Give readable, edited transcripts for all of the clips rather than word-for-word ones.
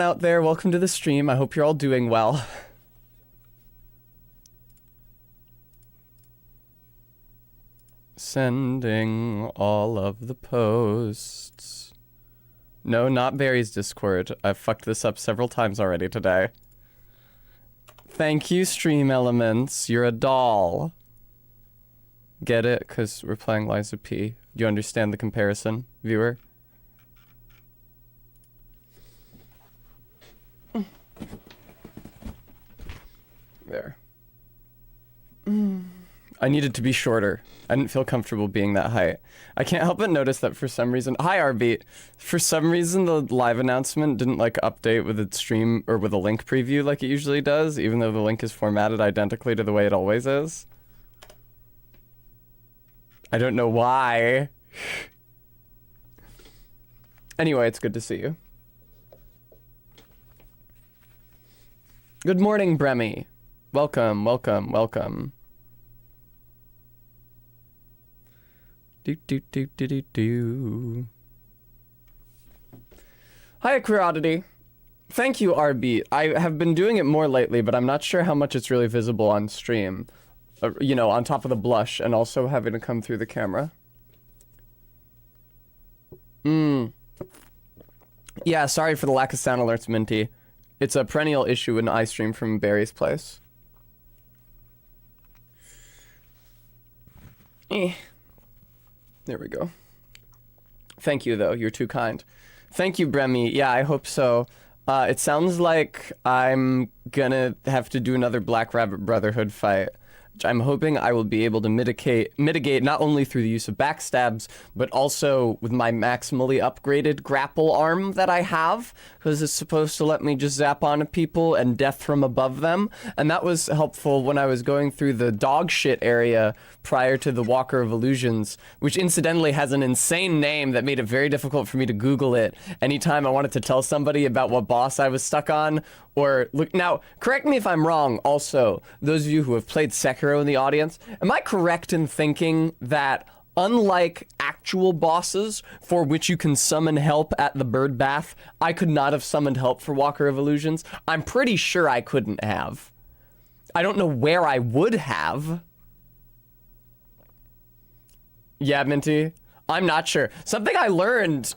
Out there, welcome to the stream. I hope you're all doing well. Sending all of the posts. No, not Barry's Discord. I've fucked this up several times already today. Thank you, Stream Elements. You're a doll. Get it? Because we're playing Liza P. Do you understand the comparison, viewer? There. I needed to be shorter. I didn't feel comfortable being that height. I can't help but notice that for some reason... Hi, RB. For some reason, the live announcement didn't, like, update with its stream or with a link preview like it usually does, even though the link is formatted identically to the way it always is. I don't know why. Anyway, it's good to see you. Good morning, Bremy. Welcome, welcome, welcome. Do. Hi, Aquarioddity. Thank you, RB. I have been doing it more lately, but I'm not sure how much it's really visible on stream. You know, on top of the blush, and also having to come through the camera. Yeah, sorry for the lack of sound alerts, Minty. It's a perennial issue in iStream from Barry's place. There we go. Thank you, though. You're too kind. Thank you, Bremy. Yeah, I hope so. It sounds like I'm gonna have to do another Black Rabbit Brotherhood fight, which I'm hoping I will be able to mitigate not only through the use of backstabs, but also with my maximally upgraded grapple arm that I have, because it's supposed to let me just zap onto people and death from above them. And that was helpful when I was going through the dog shit area prior to the Walker of Illusions, which incidentally has an insane name that made it very difficult for me to Google it anytime I wanted to tell somebody about what boss I was stuck on. Or look, now, correct me if I'm wrong, also, those of you who have played Sekiro in the audience, am I correct in thinking that unlike actual bosses for which you can summon help at the bird bath, I could not have summoned help for Walker of Illusions? I'm pretty sure I couldn't have. I don't know where I would have. Yeah, Minty? I'm not sure. Something I learned,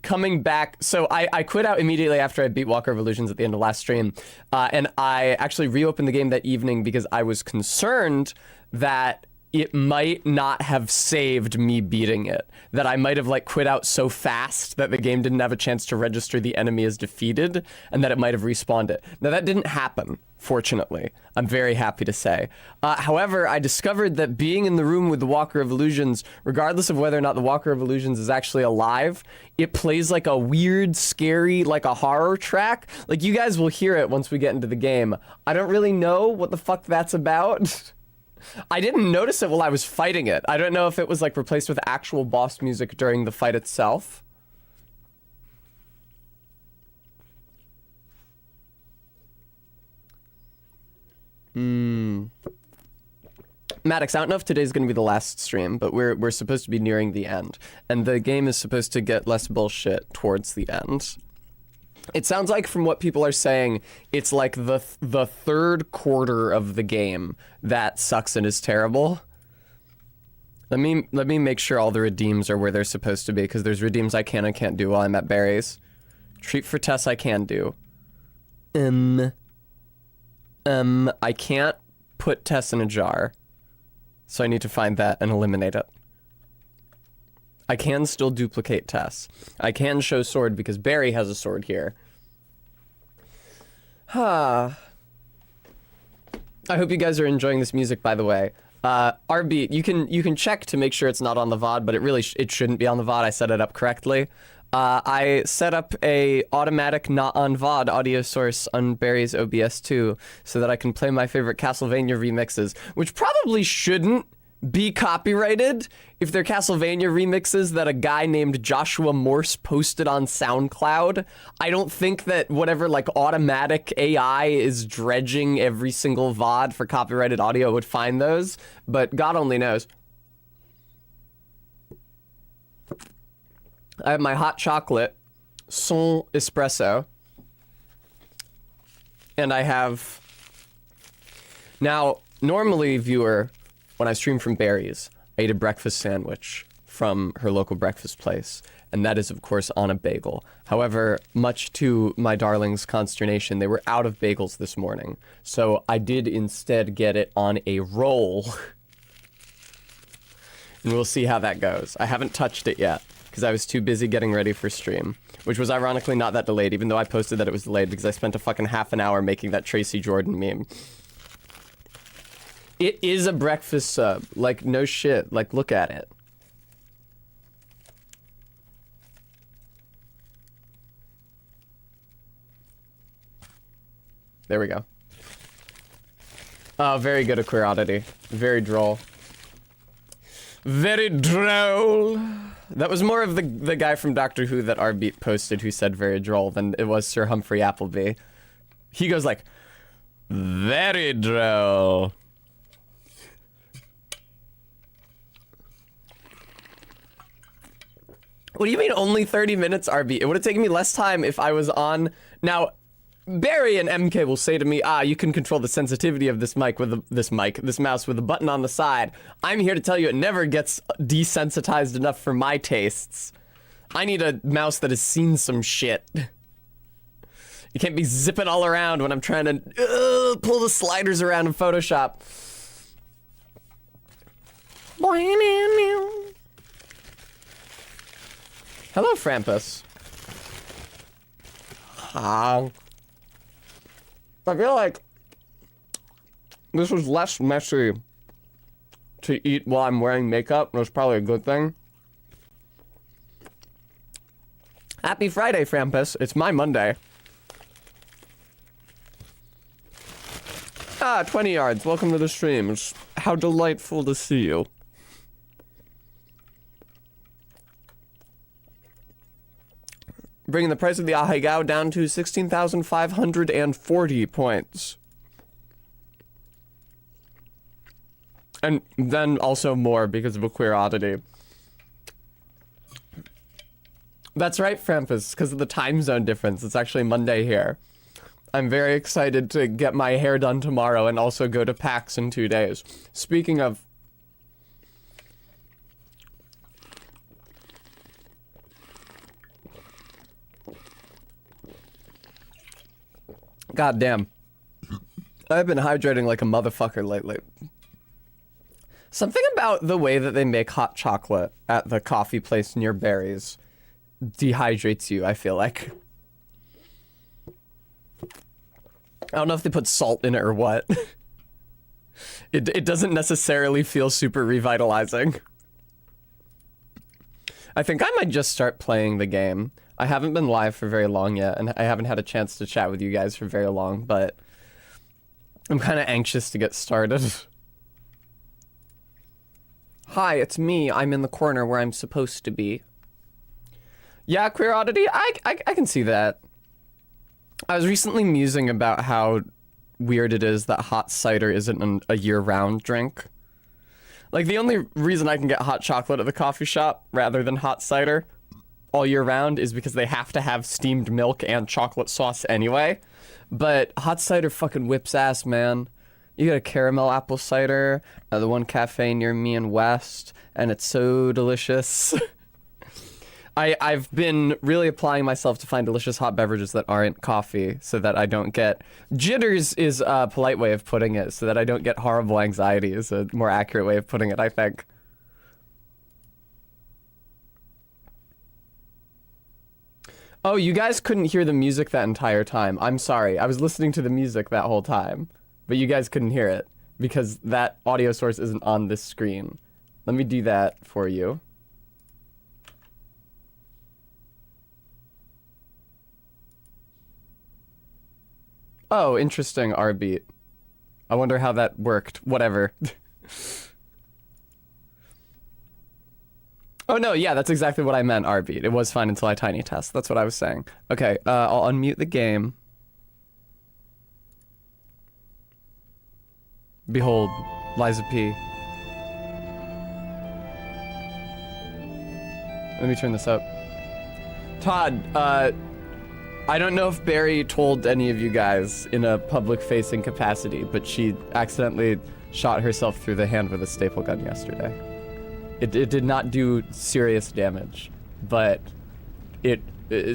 coming back, so I quit out immediately after I beat Walker of Illusions at the end of last stream, and I actually reopened the game that evening because I was concerned that it might not have saved me beating it. That I might have like quit out so fast that the game didn't have a chance to register the enemy as defeated, and that it might have respawned it. Now that didn't happen, fortunately. I'm very happy to say. However, I discovered that being in the room with the Walker of Illusions, regardless of whether or not the Walker of Illusions is actually alive, it plays like a weird, scary, like a horror track. Like, you guys will hear it once we get into the game. I don't really know what the fuck that's about. I didn't notice it while I was fighting it. I don't know if it was like replaced with actual boss music during the fight itself. Maddox, I don't know if today's gonna be the last stream, but we're supposed to be nearing the end. And the game is supposed to get less bullshit towards the end. It sounds like from what people are saying, it's like the third quarter of the game that sucks and is terrible. Let me make sure all the redeems are where they're supposed to be, because there's redeems I can and can't do while I'm at Barry's. Treat for Tess I can do. I can't put Tess in a jar, so I need to find that and eliminate it. I can still duplicate Tess. I can show sword because Barry has a sword here. I hope you guys are enjoying this music, by the way. RB, you can check to make sure it's not on the VOD, but it shouldn't be on the VOD. I set it up correctly. I set up a automatic not on VOD audio source on Barry's OBS 2 so that I can play my favorite Castlevania remixes, which probably shouldn't be copyrighted if they're Castlevania remixes that a guy named Joshua Morse posted on SoundCloud. I don't think that whatever like automatic AI is dredging every single VOD for copyrighted audio would find those, but God only knows. I have my hot chocolate, Son Espresso. And I have... Now, normally, viewer, when I stream from Barry's, I eat a breakfast sandwich from her local breakfast place. And that is, of course, on a bagel. However, much to my darling's consternation, they were out of bagels this morning. So I did instead get it on a roll. And we'll see how that goes. I haven't touched it yet, because I was too busy getting ready for stream. Which was ironically not that delayed, even though I posted that it was delayed, because I spent a fucking half an hour making that Tracy Jordan meme. It is a breakfast sub. Like, no shit. Like, look at it. There we go. Oh, very good at Queer Oddity. Very droll. Very droll. That was more of the guy from Doctor Who that Rbeat posted who said very droll than it was Sir Humphrey Appleby. He goes like, very droll. What do you mean only 30 minutes, Rbeat? It would have taken me less time if I was on... Now, Barry and MK will say to me, you can control the sensitivity of this mic with this mouse with a button on the side. I'm here to tell you it never gets desensitized enough for my tastes. I need a mouse that has seen some shit. You can't be zipping all around when I'm trying to pull the sliders around in Photoshop. Hello, Frampus. I feel like this was less messy to eat while I'm wearing makeup. That's probably a good thing. Happy Friday, Frampus. It's my Monday. 20 yards. Welcome to the stream. It's how delightful to see you. Bringing the price of the Ahegao down to 16,540 points. And then also more because of a Queer Oddity. That's right, Frampus, because of the time zone difference. It's actually Monday here. I'm very excited to get my hair done tomorrow and also go to PAX in 2 days. Speaking of... God damn. I've been hydrating like a motherfucker lately. Something about the way that they make hot chocolate at the coffee place near Barry's dehydrates you, I feel like. I don't know if they put salt in it or what. It doesn't necessarily feel super revitalizing. I think I might just start playing the game. I haven't been live for very long yet, and I haven't had a chance to chat with you guys for very long, but I'm kind of anxious to get started. Hi, it's me. I'm in the corner where I'm supposed to be. Yeah, Queer Oddity, I can see that. I was recently musing about how weird it is that hot cider isn't a year-round drink. Like, the only reason I can get hot chocolate at the coffee shop rather than hot cider all year round is because they have to have steamed milk and chocolate sauce anyway. But hot cider fucking whips ass, man. You get a caramel apple cider at the one cafe near me in West, and it's so delicious. I've been really applying myself to find delicious hot beverages that aren't coffee so that I don't get... Jitters is a polite way of putting it, so that I don't get horrible anxiety is a more accurate way of putting it, I think. Oh, you guys couldn't hear the music that entire time. I'm sorry. I was listening to the music that whole time, but you guys couldn't hear it because that audio source isn't on this screen. Let me do that for you. Oh, interesting, Rbeat. I wonder how that worked. Whatever. Oh, no, yeah, that's exactly what I meant, Rbeat. It was fine until I tiny test. That's what I was saying. Okay, I'll unmute the game. Behold, Liza P. Let me turn this up. Todd, I don't know if Barry told any of you guys in a public-facing capacity, but she accidentally shot herself through the hand with a staple gun yesterday. It did not do serious damage, but it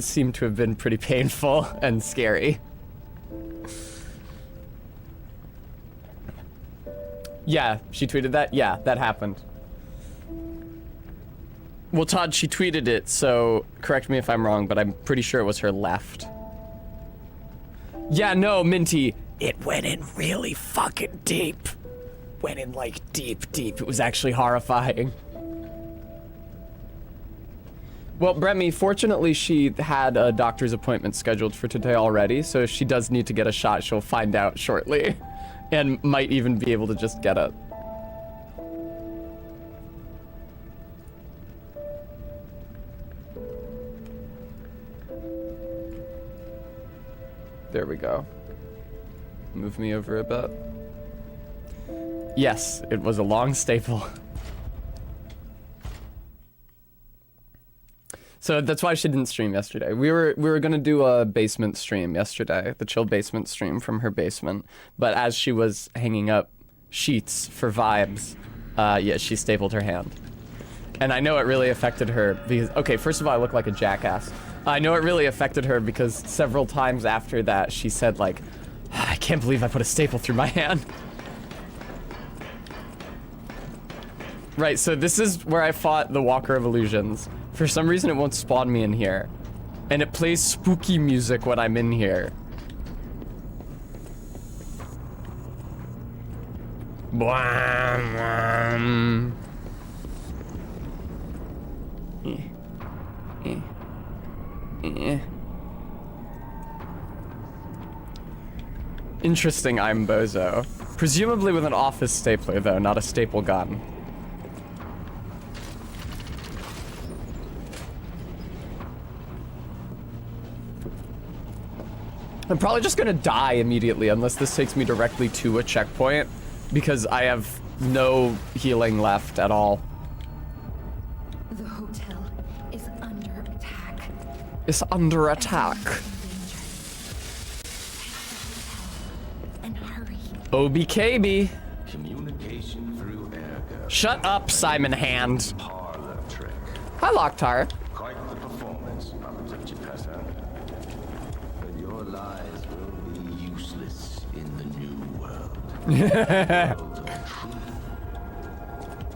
seemed to have been pretty painful and scary. Yeah, she tweeted that? Yeah, that happened. Well, Todd, she tweeted it, so correct me if I'm wrong, but I'm pretty sure it was her left. Yeah, no, Minty, it went in really fucking deep. Went in, like, deep, deep. It was actually horrifying. Well, Bremy, fortunately, she had a doctor's appointment scheduled for today already, so if she does need to get a shot, she'll find out shortly. And might even be able to just get it. There we go. Move me over a bit. Yes, it was a long staple. So that's why she didn't stream yesterday. We were gonna do a basement stream yesterday, the chill basement stream from her basement. But as she was hanging up sheets for vibes, yeah, she stapled her hand. And I know it really affected her because, okay, first of all, I look like a jackass. I know it really affected her because several times after that, she said like, I can't believe I put a staple through my hand. Right, so this is where I fought the Walker of Illusions. For some reason, it won't spawn me in here. And it plays spooky music when I'm in here. Blam, blam. Interesting, I'm Bozo. Presumably with an office stapler, though, not a staple gun. I'm probably just gonna die immediately unless this takes me directly to a checkpoint, because I have no healing left at all. The hotel is under attack. It's under attack. And hurry. OBKB. Communication through air. Shut up, Simon Hand. Parlor trick. Hi, Locktar. Quite the performance, Mama Pesa. But your lies will be useless in the new world. World of truth.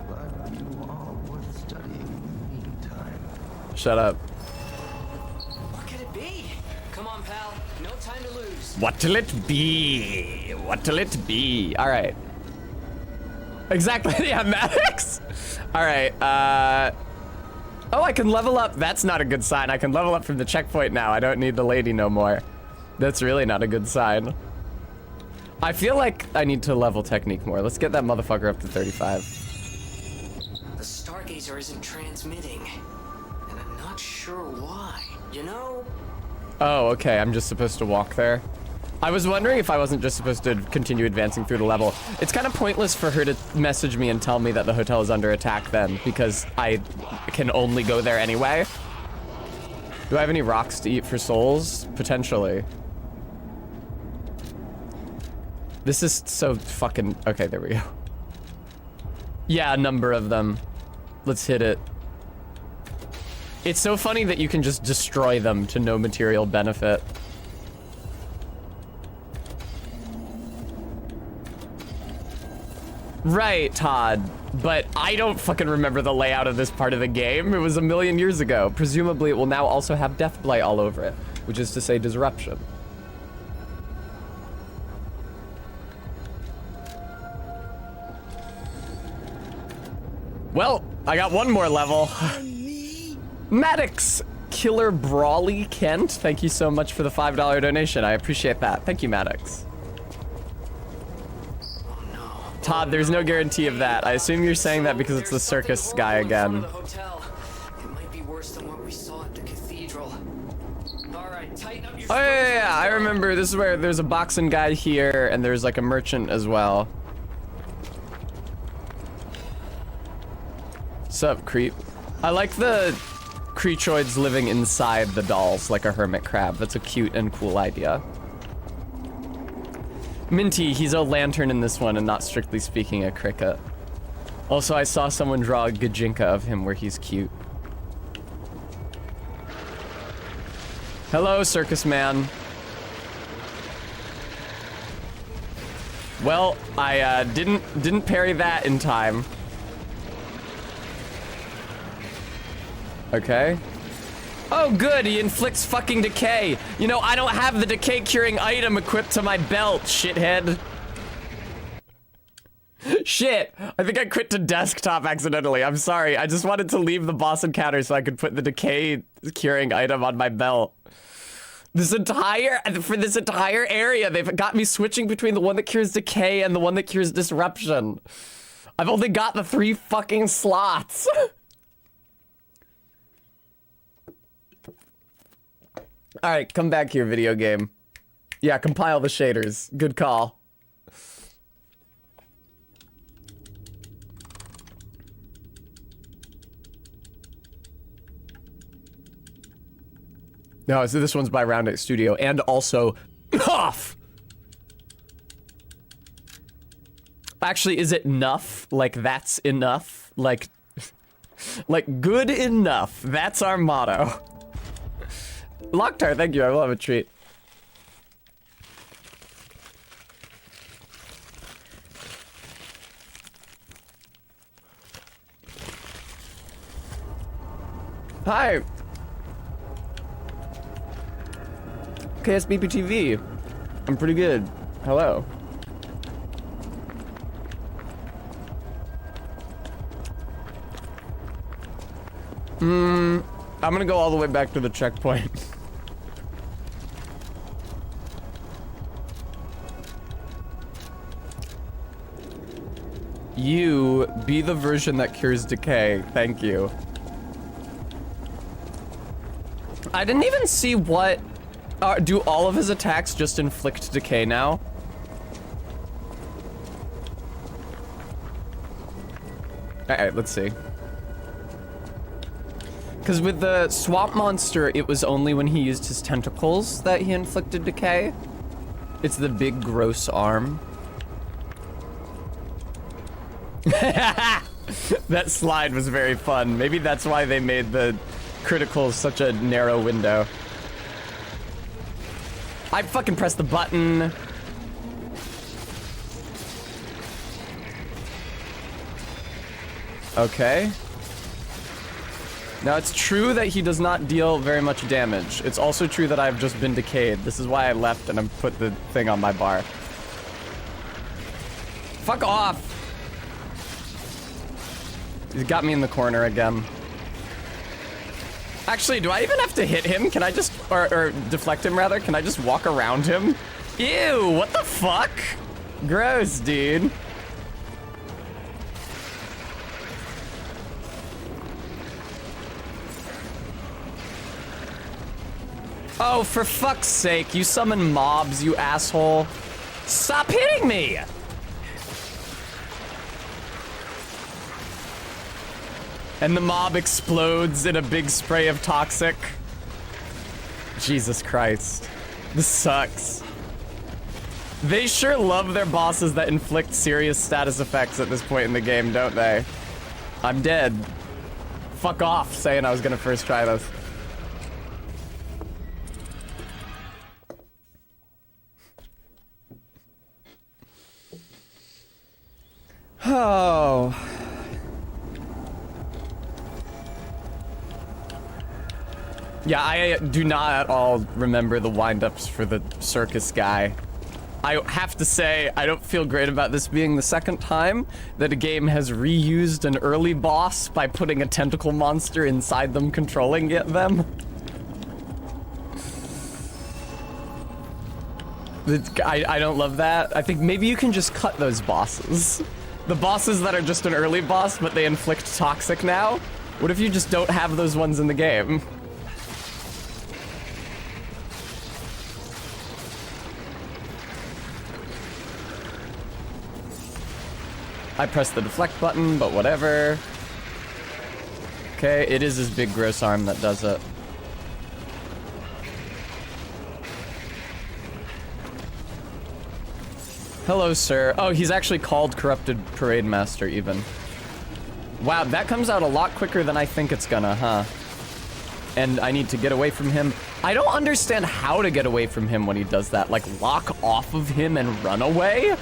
But you are worth studying in the meantime. Shut up. What could it be? Come on, pal. No time to lose. What'll it be? What'll it be? All right. Exactly. Yeah, Maddox. All right. Oh, I can level up. That's not a good sign. I can level up from the checkpoint now. I don't need the lady no more. That's really not a good sign. I feel like I need to level technique more. Let's get that motherfucker up to 35. The Stargazer isn't transmitting, and I'm not sure why. You know? Oh, okay. I'm just supposed to walk there. I was wondering if I wasn't just supposed to continue advancing through the level. It's kind of pointless for her to message me and tell me that the hotel is under attack then, because I can only go there anyway. Do I have any rocks to eat for souls? Potentially. This is so fucking... Okay, there we go. Yeah, a number of them. Let's hit it. It's so funny that you can just destroy them to no material benefit. Right, Todd, but I don't fucking remember the layout of this part of the game. It was a million years ago. Presumably it will now also have Deathblight all over it, which is to say disruption. Well, I got one more level. Maddox Killer Brawly Kent, thank you so much for the $5 donation. I appreciate that. Thank you, Maddox. Todd, there's no guarantee of that. I assume you're saying that because it's the circus guy again. It might be worse than what we saw at the cathedral. All right, tighten up your Oh, yeah, I remember. This is where there's a boxing guy here, and there's like a merchant as well. Sup, creep? I like the creaturioids living inside the dolls like a hermit crab. That's a cute and cool idea. Minty, he's a lantern in this one and not strictly speaking a cricket. Also, I saw someone draw a Gajinka of him where he's cute. Hello, circus man. Well, I didn't parry that in time. Okay. Oh, good, he inflicts fucking decay. You know, I don't have the decay curing item equipped to my belt, shithead. Shit, I think I quit to desktop accidentally. I'm sorry, I just wanted to leave the boss encounter so I could put the decay curing item on my belt. For this entire area, they've got me switching between the one that cures decay and the one that cures disruption. I've only got the 3 fucking slots. All right, come back here, video game. Yeah, compile the shaders. Good call. No, so this one's by Round 8 Studio, and also off. Actually, is it enough? Like that's enough? Like good enough. That's our motto. Locktar, thank you. I will have a treat. Hi. KSBPTV. I'm pretty good. Hello. I'm gonna go all the way back to the checkpoint. You be the version that cures decay. Thank you. I didn't even see what... do all of his attacks just inflict decay now? Alright, let's see. Because with the swamp monster, it was only when he used his tentacles that he inflicted decay. It's the big gross arm. That slide was very fun. Maybe that's why they made the criticals such a narrow window. I fucking pressed the button. Okay. Now, it's true that he does not deal very much damage. It's also true that I've just been decayed. This is why I left and I put the thing on my bar. Fuck off! He's got me in the corner again. Actually, do I even have to hit him? Can I just, or deflect him rather? Can I just walk around him? Ew, what the fuck? Gross, dude. Oh, for fuck's sake, you summon mobs, you asshole. Stop hitting me! And the mob explodes in a big spray of toxic. Jesus Christ. This sucks. They sure love their bosses that inflict serious status effects at this point in the game, don't they? I'm dead. Fuck off, saying I was gonna first try this. Oh. Yeah, I do not at all remember the wind-ups for the circus guy. I have to say, I don't feel great about this being the second time that a game has reused an early boss by putting a tentacle monster inside them controlling them. I don't love that. I think maybe you can just cut those bosses. The bosses that are just an early boss, but they inflict toxic now? What if you just don't have those ones in the game? I pressed the deflect button, but whatever. Okay, it is his big gross arm that does it. Hello, sir. Oh, he's actually called Corrupted Parade Master, even. Wow, that comes out a lot quicker than I think it's gonna, huh? And I need to get away from him. I don't understand how to get away from him when he does that. Like, lock off of him and run away?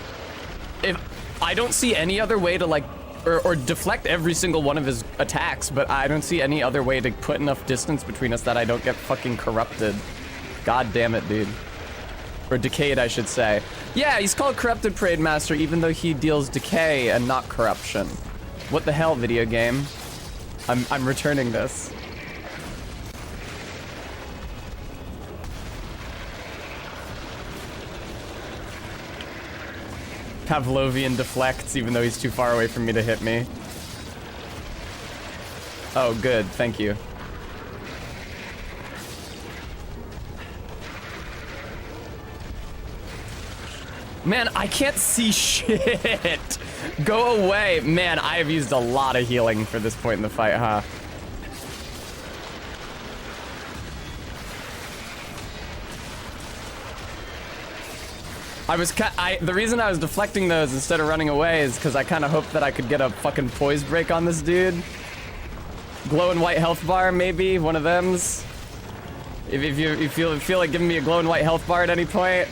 If I don't see any other way to, like, or deflect every single one of his attacks, but I don't see any other way to put enough distance between us that I don't get fucking corrupted. God damn it, dude. Or decayed, I should say. Yeah, he's called Corrupted Parade Master, even though he deals decay and not corruption. What the hell, video game? I'm returning this. Pavlovian deflects, even though he's too far away from me to hit me. Oh, good. Thank you. Man, I can't see shit. Go away. Man, I have used a lot of healing for this point in the fight, huh? The reason I was deflecting those instead of running away is because I kind of hoped that I could get a fucking poise break on this dude. Glowing white health bar, maybe one of them's. If you feel like giving me a glowing white health bar at any point.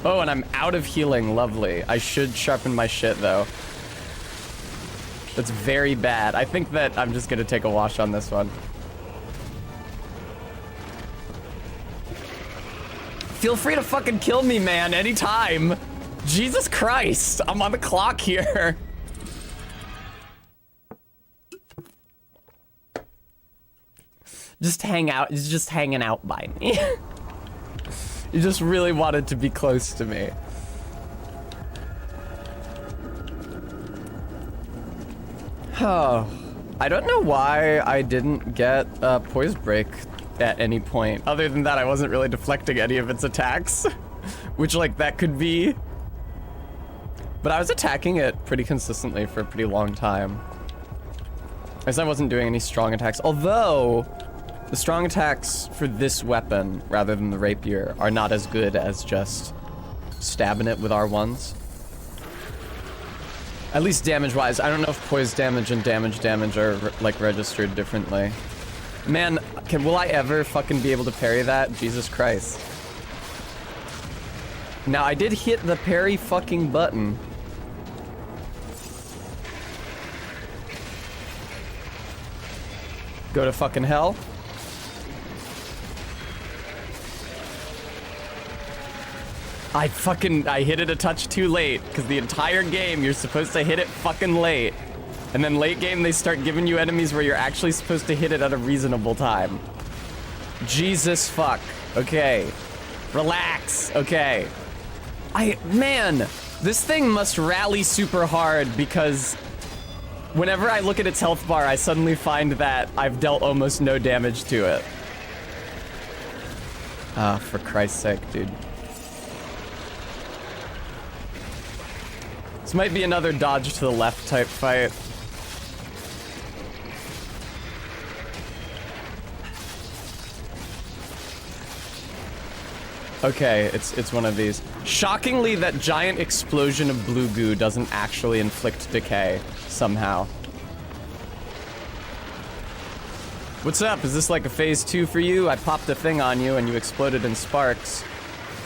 Oh, and I'm out of healing. Lovely. I should sharpen my shit though. That's very bad. I think that I'm just gonna take a wash on this one. Feel free to fucking kill me, man, anytime. Jesus Christ, I'm on the clock here. Just hang out, he's just hanging out by me. You just really wanted to be close to me. Oh, I don't know why I didn't get a poise break at any point. Other than that, I wasn't really deflecting any of its attacks. Which, like, that could be. But I was attacking it pretty consistently for a pretty long time. I guess I wasn't doing any strong attacks. Although, the strong attacks for this weapon, rather than the rapier, are not as good as just stabbing it with R1s. At least damage-wise. I don't know if poise damage and damage are, like, registered differently. Man, will I ever fucking be able to parry that? Jesus Christ. Now, I did hit the parry fucking button. Go to fucking hell. I hit it a touch too late, because the entire game you're supposed to hit it fucking late. And then late game they start giving you enemies where you're actually supposed to hit it at a reasonable time. Jesus fuck. Okay. Relax. Okay. Man, this thing must rally super hard because whenever I look at its health bar, I suddenly find that I've dealt almost no damage to it. Ah, for Christ's sake, dude. This might be another dodge to the left type fight. Okay, it's one of these. Shockingly, that giant explosion of blue goo doesn't actually inflict decay, somehow. What's up? Is this like a phase 2 for you? I popped a thing on you and you exploded in sparks.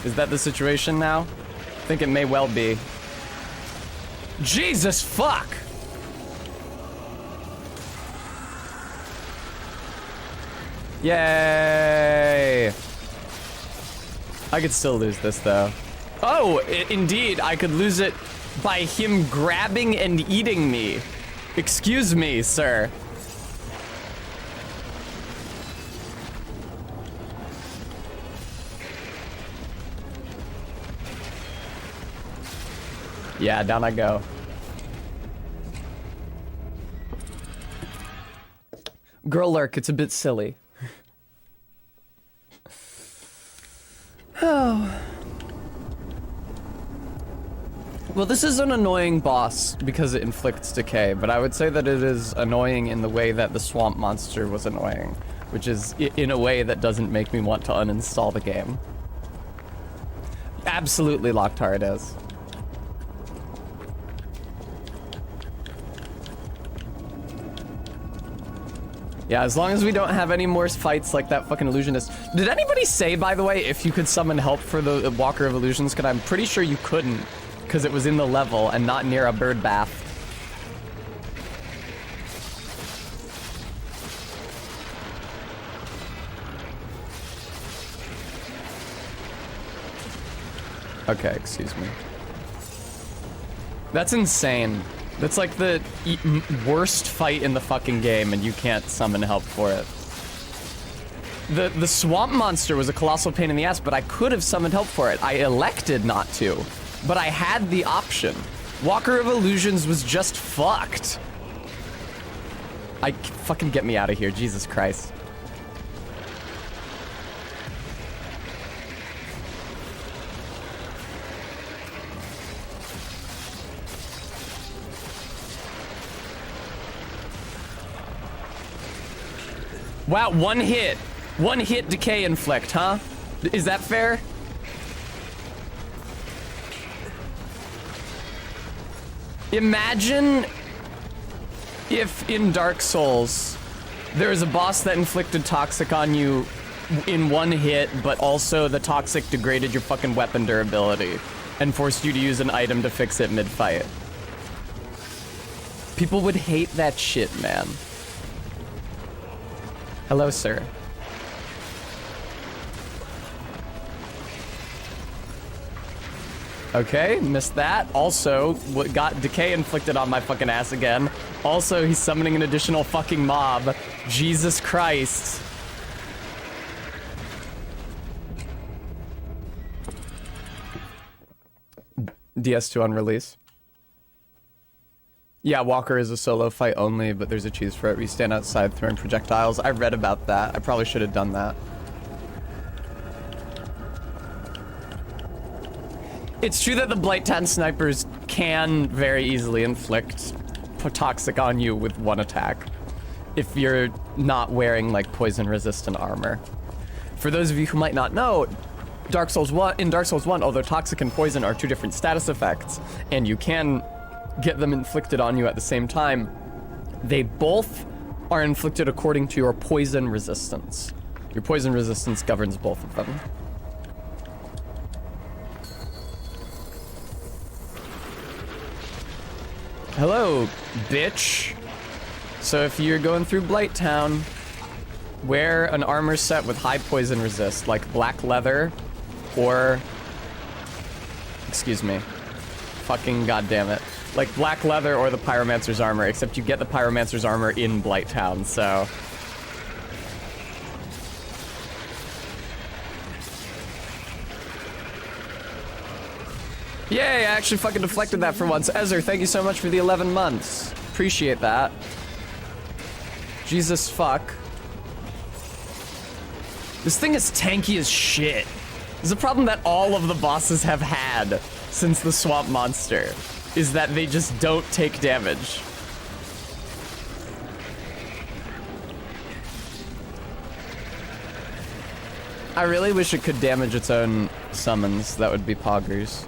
Is that the situation now? I think it may well be. Jesus fuck! Yay! I could still lose this, though. Oh, indeed, I could lose it by him grabbing and eating me. Excuse me, sir. Yeah, down I go. Girl lurk, it's a bit silly. Oh. Well, this is an annoying boss because it inflicts decay, but I would say that it is annoying in the way that the swamp monster was annoying, which is in a way that doesn't make me want to uninstall the game. Absolutely, Locktar, it is. Yeah, as long as we don't have any more fights like that fucking illusionist. Did anybody say, by the way, if you could summon help for the Walker of Illusions? Because I'm pretty sure you couldn't, because it was in the level and not near a bird bath. Okay, excuse me. That's insane. That's like the worst fight in the fucking game, and you can't summon help for it. The swamp monster was a colossal pain in the ass, but I could have summoned help for it. I elected not to, but I had the option. Walker of Illusions was just fucked. Fucking get me out of here, Jesus Christ. Wow, one hit decay inflict, huh? Is that fair? Imagine if in Dark Souls there is a boss that inflicted toxic on you in one hit, but also the toxic degraded your fucking weapon durability and forced you to use an item to fix it mid-fight. People would hate that shit, man. Hello, sir. Okay, missed that. Also, what got decay inflicted on my fucking ass again. Also, he's summoning an additional fucking mob. Jesus Christ. DS2 on release. Yeah, Walker is a solo fight only, but there's a cheese for it. We stand outside throwing projectiles. I read about that. I probably should have done that. It's true that the Blighttown snipers can very easily inflict toxic on you with one attack if you're not wearing like poison resistant armor. For those of you who might not know, in Dark Souls 1, although toxic and poison are two different status effects, and you can get them inflicted on you at the same time, they both are inflicted according to your poison resistance. Your poison resistance governs both of them. Hello, bitch. So if you're going through Blighttown, wear an armor set with high poison resist, like black leather, or... Excuse me. Fucking goddammit. Like black leather or the Pyromancer's armor, except you get the Pyromancer's armor in Blighttown, so... Yay, I actually fucking deflected that for once. Ezer, thank you so much for the 11 months. Appreciate that. Jesus fuck. This thing is tanky as shit. There's a problem that all of the bosses have had since the swamp monster, is that they just don't take damage. I really wish it could damage its own summons. That would be poggers.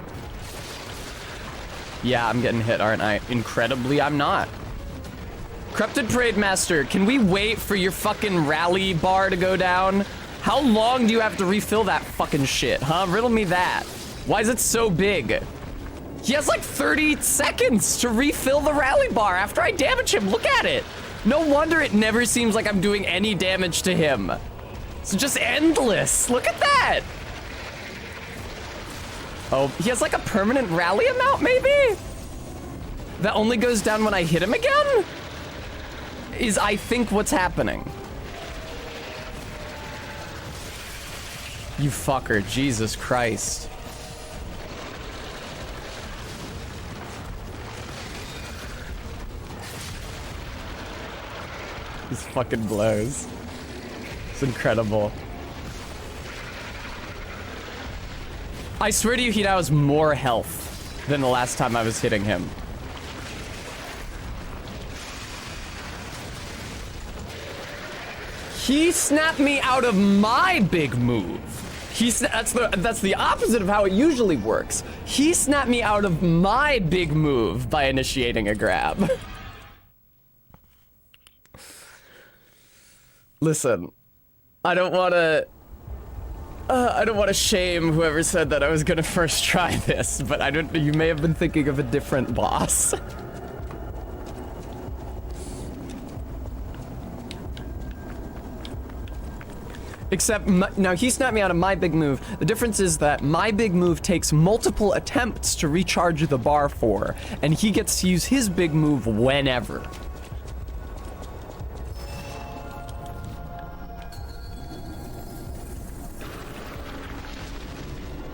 Yeah, I'm getting hit, aren't I? Incredibly, I'm not. Corrupted Parade Master, can we wait for your fucking rally bar to go down? How long do you have to refill that fucking shit, huh? Riddle me that. Why is it so big? He has like 30 seconds to refill the rally bar after I damage him. Look at it. No wonder it never seems like I'm doing any damage to him. It's just endless. Look at that. Oh, he has like a permanent rally amount, maybe? That only goes down when I hit him again? Is, I think, what's happening. You fucker, Jesus Christ. This fucking blows. It's incredible. I swear to you, he now has more health. than the last time I was hitting him. He snapped me out of my big move. That's the opposite of how it usually works. He snapped me out of my big move by initiating a grab. Listen, I don't want to shame whoever said that I was gonna first try this, but you may have been thinking of a different boss. Except, now he snapped me out of my big move. The difference is that my big move takes multiple attempts to recharge the bar for, and he gets to use his big move whenever.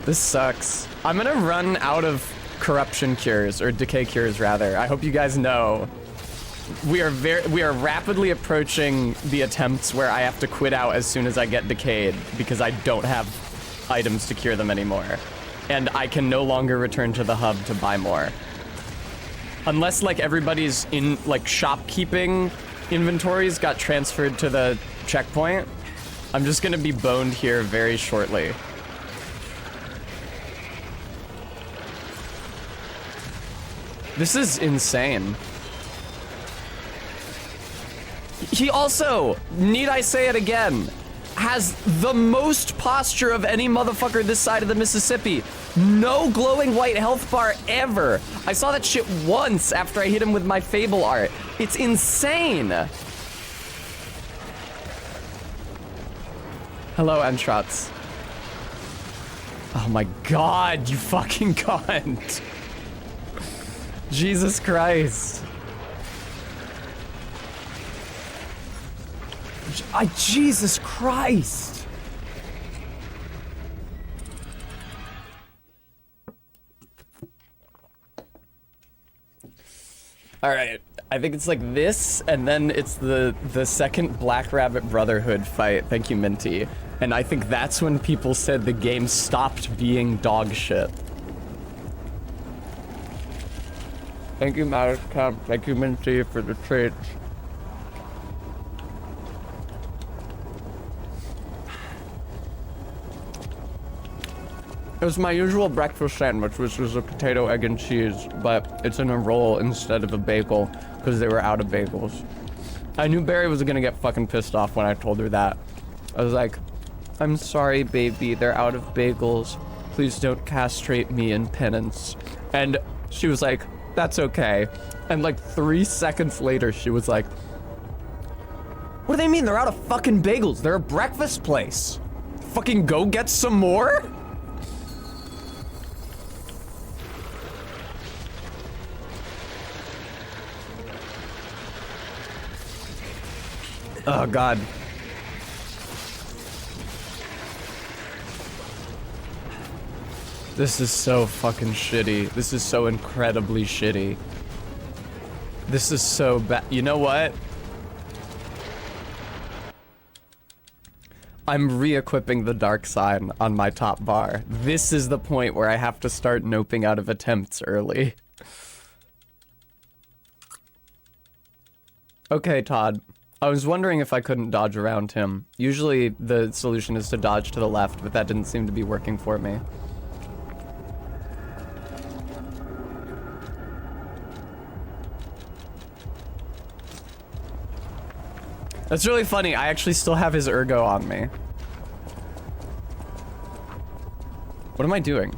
This sucks. I'm gonna run out of corruption cures, or decay cures rather. I hope you guys know. We are rapidly approaching the attempts where I have to quit out as soon as I get decayed because I don't have items to cure them anymore. And I can no longer return to the hub to buy more. Unless like everybody's in like shopkeeping inventories got transferred to the checkpoint, I'm just gonna be boned here very shortly. This is insane. He also, need I say it again, has the most posture of any motherfucker this side of the Mississippi. No glowing white health bar ever. I saw that shit once after I hit him with my Fable art. It's insane. Hello, Entrots. Oh my god, you fucking cunt. Jesus Christ. Jesus Christ. All right, I think it's like this, and then it's the second Black Rabbit Brotherhood fight. Thank you, Minty. And I think that's when people said the game stopped being dog shit. Thank you, Malcolm. Thank you, Minty, for the treats. It was my usual breakfast sandwich, which was a potato, egg, and cheese, but it's in a roll instead of a bagel, because they were out of bagels. I knew Barry was gonna get fucking pissed off when I told her that. I was like, I'm sorry, baby, they're out of bagels. Please don't castrate me in penance. And she was like, that's okay. And like 3 seconds later, she was like, what do they mean they're out of fucking bagels? They're a breakfast place. Fucking go get some more? Oh, God. This is so fucking shitty. This is so incredibly shitty. This is so bad. You know what? I'm re-equipping the dark sign on my top bar. This is the point where I have to start noping out of attempts early. Okay, Todd. I was wondering if I couldn't dodge around him. Usually the solution is to dodge to the left, but that didn't seem to be working for me. That's really funny. I actually still have his ergo on me. What am I doing?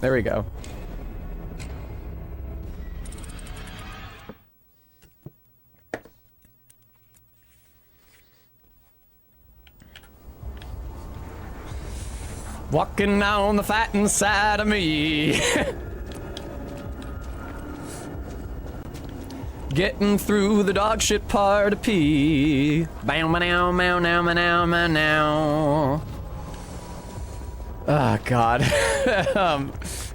There we go. Walking on the fighting side of me. Getting through the dog shit part of P. Bow now, meow now, now, now. Oh, God.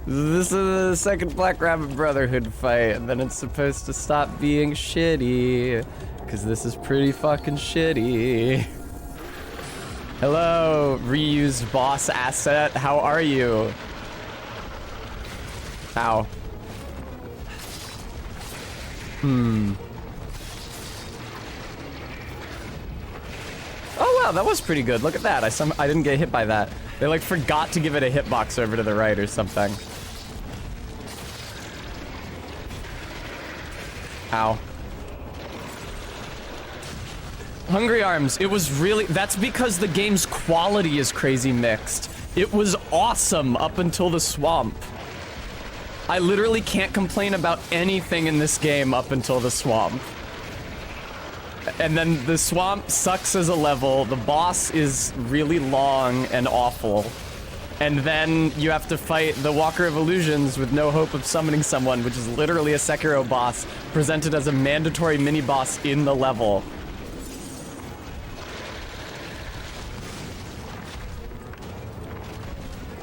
This is the second Black Rabbit Brotherhood fight, and then it's supposed to stop being shitty. Because this is pretty fucking shitty. Hello, reused boss asset. How are you? Ow. Oh wow, that was pretty good. Look at that. I didn't get hit by that. They like forgot to give it a hitbox over to the right or something. Ow. Hungry Arms, it was really, that's because the game's quality is crazy mixed. It was awesome up until the swamp. I literally can't complain about anything in this game up until the swamp. And then the swamp sucks as a level, the boss is really long and awful. And then you have to fight the Walker of Illusions with no hope of summoning someone, which is literally a Sekiro boss presented as a mandatory mini-boss in the level.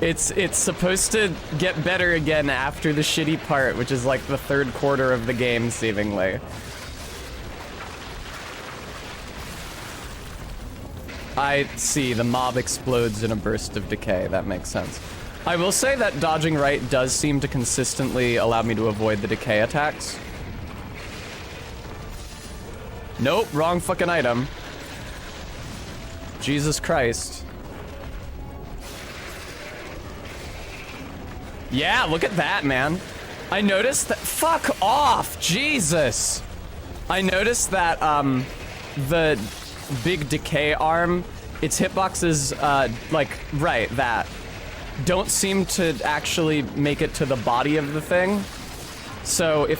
It's supposed to get better again after the shitty part, which is like the third quarter of the game, seemingly. I see, the mob explodes in a burst of decay. That makes sense. I will say that dodging right does seem to consistently allow me to avoid the decay attacks. Nope, wrong fucking item. Jesus Christ. Yeah, look at that, man. I noticed that, fuck off, Jesus. I noticed that, the big decay arm, its hitboxes, like, right, that, don't seem to actually make it to the body of the thing. So if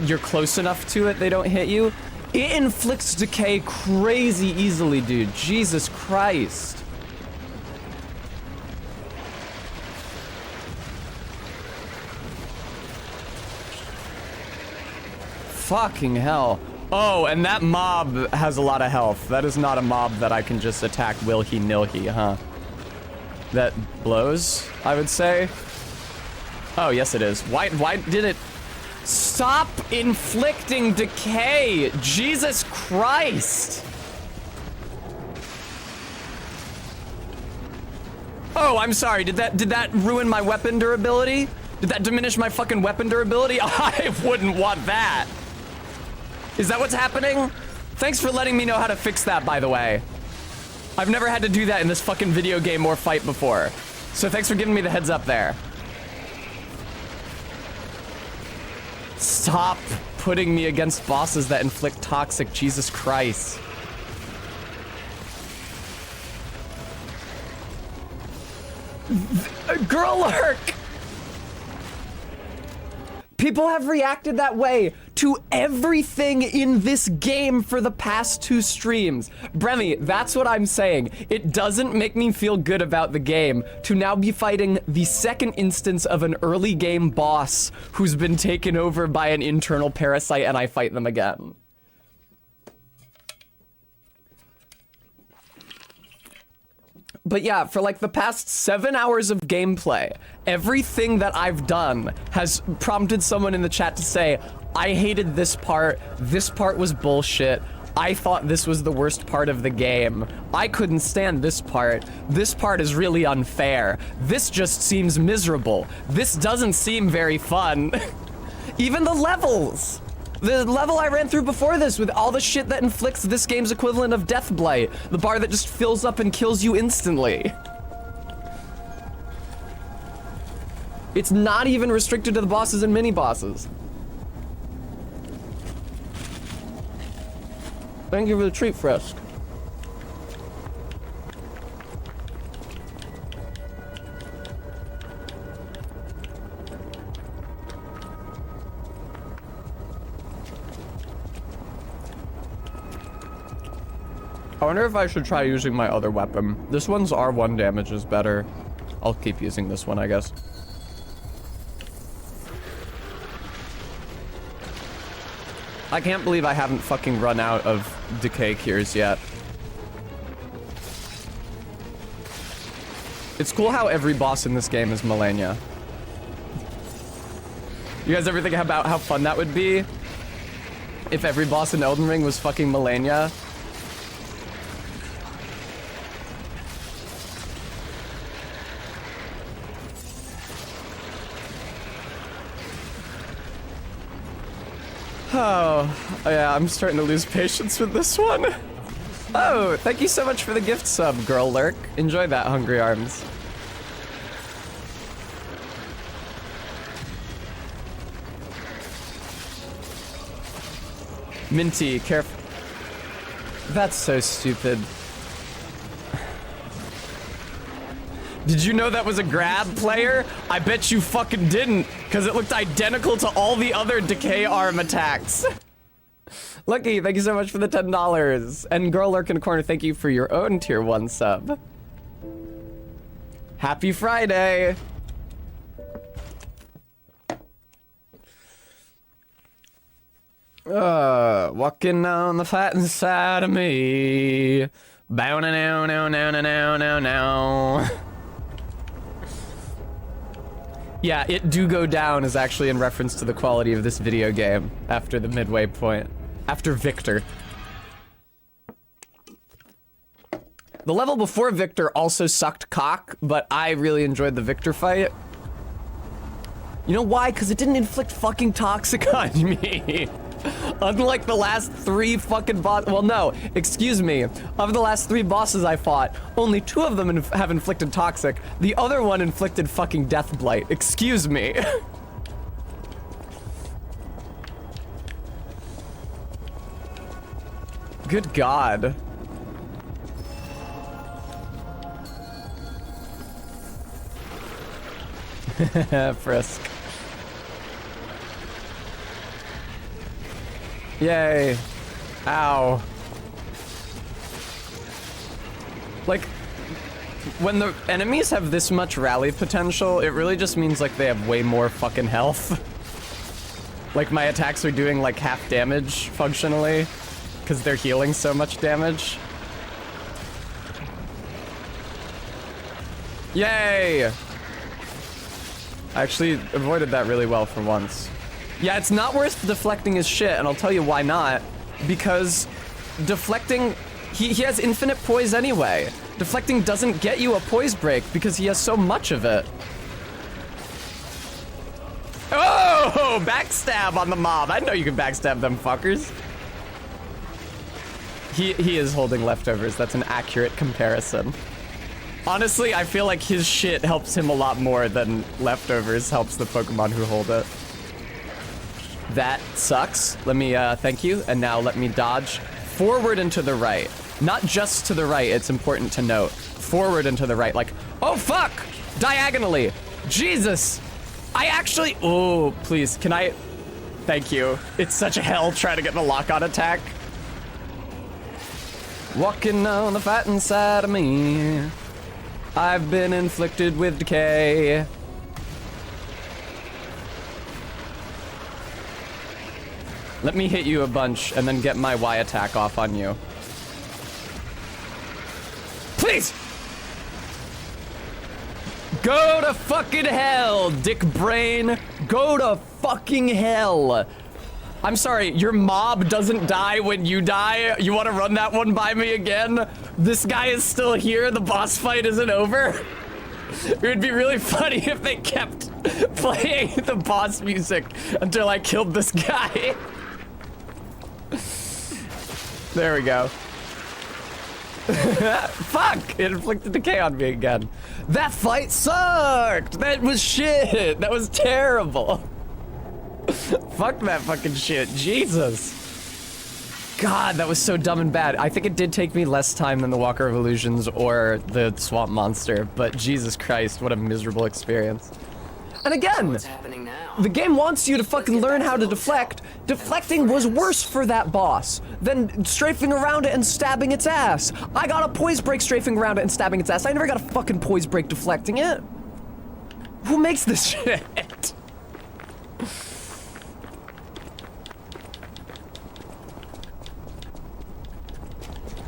you're close enough to it, they don't hit you. It inflicts decay crazy easily, dude. Jesus Christ. Fucking hell. Oh, and that mob has a lot of health. That is not a mob that I can just attack willy-nilly, huh? That blows, I would say. Oh, yes it is. Why did it... Stop inflicting decay! Jesus Christ! Oh, I'm sorry. Did that ruin my weapon durability? Did that diminish my fucking weapon durability? I wouldn't want that. Is that what's happening? Thanks for letting me know how to fix that, by the way. I've never had to do that in this fucking video game or fight before. So thanks for giving me the heads up there. Stop putting me against bosses that inflict toxic, Jesus Christ. Girl lurk! People have reacted that way to everything in this game for the past 2 streams. Bremy, that's what I'm saying. It doesn't make me feel good about the game to now be fighting the second instance of an early game boss who's been taken over by an internal parasite and I fight them again. But yeah, for like the past 7 hours of gameplay, everything that I've done has prompted someone in the chat to say, I hated this part was bullshit, I thought this was the worst part of the game, I couldn't stand this part is really unfair, this just seems miserable, this doesn't seem very fun. Even the levels! The level I ran through before this with all the shit that inflicts this game's equivalent of Death Blight. The bar that just fills up and kills you instantly. It's not even restricted to the bosses and mini-bosses. Thank you for the treat, Frisk. I wonder if I should try using my other weapon. This one's R1 damage is better. I'll keep using this one, I guess. I can't believe I haven't fucking run out of decay cures yet. It's cool how every boss in this game is Malenia. You guys ever think about how fun that would be? If every boss in Elden Ring was fucking Malenia? Oh, yeah, I'm starting to lose patience with this one. Oh, thank you so much for the gift sub, Girl Lurk. Enjoy that, Hungry Arms. Minty, careful. That's so stupid. Did you know that was a grab player? I bet you fucking didn't, because it looked identical to all the other Decay Arm attacks. Lucky, thank you so much for the $10. And Girl Lurk in the Corner, thank you for your own tier 1 sub. Happy Friday! Walking on the fat inside of me. Bow now, now, now, now, now, now, now. Yeah, it do go down is actually in reference to the quality of this video game after the midway point. After Victor. The level before Victor also sucked cock, but I really enjoyed the Victor fight. You know why? Because it didn't inflict fucking toxic on me. Unlike the last 3 fucking well, no, excuse me. Of the last 3 bosses I fought, only 2 of them have inflicted toxic. The other one inflicted fucking death blight. Excuse me. Good God. Frisk. Yay. Ow. Like, when the enemies have this much rally potential, it really just means like they have way more fucking health. Like my attacks are doing like half damage functionally, because they're healing so much damage. Yay! I actually avoided that really well for once. Yeah, it's not worth deflecting his shit, and I'll tell you why not. Because deflecting, he has infinite poise anyway. Deflecting doesn't get you a poise break because he has so much of it. Oh, backstab on the mob. I know you can backstab them fuckers. He is holding leftovers. That's an accurate comparison. Honestly, I feel like his shit helps him a lot more than leftovers helps the Pokemon who hold it. That sucks. Let me, thank you. And now let me dodge forward and to the right. Not just to the right, it's important to note. Forward and to the right, like, oh fuck! Diagonally! Jesus! I actually, oh, please, can I, thank you. It's such a hell trying to get the lock-on attack. Walking on the fat inside of me. I've been inflicted with decay. Let me hit you a bunch and then get my Y attack off on you. Please! Go to fucking hell, dick brain. Go to fucking hell. I'm sorry, your mob doesn't die when you die? You want to run that one by me again? This guy is still here, the boss fight isn't over? It would be really funny if they kept playing the boss music until I killed this guy. There we go. Fuck! It inflicted decay on me again. That fight sucked! That was shit! That was terrible! Fuck that fucking shit. Jesus. God, that was so dumb and bad. I think it did take me less time than the Walker of Illusions or the Swamp Monster, but Jesus Christ, what a miserable experience. And again, What's happening now? the game wants you to fucking learn how to deflect. Deflecting was worse for that boss than strafing around it and stabbing its ass. I got a poise break strafing around it and stabbing its ass. I never got a fucking poise break deflecting it. Who makes this shit?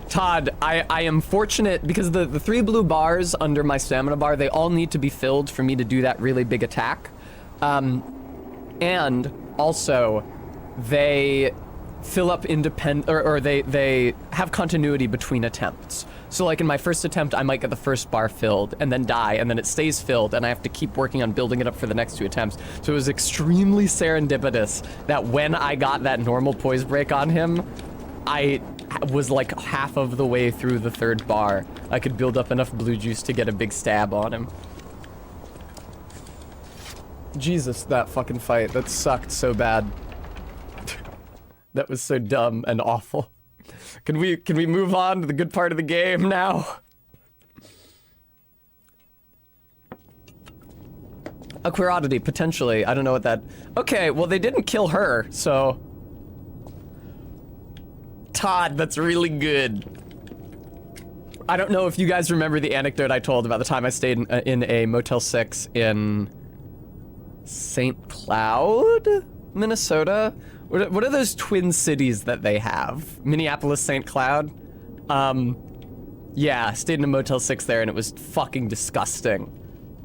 Todd, I am fortunate because the 3 blue bars under my stamina bar, they all need to be filled for me to do that really big attack. And also, they fill up or they have continuity between attempts. So like in my first attempt, I might get the first bar filled and then die, and then it stays filled, and I have to keep working on building it up for the next 2 attempts. So it was extremely serendipitous that when I got that normal poise break on him, I was like half of the way through the 3rd bar. I could build up enough blue juice to get a big stab on him. Jesus, that fucking fight. That sucked so bad. That was so dumb and awful. Can we move on to the good part of the game now? A queer oddity, potentially. I don't know what that... Okay, well they didn't kill her, so... Todd, that's really good. I don't know if you guys remember the anecdote I told about the time I stayed in a Motel 6 in St. Cloud, Minnesota? What are those twin cities that they have? Minneapolis, St. Cloud? Yeah, stayed in a Motel 6 there and it was fucking disgusting.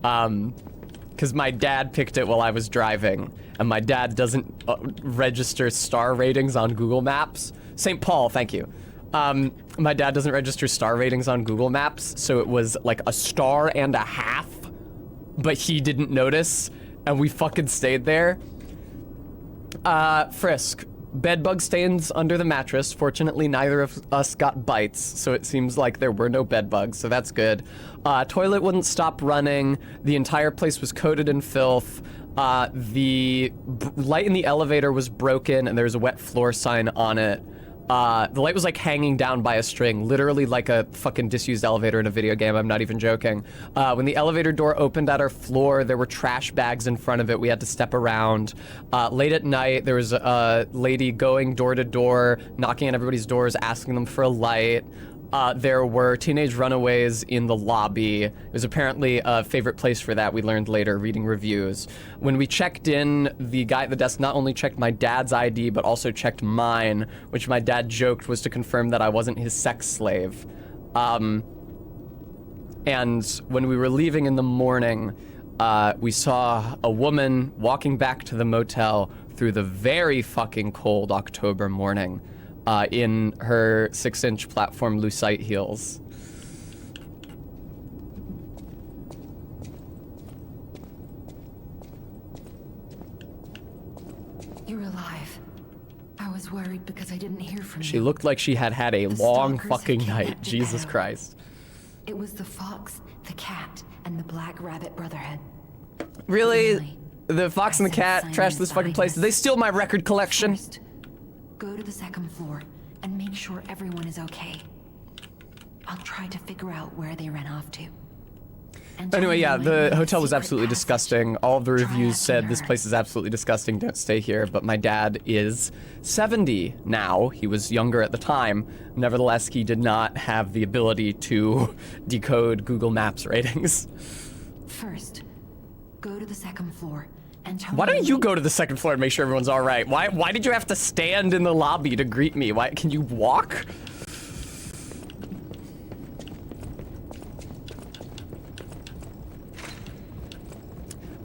Because my dad picked it while I was driving, and my dad doesn't register star ratings on Google Maps. St. Paul, thank you. My dad doesn't register star ratings on Google Maps, so it was like a 1.5 stars, but he didn't notice, and we fucking stayed there. Frisk. Bedbug stains under the mattress. Fortunately, neither of us got bites, so it seems like there were no bedbugs, so that's good. Toilet wouldn't stop running. The entire place was coated in filth. The light in the elevator was broken, and there's a wet floor sign on it. The light was like hanging down by a string, literally like a fucking disused elevator in a video game. I'm not even joking. When the elevator door opened at our floor, there were trash bags in front of it. We had to step around. Late at night, there was a lady going door to door, knocking on everybody's doors, asking them for a light. There were teenage runaways in the lobby. It was apparently a favorite place for that, we learned later, reading reviews. When we checked in, the guy at the desk not only checked my dad's ID, but also checked mine, which my dad joked was to confirm that I wasn't his sex slave. And when we were leaving in the morning, we saw a woman walking back to the motel through the very fucking cold October morning. In her 6-inch platform lucite heels. You're alive. I was worried because I didn't hear from you. She looked like she had had a long stalkers fucking have night. kidnapped Jesus Geppetto. Christ. It was the fox, the cat, and the Black Rabbit Brotherhood. Really? Really? The fox and the cat trashed this fucking place. Did they steal my record collection? First, go to the 2nd floor and make sure everyone is okay. I'll try to figure out where they ran off to. And tell Anyway, me yeah, when the you hotel was secret absolutely passage. disgusting. All of the Try reviews asking said this her. place is absolutely disgusting, don't stay here. But my dad is 70 now. He was younger at the time. Nevertheless, he did not have the ability to decode Google Maps ratings. First, go to the 2nd floor and tell Why me don't when you go to the 2nd floor and make sure everyone's all right? Why did you have to stand in the lobby to greet me? Why can you walk?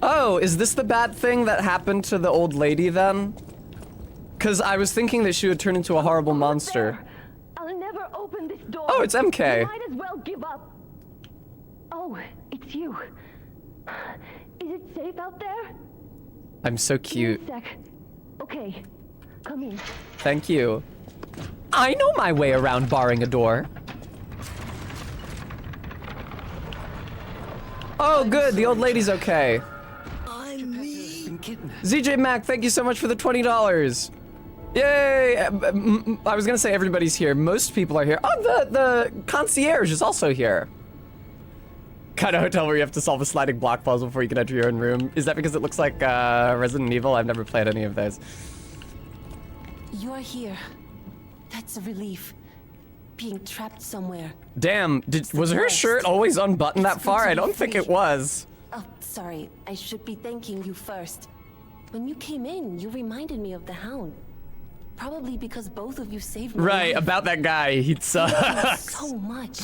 Oh, is this the bad thing that happened to the old lady then? Because I was thinking that she would turn into a horrible monster. There. I'll never open this door. Oh, it's MK. You might as well give up. Oh, it's you. Is it safe out there? I'm so Give me a cute. sec. Okay, come in. Thank you. I know my way around barring a door. Oh, good. The old lady's okay. Been kidnapped. ZJ Mac, thank you so much for the $20. Yay! I was gonna say everybody's here. Most people are here. Oh, the concierge is also here. Kind of hotel where you have to solve a sliding block puzzle before you can enter your own room. Is that because it looks like Resident Evil? I've never played any of those. You're here. That's a relief. Being trapped somewhere. Damn, was her shirt always unbuttoned that far? I don't think it was. Oh, sorry. I should be thanking you first. When you came in, you reminded me of the Hound. Probably because both of you saved my Right, life. about that guy. He sucks. So much.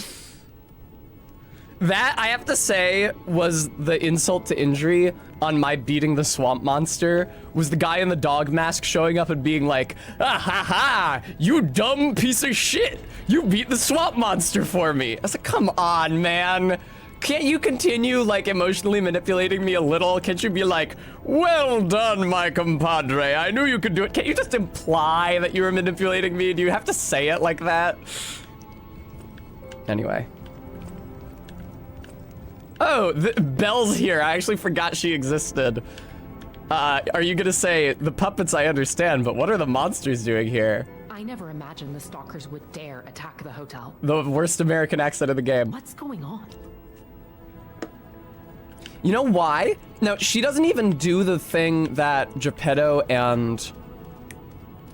That, I have to say, was the insult to injury on my beating the swamp monster was the guy in the dog mask showing up and being like, ah ha ha, you dumb piece of shit. You beat the swamp monster for me. I was like, come on, man. Can't you continue, like, emotionally manipulating me a little? Can't you be like, well done, my compadre. I knew you could do it. Can't you just imply that you were manipulating me? Do you have to say it like that? Anyway. Oh, Belle's here. I actually forgot she existed. Are you gonna say, the puppets I understand, but what are the monsters doing here? I never imagined the stalkers would dare attack the hotel. The worst American accent of the game. What's going on? You know why? No, she doesn't even do the thing that Geppetto and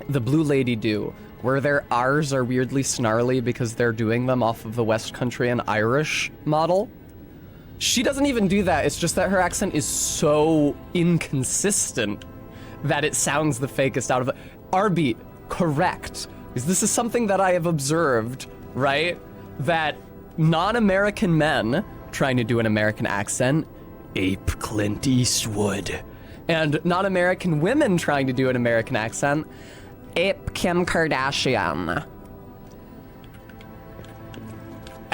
the Blue Lady do, where their R's are weirdly snarly because they're doing them off of the West Country and Irish model. She doesn't even do that. It's just that her accent is so inconsistent that it sounds the fakest out of it. Arbeat, correct. Because this is something that I have observed, right? That non-American men trying to do an American accent ape Clint Eastwood. And non-American women trying to do an American accent ape Kim Kardashian.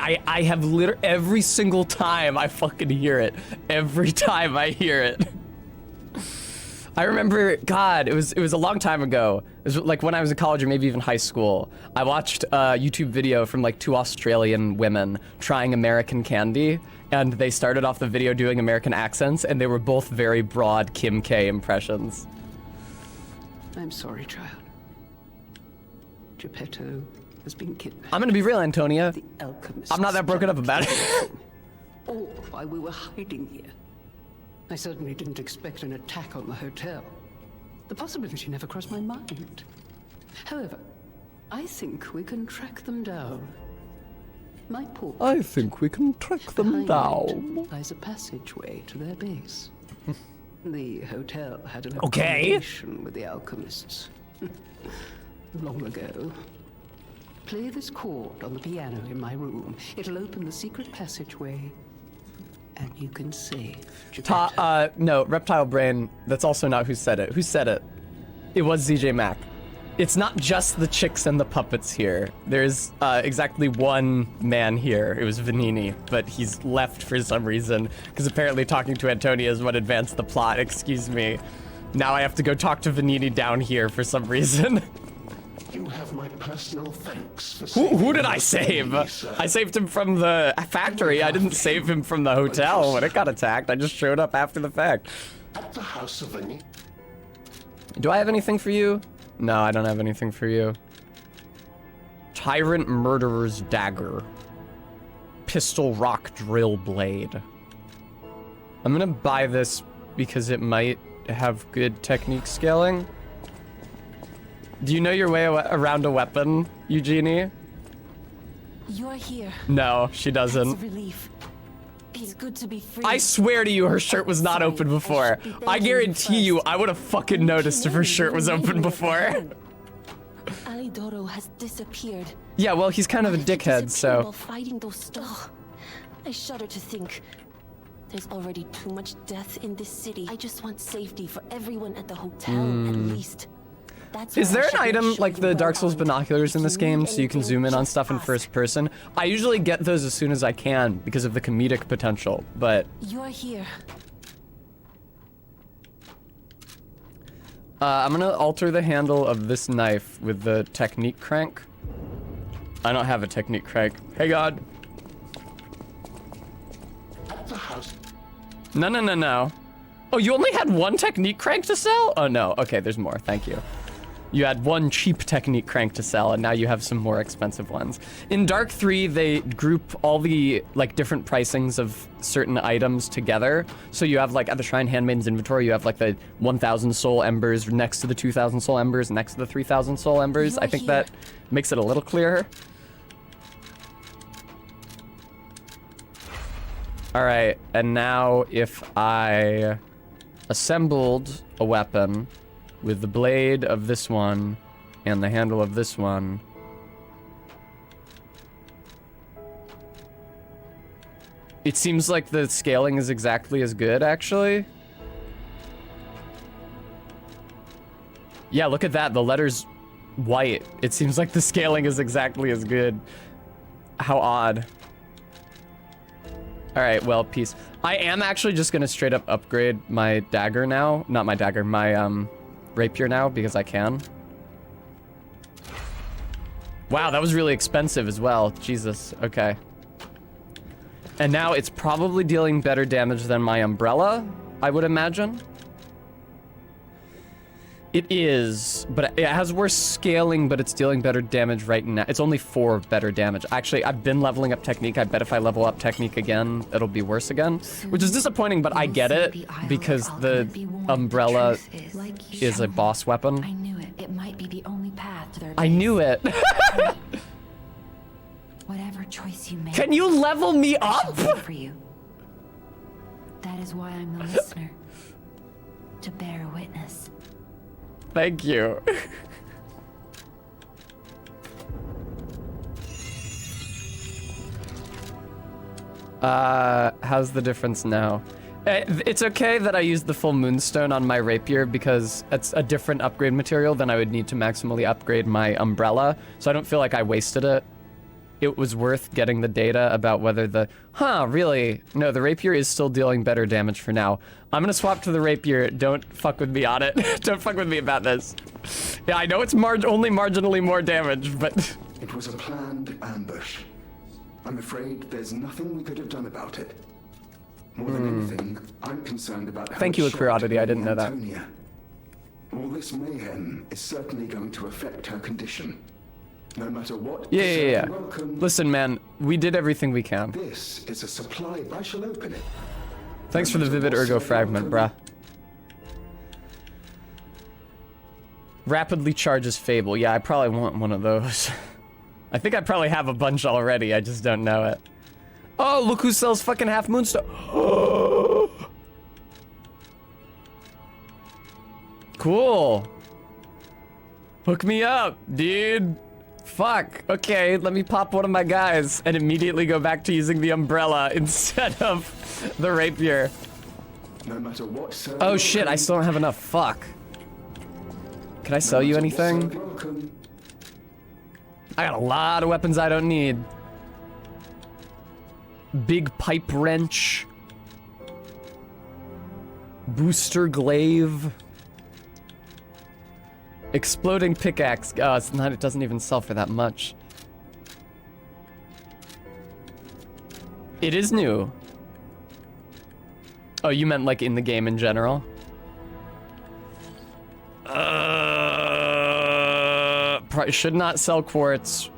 I have literally every single time I fucking hear it. Every time I hear it. I remember, God, it was a long time ago. It was like when I was in college or maybe even high school. I watched a YouTube video from like 2 Australian women trying American candy, and they started off the video doing American accents, and they were both very broad Kim K impressions. I'm sorry, child. Geppetto has been kidnapped. I'm gonna be real, Antonia. The alchemist. I'm not that broken up about it. All while we were hiding here. I certainly didn't expect an attack on the hotel. The possibility never crossed my mind. However, I think we can track them down. My port. I think we can track them down. It lies a passageway to their base. The hotel had an Okay. accommodation with the alchemists. Long ago. Play this chord on the piano in my room. It'll open the secret passageway, and you can save Geppetto. No, Reptile Brain, that's also not who said it. Who said it? It was ZJ Mac. It's not just the chicks and the puppets here. There's exactly one man here. It was Vanini, but he's left for some reason, because apparently talking to Antonia is what advanced the plot. Excuse me. Now I have to go talk to Vanini down here for some reason. You have my personal thanks for Who did I save? I saved him from the factory. I didn't save him from the hotel when it got attacked. I just showed up after the fact. At the House of Vanini. Do I have anything for you? No, I don't have anything for you. Tyrant Murderer's Dagger. Pistol Rock Drill Blade. I'm gonna buy this because it might have good technique scaling. Do you know your way around a weapon, Eugenie? You're here. No, she doesn't. It's a relief. It's good to be free. I swear to you, her shirt was not open before. I guarantee you, I would have fucking noticed if her shirt was open before. Alidoro has disappeared. Yeah, well, he's kind of a dickhead, so. While fighting those I shudder to think. There's already too much death in this city. I just want safety for everyone at the hotel, at least. Is there an item like the Dark Souls binoculars in this game so you can zoom in on stuff in first person? I usually get those as soon as I can because of the comedic potential, but... You're here. I'm gonna alter the handle of this knife with the technique crank. I don't have a technique crank. Hey, God. At the house. No. Oh, you only had one technique crank to sell? Oh, no. Okay, there's more. Thank you. You had one cheap technique crank to sell, and now you have some more expensive ones. In Dark 3, they group all the, like, different pricings of certain items together. So you have, like, at the Shrine Handmaiden's inventory, you have, like, the 1,000 soul embers next to the 2,000 soul embers, next to the 3,000 soul embers. I think that makes it a little clearer. All right, and now if I assembled a weapon with the blade of this one and the handle of this one. It seems like the scaling is exactly as good, actually. Yeah, look at that. The letter's white. It seems like the scaling is exactly as good. How odd. All right, well, peace. I am actually just gonna straight up upgrade my dagger now. Not my dagger, my rapier now, because I can. Wow, that was really expensive as well. Jesus, okay. And now it's probably dealing better damage than my umbrella, I would imagine. It is, but it has worse scaling, but it's dealing better damage right now. It's only 4 better damage. Actually, I've been leveling up technique. I bet if I level up technique again, it'll be worse again. Which is disappointing, but I get it, because the umbrella is a boss weapon. I knew it. It might be the only path to their I knew base. it. Whatever choice you make. Can you level me I shall up? fight for you. That is why I'm the listener. To bear witness. Thank you. How's the difference now? It's okay that I used the full moonstone on my rapier because it's a different upgrade material than I would need to maximally upgrade my umbrella, so I don't feel like I wasted it. It was worth getting the data about whether the... really? No, the rapier is still dealing better damage for now. I'm gonna swap to the rapier. Don't fuck with me on it. Don't fuck with me about this. Yeah, I know it's only marginally more damage, but... It was a planned ambush. I'm afraid there's nothing we could have done about it. More than anything, I'm concerned about how Thank you, it Aquariodity. shaped I didn't know that. Antonia. All this mayhem is certainly going to affect her condition. No matter what. Yeah. Welcome. Listen, man, we did everything we can. This is a supply. I shall open it. Thanks for the Vivid Ergo Fragment, bruh. Rapidly charges Fable. Yeah, I probably want one of those. I think I probably have a bunch already, I just don't know it. Oh, look who sells fucking half moonstone. Cool. Hook me up, dude. Fuck. Okay, let me pop one of my guys and immediately go back to using the umbrella instead of the rapier. No matter what, sir, Oh shit, I still don't have enough. Fuck. Can I sell you anything? Welcome. I got a lot of weapons I don't need. Big pipe wrench. Booster glaive. Exploding pickaxe. Oh, it's not, it doesn't even sell for that much. It is new. Oh, you meant like in the game in general? Should not sell quartz.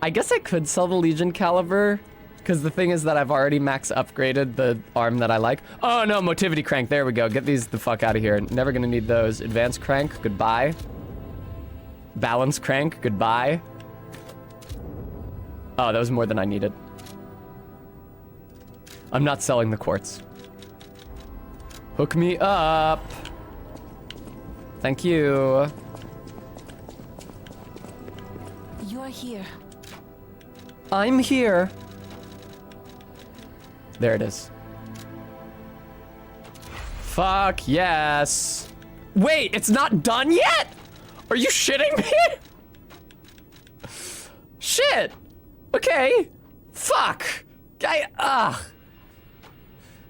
I guess I could sell the Legion caliber, because the thing is that I've already max upgraded the arm that I like. Oh no, motivity crank, there we go. Get these the fuck out of here. Never gonna need those. Advanced crank, goodbye. Balance crank, goodbye. Oh, that was more than I needed. I'm not selling the quartz. Hook me up. Thank you. You're here. I'm here. There it is. Fuck yes. Wait, it's not done yet? Are you shitting me? Shit. Okay. Fuck.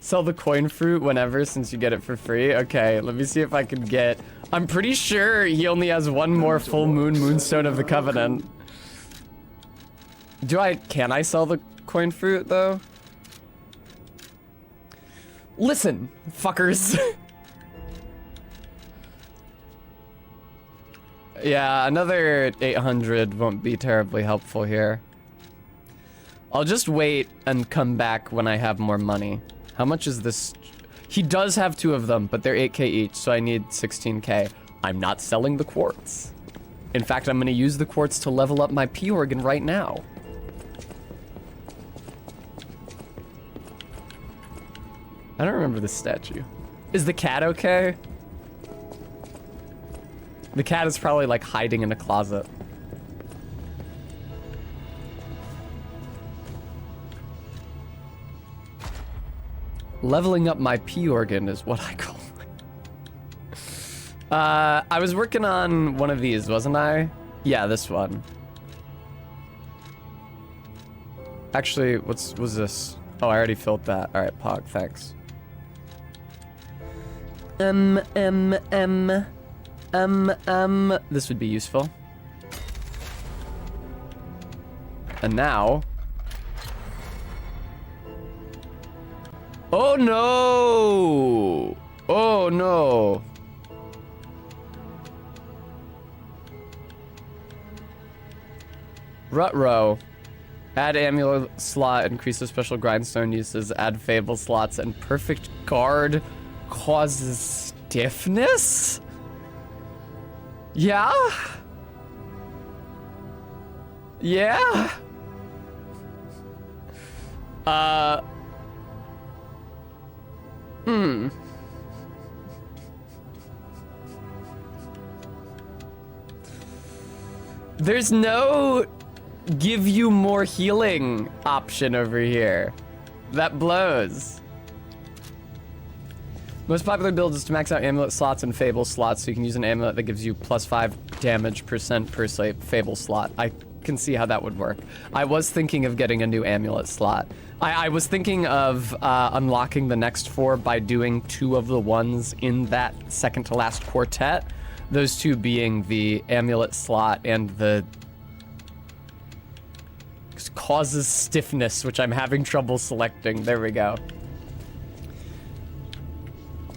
Sell the coin fruit whenever since you get it for free. Okay, let me see if I can get... I'm pretty sure he only has one more full moon moonstone of the covenant. Can I sell the coin fruit though? Listen, fuckers. Yeah, another 800 won't be terribly helpful here. I'll just wait and come back when I have more money. How much is this? He does have 2 of them, but they're 8k each, so I need 16k. I'm not selling the quartz. In fact, I'm gonna use the quartz to level up my P organ right now. I don't remember this statue. Is the cat okay? The cat is probably like hiding in a closet. Leveling up my P organ is what I call it. I was working on one of these, wasn't I? Yeah, this one. Actually, was this? Oh, I already filled that. All right, Pog, thanks. This would be useful. And now... Oh no! Oh no! Rutrow. Add amulet slot, increase the special grindstone uses, add fable slots, and perfect guard causes stiffness? Yeah? Yeah? There's no give you more healing option over here. That blows. Most popular build is to max out amulet slots and fable slots, so you can use an amulet that gives you +5 damage % per fable slot. I can see how that would work. I was thinking of getting a new amulet slot. I was thinking of unlocking the next 4 by doing 2 of the ones in that second to last quartet. Those 2 being the amulet slot and the causes stiffness, which I'm having trouble selecting. There we go.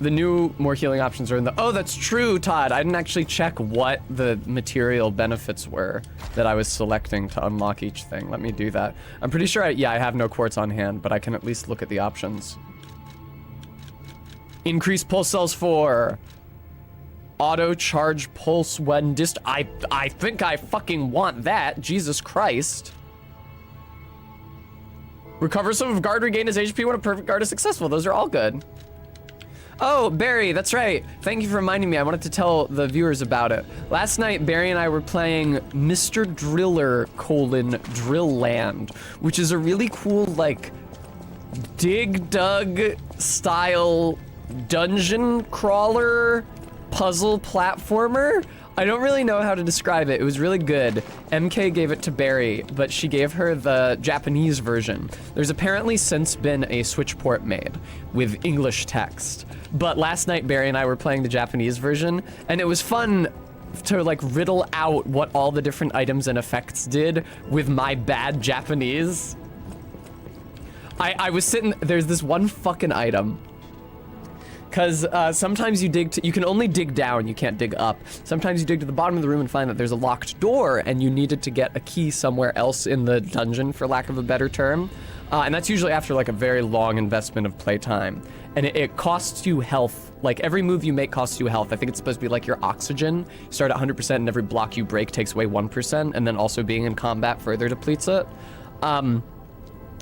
The new more healing options are in the... Oh, that's true, Todd. I didn't actually check what the material benefits were that I was selecting to unlock each thing. Let me do that. I'm pretty sure I have no quartz on hand, but I can at least look at the options. Increase pulse cells 4. Auto charge pulse when I think I fucking want that. Jesus Christ. Recover some of guard, regain his HP when a perfect guard is successful. Those are all good. Oh, Barry, that's right. Thank you for reminding me. I wanted to tell the viewers about it. Last night, Barry and I were playing Mr. Driller: Drill Land, which is a really cool, like, Dig Dug style dungeon crawler puzzle platformer. I don't really know how to describe it. It was really good. MK gave it to Barry, but she gave her the Japanese version. There's apparently since been a Switch port made with English text. But last night, Barry and I were playing the Japanese version, and it was fun to like riddle out what all the different items and effects did with my bad Japanese. I was sitting, there's this one fucking item. Cause sometimes you can only dig down, you can't dig up. Sometimes you dig to the bottom of the room and find that there's a locked door and you needed to get a key somewhere else in the dungeon, for lack of a better term. And that's usually after like a very long investment of playtime. And it costs you health. Like every move you make costs you health. I think it's supposed to be like your oxygen. You start at 100% and every block you break takes away 1%, and then also being in combat further depletes it.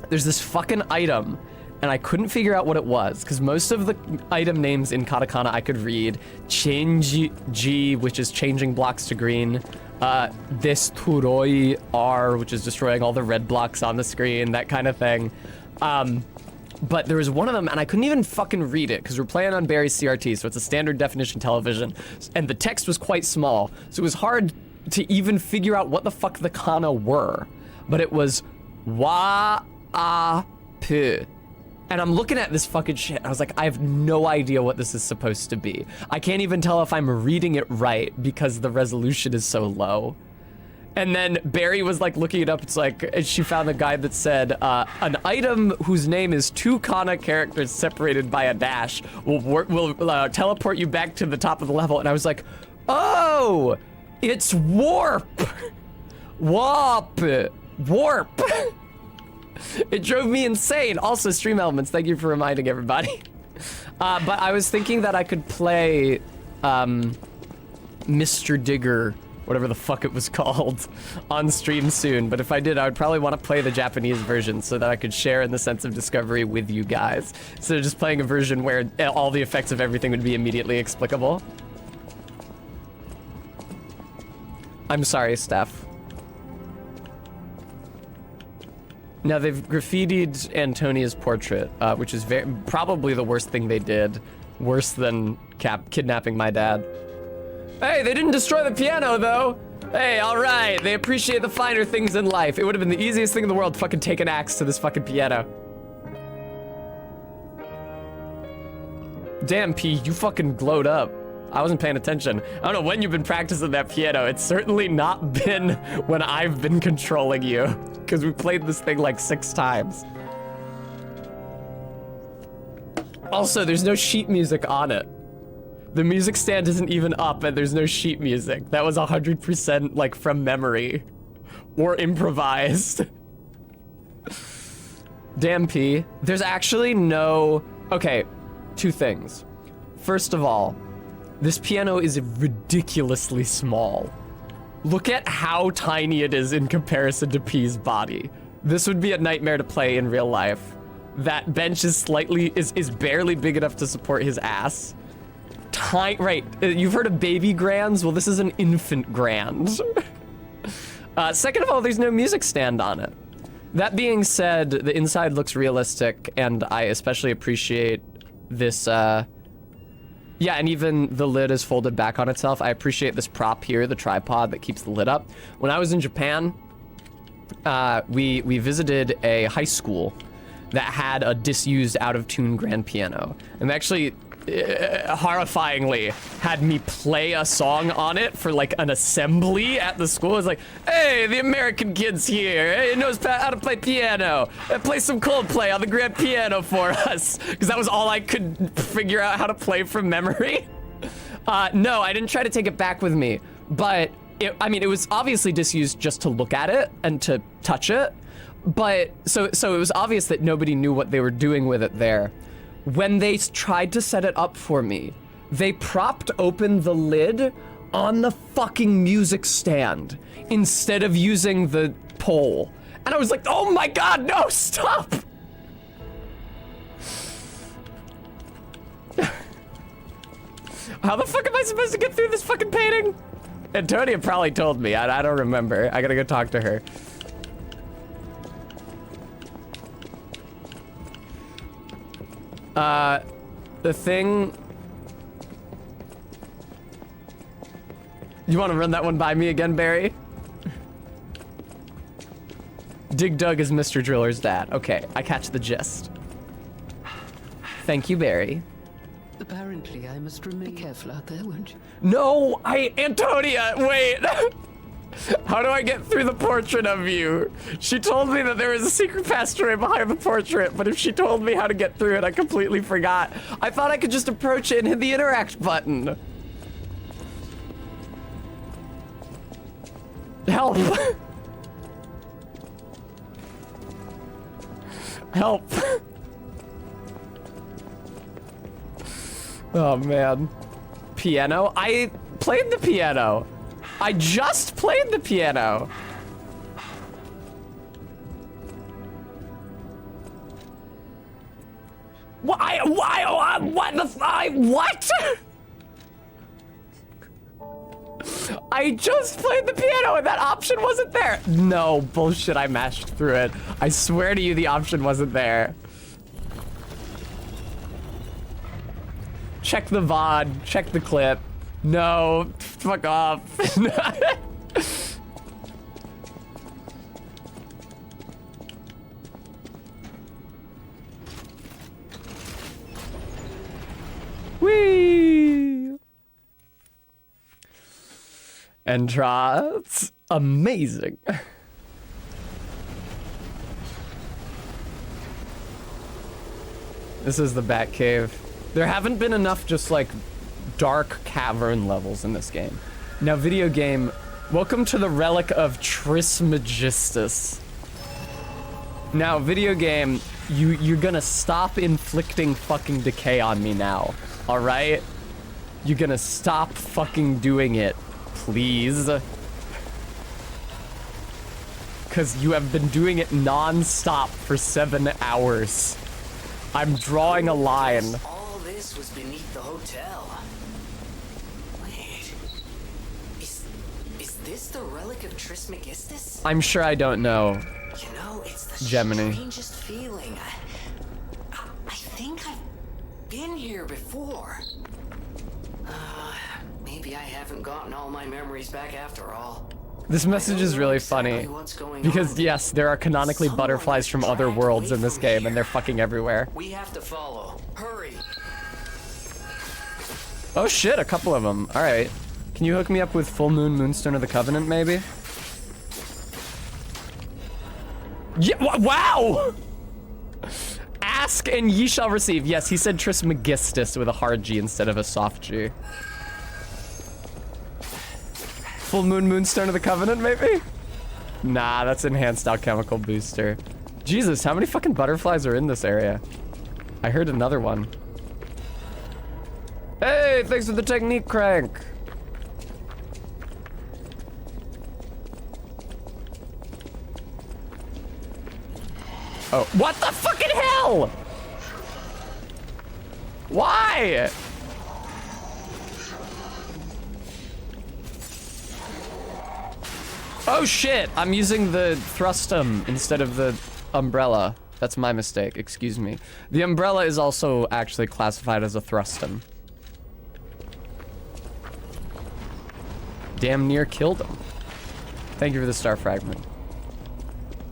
There's this fucking item, and I couldn't figure out what it was, because most of the item names in katakana I could read. Change-ji, which is changing blocks to green. Desturoi R, which is destroying all the red blocks on the screen, that kind of thing. But there was one of them, and I couldn't even fucking read it, because we're playing on Barry's CRT, so it's a standard definition television, and the text was quite small, so it was hard to even figure out what the fuck the kana were. But it was wa-a-pu. And I'm looking at this fucking shit, and I was like, I have no idea what this is supposed to be. I can't even tell if I'm reading it right because the resolution is so low. And then Barry was like looking it up. It's like, she found a guide that said, an item whose name is 2 kana characters separated by a dash will teleport you back to the top of the level. And I was like, oh, it's warp. Warp. It drove me insane. Also, Stream Elements, thank you for reminding everybody. But I was thinking that I could play Mr. Digger, whatever the fuck it was called, on stream soon. But if I did, I would probably want to play the Japanese version so that I could share in the sense of discovery with you guys. Instead of just playing a version where all the effects of everything would be immediately explicable. I'm sorry, Steph. Now, they've graffitied Antonia's portrait, which is probably the worst thing they did. Worse than kidnapping my dad. Hey, they didn't destroy the piano, though. Hey, all right. They appreciate the finer things in life. It would have been the easiest thing in the world to fucking take an axe to this fucking piano. Damn, P, you fucking glowed up. I wasn't paying attention. I don't know when you've been practicing that piano. It's certainly not been when I've been controlling you, because we played this thing like 6 times. Also, there's no sheet music on it. The music stand isn't even up and there's no sheet music. That was 100% like from memory or improvised. Damn, P. There's actually no... Okay, 2 things. First of all, this piano is ridiculously small. Look at how tiny it is in comparison to P's body. This would be a nightmare to play in real life. That bench is barely big enough to support his ass. Right, you've heard of baby grands? Well, this is an infant grand. Second of all, there's no music stand on it. That being said, the inside looks realistic, and I especially appreciate this, yeah, and even the lid is folded back on itself. I appreciate this prop here, the tripod that keeps the lid up. When I was in Japan, we visited a high school that had a disused, out-of-tune grand piano. And actually, horrifyingly, had me play a song on it for like an assembly at the school. It's like, hey, the American kid's here. Hey, he knows how to play piano. Play some Coldplay on the grand piano for us. Because that was all I could figure out how to play from memory. No, I didn't try to take it back with me. But, it was obviously disused just to look at it and to touch it. But, so it was obvious that nobody knew what they were doing with it there. When they tried to set it up for me, they propped open the lid on the fucking music stand instead of using the pole. And I was like, oh my god, no, stop! How the fuck am I supposed to get through this fucking painting? Antonia probably told me, I don't remember. I gotta go talk to her. The thing... You want to run that one by me again, Barry? Dig Dug is Mr. Driller's dad. Okay, I catch the gist. Thank you, Barry. Apparently, I must remain careful out there, won't you? No, Antonia, wait! How do I get through the portrait of you? She told me that there was a secret passageway behind the portrait, but if she told me how to get through it, I completely forgot. I thought I could just approach it and hit the interact button. Help. Help. Oh, man. Piano? I played the piano. I just played the piano. Why, what the what? I just played the piano and that option wasn't there. No, bullshit, I mashed through it. I swear to you the option wasn't there. Check the VOD, check the clip. No, fuck off. Whee! Entrance, amazing. This is the Batcave. There haven't been enough just like dark cavern levels in this game. Now, video game, welcome to the relic of Trismegistus. Now, video game, you're gonna stop inflicting fucking decay on me now, all right? You're gonna stop fucking doing it, please. Because you have been doing it non-stop for 7 hours. I'm drawing a line. All this was beneath the hotel. Wait, is this the relic of Trismegistus? I'm sure I don't know. You know, it's the Gemini. strangest feeling. I think I've been here before. Maybe I haven't gotten all my memories back after all. This message is really funny. Exactly what's going Because, on. yes, there are canonically Someone butterflies is from other dragged worlds away in this from game, here. and they're fucking everywhere. We have to follow. Hurry! Oh shit, a couple of them. Alright. Can you hook me up with Full Moon Moonstone of the Covenant, maybe? Yeah, wow! Ask and ye shall receive. Yes, he said Trismegistus with a hard G instead of a soft G. Full Moon Moonstone of the Covenant, maybe? Nah, that's Enhanced Alchemical Booster. Jesus, how many fucking butterflies are in this area? I heard another one. Hey, thanks for the technique, Crank. Oh, what the fucking hell? Why? Oh shit, I'm using the Thrustum instead of the umbrella. That's my mistake, excuse me. The umbrella is also actually classified as a Thrustum. Damn near killed him. Thank you for the star fragment.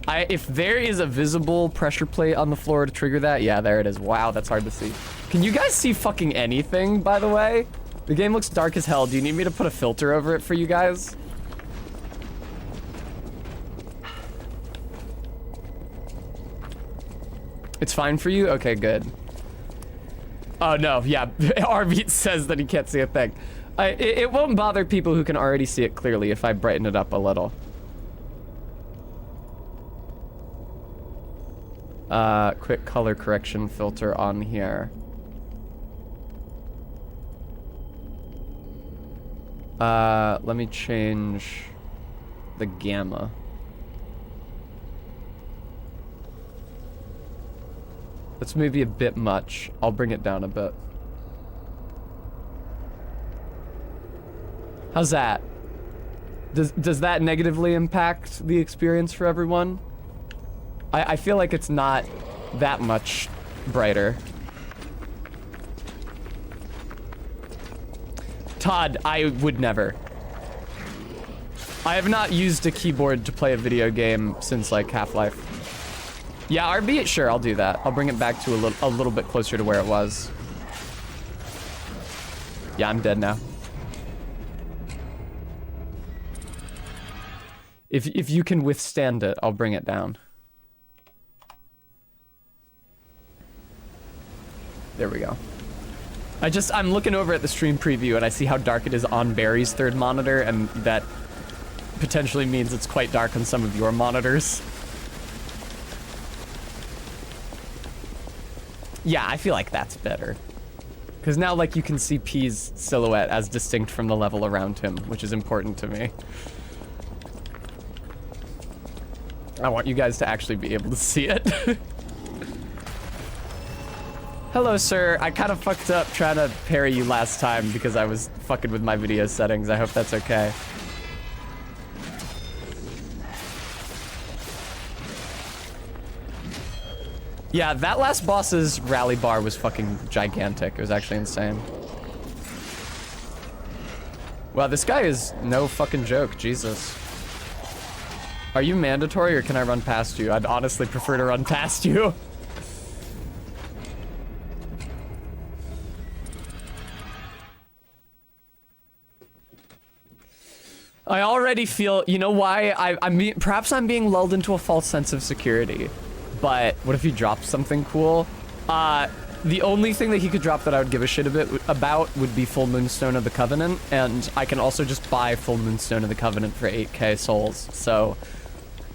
If there is a visible pressure plate on the floor to trigger that, yeah, there it is. Wow, that's hard to see. Can you guys see fucking anything, by the way? The game looks dark as hell. Do you need me to put a filter over it for you guys? It's fine for you? Okay, good. Oh, no, yeah. Arbeat says that he can't see a thing. It won't bother people who can already see it clearly if I brighten it up a little. Quick color correction filter on here. Let me change the gamma. That's maybe a bit much. I'll bring it down a bit. How's that? Does that negatively impact the experience for everyone? I feel like it's not that much brighter. Todd, I would never. I have not used a keyboard to play a video game since like Half-Life. Yeah, RB, sure, I'll do that. I'll bring it back to a little bit closer to where it was. Yeah, I'm dead now. If you can withstand it, I'll bring it down. There we go. I'm looking over at the stream preview and I see how dark it is on Barry's third monitor, and that potentially means it's quite dark on some of your monitors. Yeah, I feel like that's better. Because now, like, you can see P's silhouette as distinct from the level around him, which is important to me. I want you guys to actually be able to see it. Hello, sir. I kind of fucked up trying to parry you last time because I was fucking with my video settings. I hope that's okay. Yeah, that last boss's rally bar was fucking gigantic. It was actually insane. Wow, this guy is no fucking joke. Jesus. Are you mandatory or can I run past you? I'd honestly prefer to run past you. I already feel, you know why? Perhaps I'm being lulled into a false sense of security. But what if he dropped something cool? The only thing that he could drop that I would give a shit about would be Full Moonstone of the Covenant, and I can also just buy Full Moonstone of the Covenant for 8k souls, so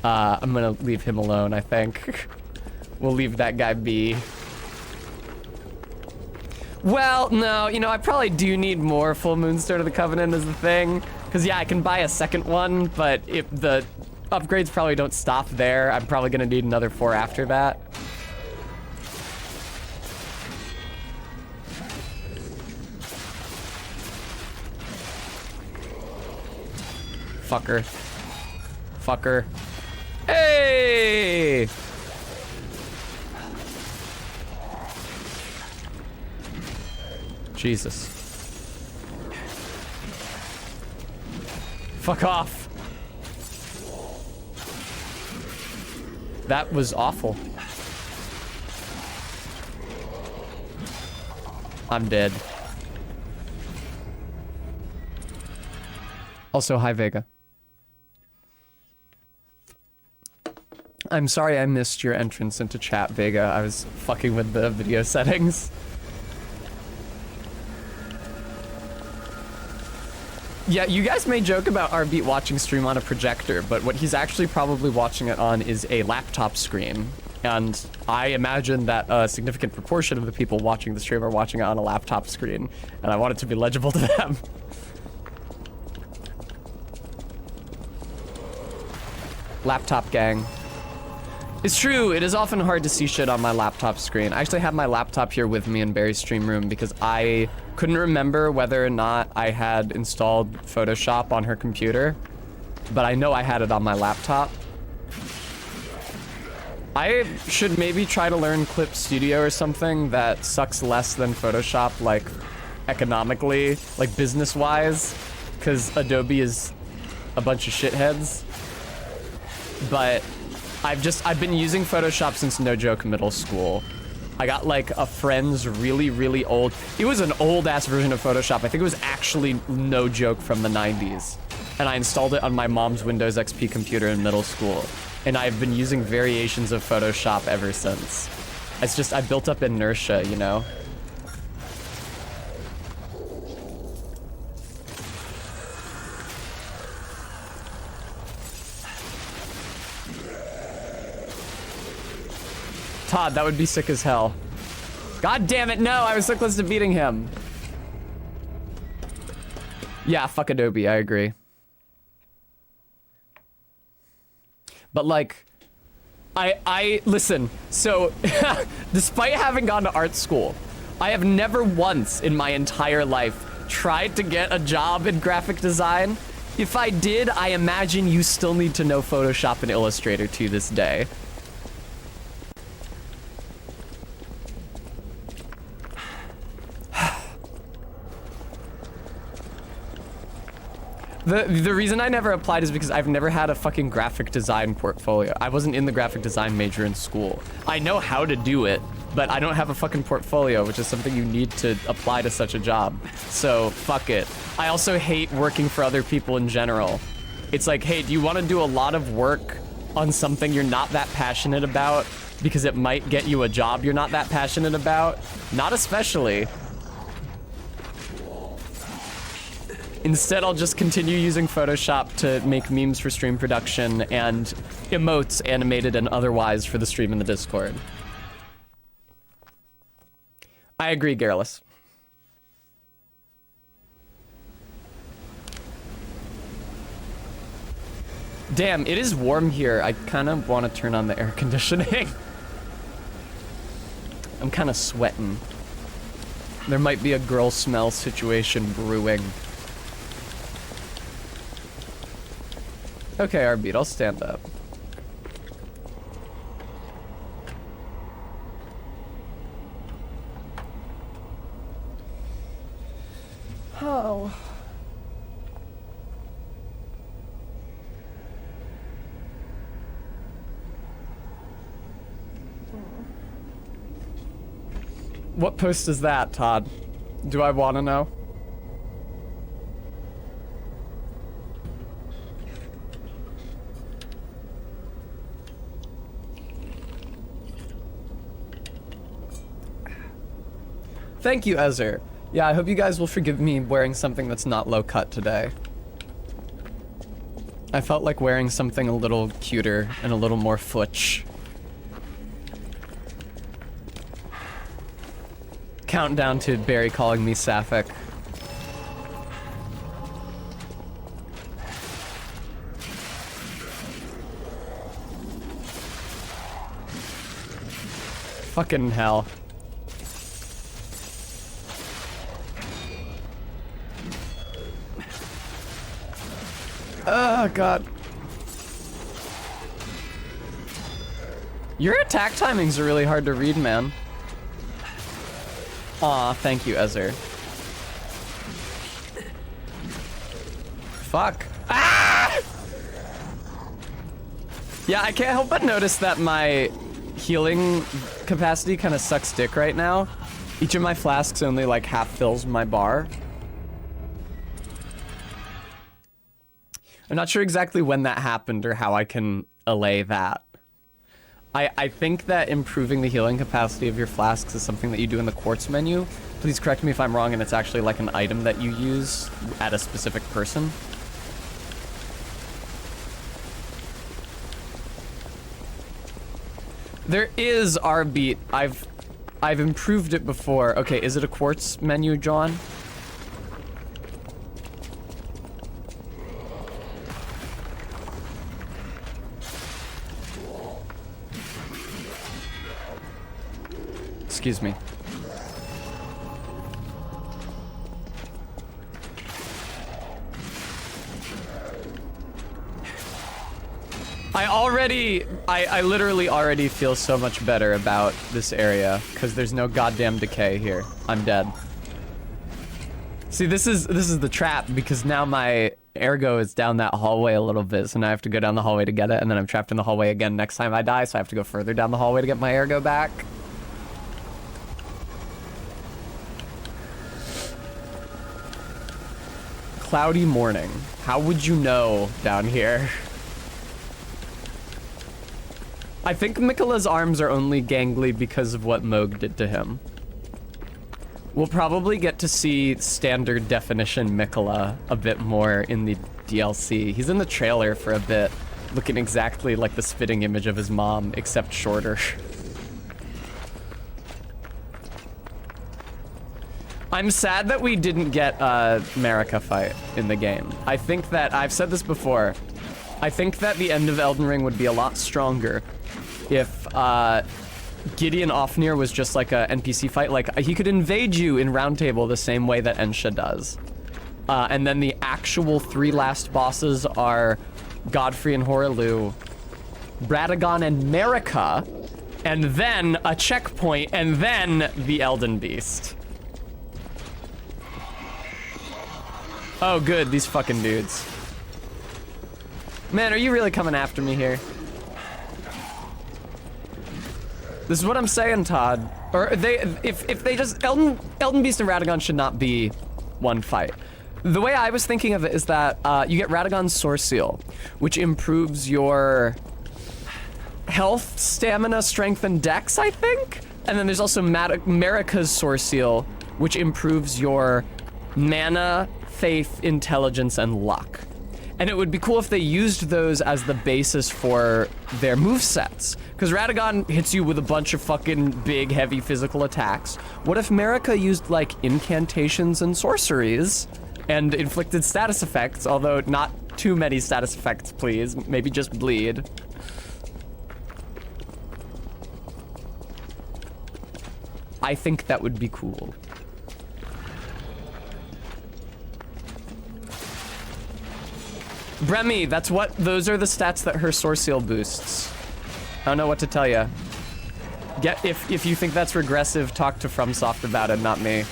I'm gonna leave him alone, I think. We'll leave that guy be. Well, no, you know, I probably do need more Full Moonstone of the Covenant as the thing, because yeah, I can buy a second one, but if the upgrades probably don't stop there, I'm probably gonna need another 4 after that. Fucker. Fucker. Hey! Jesus. Fuck off. That was awful. I'm dead. Also, hi Vega. I'm sorry I missed your entrance into chat, Vega. I was fucking with the video settings. Yeah, you guys may joke about Arbeat watching stream on a projector, but what he's actually probably watching it on is a laptop screen. And I imagine that a significant proportion of the people watching the stream are watching it on a laptop screen, and I want it to be legible to them. Laptop gang. It's true, it is often hard to see shit on my laptop screen. I actually have my laptop here with me in Barry's stream room because I couldn't remember whether or not I had installed Photoshop on her computer, but I know I had it on my laptop. I should maybe try to learn Clip Studio or something that sucks less than Photoshop, like economically, like business-wise, because Adobe is a bunch of shitheads. But I've been using Photoshop since no joke middle school. I got like a friend's really old, it was an old ass version of Photoshop. I think it was actually no joke from the 90s. And I installed it on my mom's Windows XP computer in middle school. And I've been using variations of Photoshop ever since. It's just, I built up inertia, you know? Todd, that would be sick as hell. God damn it, no, I was so close to beating him. Yeah, fuck Adobe, I agree. But like, listen, so despite having gone to art school, I have never once in my entire life tried to get a job in graphic design. If I did, I imagine you still need to know Photoshop and Illustrator to this day. The reason I never applied is because I've never had a fucking graphic design portfolio. I wasn't in the graphic design major in school. I know how to do it, but I don't have a fucking portfolio, which is something you need to apply to such a job. So, fuck it. I also hate working for other people in general. It's like, hey, do you want to do a lot of work on something you're not that passionate about because it might get you a job you're not that passionate about? Not especially. Instead, I'll just continue using Photoshop to make memes for stream production and emotes, animated and otherwise, for the stream in the Discord. I agree, Garrulous. Damn, it is warm here. I kind of want to turn on the air conditioning. I'm kind of sweating. There might be a girl smell situation brewing. Okay, Arbeat, I'll stand up. Oh. What post is that, Todd? Do I want to know? Thank you, Ezer. Yeah, I hope you guys will forgive me wearing something that's not low cut today. I felt like wearing something a little cuter and a little more futch. Countdown to Barry calling me sapphic. Fucking hell. Oh, God. Your attack timings are really hard to read, man. Aw, thank you, Ezer. Fuck. Ah! Yeah, I can't help but notice that my healing capacity kind of sucks dick right now. Each of my flasks only like half fills my bar. I'm not sure exactly when that happened or how I can allay that. I think that improving the healing capacity of your flasks is something that you do in the quartz menu. Please correct me if I'm wrong and it's actually like an item that you use at a specific person. There is R-Beat. I've improved it before. Okay, is it a quartz menu, John? Excuse me. I literally already feel so much better about this area because there's no goddamn decay here. I'm dead. See, this is the trap because now my ergo is down that hallway a little bit, so now I have to go down the hallway to get it, and then I'm trapped in the hallway again next time I die, so I have to go further down the hallway to get my ergo back. Cloudy morning. How would you know down here? I think Miquella's arms are only gangly because of what Mohg did to him. We'll probably get to see standard definition Miquella a bit more in the DLC. He's in the trailer for a bit, looking exactly like the spitting image of his mom, except shorter. I'm sad that we didn't get a Marika fight in the game. I think that, I've said this before, I think that the end of Elden Ring would be a lot stronger if Gideon Ofnir was just like a NPC fight. Like, he could invade you in Round Table the same way that Ensha does. And then the actual 3 last bosses are Godfrey and Hoarelu, Radagon and Marika, and then a checkpoint, and then the Elden Beast. Oh, good, these fucking dudes. Man, are you really coming after me here? This is what I'm saying, Todd. Or if they just, Elden Beast and Radagon should not be one fight. The way I was thinking of it is that you get Radagon's Source Seal, which improves your health, stamina, strength, and dex, I think? And then there's also Marika's Source Seal, which improves your mana, faith, intelligence, and luck. And it would be cool if they used those as the basis for their movesets. Because Radagon hits you with a bunch of fucking big, heavy physical attacks. What if Marika used, like, incantations and sorceries and inflicted status effects, although not too many status effects, please. Maybe just bleed. I think that would be cool. Bremy, those are the stats that her Source Seal boosts. I don't know what to tell you. If you think that's regressive, talk to FromSoft about it, not me.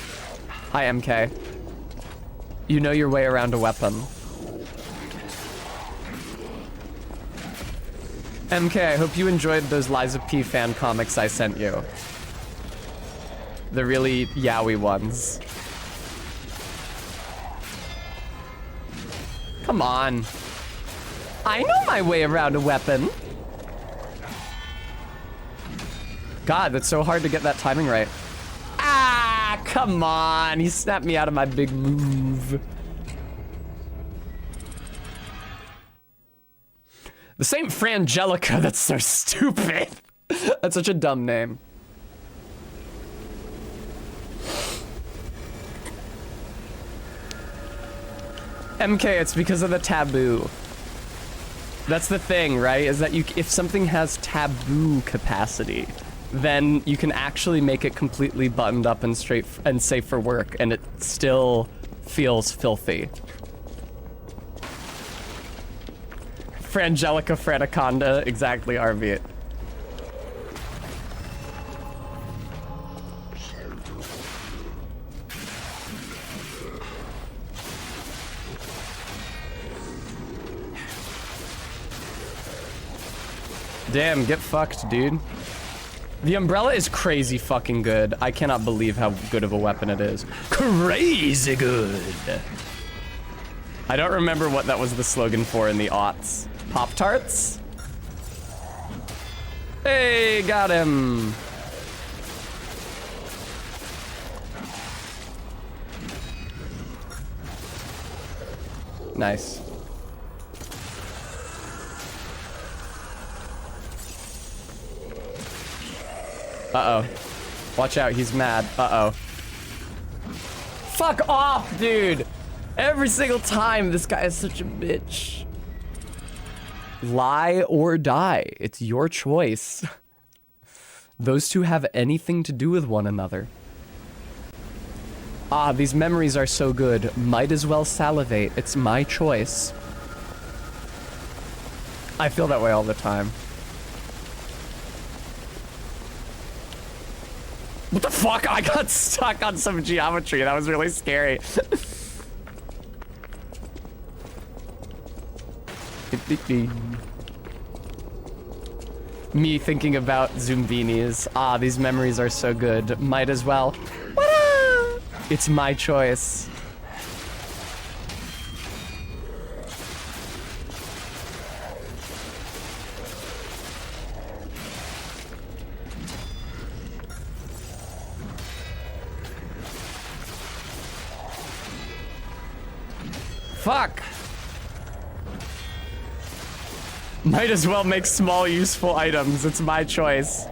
Hi, MK. You know your way around a weapon. MK, I hope you enjoyed those Liza P fan comics I sent you. The really yaoi ones. Come on. I know my way around a weapon. God, that's so hard to get that timing right. Ah, come on. He snapped me out of my big move. The same Frangelica, that's so stupid. That's such a dumb name. MK, it's because of the taboo. That's the thing, right? Is that if something has taboo capacity, then you can actually make it completely buttoned up and straight and safe for work, and it still feels filthy. Frangelica Franaconda, exactly, Arviat. Damn, get fucked, dude. The umbrella is crazy fucking good. I cannot believe how good of a weapon it is. Crazy good. I don't remember what that was the slogan for in the aughts. Pop-Tarts? Hey, got him. Nice. Uh-oh. Watch out, he's mad. Uh-oh. Fuck off, dude! Every single time, this guy is such a bitch. Lie or die. It's your choice. Those two have anything to do with one another. Ah, these memories are so good. Might as well salivate. It's my choice. I feel that way all the time. What the fuck? I got stuck on some geometry. That was really scary. Me thinking about Zoombinis. Ah, these memories are so good. Might as well. It's my choice. Fuck! Might as well make small useful items. It's my choice.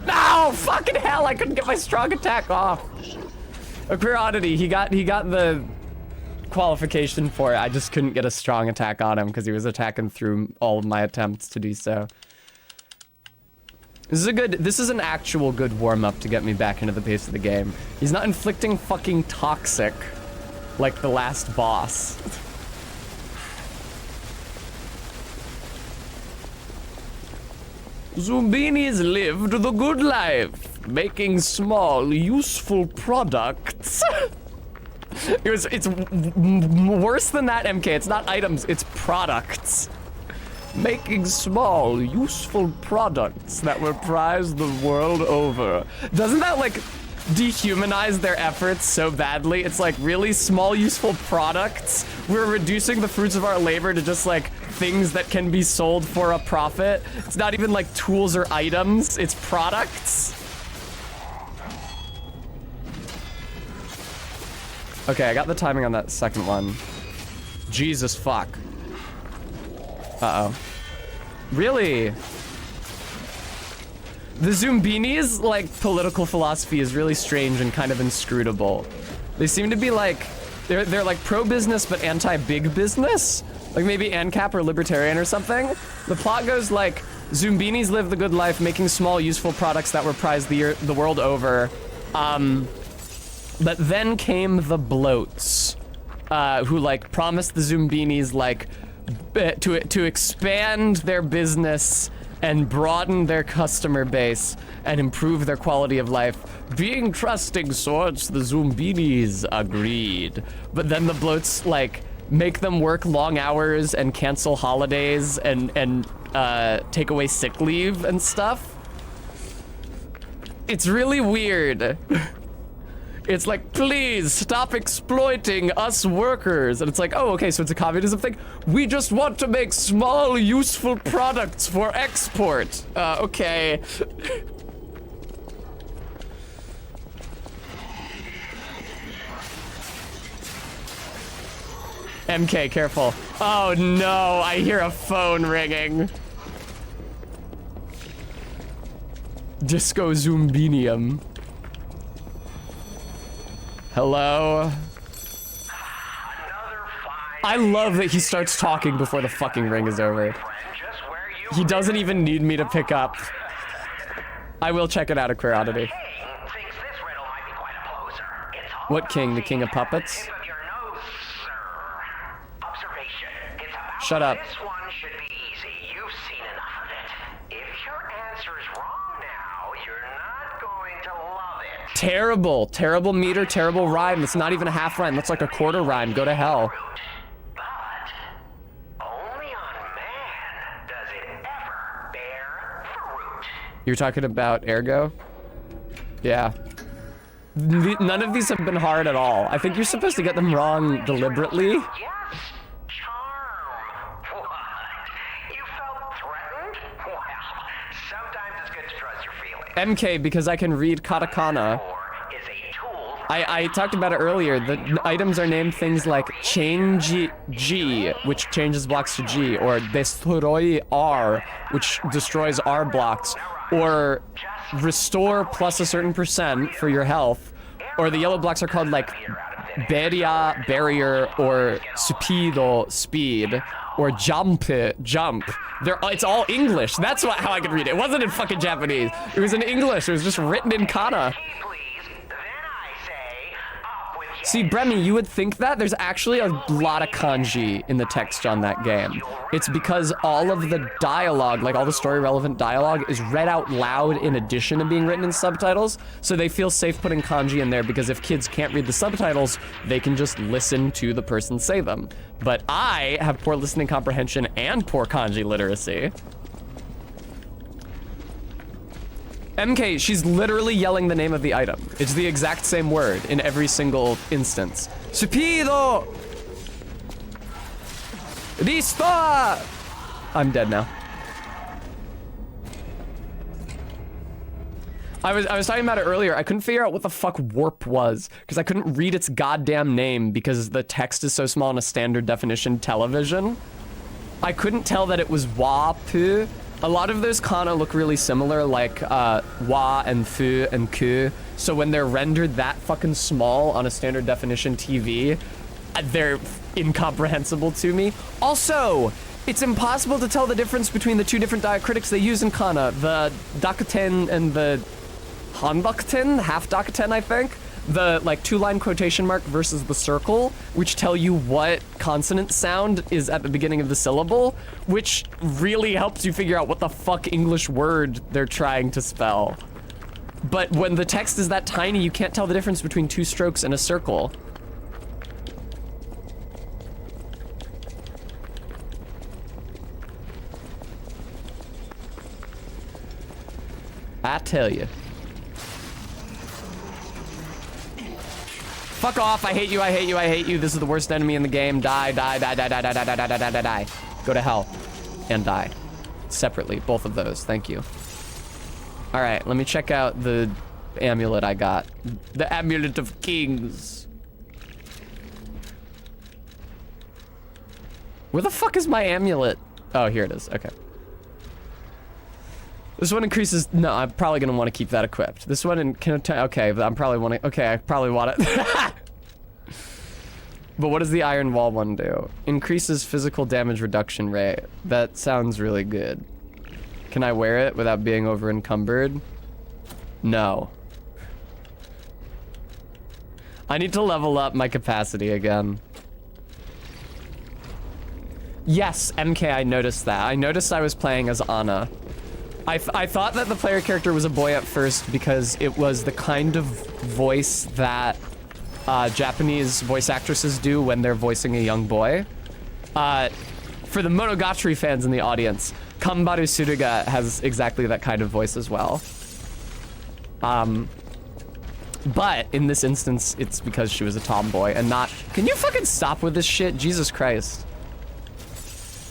No! Fucking hell! I couldn't get my strong attack off. A queer oddity. He got the qualification for it. I just couldn't get a strong attack on him because he was attacking through all of my attempts to do so. This is an actual good warm-up to get me back into the pace of the game. He's not inflicting fucking toxic like the last boss. Zoombinis lived the good life, making small, useful products. It's worse than that, MK. It's not items, it's products. Making small, useful products that were prized the world over. Doesn't that, like, dehumanize their efforts so badly? It's like, really small, useful products? We're reducing the fruits of our labor to just, like, things that can be sold for a profit. It's not even, like, tools or items. It's products. Okay, I got the timing on that second one. Jesus fuck. Uh-oh. Really? The Zoombinis, like, political philosophy is really strange and kind of inscrutable. They seem to be like, they're like pro-business but anti-big business. Like maybe ANCAP or libertarian or something. The plot goes like, Zoombinis live the good life making small useful products that were prized the world over. But then came the bloats, who like promised the Zoombinis like, to expand their business and broaden their customer base and improve their quality of life. Being trusting sorts, the Zoombinis agreed. But then the bloats like make them work long hours and cancel holidays and take away sick leave and stuff. It's really weird. It's like, please stop exploiting us workers. And it's like, oh, okay, so it's a communism thing. We just want to make small, useful products for export. Okay. MK, careful. Oh no, I hear a phone ringing. Disco Zoombinium. Hello? I love that he starts talking before the fucking ring is over. He doesn't even need me to pick up. I will check it out, a queer oddity. What king? The king of puppets? Shut up. Terrible, terrible meter, terrible rhyme. It's not even a half rhyme. That's like a quarter rhyme. Go to hell. But only You're talking about Ergo? Yeah. None of these have been hard at all. I think you're supposed to get them wrong deliberately. Yes, charm. What? You felt threatened? Well, sometimes it's good to trust your feelings. MK, because I can read katakana. I talked about it earlier. The items are named things like change G, which changes blocks to G, or destroy R, which destroys R blocks, or restore plus a certain % for your health, or the yellow blocks are called like barrier, or supido, speed, or jump. It's all English. That's how I could read it. It wasn't in fucking Japanese. It was in English. It was just written in kana. See, Bremy, you would think that there's actually a lot of kanji in the text on that game. It's because all of the dialogue, like all the story relevant dialogue, is read out loud in addition to being written in subtitles. So they feel safe putting kanji in there because if kids can't read the subtitles, they can just listen to the person say them. But I have poor listening comprehension and poor kanji literacy. MK, she's literally yelling the name of the item. It's the exact same word in every single instance. Supido! Rista! I'm dead now. I was talking about it earlier. I couldn't figure out what the fuck warp was because I couldn't read its goddamn name because the text is so small in a standard definition television. I couldn't tell that it was wa-pu. A lot of those kana look really similar, like wa and fu and ku. So when they're rendered that fucking small on a standard definition TV, they're incomprehensible to me. Also, it's impossible to tell the difference between the two different diacritics they use in kana, the dakuten and the hanbakuten, half dakuten, I think. The like 2-line quotation mark versus the circle, which tell you what consonant sound is at the beginning of the syllable, which really helps you figure out what the fuck English word they're trying to spell. But when the text is that tiny, you can't tell the difference between 2 strokes and a circle. I tell you. Fuck off, I hate you, I hate you, I hate you. This is the worst enemy in the game. Die, die, die, die, die, die, die, die, die, die, die, die. Go to hell. And die. Separately, both of those, thank you. All right, let me check out the amulet I got. The Amulet of Kings. Where the fuck is my amulet? Oh, here it is, okay. This one increases, no, I'm probably gonna want to keep that equipped. This one okay, but I'm probably wanting, okay, I probably want it. But what does the iron wall one do? Increases physical damage reduction rate. That sounds really good. Can I wear it without being over encumbered? No. I need to level up my capacity again. Yes, MK, I noticed that. I noticed I was playing as Anna. I thought that the player character was a boy at first because it was the kind of voice that Japanese voice actresses do when they're voicing a young boy. For the Monogatari fans in the audience, Kambaru Suruga has exactly that kind of voice as well. But in this instance, it's because she was a tomboy and not... Can you fucking stop with this shit? Jesus Christ.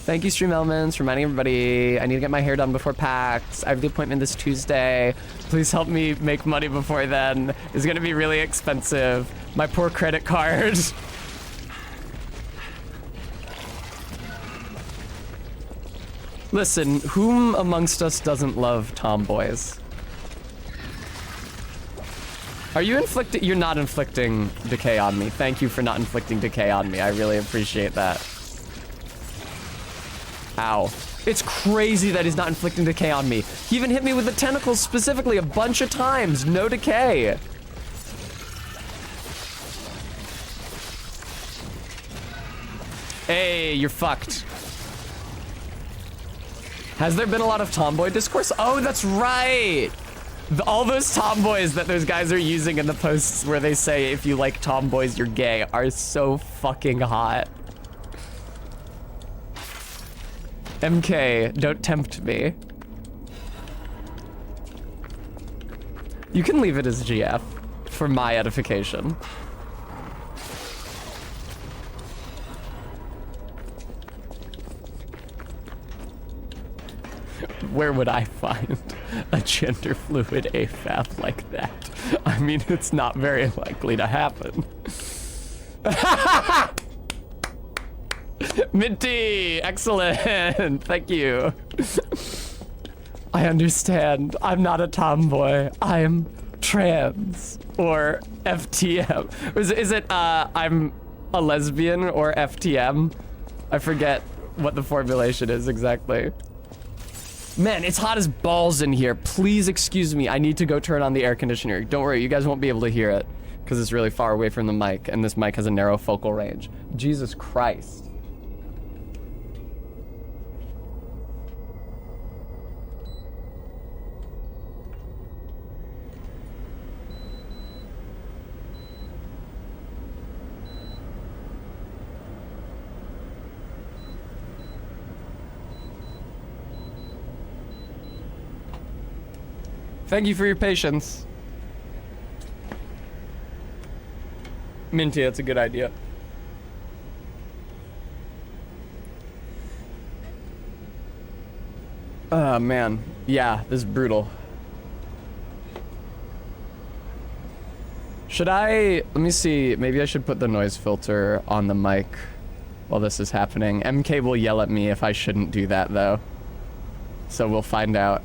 Thank you, Stream Elements, for reminding everybody. I need to get my hair done before PAX. I have the appointment this Tuesday. Please help me make money before then. It's gonna be really expensive. My poor credit card. Listen, whom amongst us doesn't love tomboys? Are you inflicting? You're not inflicting decay on me. Thank you for not inflicting decay on me. I really appreciate that. Ow. It's crazy that he's not inflicting decay on me. He even hit me with the tentacles specifically a bunch of times. No decay. Hey, you're fucked. Has there been a lot of tomboy discourse? Oh, that's right. All those tomboys that those guys are using in the posts where they say if you like tomboys, you're gay are so fucking hot. MK, don't tempt me. You can leave it as GF for my edification. Where would I find a gender fluid AFAB like that? I mean, it's not very likely to happen. Minty, excellent. Thank you. I understand. I'm not a tomboy. I'm trans or FTM. Is it I'm a lesbian or FTM? I forget what the formulation is exactly. Man, it's hot as balls in here. Please excuse me. I need to go turn on the air conditioner. Don't worry, you guys won't be able to hear it because it's really far away from the mic, and this mic has a narrow focal range. Jesus Christ. Thank you for your patience. Minty, that's a good idea. Oh, man. Yeah, this is brutal. Should I... Let me see. Maybe I should put the noise filter on the mic while this is happening. MK will yell at me if I shouldn't do that, though. So we'll find out.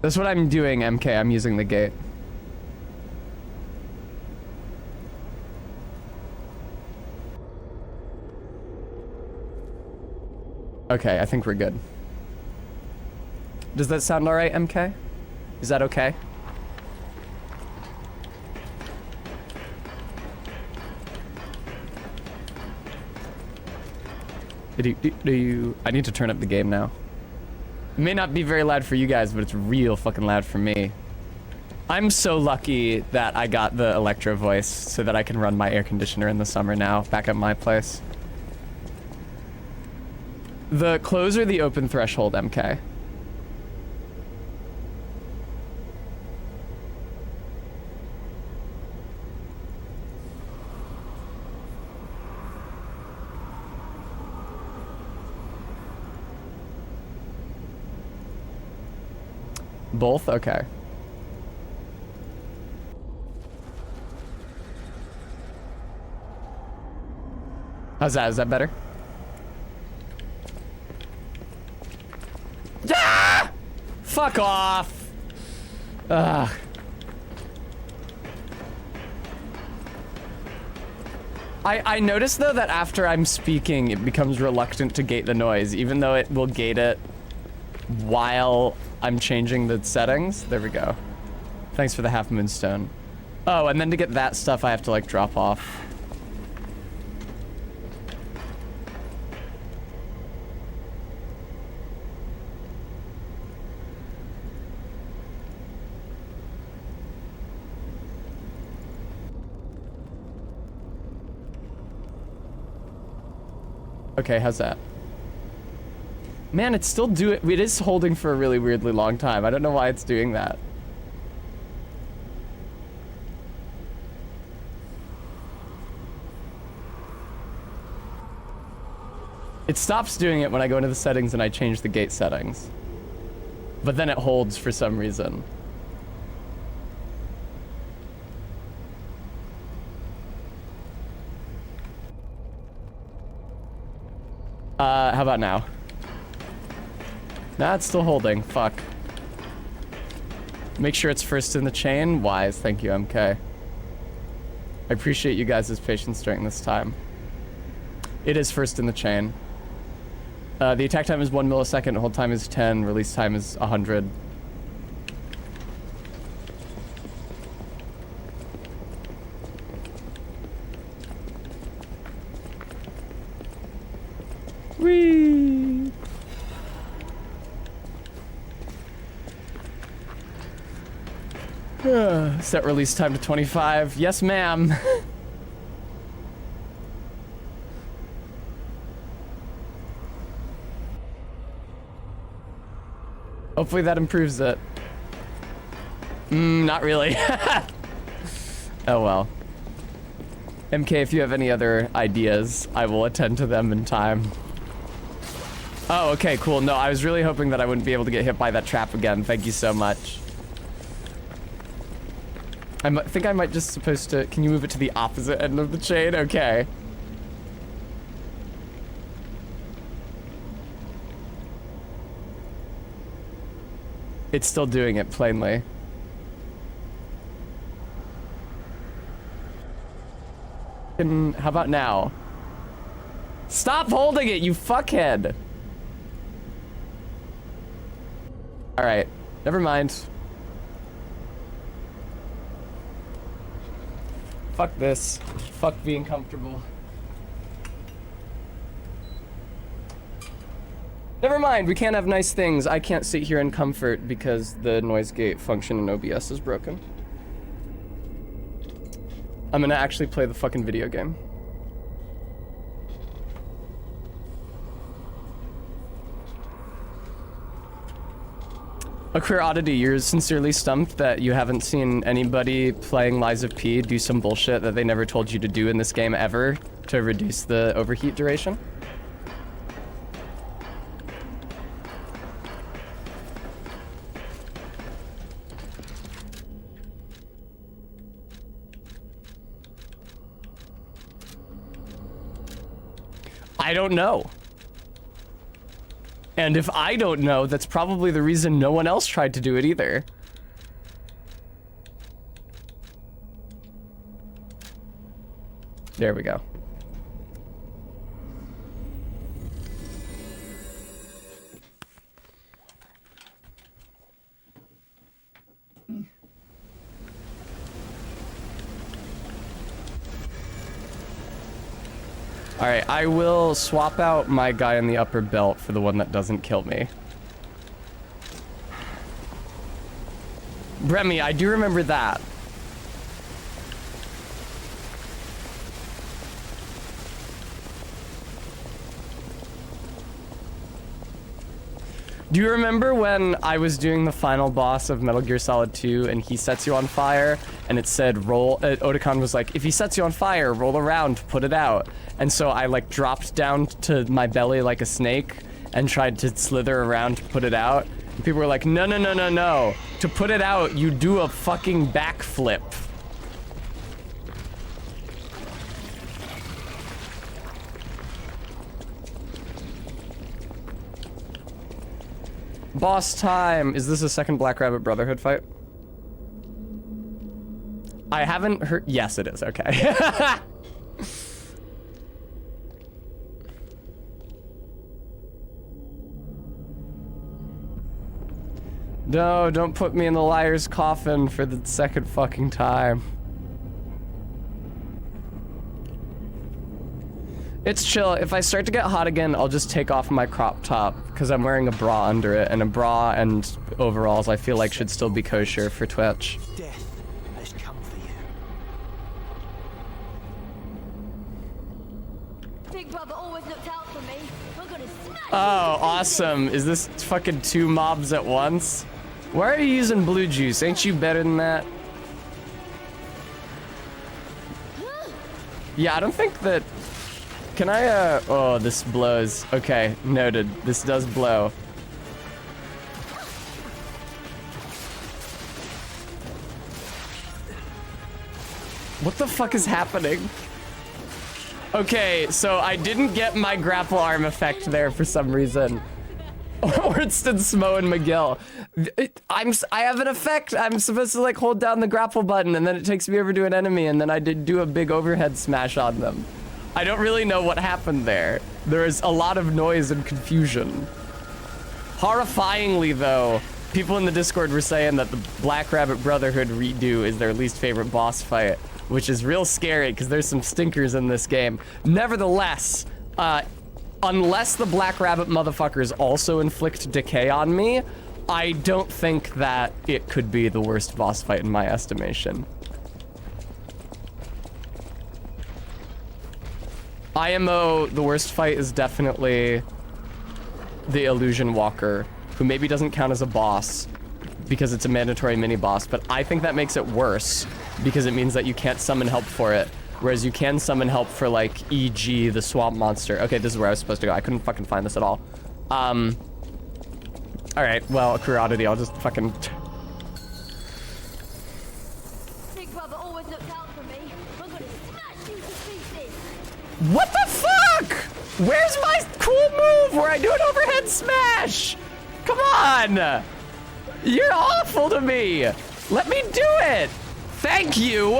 That's what I'm doing, MK. I'm using the gate. Okay, I think we're good. Does that sound alright, MK? Is that okay? I need to turn up the game now. It may not be very loud for you guys, but it's real fucking loud for me. I'm so lucky that I got the Electro voice so that I can run my air conditioner in the summer now, back at my place. The close or the open threshold, MK? Both? Okay. How's that? Is that better? Ah! Fuck off! Ugh. I noticed though that after I'm speaking, it becomes reluctant to gate the noise, even though it will gate it while I'm changing the settings. There we go. Thanks for the half moonstone. Oh, and then to get that stuff, I have to like drop off. Okay, how's that? Man, it's still it is holding for a really weirdly long time. I don't know why it's doing that. It stops doing it when I go into the settings and I change the gate settings. But then it holds for some reason. How about now? Nah, it's still holding. Fuck. Make sure it's first in the chain. Wise. Thank you, MK. I appreciate you guys' patience during this time. It is first in the chain. The attack time is 1 millisecond, hold time is 10, release time is 100. Whee! Set release time to 25. Yes, ma'am. Hopefully that improves it. Not really. Oh well. MK, if you have any other ideas, I will attend to them in time. Oh, okay, cool. No, I was really hoping that I wouldn't be able to get hit by that trap again. Thank you so much. I think I might just supposed to... Can you move it to the opposite end of the chain? Okay. It's still doing it, plainly. How about now? Stop holding it, you fuckhead! Alright, never mind. Fuck this. Fuck being comfortable. Never mind, we can't have nice things. I can't sit here in comfort because the noise gate function in OBS is broken. I'm gonna actually play the fucking video game. A queer oddity, you're sincerely stumped that you haven't seen anybody playing Lies of P do some bullshit that they never told you to do in this game ever to reduce the overheat duration? I don't know. And if I don't know, that's probably the reason no one else tried to do it either. There we go. Alright, I will swap out my guy in the upper belt for the one that doesn't kill me. Bremy, I do remember that. Do you remember when I was doing the final boss of Metal Gear Solid 2 and he sets you on fire and it said roll, Otakon was like, if he sets you on fire, roll around to put it out. And so I like dropped down to my belly like a snake and tried to slither around to put it out. And people were like, no, no, no, no, no. To put it out, you do a fucking backflip. Boss time. Is this a second Black Rabbit Brotherhood fight? I haven't heard. Yes, it is. Okay. No, don't put me in the liar's coffin for the second fucking time. It's chill. If I start to get hot again, I'll just take off my crop top because I'm wearing a bra under it, and a bra and overalls I feel like should still be kosher for Twitch. Death has come for you. Big brother always looked out for me. We're gonna smash. Oh, awesome. Is this fucking 2 mobs at once? Why are you using blue juice? Ain't you better than that? Yeah, I don't think that... Can I, oh, this blows. Okay, noted. This does blow. What the fuck is happening? Okay, so I didn't get my grapple arm effect there for some reason. Ordston, Smo, and McGill. I have an effect. I'm supposed to like hold down the grapple button and then it takes me over to an enemy and then I did do a big overhead smash on them. I don't really know what happened there. There is a lot of noise and confusion. Horrifyingly though, people in the Discord were saying that the Black Rabbit Brotherhood redo is their least favorite boss fight, which is real scary because there's some stinkers in this game. Nevertheless, unless the Black Rabbit motherfuckers also inflict decay on me, I don't think that it could be the worst boss fight in my estimation. IMO, the worst fight is definitely the Illusion Walker, who maybe doesn't count as a boss because it's a mandatory mini-boss, but I think that makes it worse because it means that you can't summon help for it, whereas you can summon help for, like, e.g. the swamp monster. Okay, this is where I was supposed to go. I couldn't fucking find this at all. Alright, well, a career oddity, I'll just fucking... Big brother always looked out for me. I'm gonna smash you to pieces. What the fuck? Where's my cool move where I do an overhead smash? Come on! You're awful to me! Let me do it! Thank you!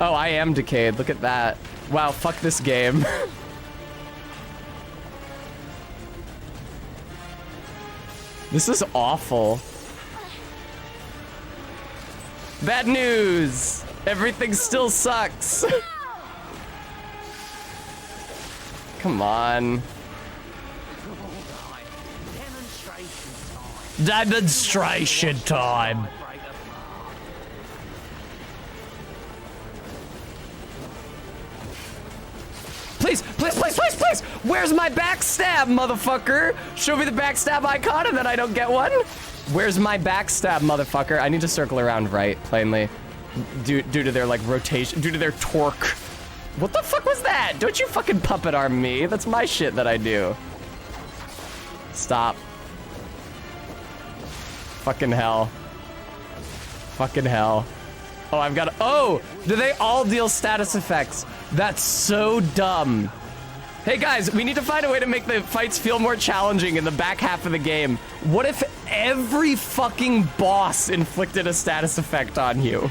Oh, I am decayed, look at that. Wow, fuck this game. This is awful. Bad news! Everything still sucks! Come on. Demonstration time! Please, please, please, please, please! Where's my backstab, motherfucker? Show me the backstab icon and then I don't get one? Where's my backstab, motherfucker? I need to circle around right, plainly. Due to their, like, rotation, due to their torque. What the fuck was that? Don't you fucking puppet arm me. That's my shit that I do. Stop. Fucking hell. Fucking hell. Oh, I've got... Oh! Do they all deal status effects? That's so dumb. Hey guys, we need to find a way to make the fights feel more challenging in the back half of the game. What if every fucking boss inflicted a status effect on you?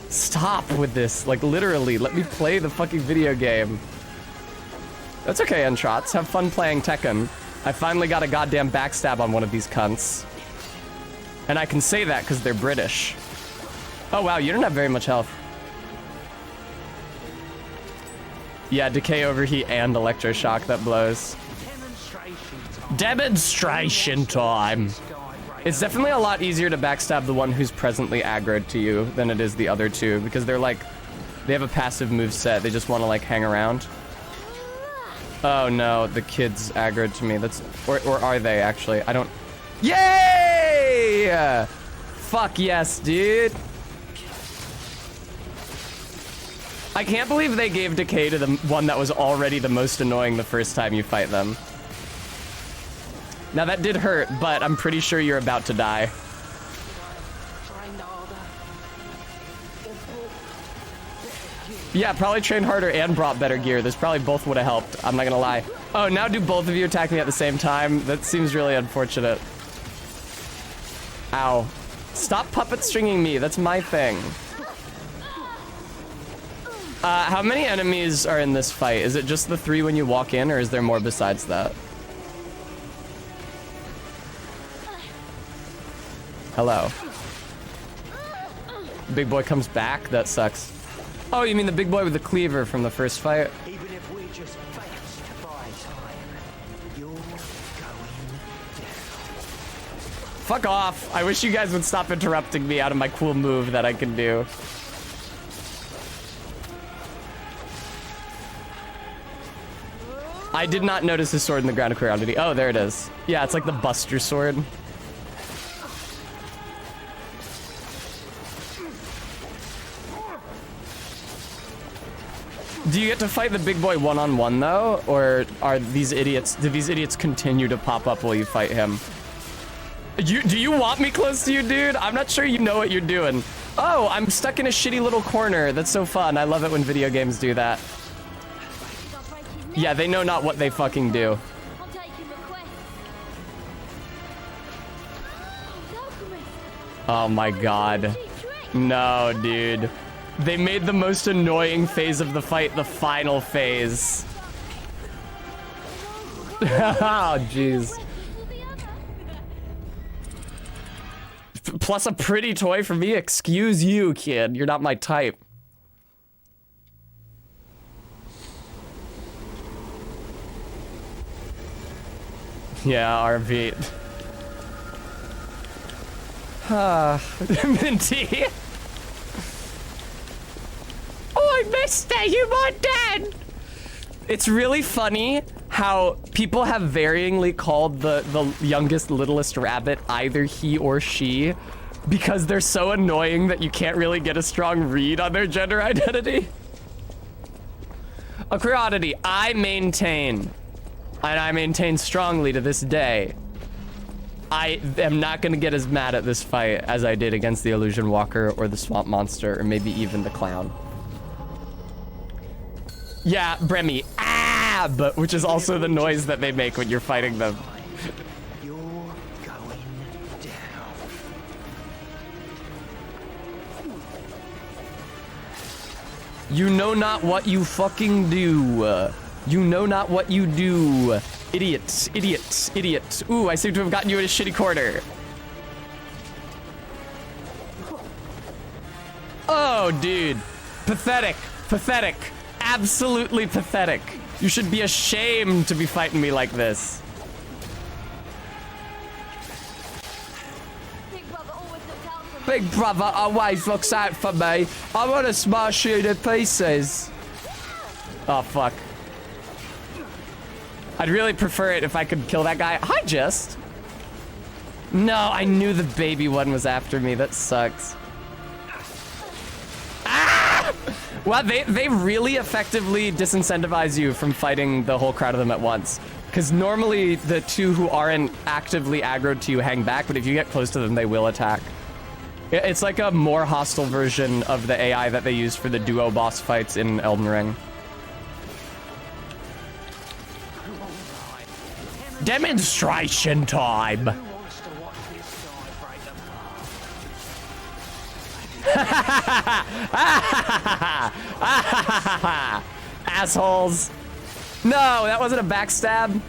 Stop with this. Like, literally, let me play the fucking video game. That's okay, Unshots. Have fun playing Tekken. I finally got a goddamn backstab on one of these cunts. And I can say that because they're British. Oh, wow, you don't have very much health. Yeah, Decay, Overheat, and Electroshock, that blows. Demonstration time! It's definitely a lot easier to backstab the one who's presently aggroed to you than it is the other two, because they're like, they have a passive moveset, they just want to like hang around. Oh no, the kid's aggroed to me, that's, or are they actually? I don't, yay! Fuck yes, dude. I can't believe they gave Decay to the one that was already the most annoying the first time you fight them. Now that did hurt, but I'm pretty sure you're about to die. Yeah, probably trained harder and brought better gear. This probably both would have helped. I'm not gonna lie. Oh, now do both of you attack me at the same time? That seems really unfortunate. Ow. Stop puppet stringing me. That's my thing. How many enemies are in this fight? Is it just the 3 when you walk in, or is there more besides that? Hello. Big boy comes back? That sucks. Oh, you mean the big boy with the cleaver from the first fight? Even if we just fast to buy time, you're going down. Fuck off. I wish you guys would stop interrupting me out of my cool move that I can do. I did not notice his sword in the ground curiosity. Oh, there it is. Yeah, it's like the Buster sword. Do you get to fight the big boy one-on-one though? Or are these idiots, do these idiots continue to pop up while you fight him? Do you want me close to you, dude? I'm not sure you know what you're doing. Oh, I'm stuck in a shitty little corner. That's so fun. I love it when video games do that. Yeah, they know not what they fucking do. Oh my god. No, dude. They made the most annoying phase of the fight the final phase. Oh, jeez. Plus a pretty toy for me? Excuse you, kid. You're not my type. Yeah, RV. Minty. Oh, mister, you my dad. It's really funny how people have varyingly called the youngest, littlest rabbit either he or she because they're so annoying that you can't really get a strong read on their gender identity. A queer oddity, I maintain, and I maintain strongly to this day, I am not going to get as mad at this fight as I did against the Illusion Walker or the Swamp Monster or maybe even the Clown. Yeah, Bremy, ab, which is also the noise that they make when you're fighting them. You're going down. You know not what you fucking do. You know not what you do. Idiot, idiot, idiot. Ooh, I seem to have gotten you in a shitty corner. Oh, dude. Pathetic, pathetic. Absolutely pathetic. You should be ashamed to be fighting me like this. Big brother always looks out for me. I want to smash you to pieces. Oh, fuck. I'd really prefer it if I could kill that guy. Hi, Just. No, I knew the baby one was after me. That sucks. Ah! Well, they really effectively disincentivize you from fighting the whole crowd of them at once. Because normally the two who aren't actively aggroed to you hang back, but if you get close to them, they will attack. It's like a more hostile version of the AI that they use for the duo boss fights in Elden Ring. Demonstration time! Assholes! No, that wasn't a backstab.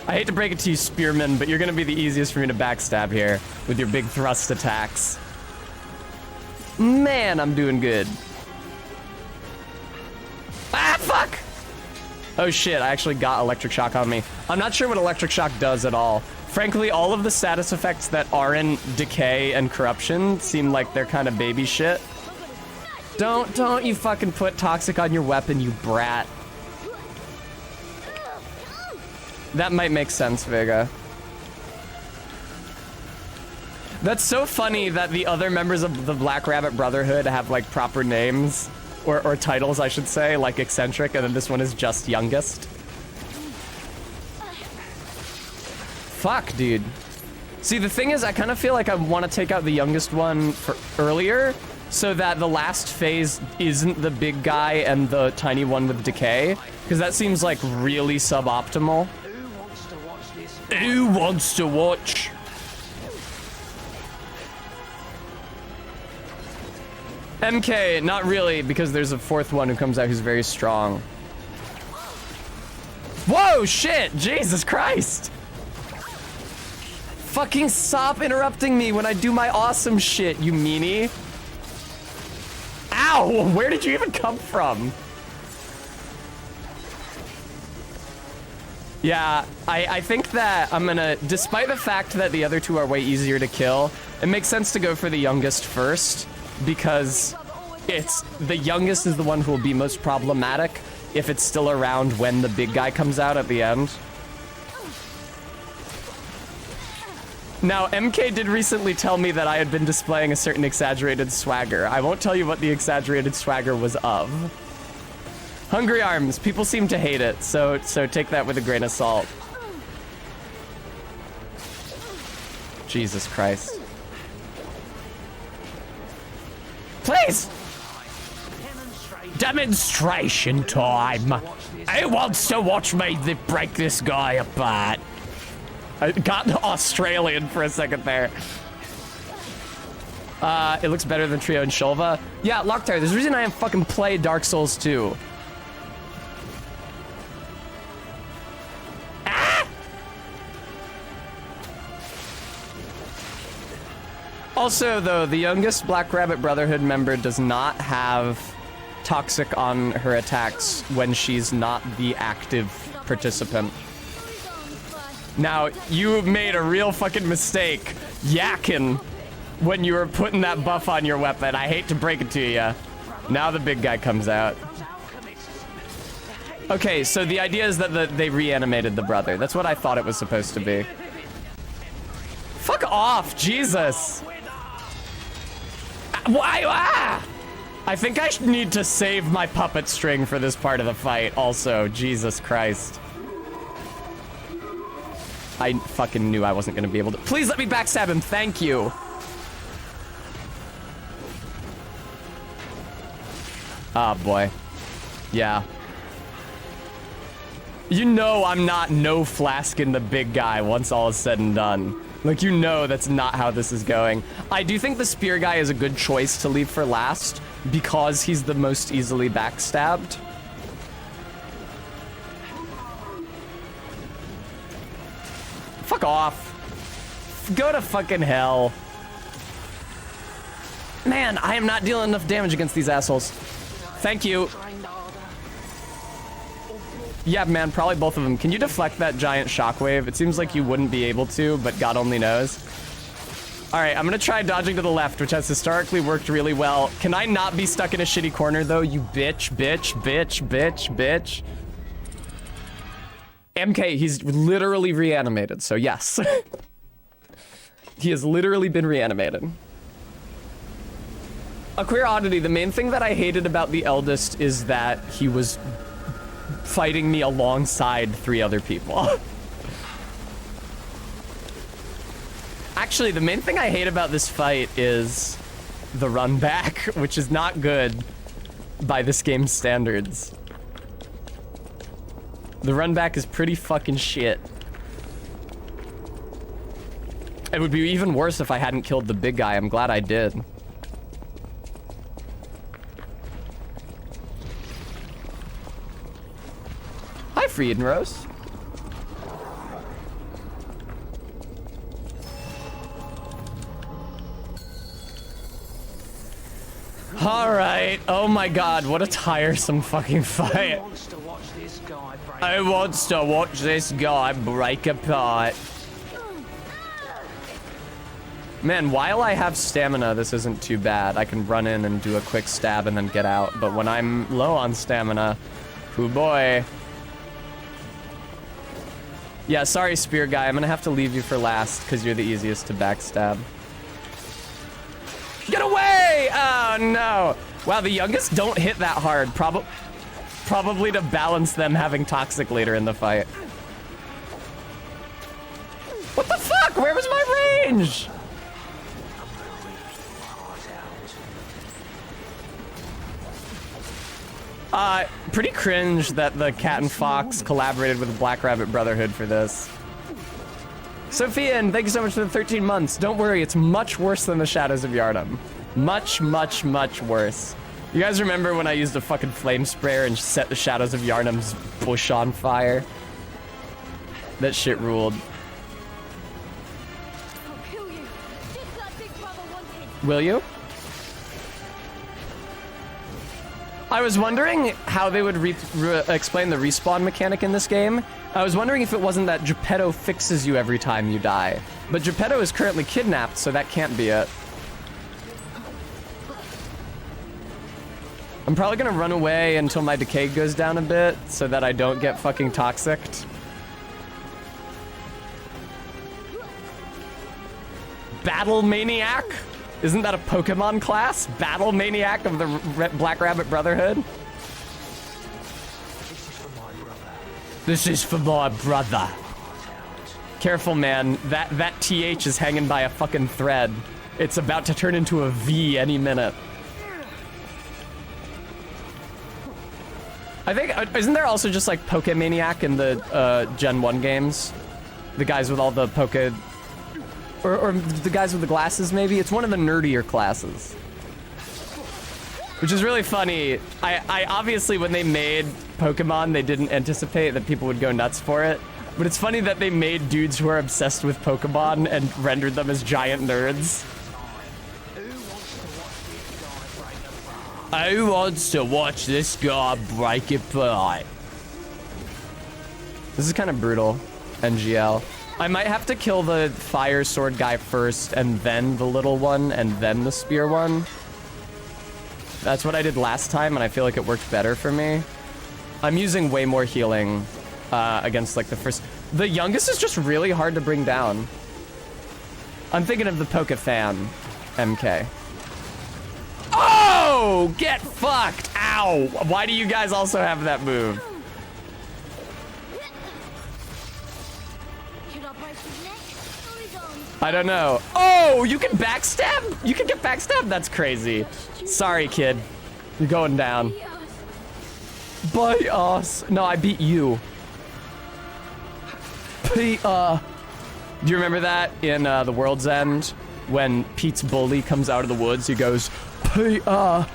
I hate to break it to you, Spearman, but you're gonna be the easiest for me to backstab here with your big thrust attacks. Man, I'm doing good. Ah, fuck! Oh shit, I actually got Electric Shock on me. I'm not sure what Electric Shock does at all. Frankly, all of the status effects that aren't Decay and Corruption seem like they're kind of baby shit. Don't you fucking put Toxic on your weapon, you brat. That might make sense, Vega. That's so funny that the other members of the Black Rabbit Brotherhood have like proper names. Or titles, I should say, like Eccentric, and then this one is just Youngest. Fuck, dude. See, the thing is, I kind of feel like I want to take out the Youngest one for earlier, so that the last phase isn't the big guy and the tiny one with Decay, because that seems like really suboptimal. Who wants to watch? MK, not really, because there's a fourth one who comes out who's very strong. Whoa, shit! Jesus Christ! Fucking stop interrupting me when I do my awesome shit, you meanie. Ow! Where did you even come from? Yeah, I think that I'm gonna, despite the fact that the other two are way easier to kill, it makes sense to go for the Youngest first, because it's the Youngest is the one who will be most problematic if it's still around when the big guy comes out at the end. Now, MK did recently tell me that I had been displaying a certain exaggerated swagger. I won't tell you what the exaggerated swagger was of. Hungry Arms, people seem to hate it, so take that with a grain of salt. Jesus Christ. Please! Demonstration time! Who wants to watch me break this guy apart? I got Australian for a second there. It looks better than Trio and Shulva. Yeah, Locktar, there's a reason I haven't fucking played Dark Souls 2. Ah! Also, though, the Youngest Black Rabbit Brotherhood member does not have Toxic on her attacks when she's not the active participant. Now, you made a real fucking mistake yakking when you were putting that buff on your weapon. I hate to break it to you. Now the big guy comes out. Okay, so the idea is that they reanimated the brother. That's what I thought it was supposed to be. Fuck off, Jesus. Why? Ah! I think I need to save my puppet string for this part of the fight also. Jesus Christ. I fucking knew I wasn't gonna be able to. Please let me backstab him, thank you. Ah, boy. Yeah. You know I'm not no flasking the big guy once all is said and done. Like, you know that's not how this is going. I do think the spear guy is a good choice to leave for last because he's the most easily backstabbed. Fuck off. Go to fucking hell. Man, I am not dealing enough damage against these assholes. Thank you. Yeah, man, probably both of them. Can you deflect that giant shockwave? It seems like you wouldn't be able to, but God only knows. All right, I'm gonna try dodging to the left, which has historically worked really well. Can I not be stuck in a shitty corner, though? You bitch, bitch, bitch, bitch, bitch. MK, he's literally reanimated, so yes. He has literally been reanimated. A queer oddity, the main thing that I hated about the eldest is that he was fighting me alongside 3 other people. Actually, the main thing I hate about this fight is the run back, which is not good by this game's standards. The run back is pretty fucking shit. It would be even worse if I hadn't killed the big guy. I'm glad I did. Hi, Friedenrose. All right. Oh my God, what a tiresome fucking fight. I want to watch this guy break apart. Man, while I have stamina, this isn't too bad. I can run in and do a quick stab and then get out. But when I'm low on stamina, hoo boy. Yeah, sorry, spear guy. I'm gonna have to leave you for last because you're the easiest to backstab. Get away! Oh, no. Wow, the youngest don't hit that hard. Probably to balance them having toxic later in the fight. What the fuck? Where was my range? Pretty cringe that the Cat and Fox collaborated with the Black Rabbit Brotherhood for this. Sophian, thank you so much for the 13 months. Don't worry, it's much worse than the Shadows of Yharnam. Much, much, much worse. You guys remember when I used a fucking flame sprayer and set the Shadows of Yharnam's bush on fire? That shit ruled. Will you? I was wondering how they would explain the respawn mechanic in this game. I was wondering if it wasn't that Geppetto fixes you every time you die. But Geppetto is currently kidnapped, so that can't be it. I'm probably gonna run away until my decay goes down a bit so that I don't get fucking toxicked. Battle Maniac? Isn't that a Pokemon class? Battle Maniac of the Black Rabbit Brotherhood? This is for my brother. Careful, man. That TH is hanging by a fucking thread. It's about to turn into a V any minute. I think, isn't there also just like Pokemaniac in the Gen 1 games? The guys with all the Poke... Or the guys with the glasses, maybe? It's one of the nerdier classes. Which is really funny. I obviously, when they made Pokemon, they didn't anticipate that people would go nuts for it. But it's funny that they made dudes who are obsessed with Pokemon and rendered them as giant nerds. Who wants to watch this guy break apart? This is kind of brutal, NGL. I might have to kill the fire sword guy first, and then the little one, and then the spear one. That's what I did last time, and I feel like it worked better for me. I'm using way more healing against like the first... The youngest is just really hard to bring down. I'm thinking of the Poke-Fan MK. Oh! Get fucked! Ow! Why do you guys also have that move? I don't know. Oh, you can backstab? You can get backstabbed? That's crazy. Sorry, kid. You're going down. By us. No, I beat you. Do you remember that in The World's End? When Pete's bully comes out of the woods, he goes, Peter.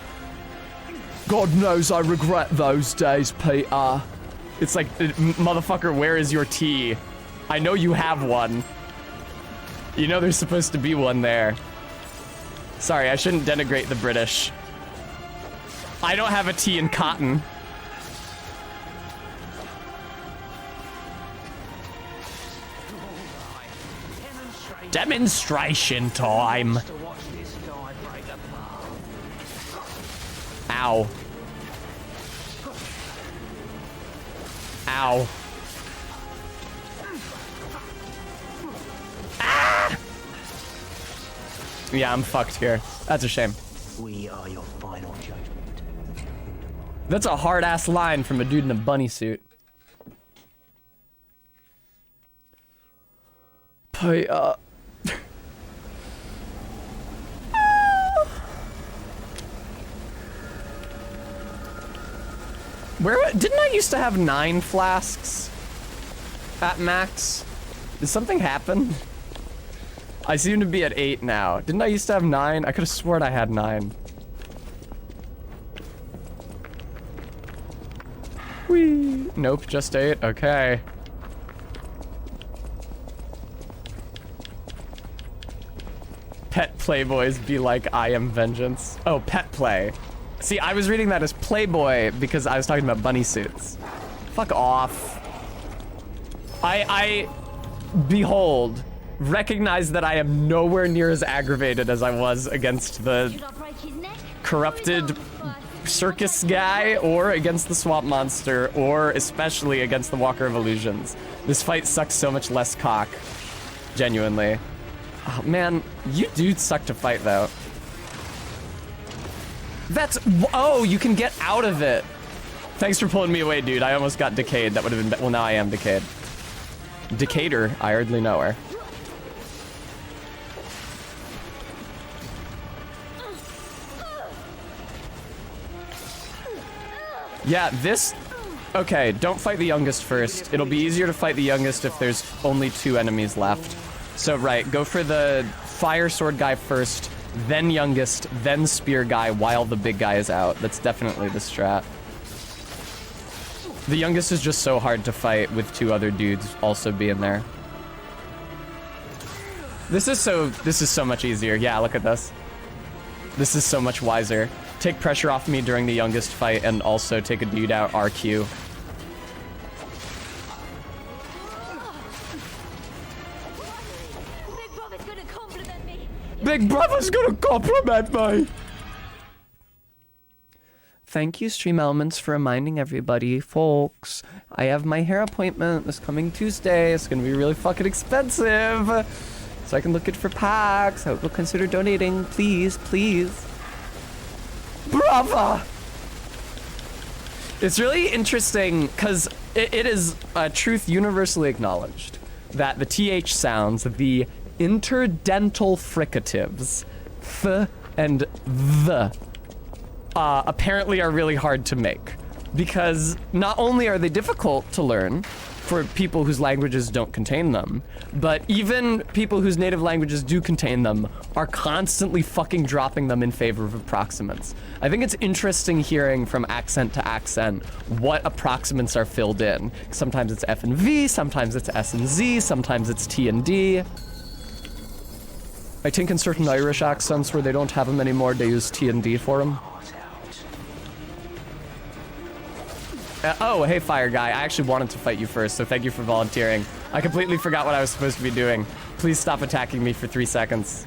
God knows I regret those days, Peter. It's like, motherfucker, where is your tea? I know you have one. You know there's supposed to be one there. Sorry, I shouldn't denigrate the British. I don't have a tea in cotton. Demonstration time. Ow. Ow. Ah! Yeah, I'm fucked here. That's a shame. We are your final judgment. That's a hard-ass line from a dude in a bunny suit. Where didn't I used to have 9 flasks at max? Did something happen? I seem to be at 8 now. Didn't I used to have 9? I could have sworn I had 9. Whee! Nope, just 8. Okay. Pet playboys be like, I am vengeance. Oh, pet play. See, I was reading that as playboy because I was talking about bunny suits. Fuck off. I behold, recognize that I am nowhere near as aggravated as I was against the corrupted circus guy, or against the swamp monster, or especially against the Walker of Illusions. This fight sucks so much less cock. Genuinely. Oh, man, you dudes suck to fight, though. That's... Oh, you can get out of it. Thanks for pulling me away, dude. I almost got decayed. That would have been... Well, now I am decayed. Decader, I hardly know her. Yeah, this... Okay, don't fight the youngest first. It'll be easier to fight the youngest if there's only 2 enemies left. So, right, go for the fire sword guy first, then youngest, then spear guy while the big guy is out. That's definitely the strat. The youngest is just so hard to fight with 2 other dudes also being there. This is so much easier. Yeah, look at this. This is so much wiser. Take pressure off me during the youngest fight and also take a dude out RQ. Big Brother's gonna compliment me! Thank you, Stream Elements, for reminding everybody. Folks, I have my hair appointment this coming Tuesday. It's gonna be really fucking expensive. So I can look it for packs. I hope you'll consider donating. Please, please. Brava! It's really interesting, because it is a truth universally acknowledged that the TH sounds, the interdental fricatives, th and the, apparently are really hard to make. Because not only are they difficult to learn for people whose languages don't contain them, but even people whose native languages do contain them are constantly fucking dropping them in favor of approximants. I think it's interesting hearing from accent to accent what approximants are filled in. Sometimes it's F and V, sometimes it's S and Z, sometimes it's T and D. I think in certain Irish accents where they don't have them anymore, they use T and D for them. Oh, hey, Fire Guy. I actually wanted to fight you first, so thank you for volunteering. I completely forgot what I was supposed to be doing. Please stop attacking me for 3 seconds.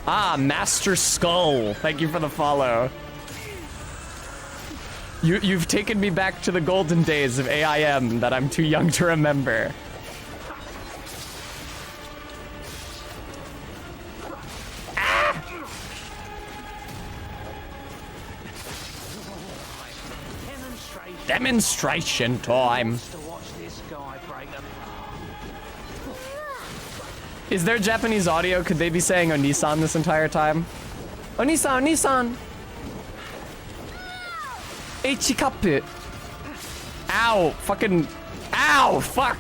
Ah, Master Skull. Thank you for the follow. You've taken me back to the golden days of AIM that I'm too young to remember. Demonstration time. Is there Japanese audio? Could they be saying Onisan this entire time? Onisan, Onisan! Ichikapu. Ow, fucking. Ow, fuck!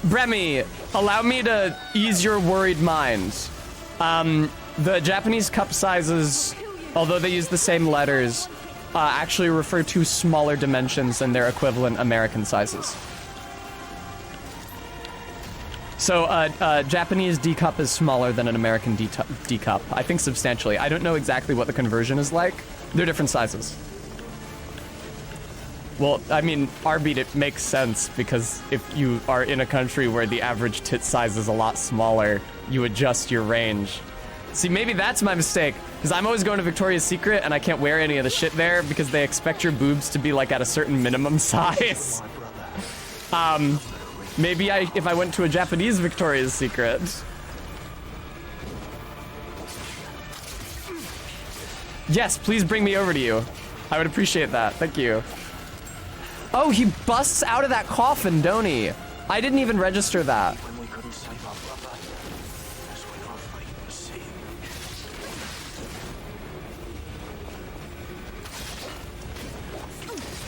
Bremy, allow me to ease your worried mind. The Japanese cup sizes, although they use the same letters, actually refer to smaller dimensions than their equivalent American sizes. So, Japanese D cup is smaller than an American D cup. I think substantially. I don't know exactly what the conversion is like. They're different sizes. Well, I mean, Arbeat, it makes sense because if you are in a country where the average tit size is a lot smaller, you adjust your range. See, maybe that's my mistake, because I'm always going to Victoria's Secret and I can't wear any of the shit there because they expect your boobs to be like at a certain minimum size. Maybe if I went to a Japanese Victoria's Secret. Yes, please bring me over to you. I would appreciate that. Thank you. Oh, he busts out of that coffin, don't he? I didn't even register that.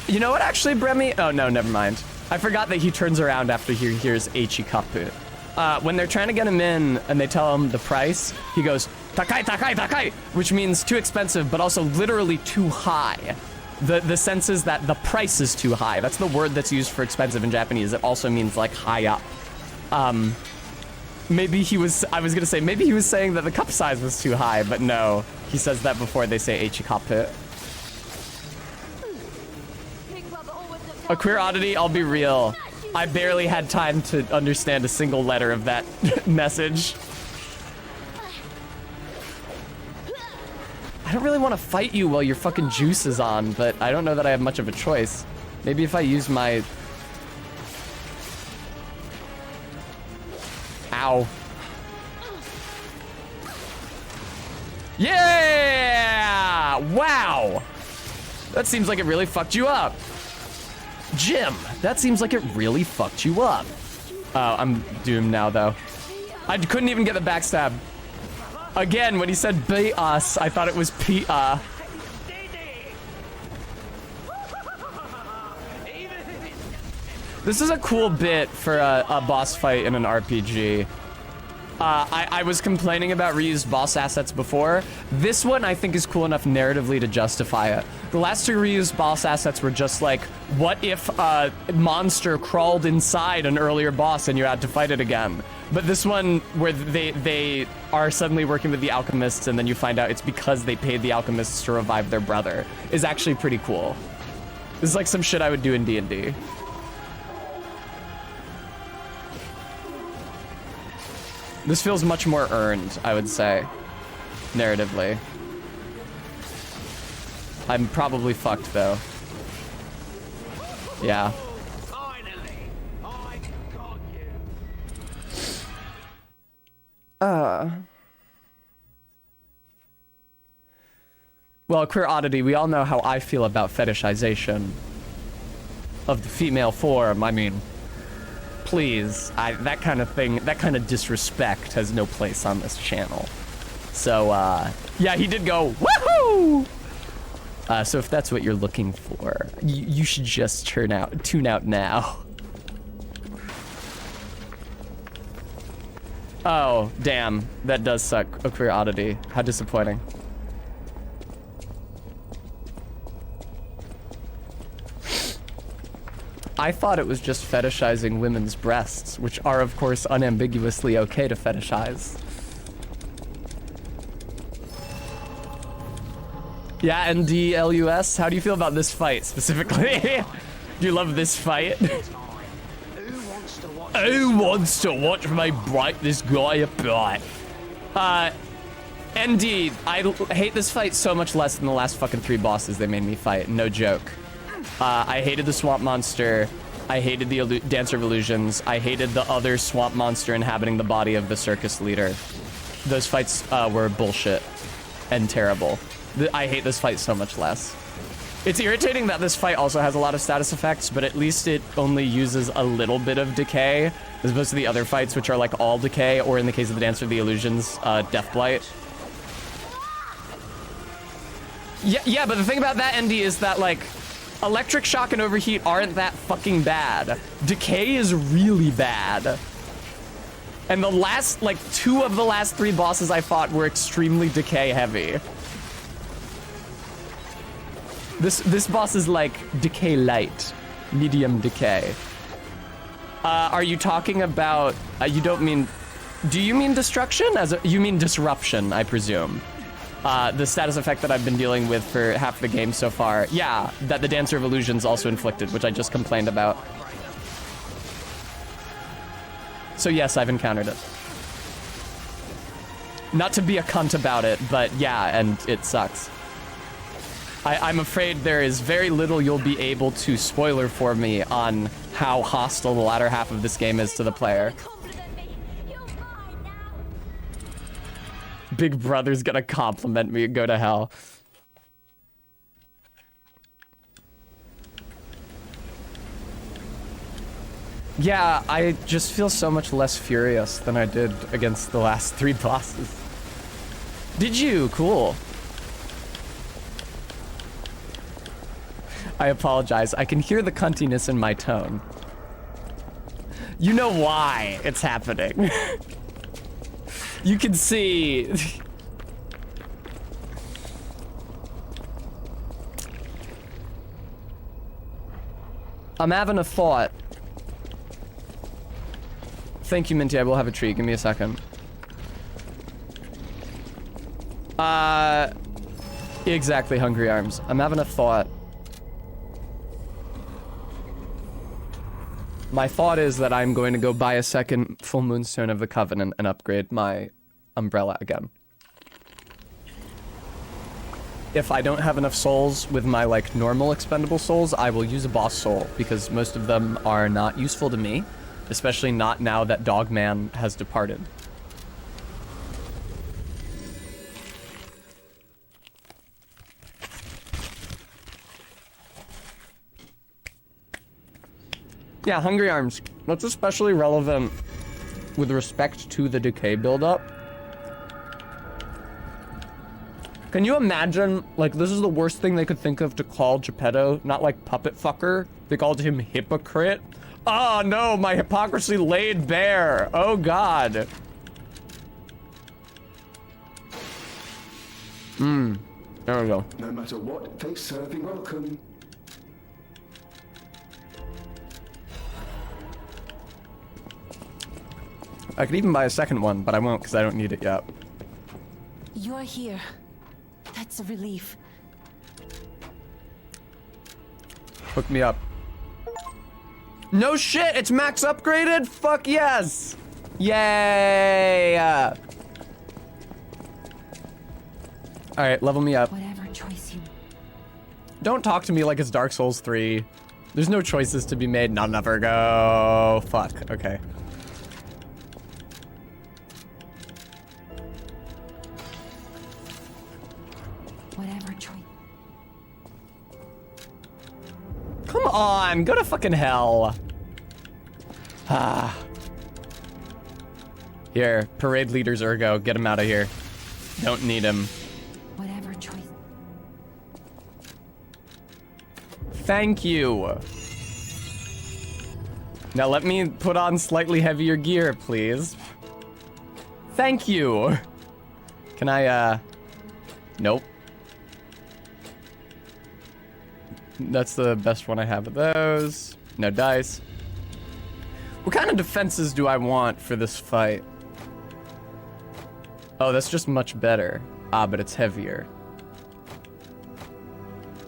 You know what, actually, Bremy? Oh, no, never mind. I forgot that he turns around after he hears Ichikapu. When they're trying to get him in and they tell him the price, he goes, Takai, takai, takai, which means too expensive, but also literally too high. The sense is that the price is too high. That's the word that's used for expensive in Japanese. It also means like high up. Maybe he was, I was gonna say, maybe he was saying that the cup size was too high, but no. He says that before they say Ichikapu. A queer oddity, I'll be real. I barely had time to understand a single letter of that message. I don't really want to fight you while your fucking juice is on, but I don't know that I have much of a choice. Maybe if I use my... Ow. Yeah! Wow! That seems like it really fucked you up. Jim, that seems like it really fucked you up. Oh, I'm doomed now, though. I couldn't even get the backstab. Again, when he said beat us, I thought it was Pia. This is a cool bit for a boss fight in an RPG. I was complaining about reused boss assets before. This one I think is cool enough narratively to justify it. The last two reused boss assets were just like, what if a monster crawled inside an earlier boss and you had to fight it again? But this one, where they are suddenly working with the alchemists and then you find out it's because they paid the alchemists to revive their brother, is actually pretty cool. This is like some shit I would do in D&D. This feels much more earned, I would say, narratively. I'm probably fucked, though. Yeah. Well, queer oddity, we all know how I feel about fetishization of the female form. I mean, please, that kind of thing, that kind of disrespect has no place on this channel. So, yeah, he did go, woohoo! So if that's what you're looking for, you should just tune out now. Oh, damn, that does suck, a queer oddity. How disappointing. I thought it was just fetishizing women's breasts, which are, of course, unambiguously okay to fetishize. Yeah, NDLUS, how do you feel about this fight specifically? Do you love this fight? Who wants to watch me break this guy apart? ND, I hate this fight so much less than the last fucking 3 bosses they made me fight, no joke. I hated the swamp monster, I hated the Dancer of Illusions, I hated the other swamp monster inhabiting the body of the circus leader. Those fights were bullshit and terrible. I hate this fight so much less. It's irritating that this fight also has a lot of status effects, but at least it only uses a little bit of decay, as opposed to the other fights, which are like all decay, or in the case of the Dancer of the Illusions, Deathblight. Yeah, but the thing about that, ND, is that, like, electric shock and overheat aren't that fucking bad. Decay is really bad. And the last, like, 2 of the last 3 bosses I fought were extremely decay heavy. This boss is like decay light, medium decay. Are you talking about, you don't mean, do you mean destruction? You mean disruption, I presume. The status effect that I've been dealing with for half the game so far. Yeah, that the Dancer of Illusions also inflicted, which I just complained about. So yes, I've encountered it. Not to be a cunt about it, but yeah, and it sucks. I'm afraid there is very little you'll be able to spoiler for me on how hostile the latter half of this game is to the player. Big Brother's gonna compliment me and go to hell. Yeah, I just feel so much less furious than I did against the last 3 bosses. Did you? Cool. I apologize. I can hear the cuntiness in my tone. You know why it's happening. You can see. I'm having a thought. Thank you, Minty. I will have a treat. Give me a second. Exactly, Hungry Arms. I'm having a thought. My thought is that I'm going to go buy a second Full Moonstone of the Covenant and upgrade my umbrella again. If I don't have enough souls with my, like, normal expendable souls, I will use a boss soul, because most of them are not useful to me, especially not now that Dogman has departed. Yeah, Hungry Arms. That's especially relevant with respect to the decay buildup. Can you imagine, like, this is the worst thing they could think of to call Geppetto, not like puppet fucker. They called him hypocrite. Oh no, my hypocrisy laid bare. Oh god. There we go. No matter what, face serving welcome. I could even buy a second one, but I won't because I don't need it yet. You're here. That's a relief. Hook me up. No shit, it's max upgraded? Fuck yes! Yay! Alright, level me up. Whatever choice you... Don't talk to me like it's Dark Souls 3. There's no choices to be made. None of her go. Fuck, okay. Whatever choice... Come on, go to fucking hell. Ah. Here, parade leader's Ergo, get him out of here. Don't need him. Whatever choice... Thank you. Now let me put on slightly heavier gear, please. Thank you. Can I, nope. That's the best one I have of those. No dice. What kind of defenses do I want for this fight? Oh, that's just much better. Ah, but it's heavier.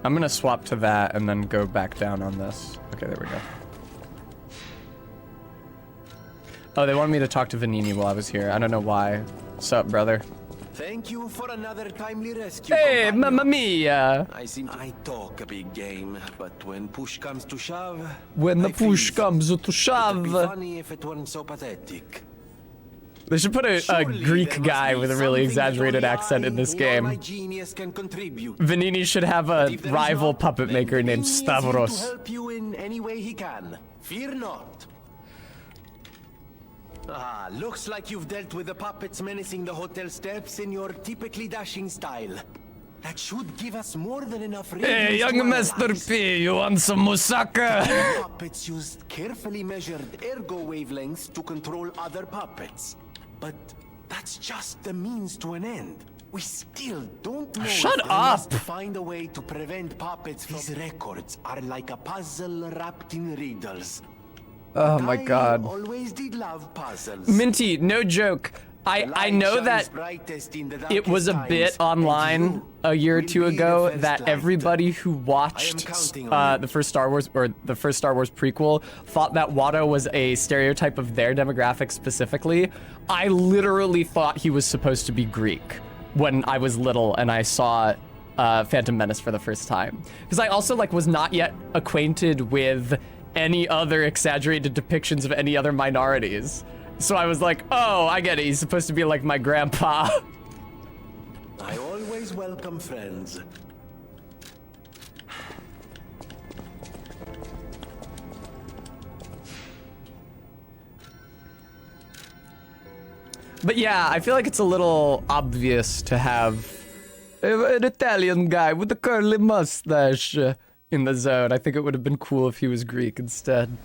I'm gonna swap to that and then go back down on this. Okay, there we go. Oh, they wanted me to talk to Vanini while I was here. I don't know why. What's up, brother? Thank you for another timely rescue. Hey, mamma mia! I talk a big game, but when push comes to shove, When the push comes to it'd be shove. funny if it weren't so pathetic. They should put a Greek guy with a really exaggerated accent in this game. Vanini should have a rival puppet maker named Stavros. To help you in any way he can. Fear not. Ah, looks like you've dealt with the puppets menacing the hotel steps in your typically dashing style. That should give us more than enough reasons Hey, young to Master analyze. P, you want some moussaka? Puppets used carefully measured ergo wavelengths to control other puppets. But that's just the means to an end. We still don't know. Shut if we up! must find a way to prevent puppets from... These records are like a puzzle wrapped in riddles. Oh my god. Always did love puzzles. Minty, no joke. I know that it was a bit online a year or two ago that everybody who watched the first Star Wars or the first Star Wars prequel thought that Watto was a stereotype of their demographic specifically. I literally thought he was supposed to be Greek when I was little and I saw Phantom Menace for the first time. Because I also was not yet acquainted with any other exaggerated depictions of any other minorities. So I was like, oh, I get it. He's supposed to be like my grandpa. I always welcome friends. But yeah, I feel like it's a little obvious to have an Italian guy with a curly mustache in the zone. I think it would have been cool if he was Greek instead.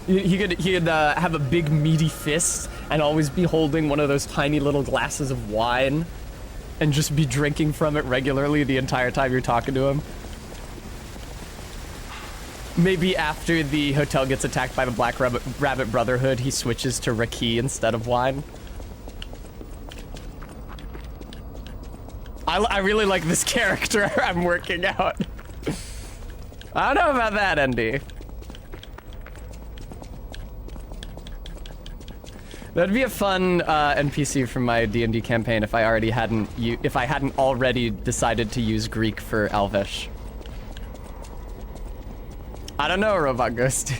He'd have a big meaty fist and always be holding one of those tiny little glasses of wine and just be drinking from it regularly the entire time you're talking to him. Maybe after the hotel gets attacked by the Black Rabbit Brotherhood, he switches to raki instead of wine. I really like this character I'm working out. I don't know about that, Andy. That'd be a fun NPC for my D&D campaign if I hadn't already decided to use Greek for Elvish. I don't know, Robot Ghost.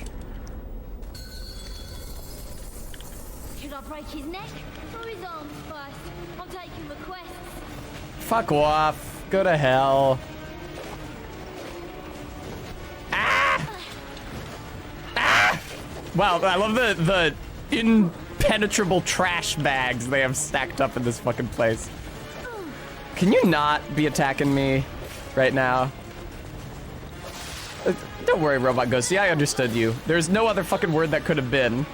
Should I break his neck or his arms first? I'm taking requests. Fuck off. Go to hell. Ah! Ah! Wow, I love the impenetrable trash bags they have stacked up in this fucking place. Can you not be attacking me right now? Don't worry, Robot Ghost. Yeah, I understood you. There's no other fucking word that could have been.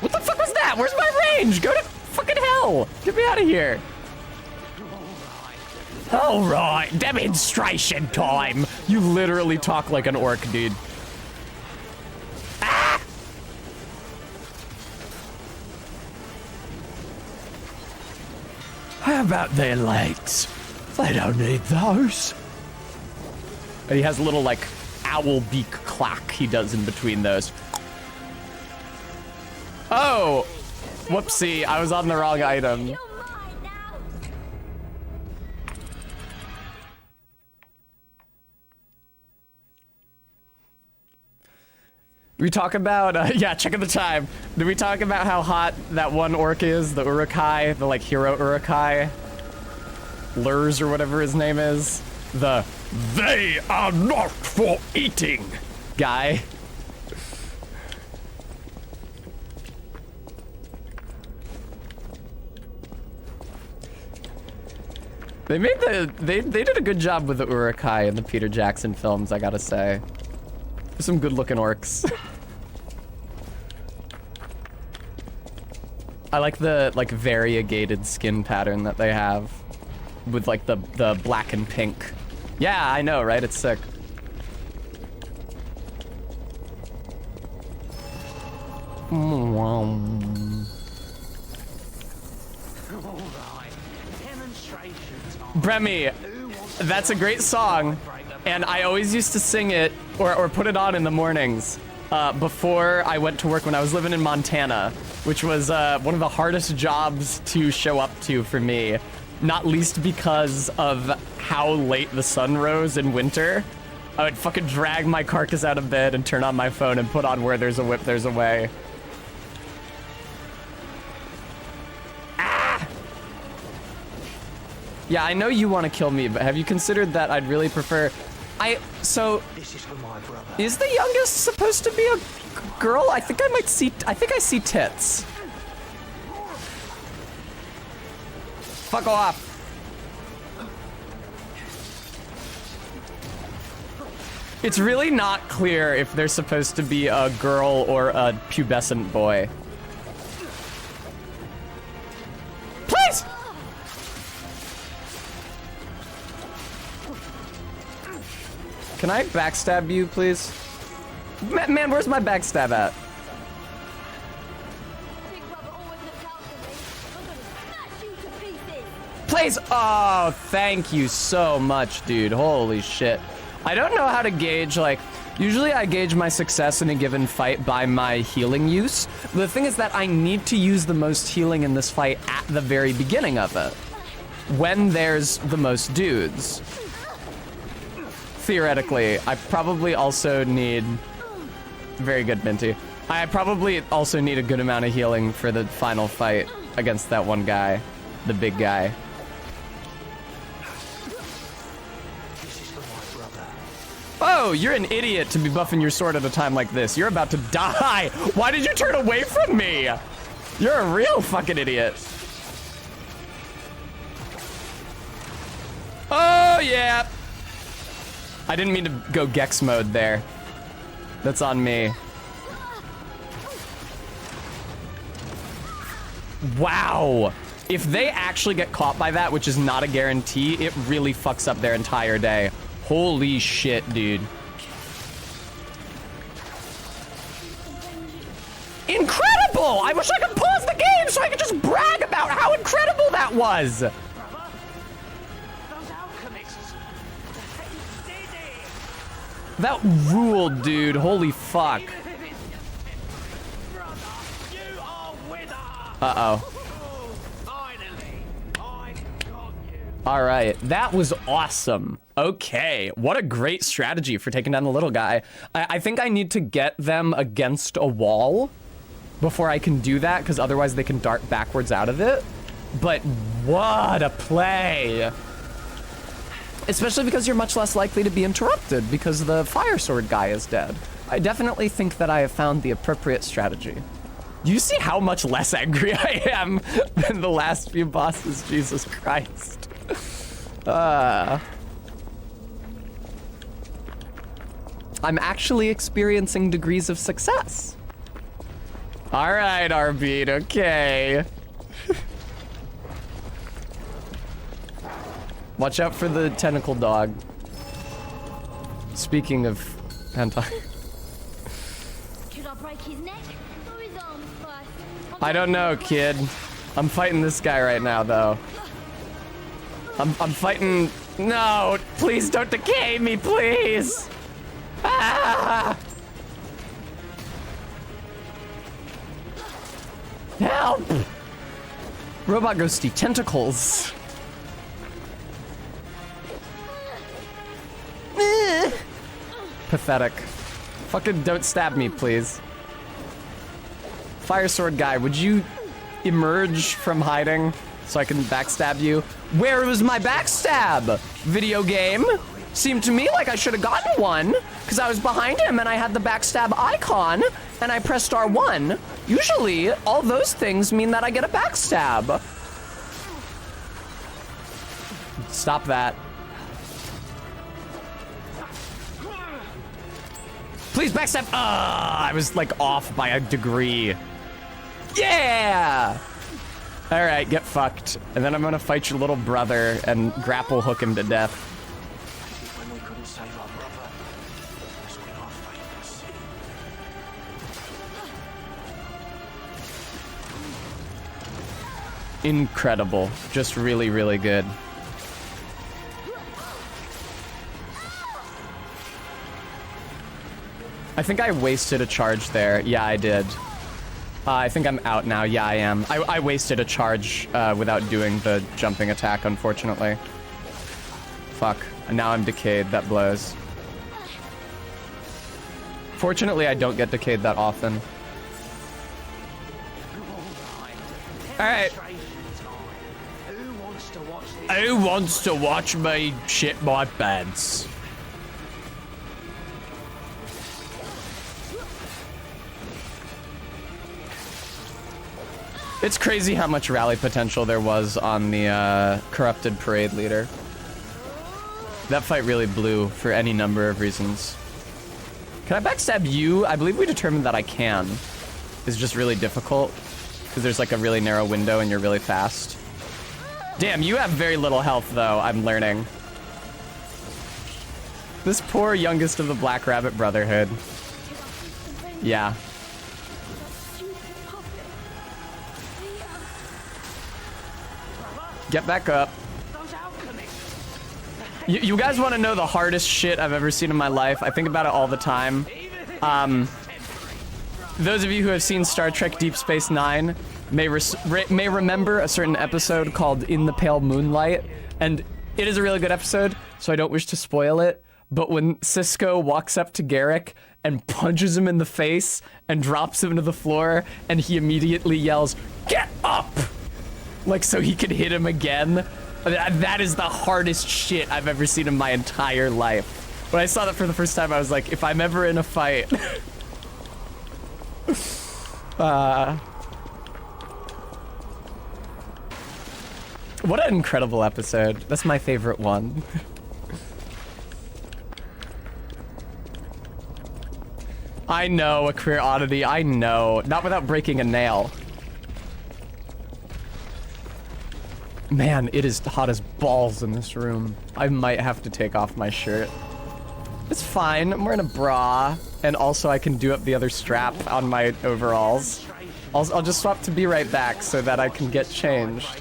What the fuck was that? Where's my range? Go to fucking hell. Get me out of here. All right, demonstration time. You literally talk like an orc, dude. Ah! How about their legs? They don't need those. And he has a little, owl beak clack he does in between those. Oh! Whoopsie, I was on the wrong item. We talk about, yeah, check out the time. Did we talk about how hot that one orc is? The Uruk-hai, the, hero Uruk-hai? Lurs or whatever his name is. The "they are not for eating" guy. They did a good job with the Uruk-hai in the Peter Jackson films, I gotta say. There's some good looking orcs. I like the like variegated skin pattern that they have with like the black and pink. Yeah, I know, right? It's sick. Bremy, that's a great song, and I always used to sing it or put it on in the mornings before I went to work when I was living in Montana, which was one of the hardest jobs to show up to for me, not least because of how late the sun rose in winter. I would fucking drag my carcass out of bed and turn on my phone and put on Where There's a Whip, There's a Way. Yeah, I know you want to kill me, but have you considered that I'd really prefer... So... This is for my brother. Is the youngest supposed to be a girl? I think I see tits. Fuck off. It's really not clear if they're supposed to be a girl or a pubescent boy. Please! Can I backstab you, please? Man, where's my backstab at? Please! Oh, thank you so much, dude. Holy shit. I don't know how to gauge, like, usually I gauge my success in a given fight by my healing use. The thing is that I need to use the most healing in this fight at the very beginning of it, when there's the most dudes. Theoretically, I probably also need... Very good, Minty. I probably also need a good amount of healing for the final fight against that one guy. The big guy. Oh, you're an idiot to be buffing your sword at a time like this. You're about to die. Why did you turn away from me? You're a real fucking idiot. Oh, yeah. I didn't mean to go Gex mode there. That's on me. Wow. If they actually get caught by that, which is not a guarantee, it really fucks up their entire day. Holy shit, dude. Incredible! I wish I could pause the game so I could just brag about how incredible that was. That ruled, dude. Holy fuck. Uh-oh. All right, that was awesome. Okay, what a great strategy for taking down the little guy. I think I need to get them against a wall before I can do that, because otherwise they can dart backwards out of it. But what a play. Especially because you're much less likely to be interrupted because the fire sword guy is dead. I definitely think that I have found the appropriate strategy. You see how much less angry I am than the last few bosses, Jesus Christ. I'm actually experiencing degrees of success. All right, Arbeet, okay. Watch out for the tentacle dog. Speaking of hentai. Should I break his neck or his arms first? I don't know, kid. I'm fighting this guy right now, though. I'm fighting... No, please don't decay me, please! Ah! Help! Robot ghosty tentacles. Pathetic. Fucking don't stab me, please. Fire sword guy, would you emerge from hiding so I can backstab you? Where was my backstab? Video game? Seemed to me like I should have gotten one because I was behind him and I had the backstab icon and I pressed R1. Usually, all those things mean that I get a backstab. Stop that. Please backstab. I was like off by a degree. Yeah! Alright, get fucked. And then I'm gonna fight your little brother and grapple hook him to death. When we couldn't save our brother, that's when our fate was sealed. Incredible. Just really, really good. I think I wasted a charge there. Yeah, I did. I think I'm out now. Yeah, I am. I wasted a charge without doing the jumping attack, unfortunately. Fuck. And now I'm decayed. That blows. Fortunately, I don't get decayed that often. Alright. Who wants to watch me shit my pants? It's crazy how much rally potential there was on the corrupted parade leader. That fight really blew for any number of reasons. Can I backstab you? I believe we determined that I can. It's just really difficult because there's like a really narrow window and you're really fast. Damn, you have very little health though, I'm learning. This poor youngest of the Black Rabbit Brotherhood. Yeah. Get back up. You guys want to know the hardest shit I've ever seen in my life? I think about it all the time. Those of you who have seen Star Trek Deep Space Nine may remember a certain episode called In the Pale Moonlight, and it is a really good episode, so I don't wish to spoil it, but when Sisko walks up to Garrick and punches him in the face and drops him to the floor, and he immediately yells, "Get up!" Like, so he could hit him again. That is the hardest shit I've ever seen in my entire life. When I saw that for the first time, I was like, if I'm ever in a fight... What an incredible episode. That's my favorite one. I know, a queer oddity, I know. Not without breaking a nail. Man, it is hot as balls in this room. I might have to take off my shirt. It's fine, I'm wearing a bra, and also I can do up the other strap on my overalls. I'll just swap to be right back so that I can get changed.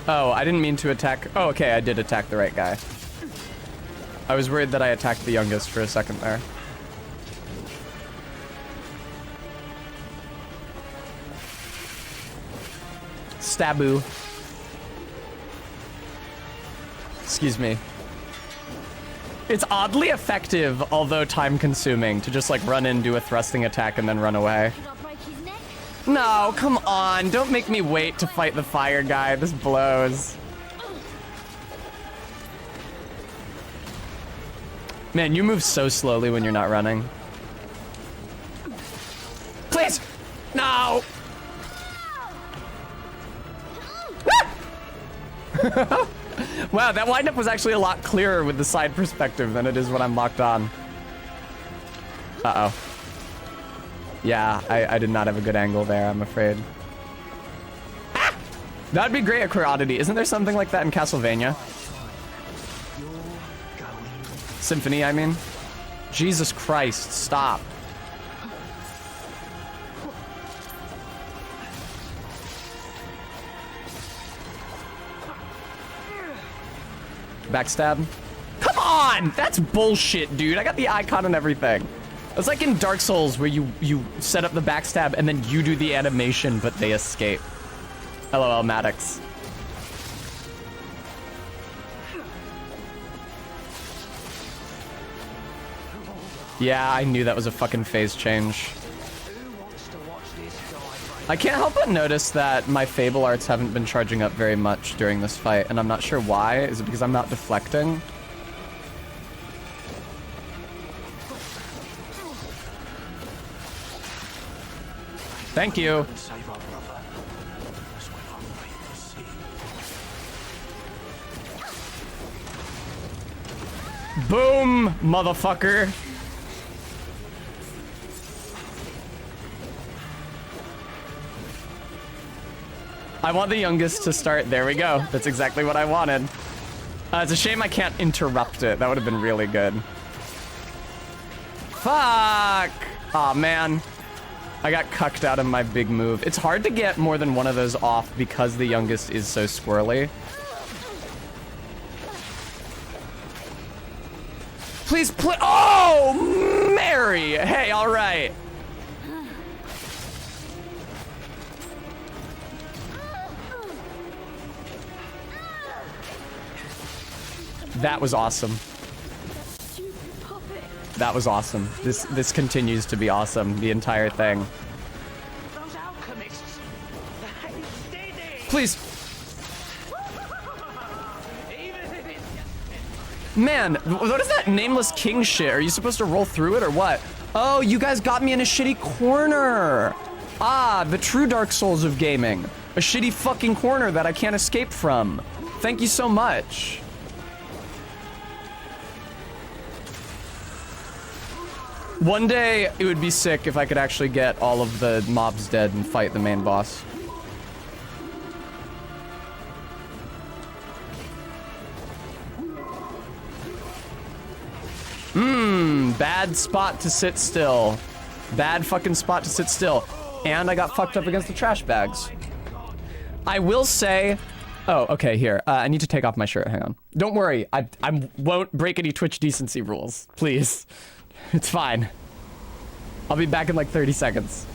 Oh, I didn't mean to attack. Oh, okay, I did attack the right guy. I was worried that I attacked the youngest for a second there. Staboo. Excuse me. It's oddly effective, although time-consuming, to just like run in, do a thrusting attack, and then run away. No, come on. Don't make me wait to fight the fire guy. This blows. Man, you move so slowly when you're not running. Please! No! Wow, that windup was actually a lot clearer with the side perspective than it is when I'm locked on. Uh-oh. Yeah, I did not have a good angle there, I'm afraid. Ah! That'd be great at Queer Oddity. Isn't there something like that in Castlevania? Symphony, I mean. Jesus Christ, stop. Backstab. Come on! That's bullshit, dude. I got the icon and everything. It's like in Dark Souls where you set up the backstab and then you do the animation, but they escape. LOL, Maddox. Yeah, I knew that was a fucking phase change. I can't help but notice that my Fable arts haven't been charging up very much during this fight, and I'm not sure why. Is it because I'm not deflecting? Thank you. Boom, motherfucker. I want the youngest to start. There we go. That's exactly what I wanted. It's a shame I can't interrupt it. That would have been really good. Fuck! Aw, man. I got cucked out of my big move. It's hard to get more than one of those off because the youngest is so squirrely. Please play. Oh, Mary! Hey, all right. That was awesome. That was awesome. This continues to be awesome, the entire thing. Those alchemists. Please. Man, what is that nameless king shit? Are you supposed to roll through it or what? Oh, you guys got me in a shitty corner. Ah, the true Dark Souls of gaming. A shitty fucking corner that I can't escape from. Thank you so much. One day, it would be sick if I could actually get all of the mobs dead and fight the main boss. Bad spot to sit still. Bad fucking spot to sit still. And I got fucked up against the trash bags. I will say... Oh, okay, here. I need to take off my shirt. Hang on. Don't worry. I won't break any Twitch decency rules. Please. It's fine. I'll be back in like 30 seconds.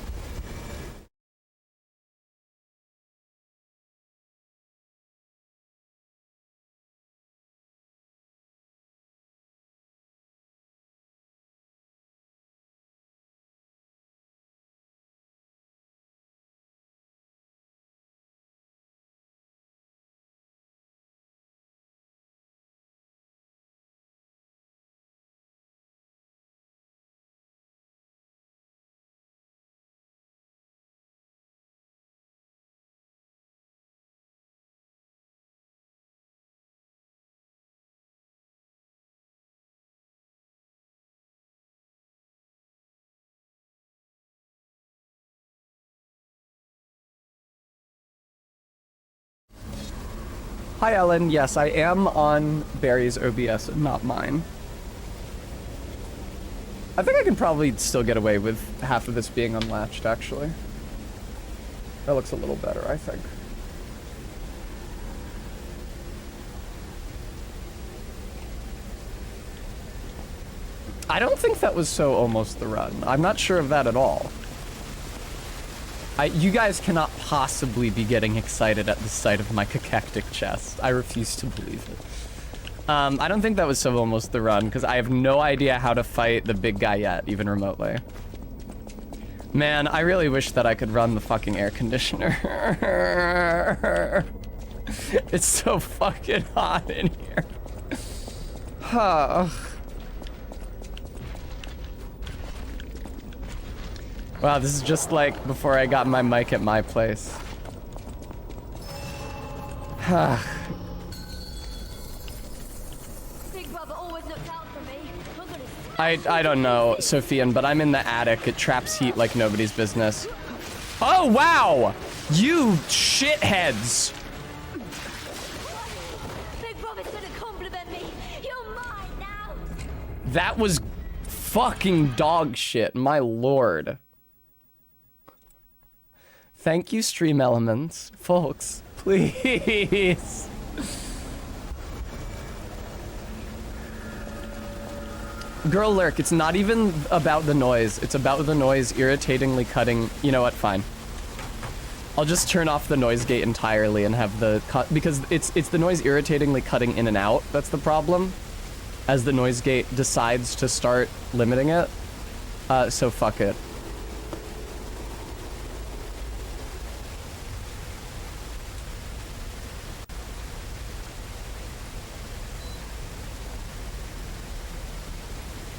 Hi, Ellen. Yes, I am on Barry's OBS, not mine. I think I can probably still get away with half of this being unlatched, actually. That looks a little better, I think. I don't think that was so almost the run. I'm not sure of that at all. You guys cannot possibly be getting excited at the sight of my cacactic chest. I refuse to believe it. I don't think that was so almost the run, because I have no idea how to fight the big guy yet, even remotely. Man, I really wish that I could run the fucking air conditioner. It's so fucking hot in here. Wow, this is just like before I got my mic at my place. Big brother always looked out for me. I don't know, Sophian, but I'm in the attic. It traps heat like nobody's business. Oh, wow! You shitheads! Big brother's gonna compliment me. You're mine now. That was fucking dog shit, my lord. Thank you, Stream Elements. Folks, please. Girl Lurk, it's not even about the noise. It's about the noise irritatingly cutting. You know what? Fine. I'll just turn off the noise gate entirely and have the cut, because it's the noise irritatingly cutting in and out. That's the problem. As the noise gate decides to start limiting it. So fuck it.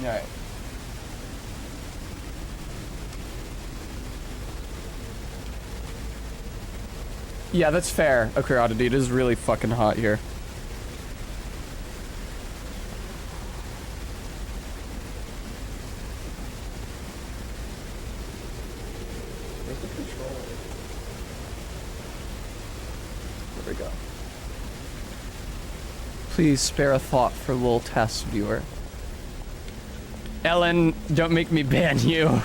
Alright. Yeah, that's fair, Akirata. It is really fucking hot here. Where's the controller? we go. Please spare a thought for Lil Test viewer. Ellen, don't make me ban you.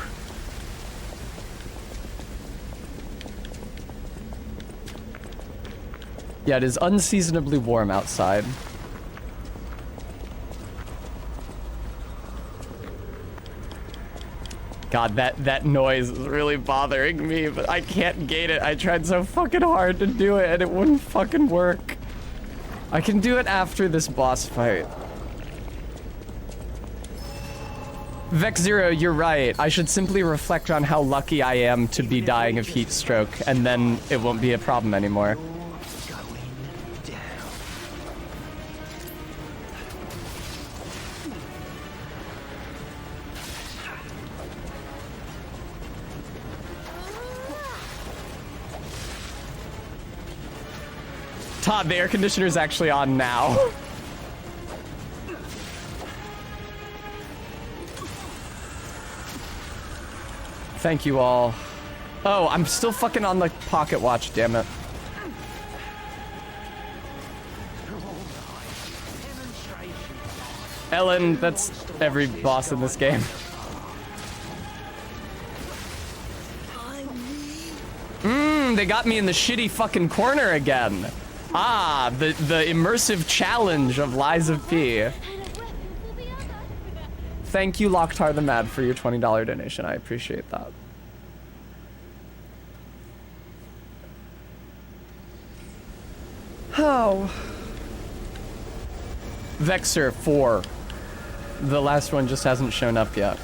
Yeah, it is unseasonably warm outside. God, that noise is really bothering me, but I can't gate it. I tried so fucking hard to do it and it wouldn't fucking work. I can do it after this boss fight. Vex Zero, you're right. I should simply reflect on how lucky I am to be dying of heat stroke, and then it won't be a problem anymore. Todd, the air conditioner is actually on now. Thank you all. Oh, I'm still fucking on the pocket watch, damn it. Ellen, that's every boss in this game. They got me in the shitty fucking corner again. Ah, the immersive challenge of Lies of P. Thank you, Locktar the Mad, for your $20 donation. I appreciate that. Oh. Vexer 4. The last one just hasn't shown up yet.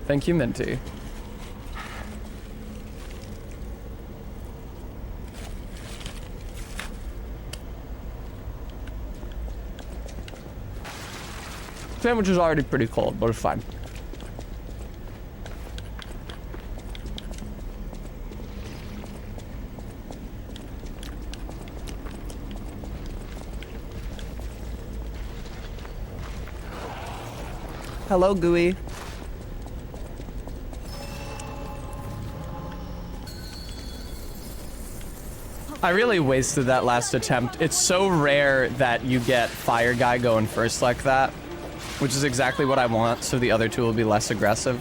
Thank you, Minty. Sandwich is already pretty cold, but it's fine. Hello, Gooey. I really wasted that last attempt. It's so rare that you get Fire Guy going first like that, which is exactly what I want, so the other two will be less aggressive.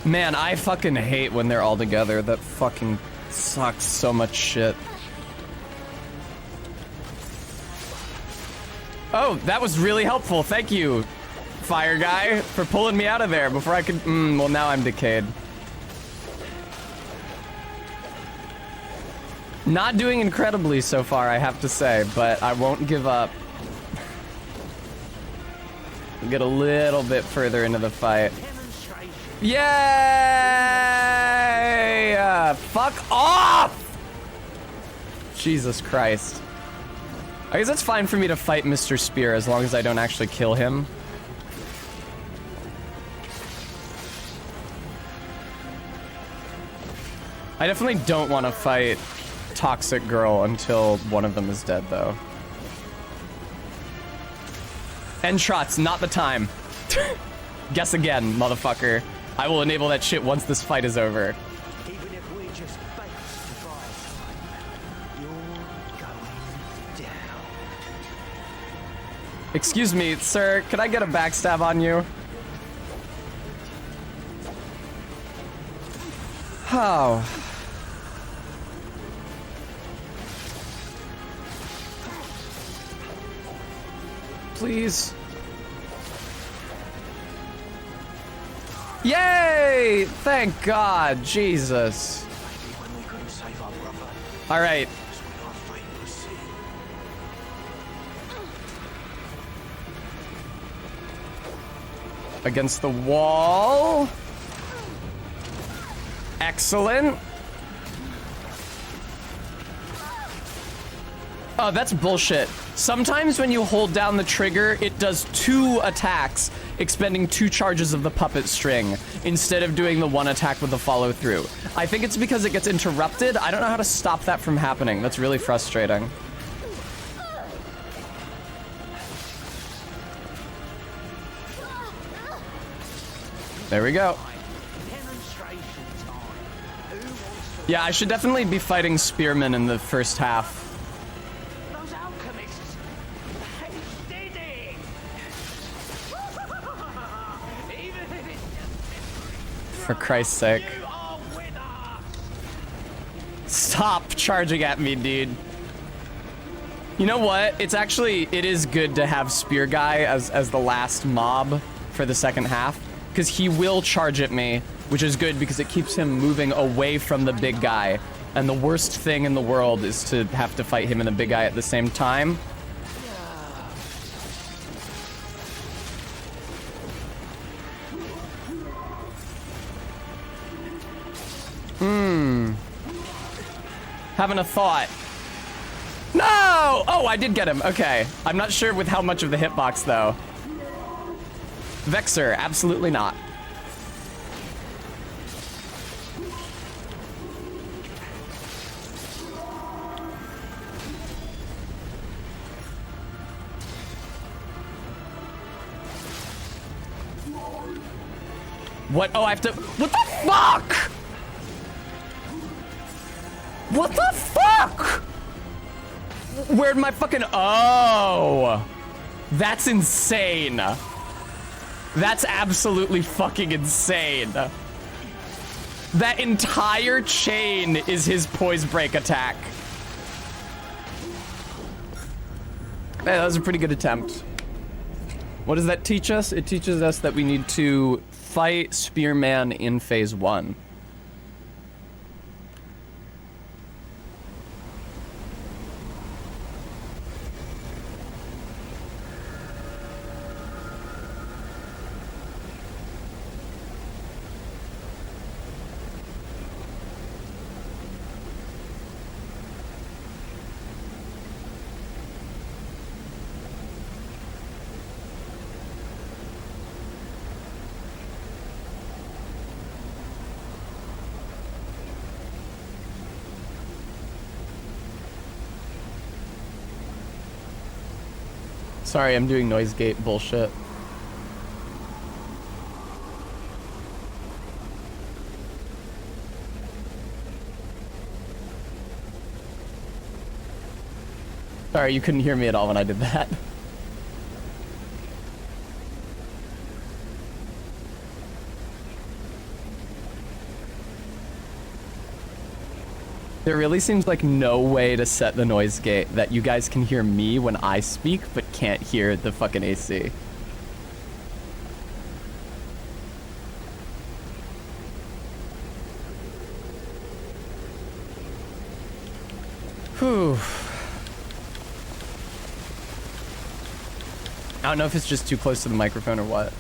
Man, I fucking hate when they're all together. That fucking sucks so much shit. Oh, that was really helpful. Thank you, Fire Guy, for pulling me out of there before I could... well, now I'm decayed. Not doing incredibly so far, I have to say, but I won't give up. We'll get a little bit further into the fight. Yay! Fuck off! Jesus Christ. I guess it's fine for me to fight Mr. Spear as long as I don't actually kill him. I definitely don't want to fight Toxic Girl until one of them is dead, though. Entrots, not the time. Guess again, motherfucker. I will enable that shit once this fight is over. Even if we're just base device, you're going down. Excuse me, sir, could I get a backstab on you? Oh. Please. Yay! Thank God, Jesus. When we couldn't save our brother, All right. that's when our fate was sealed. Against the wall. Excellent. Oh, that's bullshit. Sometimes when you hold down the trigger, it does 2 attacks, expending 2 charges of the puppet string instead of doing the 1 attack with the follow through. I think it's because it gets interrupted. I don't know how to stop that from happening. That's really frustrating. There we go. Yeah, I should definitely be fighting spearmen in the first half. Those alchemists, they did it. Even if it's just For Christ's sake. Stop charging at me, dude. You know what? It is good to have Spear Guy as the last mob for the second half, because he will charge at me, which is good because it keeps him moving away from the big guy. And the worst thing in the world is to have to fight him and the big guy at the same time. Having a thought. No! Oh, I did get him. Okay. I'm not sure with how much of the hitbox, though. Vexer, absolutely not. What? Oh, I have to... What the fuck? What the fuck? Where'd my fucking... Oh. That's insane. That's absolutely fucking insane. That entire chain is his poise break attack. Hey, that was a pretty good attempt. What does that teach us? It teaches us that we need to fight Spearman in phase 1. Sorry, I'm doing noise gate bullshit. Sorry, you couldn't hear me at all when I did that. There really seems like no way to set the noise gate that you guys can hear me when I speak, but can't hear the fucking AC. Whew. I don't know if it's just too close to the microphone or what.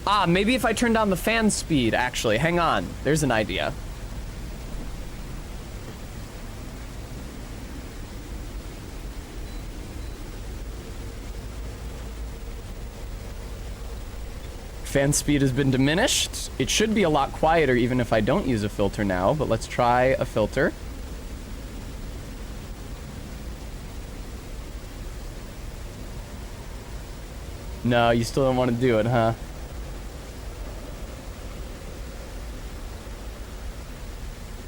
Ah, maybe if I turn down the fan speed, actually. Hang on. There's an idea. Fan speed has been diminished. It should be a lot quieter even if I don't use a filter now, but let's try a filter. No, you still don't want to do it, huh?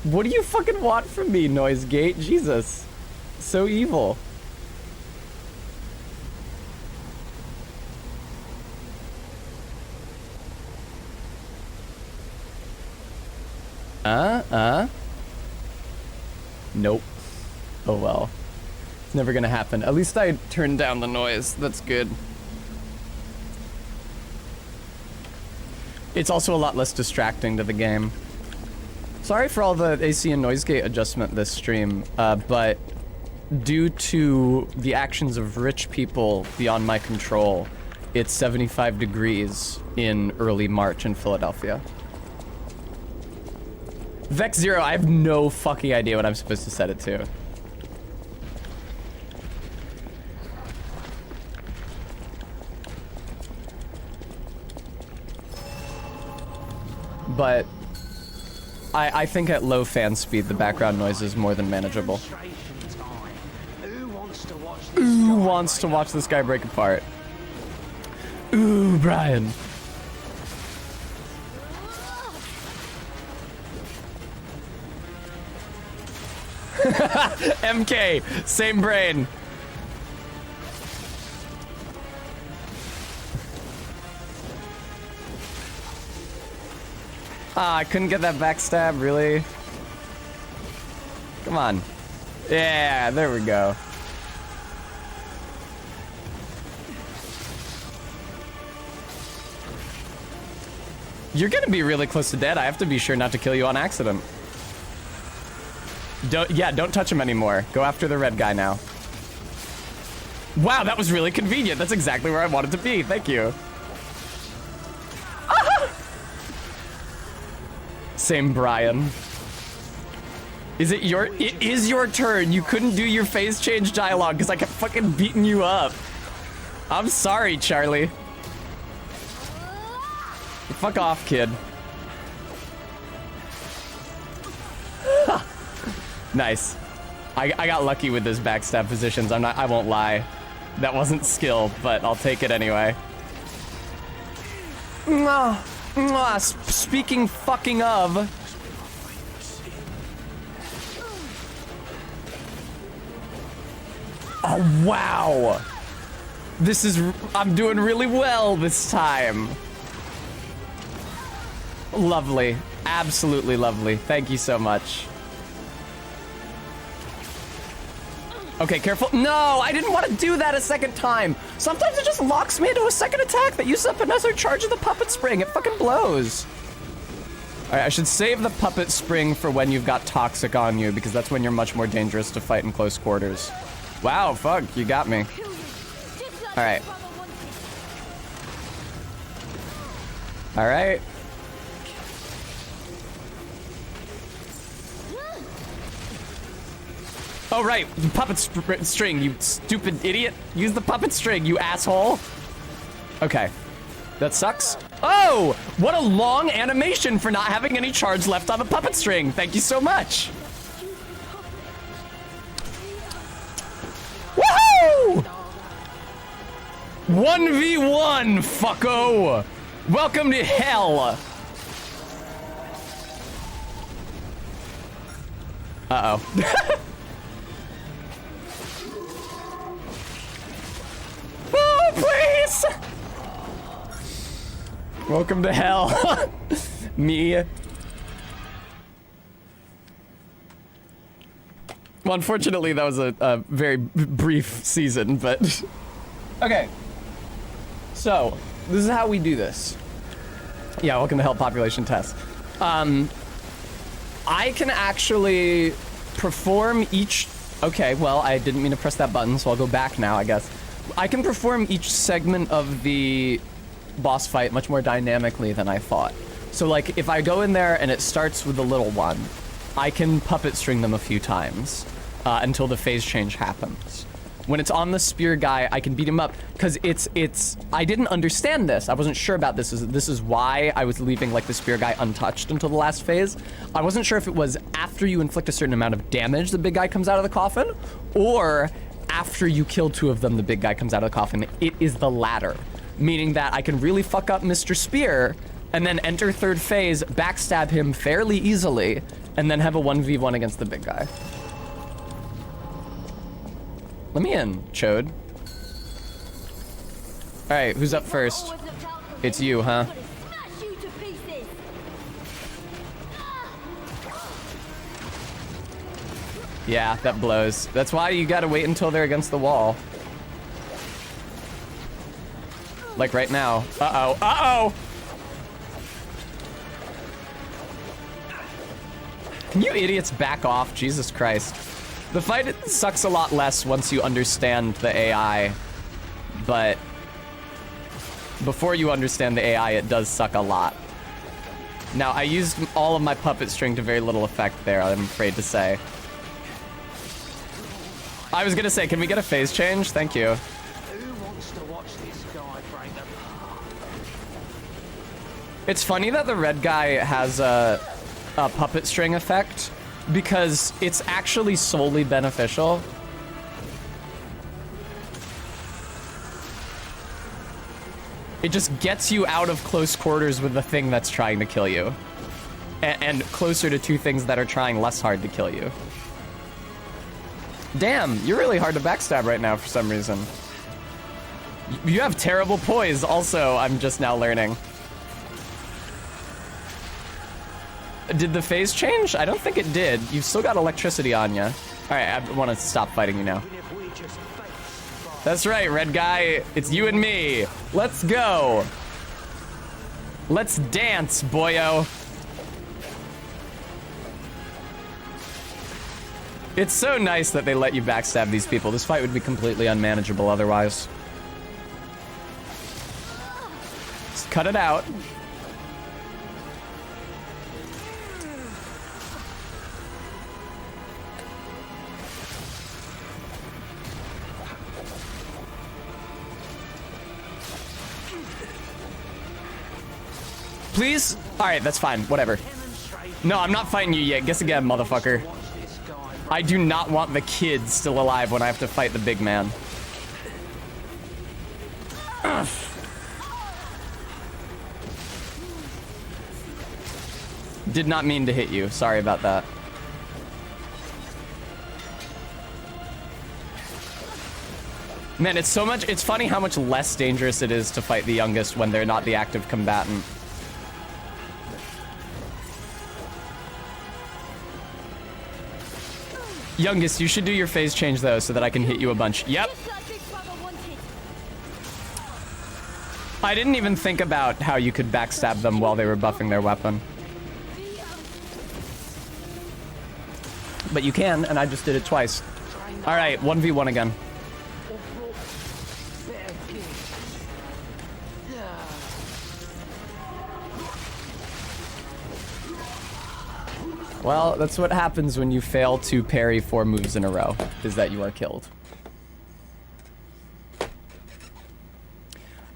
What do you fucking want from me, Noise Gate? Jesus. So evil. Nope. Oh well. It's never gonna happen. At least I turned down the noise. That's good. It's also a lot less distracting to the game. Sorry for all the AC and noise gate adjustment this stream, but due to the actions of rich people beyond my control, it's 75 degrees in early March in Philadelphia. Vex Zero, I have no fucking idea what I'm supposed to set it to. but I think at low fan speed, the background noise is more than manageable. Who wants to watch this Who guy wants to break watch this guy break apart? Ooh, Brian. MK, same brain. Ah, I couldn't get that backstab, really? Come on. Yeah, there we go. You're gonna be really close to dead. I have to be sure not to kill you on accident. Don't touch him anymore. Go after the red guy now. Wow, that was really convenient. That's exactly where I wanted to be. Thank you. Same Brian. It is your turn. You couldn't do your phase change dialogue because I kept fucking beating you up. I'm sorry, Charlie. Fuck off, kid. Nice. I got lucky with those backstab positions. I won't lie. That wasn't skill, but I'll take it anyway. Speaking fucking of. Oh, wow. I'm doing really well this time. Lovely. Absolutely lovely. Thank you so much. Okay, careful. No, I didn't want to do that a second time. Sometimes it just locks me into a second attack that uses up another charge of the puppet spring. It fucking blows. All right, I should save the puppet spring for when you've got toxic on you, because that's when you're much more dangerous to fight in close quarters. Wow, fuck, you got me. All right. All right. Oh, right, the puppet string, you stupid idiot. Use the puppet string, you asshole. Okay, that sucks. Oh, what a long animation for not having any charge left on the puppet string. Thank you so much. Woohoo! 1v1, fucko. Welcome to hell. Uh-oh. Oh, please! Welcome to hell. Me. Well, unfortunately, that was a very brief season, but... Okay. So, this is how we do this. Yeah, welcome to hell population test. I can actually perform each... Okay, well, I didn't mean to press that button, so I'll go back now, I guess. I can perform each segment of the boss fight much more dynamically than I thought. So, like, if I go in there and it starts with the little one, I can puppet string them a few times until the phase change happens. When it's on the spear guy, I can beat him up because I didn't understand this. I wasn't sure about this. This is why I was leaving like the spear guy untouched until the last phase. I wasn't sure if it was after you inflict a certain amount of damage, the big guy comes out of the coffin, or after you kill two of them, the big guy comes out of the coffin. It is the latter, meaning that I can really fuck up Mr. Spear and then enter third phase, backstab him fairly easily, and then have a 1v1 against the big guy. Let me in, Chode. All right, who's up first? It's you, huh? Yeah, that blows. That's why you gotta wait until they're against the wall. Like right now. Uh-oh, uh-oh! Can you idiots back off? Jesus Christ. The fight sucks a lot less once you understand the AI, but before you understand the AI, it does suck a lot. Now, I used all of my puppet string to very little effect there, I'm afraid to say. I was gonna say, can we get a phase change? Thank you. Who wants to watch this guy break apart? It's funny that the red guy has a puppet string effect because it's actually solely beneficial. It just gets you out of close quarters with the thing that's trying to kill you. And closer to two things that are trying less hard to kill you. Damn, you're really hard to backstab right now for some reason. You have terrible poise also, I'm just now learning. Did the phase change? I don't think it did. You've still got electricity on you. Alright, I want to stop fighting you now. That's right, red guy. It's you and me. Let's go. Let's dance, boyo. It's so nice that they let you backstab these people. This fight would be completely unmanageable otherwise. Just cut it out. Please? Alright, that's fine. Whatever. No, I'm not fighting you yet. Guess again, motherfucker. I do not want the kid still alive when I have to fight the big man. Ugh. Did not mean to hit you. Sorry about that. Man, it's so much... It's funny how much less dangerous it is to fight the youngest when they're not the active combatant. Youngest, you should do your phase change though so that I can hit you a bunch. Yep. I didn't even think about how you could backstab them while they were buffing their weapon. But you can, and I just did it twice. All right, 1v1 again. Well, that's what happens when you fail to parry 4 moves in a row, is that you are killed.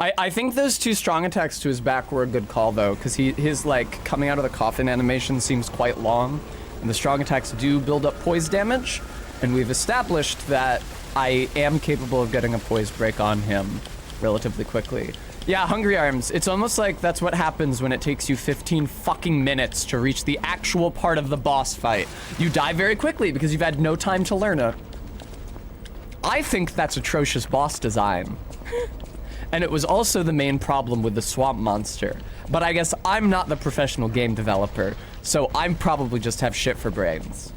I think those 2 strong attacks to his back were a good call, though, because his, like, coming out of the coffin animation seems quite long, and the strong attacks do build up poise damage, and we've established that I am capable of getting a poise break on him relatively quickly. Yeah, Hungry Arms. It's almost like that's what happens when it takes you 15 fucking minutes to reach the actual part of the boss fight. You die very quickly because you've had no time to learn it. I think that's atrocious boss design. And it was also the main problem with the swamp monster. But I guess I'm not the professional game developer, so I'm probably just have shit for brains.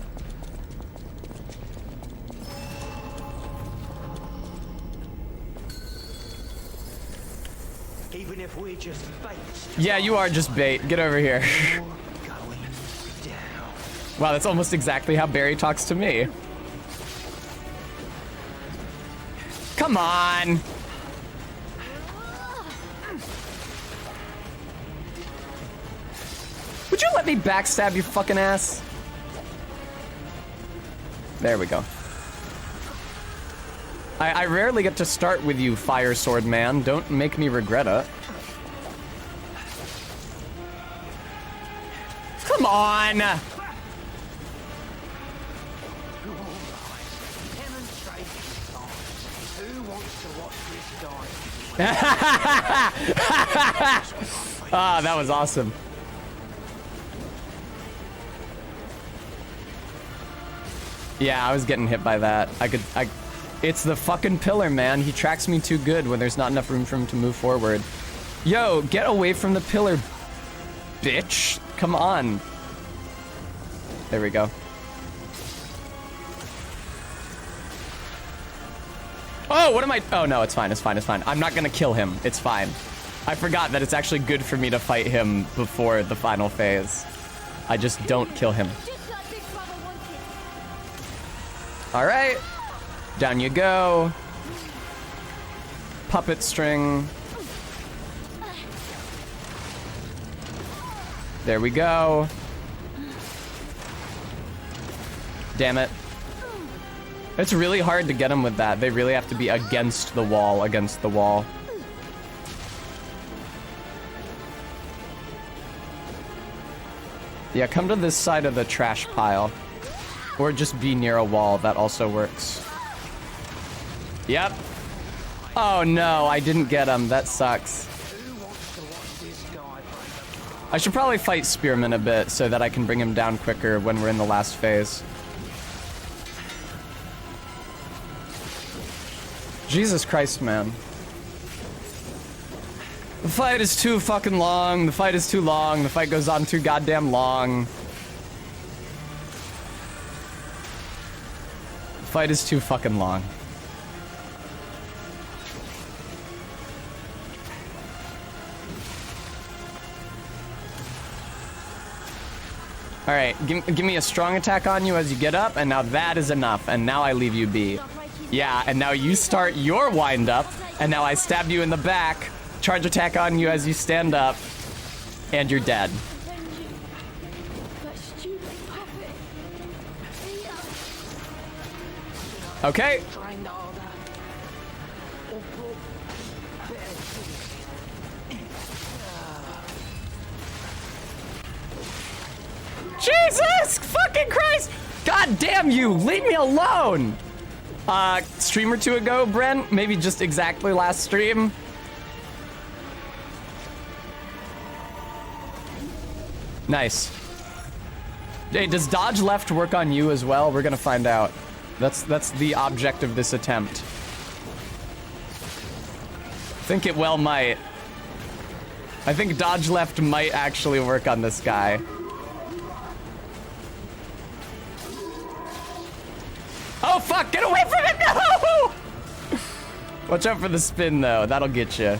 Even if we're just bait. Yeah, you are just bait. Get over here. Wow, that's almost exactly how Barry talks to me. Come on. Would you let me backstab you fucking ass? There we go. I rarely get to start with you, Fire Sword Man. Don't make me regret it. Come on! Ah, that was awesome. Yeah, I was getting hit by that. It's the fucking pillar, man. He tracks me too good when there's not enough room for him to move forward. Yo, get away from the pillar, bitch. Come on. There we go. Oh, what am I? Oh, no, it's fine. It's fine. It's fine. I'm not gonna kill him. It's fine. I forgot that it's actually good for me to fight him before the final phase. I just don't kill him. All right. Down you go. Puppet string. There we go. Damn it. It's really hard to get them with that. They really have to be against the wall, Yeah, come to this side of the trash pile. Or just be near a wall, that also works. Yep. Oh no, I didn't get him, that sucks. I should probably fight Spearman a bit so that I can bring him down quicker when we're in the last phase. Jesus Christ, man. The fight is too fucking long. The fight is too long. The fight goes on too goddamn long. The fight is too fucking long. All right, give me a strong attack on you as you get up, and now that is enough, and now I leave you be. Yeah, and now you start your wind up, and now I stab you in the back, charge attack on you as you stand up, and you're dead. Okay. Jesus fucking Christ! God damn you! Leave me alone! Stream or two ago, Brent? Maybe just exactly last stream? Nice. Hey, does dodge left work on you as well? We're gonna find out. That's the object of this attempt. Think it well might. I think dodge left might actually work on this guy. Oh fuck, get away from it, no! Watch out for the spin though, that'll get you.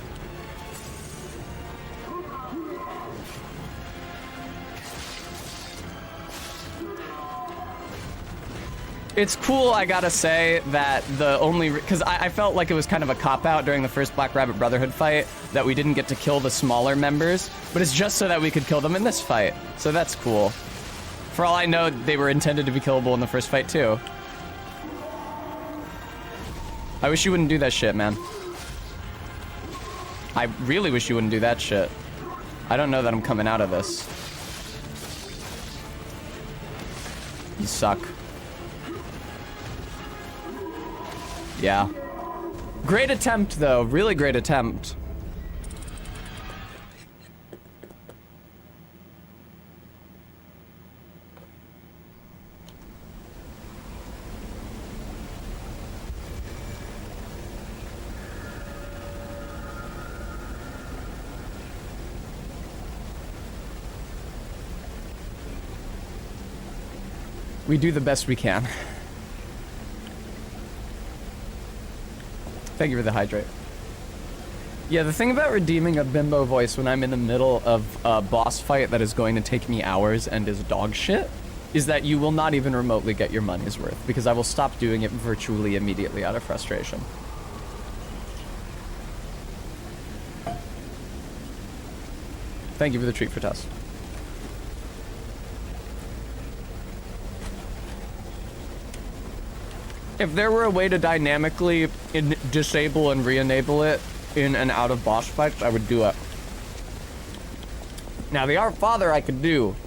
It's cool, I gotta say, that the only... Because I felt like it was kind of a cop-out during the first Black Rabbit Brotherhood fight that we didn't get to kill the smaller members, but it's just so that we could kill them in this fight. So that's cool. For all I know, they were intended to be killable in the first fight too. I wish you wouldn't do that shit, man. I really wish you wouldn't do that shit. I don't know that I'm coming out of this. You suck. Yeah. Great attempt, though. Really great attempt. We do the best we can. Thank you for the hydrate. Yeah, the thing about redeeming a bimbo voice when I'm in the middle of a boss fight that is going to take me hours and is dog shit is that you will not even remotely get your money's worth because I will stop doing it virtually immediately out of frustration. Thank you for the treat for Tess. If there were a way to dynamically disable and re-enable it in and out of boss fights, I would do it. Now, the Our Father I could do.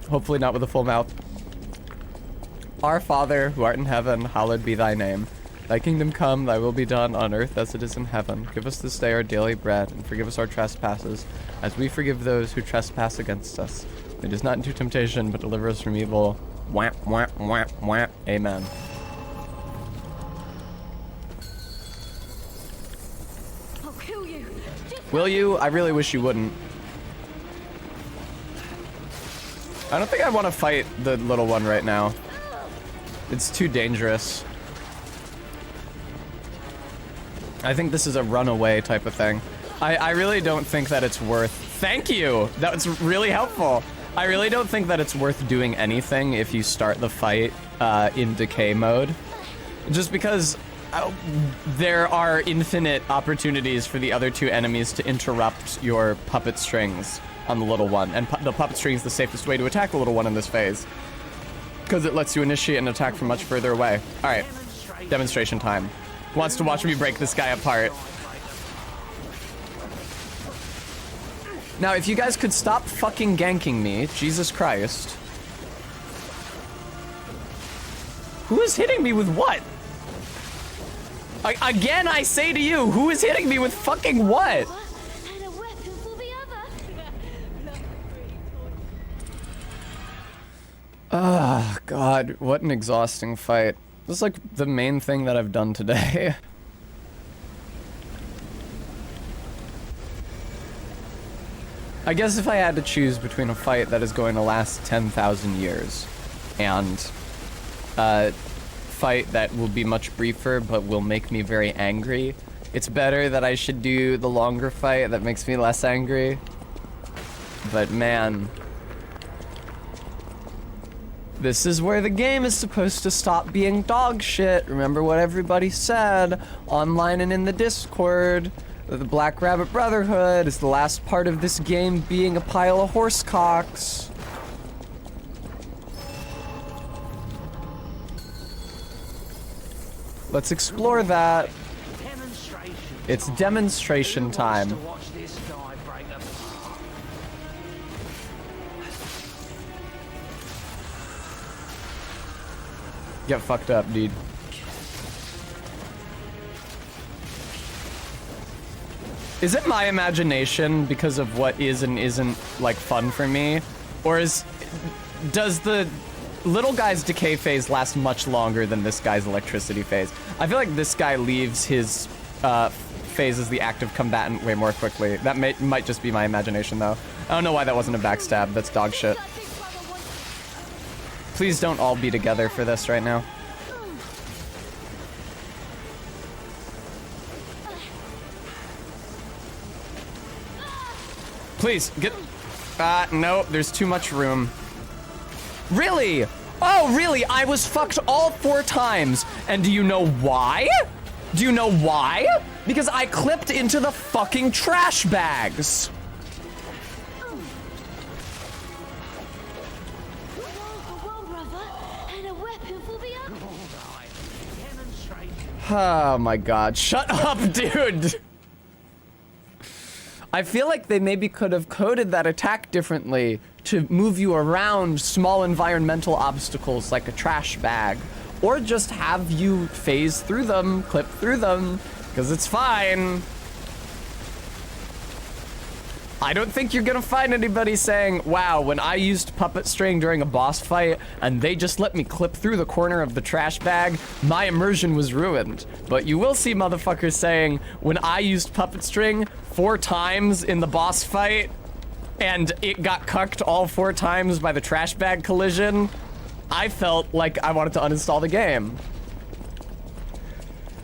Hopefully not with a full mouth. Our Father, who art in heaven, hallowed be thy name. Thy kingdom come, thy will be done on earth as it is in heaven. Give us this day our daily bread, and forgive us our trespasses, as we forgive those who trespass against us. Lead us not into temptation, but deliver us from evil. Wham, wham, wham, wham. Amen. I'll kill you. Will you? I really wish you wouldn't. I don't think I want to fight the little one right now. It's too dangerous. I think this is a runaway type of thing. I really don't think that it's worth... Thank you! That's really helpful. I really don't think that it's worth doing anything if you start the fight in decay mode. Just because there are infinite opportunities for the other two enemies to interrupt your puppet strings on the little one. And the puppet string is the safest way to attack the little one in this phase, because it lets you initiate an attack from much further away. All right, demonstration time. wants to watch me break this guy apart. Now, if you guys could stop fucking ganking me, Jesus Christ. Who is hitting me with what? Again, I say to you, who is hitting me with fucking what? Ah, God, what an exhausting fight. This is like the main thing that I've done today. I guess if I had to choose between a fight that is going to last 10,000 years and a fight that will be much briefer but will make me very angry, it's better that I should do the longer fight that makes me less angry. But man, this is where the game is supposed to stop being dog shit. Remember what everybody said online and in the Discord. The Black Rabbit Brotherhood is the last part of this game being a pile of horse cocks. Let's explore that. It's demonstration time. Get fucked up, dude. Is it my imagination because of what is and isn't, like, fun for me? Or does the little guy's decay phase last much longer than this guy's electricity phase? I feel like this guy leaves his phase as the active combatant way more quickly. That might just be my imagination, though. I don't know why that wasn't a backstab. That's dog shit. Please don't all be together for this right now. Please, get... no, there's too much room. Really? Oh, really? I was fucked all 4 times. And do you know why? Do you know why? Because I clipped into the fucking trash bags. Oh my God, shut up, dude. I feel like they maybe could have coded that attack differently to move you around small environmental obstacles like a trash bag, or just have you phase through them, clip through them, because it's fine. I don't think you're gonna find anybody saying, wow, when I used puppet string during a boss fight and they just let me clip through the corner of the trash bag, my immersion was ruined. But you will see motherfuckers saying, when I used puppet string 4 times in the boss fight and it got cucked all 4 times by the trash bag collision, I felt like I wanted to uninstall the game.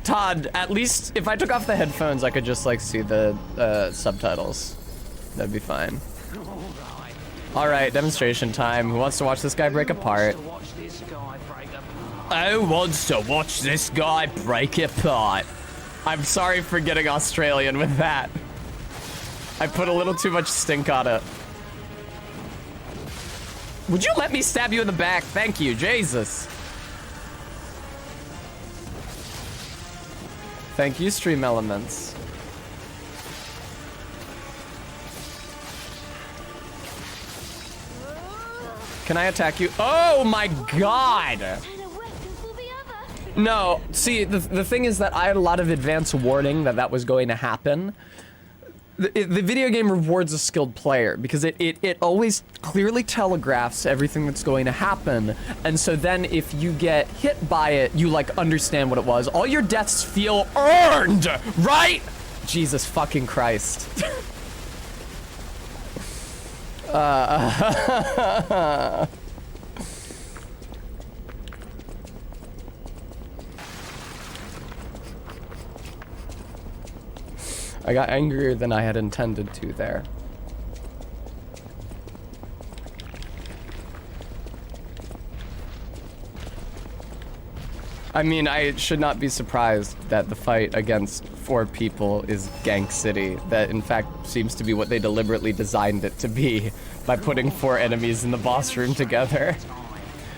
Todd, at least if I took off the headphones, I could just like see the subtitles. That'd be fine. All right, demonstration time. Who wants to watch this guy break apart? Who wants to watch this guy break apart? I'm sorry for getting Australian with that. I put a little too much stink on it. Would you let me stab you in the back? Thank you, Jesus. Thank you, Stream Elements. Can I attack you? Oh my God! No, see, the thing is that I had a lot of advance warning that was going to happen. The video game rewards a skilled player because it always clearly telegraphs everything that's going to happen. And so then if you get hit by it, you like understand what it was. All your deaths feel earned, right? Jesus fucking Christ. I got angrier than I had intended to there. I mean, I should not be surprised that the fight against 4 people is Gank City. That, in fact, seems to be what they deliberately designed it to be by putting 4 enemies in the boss room together.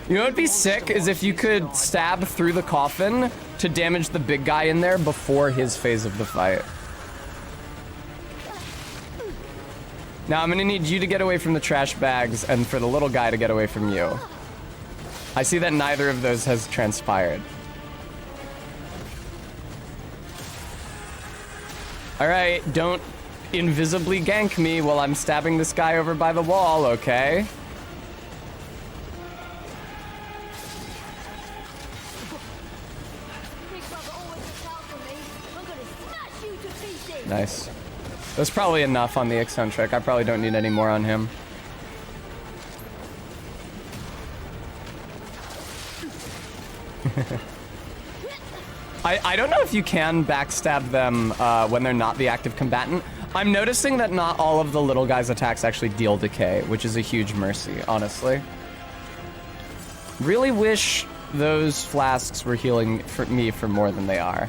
You know what would be sick is if you could stab through the coffin to damage the big guy in there before his phase of the fight. Now I'm gonna need you to get away from the trash bags and for the little guy to get away from you. I see that neither of those has transpired. Alright, don't invisibly gank me while I'm stabbing this guy over by the wall, okay? Nice. That's probably enough on the eccentric. I probably don't need any more on him. I don't know if you can backstab them when they're not the active combatant. I'm noticing that not all of the little guy's attacks actually deal decay, which is a huge mercy, honestly. Really wish those flasks were healing for me for more than they are.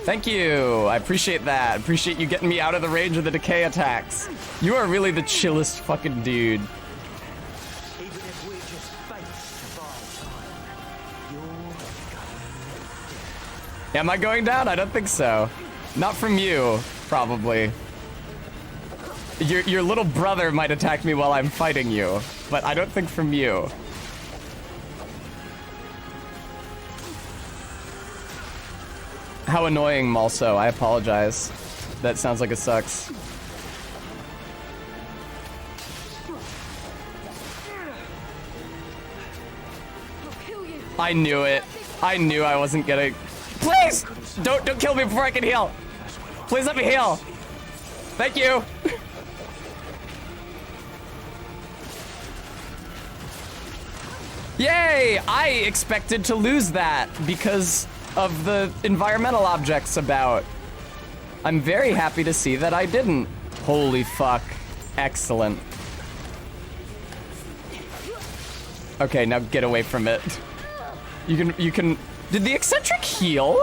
Thank you. I appreciate that. Appreciate you getting me out of the range of the decay attacks. You are really the chillest fucking dude. Am I going down? I don't think so. Not from you, probably. Your little brother might attack me while I'm fighting you, but I don't think from you. How annoying, Malso. I apologize. That sounds like it sucks. I knew it. I knew I wasn't gonna... Please! Don't kill me before I can heal. Please let me heal. Thank you. Yay! I expected to lose that because of the environmental objects about. I'm very happy to see that I didn't. Holy fuck. Excellent. Okay, now get away from it. You can... Did the eccentric heal?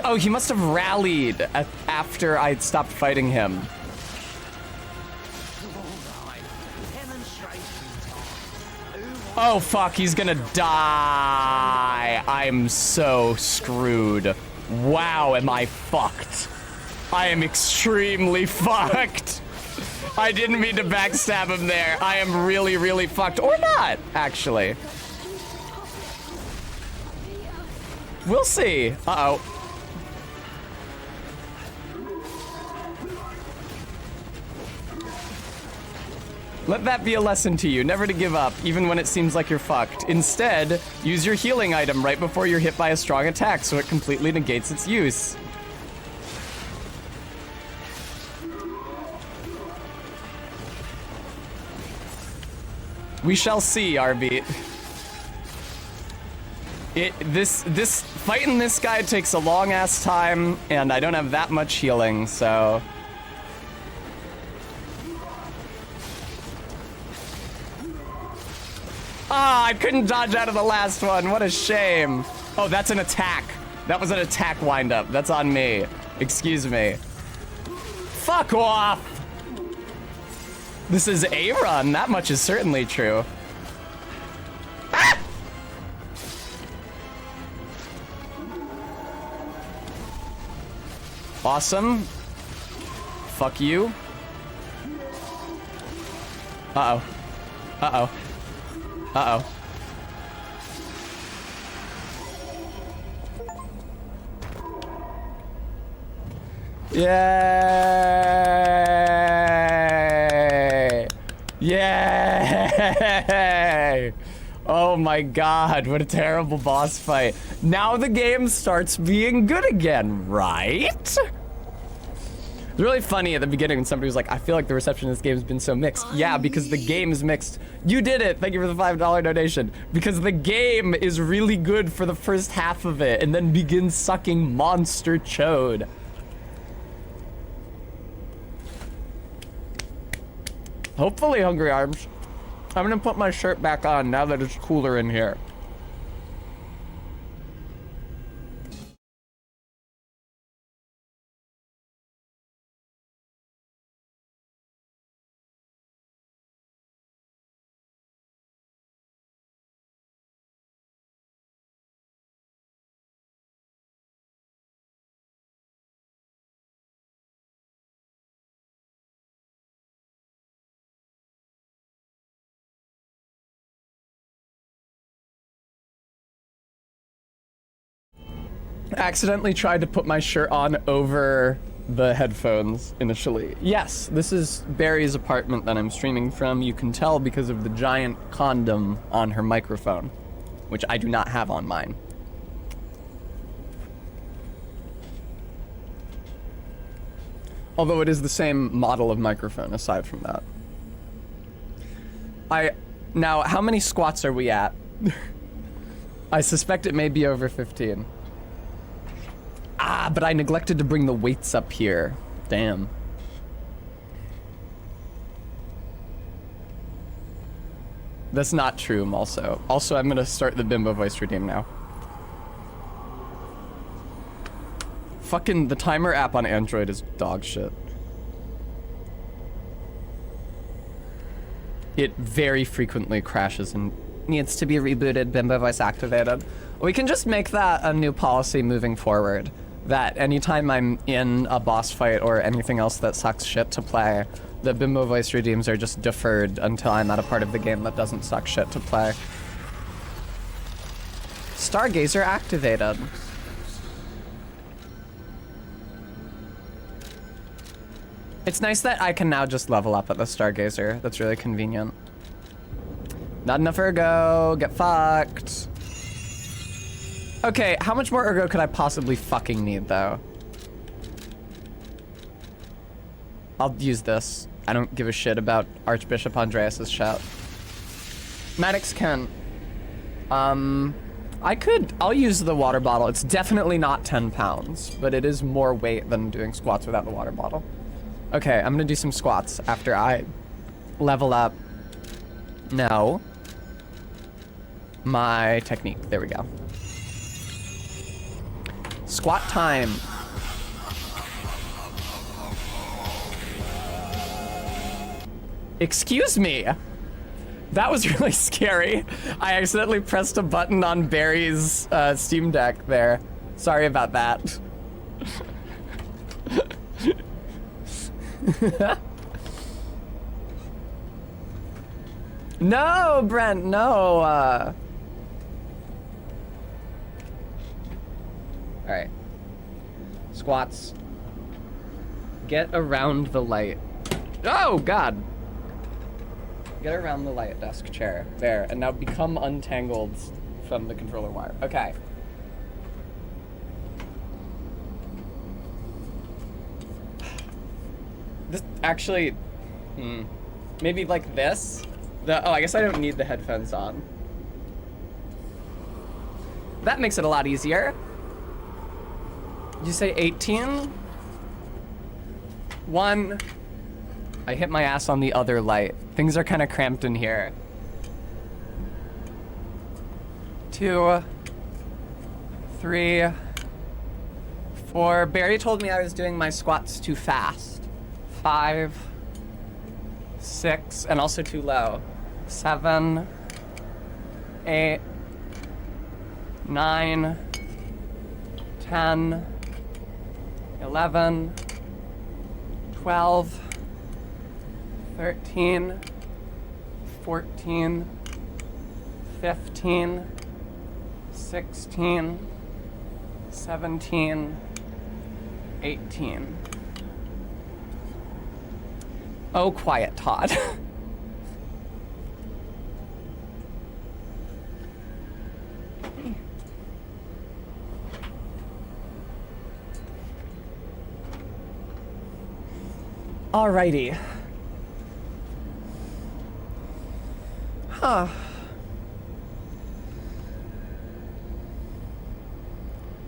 Oh, he must have rallied after I stopped fighting him. Oh fuck, he's gonna die. I'm so screwed. Wow, am I fucked. I am extremely fucked. I didn't mean to backstab him there. I am really, really fucked. Or not, actually. We'll see. Uh-oh. Let that be a lesson to you, never to give up, even when it seems like you're fucked. Instead, use your healing item right before you're hit by a strong attack so it completely negates its use. We shall see, RB. This fighting this guy takes a long ass time, and I don't have that much healing, so. Ah, I couldn't dodge out of the last one. What a shame. Oh, that's an attack. That was an attack windup. That's on me. Excuse me. Fuck off. This is a run. That much is certainly true. Ah! Awesome. Fuck you. Uh-oh. Uh-oh. Uh-oh. Yay! Yay! Oh my god, what a terrible boss fight. Now the game starts being good again, right? It's really funny at the beginning when somebody was like, I feel like the reception of this game has been so mixed. Yeah, because the game is mixed. You did it. Thank you for the $5 donation. Because the game is really good for the first half of it and then begins sucking monster chode. Hopefully, Hungry Arms. I'm gonna put my shirt back on now that it's cooler in here. accidentally tried to put my shirt on over the headphones initially. Yes, this is Barry's apartment that I'm streaming from. You can tell because of the giant condom on her microphone, which I do not have on mine. Although it is the same model of microphone aside from that. Now, how many squats are we at? I suspect it may be over 15. Ah, but I neglected to bring the weights up here. Damn. That's not true, also. Also, I'm gonna start the Bimbo voice redeem now. Fucking the timer app on Android is dog shit. It very frequently crashes and needs to be rebooted, Bimbo voice activated. We can just make that a new policy moving forward. That anytime I'm in a boss fight or anything else that sucks shit to play, the Bimbo voice redeems are just deferred until I'm at a part of the game that doesn't suck shit to play. Stargazer activated. It's nice that I can now just level up at the Stargazer. That's really convenient. Not enough ergo, get fucked. Okay, how much more ergo could I possibly fucking need though? I'll use this. I don't give a shit about Archbishop Andreas's shout. Maddox can. I'll use the water bottle. It's definitely not 10 pounds, but it is more weight than doing squats without the water bottle. Okay, I'm gonna do some squats after I level up. No. My technique, there we go. Squat time. Excuse me. That was really scary. I accidentally pressed a button on Barry's Steam Deck there. Sorry about that. No, Brent, no. All right. Squats. Get around the light. Oh, God. Get around the light desk chair. There, and now become untangled from the controller wire. Okay. This actually, maybe like this. Oh, I guess I don't need the headphones on. That makes it a lot easier. Did you say 18? 1. I hit my ass on the other light. Things are kind of cramped in here. 2, 3, 4. Barry told me I was doing my squats too fast. 5, 6, and also too low. 7, 8, 9, 10, 11, 12, 13, 14, 15, 16, 17, 18. Oh, quiet, Todd. Alrighty. Huh.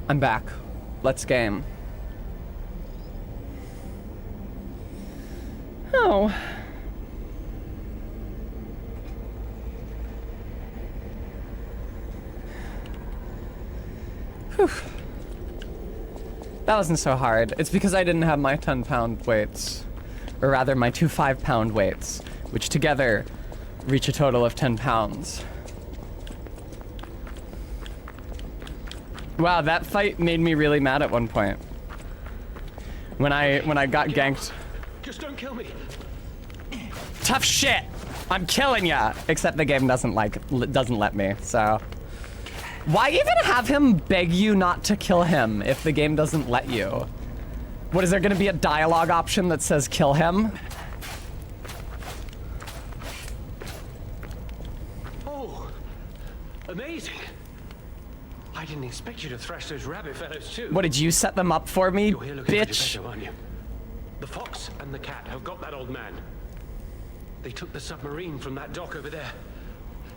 I'm back. Let's game. Oh. Whew. That wasn't so hard. It's because I didn't have my 10-pound weights. Or rather, my 2 5-pound weights, which together reach a total of 10 pounds. Wow, that fight made me really mad at one point. When I got ganked. Just don't kill me. Tough shit. I'm killing ya. Except the game doesn't let me. So Why even have him beg you not to kill him if the game doesn't let you? What, is there gonna be a dialogue option that says kill him? Oh, amazing. I didn't expect you to thrash those rabbit fellows too. What, did you set them up for me, You're here looking bitch? for Geppetto, aren't you? The fox and the cat have got that old man. They took the submarine from that dock over there.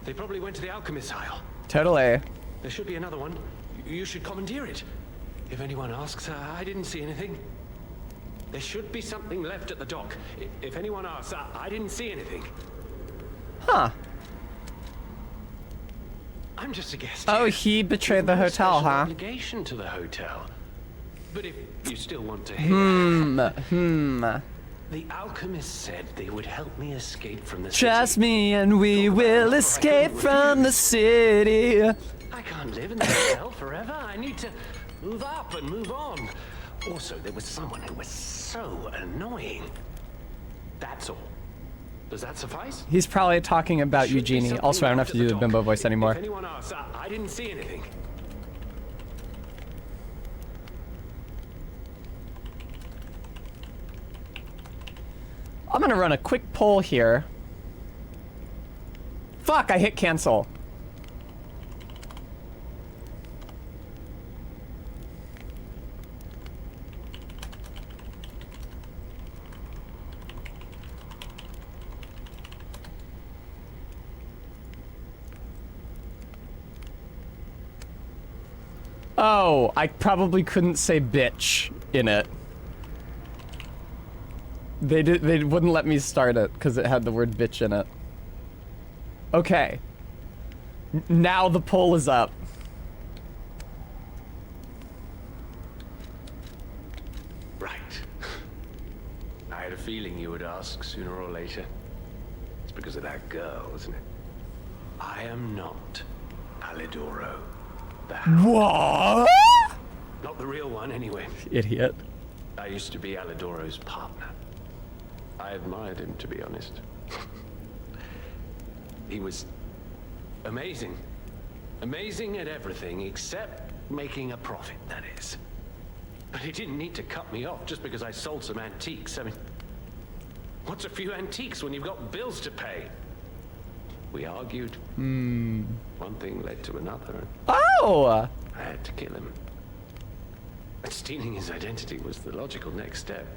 They probably went to the alchemist's aisle. Totally. There should be another one. You should commandeer it. If anyone asks, I didn't see anything. There should be something left at the dock. If anyone asks, I didn't see anything. Huh. I'm just a guest. Oh, he betrayed the hotel, huh? Obligation to the hotel. But if you still want to hear the alchemist said they would help me escape from the city. Trust me and we will escape from the city. I can't live in the hotel forever. I need to move up and move on. Also, there was someone who was so annoying. That's all. Does that suffice? He's probably talking about Eugenie. Also, I don't have to do the bimbo voice anymore. If anyone asks, I didn't see anything. I'm gonna run a quick poll here. Fuck, I hit cancel. Oh, I probably couldn't say bitch in it. They wouldn't let me start it because it had the word bitch in it. Okay. Now the poll is up. Right. I had a feeling you would ask sooner or later. It's because of that girl, isn't it? I am not Alidoro. What? Not the real one, anyway. Idiot. I used to be Alidoro's partner. I admired him, to be honest. He was amazing. Amazing at everything except making a profit, that is. But he didn't need to cut me off just because I sold some antiques. I mean, what's a few antiques when you've got bills to pay? We argued. One thing led to another. Oh! I had to kill him. And stealing his identity was the logical next step.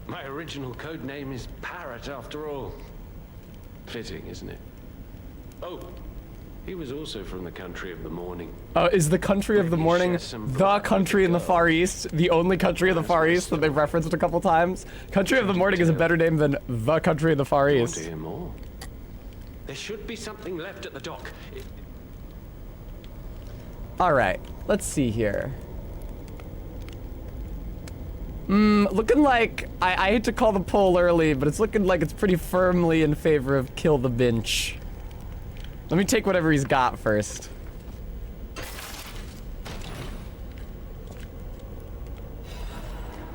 My original code name is Parrot, after all. Fitting, isn't it? Oh, he was also from the country of the morning. Oh, is the country of the morning the country in the Far East? The only country in the Far East that they've referenced a couple times? Country of the morning is a better name than the country of the Far East. Want to hear more? There should be something left at the dock. Alright, let's see here. Looking like, I hate to call the poll early, but it's looking like it's pretty firmly in favor of kill the bench. Let me take whatever he's got first.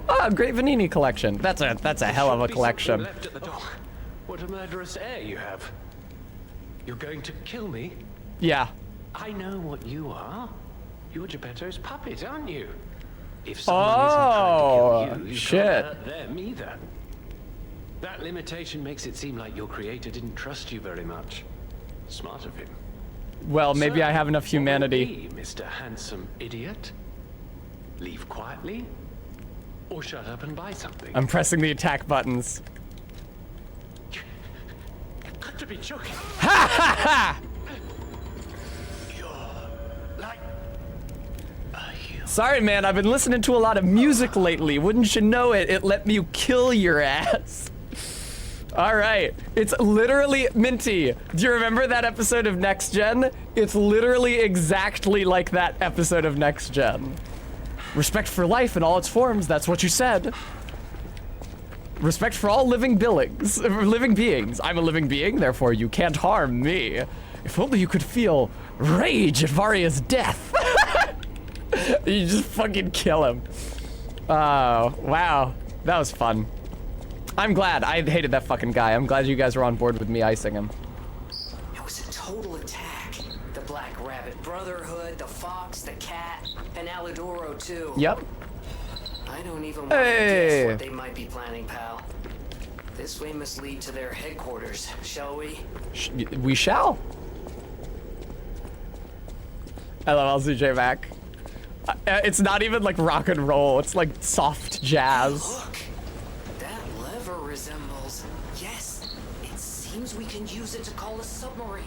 Oh, great Vanini collection. That's a hell of a collection. Left at the dock. What a murderous air you have. You're going to kill me? Yeah. I know what you are. You're Geppetto's puppet, aren't you? If someone isn't trying to kill you, shit. can't hurt them either. That limitation makes it seem like your creator didn't trust you very much. Smart of him. Well, maybe I have enough What will humanity. it be, Mr. Handsome Idiot? Leave quietly? Or shut up and buy something? I'm pressing the attack buttons. You've got to be joking. Ha ha ha! Sorry, man, I've been listening to a lot of music lately. Wouldn't you know it, it let me kill your ass. All right, it's literally Minty. Do you remember that episode of Next Gen? It's literally exactly like that episode of Next Gen. Respect for life in all its forms, that's what you said. Respect for all living beings. I'm a living being, therefore you can't harm me. If only you could feel rage at Varia's death. You just fucking kill him. Oh, wow. That was fun. I'm glad. I hated that fucking guy. I'm glad you guys were on board with me icing him. It was a total attack. The Black Rabbit brought Brotherhood, the Fox, the Cat, and Alidoro too. Yep. I don't even want to guess what they might be planning, pal. This way must lead to their headquarters, shall we? We shall. LOL CJ Mac. It's not even like rock and roll, it's like soft jazz. Look, that lever resembles. Yes, it seems we can use it to call a submarine.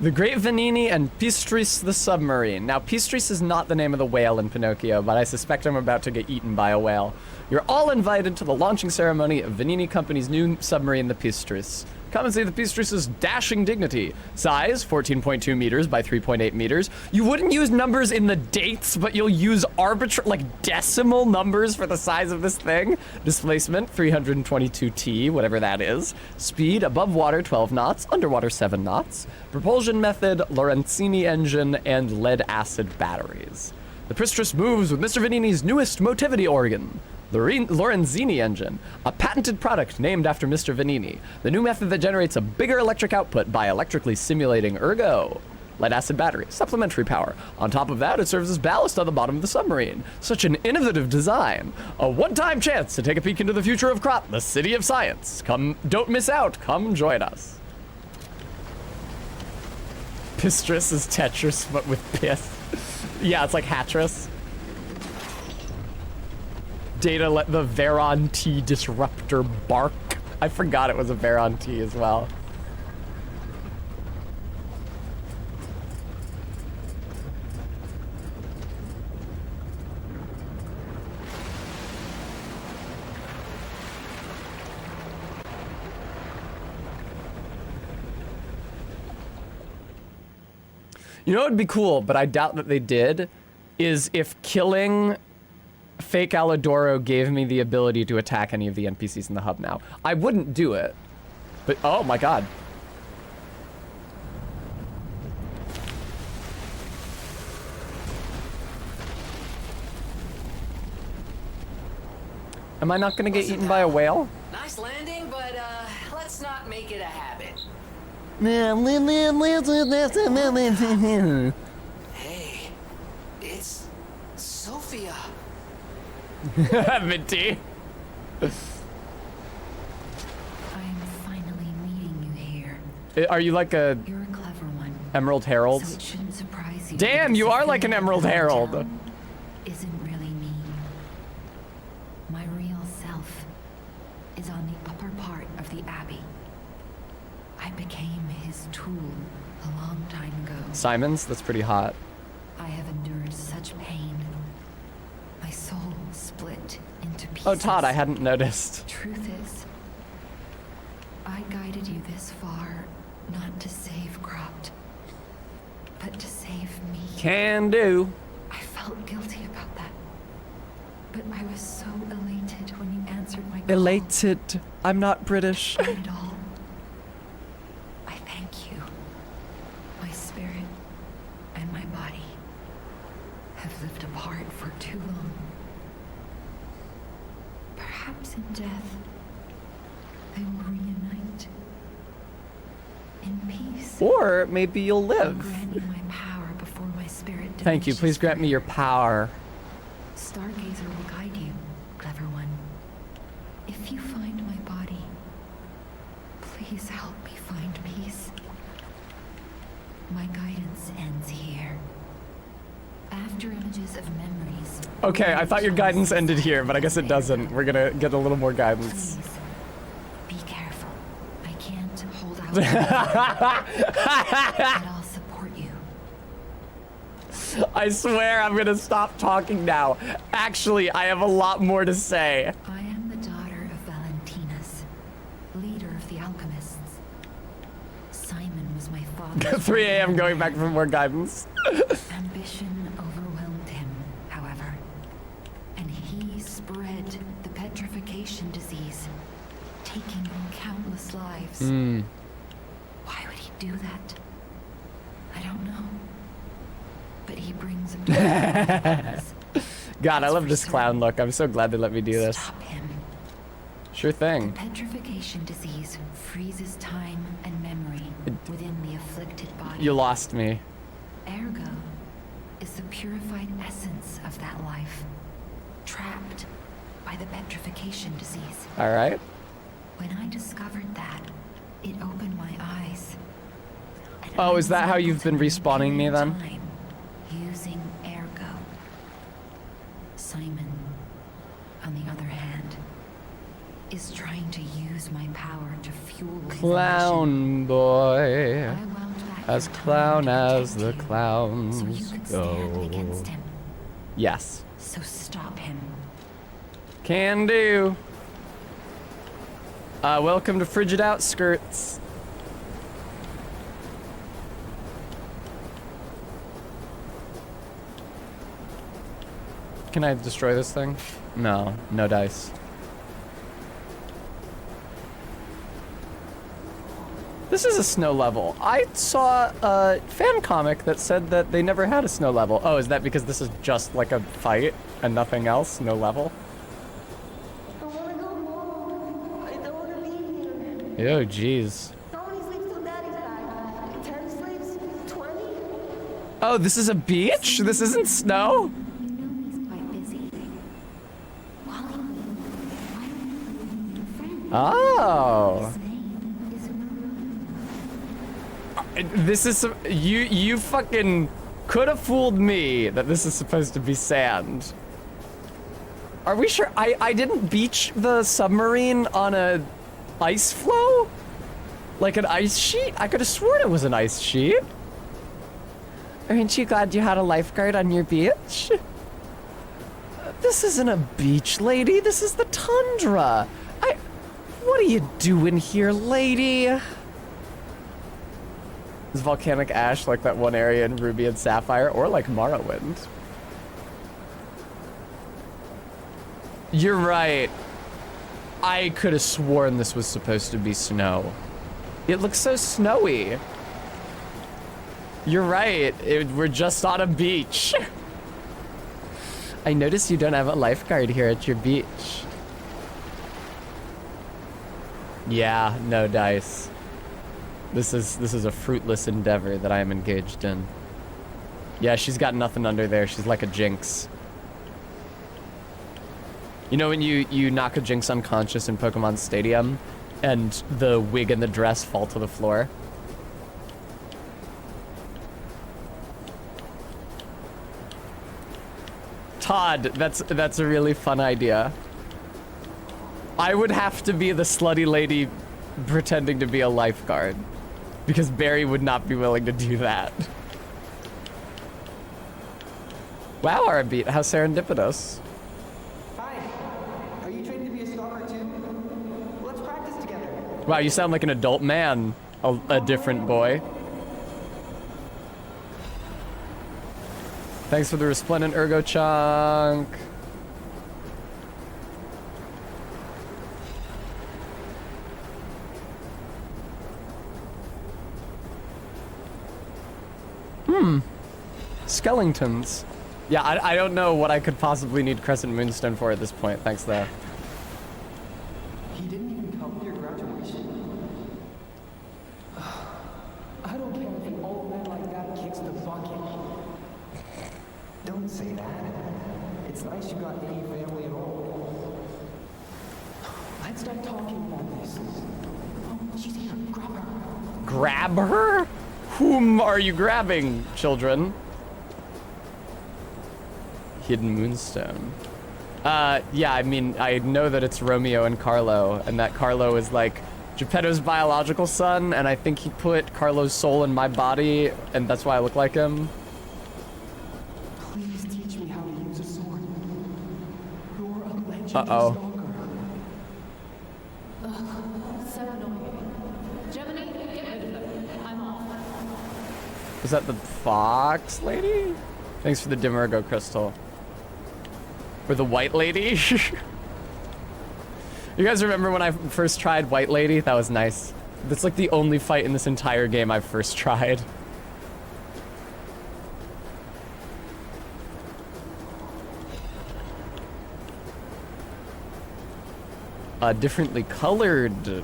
The Great Venini and Pistris the submarine. Now, Pistris is not the name of the whale in Pinocchio, but I suspect I'm about to get eaten by a whale. You're all invited to the launching ceremony of Venini Company's new submarine, the Pistris. Come and see the Pistris' dashing dignity. Size, 14.2 meters by 3.8 meters. You wouldn't use numbers in the dates, but you'll use arbitrary, like decimal numbers for the size of this thing. Displacement, 322 T, whatever that is. Speed, above water, 12 knots, underwater, 7 knots. Propulsion method, Lorenzini engine, and lead-acid batteries. The Pistris moves with Mr. Venini's newest motivity organ, the Lorenzini engine, a patented product named after Mr. Venini. The new method that generates a bigger electric output by electrically stimulating ergo. Lead-acid battery, supplementary power. On top of that, it serves as ballast on the bottom of the submarine. Such an innovative design. A one-time chance to take a peek into the future of Krat, the city of science. Come, don't miss out. Come join us. Pistris is Tetris, but with pith. Yeah, it's like Hatris. Data let the Veron T disruptor bark. I forgot it was a Veron T as well. You know what would be cool, but I doubt that they did, is if killing Fake Alidoro gave me the ability to attack any of the NPCs in the hub now. I wouldn't do it, but oh my god. Am I not gonna get eaten by a whale? Nice landing, but let's not make it a habit. Hey, it's Sophia. Minty. I am finally meeting you here. Are you like a You're a clever one. Emerald Herald? So it shouldn't surprise you. Damn, that you are Sophia like an Emerald Herald. Town isn't really me. My real self is on the upper part of the Abbey. I became his tool a long time ago. Simons? That's pretty hot. I have endured such pain. My soul split into pieces. Oh, Todd, I hadn't noticed. Truth is, I guided you this far not to save Krat, but to save me. Can do. I felt guilty about that, but I was so elated when you answered my call. Elated. I'm not British. Not at all. I thank you. My spirit and my body have lived apart for too long. Perhaps in death, they will reunite. In peace. Or maybe you'll live. Grant me my power before my spirit Thank you. Please grant me your power. Stargazer will guide you, clever one. If you find my body, please help me find peace. My guidance ends here. After images of memories. Okay, I thought your guidance ended here, but I guess it doesn't. We're gonna get a little more guidance. Please, be careful. I can't hold out. But I'll support you. I swear I'm gonna stop talking now. Actually, I have a lot more to say. I am the daughter of Valentinus, leader of the alchemists. Simon was my father. 3 a.m. going back for more guidance. Ambition overwhelmed him, however, and he spread the petrification disease, taking countless lives. Why would he do that? I don't know. But he brings darkness. God, I love this clown look. I'm so glad they let me do this. Stop him. Sure thing. Petrification disease freezes time and memory within the afflicted body. You lost me. Ergo, the purified essence of that life, trapped by the petrification disease. All right. When I discovered that, it opened my eyes. Oh, is that how you've been respawning me then? Using ergo. Simon, on the other hand, is trying to use my power to fuel his Clown boy. I wound back As in time clown to as protect the you, clowns so you could stand against go. him. Yes. So stop him. Can do. Welcome to Frigid Outskirts. Can I destroy this thing? No, no dice. This is a snow level. I saw a fan comic that said that they never had a snow level. Oh, is that because this is just like a fight and nothing else? No level? I wanna go home. I don't wanna be here. Oh, jeez. Tony sleeps till daddy's back. 10 sleeps, 20? Oh, this is a beach? This isn't snow? You know he's quite busy. Wally, why don't you friend? Oh. His name is Maroon. This is some, you fucking could have fooled me that this is supposed to be sand. Are we sure? I didn't beach the submarine on a ice floe? Like an ice sheet? I could have sworn it was an ice sheet. Aren't you glad you had a lifeguard on your beach? This isn't a beach, lady. This is the tundra. What are you doing here, lady? Is volcanic ash like that one area in Ruby and Sapphire, or like Morrowind? You're right. I could have sworn this was supposed to be snow. It looks so snowy. You're right. We're just on a beach. I noticed you don't have a lifeguard here at your beach. Yeah, no dice. This is a fruitless endeavor that I am engaged in. Yeah, she's got nothing under there. She's like a Jinx. You know when you knock a Jinx unconscious in Pokemon Stadium and the wig and the dress fall to the floor? Todd, that's a really fun idea. I would have to be the slutty lady pretending to be a lifeguard, because Barry would not be willing to do that. Wow, Arabeat, how serendipitous. Hi, are you trained to be a stalker too? Let's practice together. Wow, you sound like an adult man, a different boy. Thanks for the resplendent ergo chunk. Skeletons. Yeah, I don't know what I could possibly need Crescent Moonstone for at this point. Thanks, though. He didn't even come to your graduation. I don't care if an old man like that kicks the bucket. Don't say that. It's nice you got any family at all. Let's stop talking about this. Oh, she's here. Grab her. Grab her? Whom are you grabbing, children? Hidden Moonstone. Yeah, I mean, I know that it's Romeo and Carlo, and that Carlo is like Geppetto's biological son, and I think he put Carlo's soul in my body, and that's why I look like him. Please teach me how to use a sword. You're a legendary Uh-oh. stalker. So annoying. Gemini, get rid of them. I'm off. Was that the fox lady? Thanks for the Dimergo crystal. Or the white lady? You guys remember when I first tried White Lady? That was nice. That's like the only fight in this entire game I've first tried. A differently colored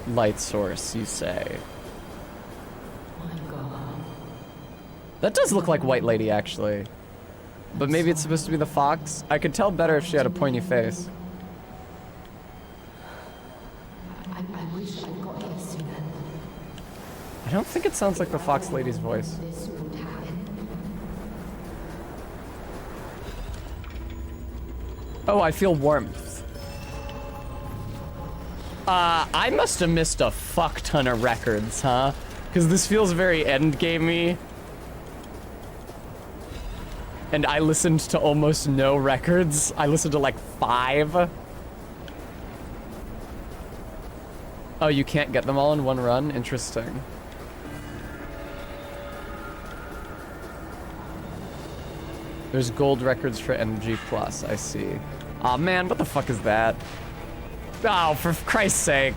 light source, you say? My God. That does look like White Lady, actually. But maybe it's supposed to be the fox? I could tell better if she had a pointy face. I wish I got here sooner. I don't think it sounds like the fox lady's voice. This would happen. Oh, I feel warmth. I must have missed a fuck ton of records, huh? Because this feels very endgamey. And I listened to almost no records. I listened to like 5. Oh, you can't get them all in one run? Interesting. There's gold records for MG Plus, I see. Aw, man, what the fuck is that? Oh, for Christ's sake.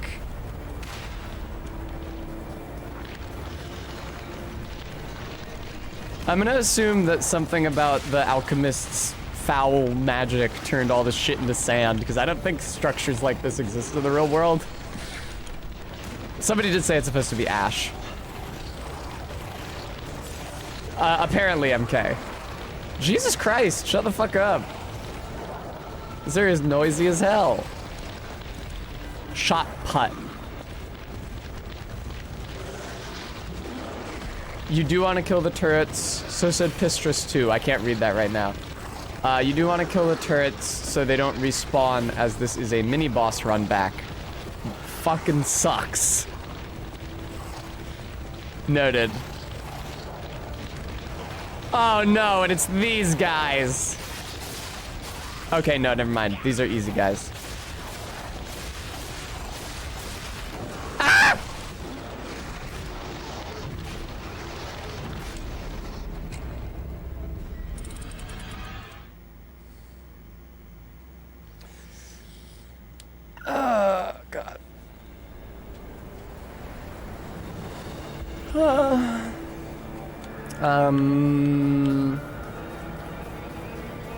I'm gonna assume that something about the alchemist's foul magic turned all this shit into sand, because I don't think structures like this exist in the real world. Somebody did say it's supposed to be ash. Apparently MK. Jesus Christ, shut the fuck up. This area is noisy as hell. Shot put. You do want to kill the turrets, so said Pistrus too. I can't read that right now. You do want to kill the turrets so they don't respawn, as this is a mini-boss run back. Fucking sucks. Noted. Oh no, and it's these guys. Okay, no, never mind. These are easy guys. Ah! Oh, God.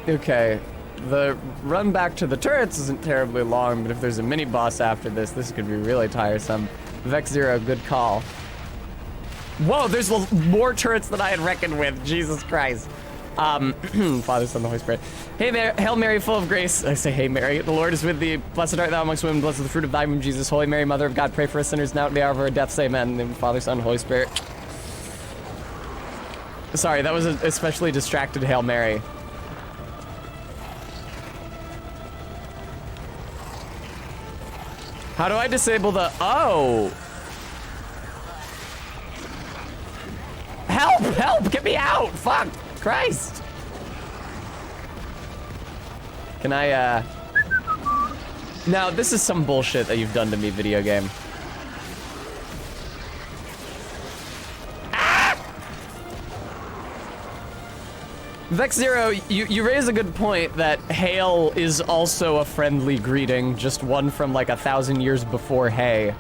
Okay. The run back to the turrets isn't terribly long, but if there's a mini-boss after this could be really tiresome. Vex Zero, good call. Whoa, there's more turrets than I had reckoned with. Jesus Christ. Father, Son, the Holy Spirit. Hey, Hail Mary, full of grace. I say, hey, Mary, the Lord is with thee. Blessed art thou amongst women. Blessed is the fruit of thy womb, Jesus. Holy Mary, Mother of God, pray for us sinners now at the hour of our death. Amen. In the name of the Father, Son, Holy Spirit. Sorry, that was an especially distracted Hail Mary. How do I disable the... Oh! Help! Help! Get me out! Fuck! Christ! Can I, Now, this is some bullshit that you've done to me, video game. Ah! Vex Zero, you raise a good point that hail is also a friendly greeting, just one from like 1,000 years before hey.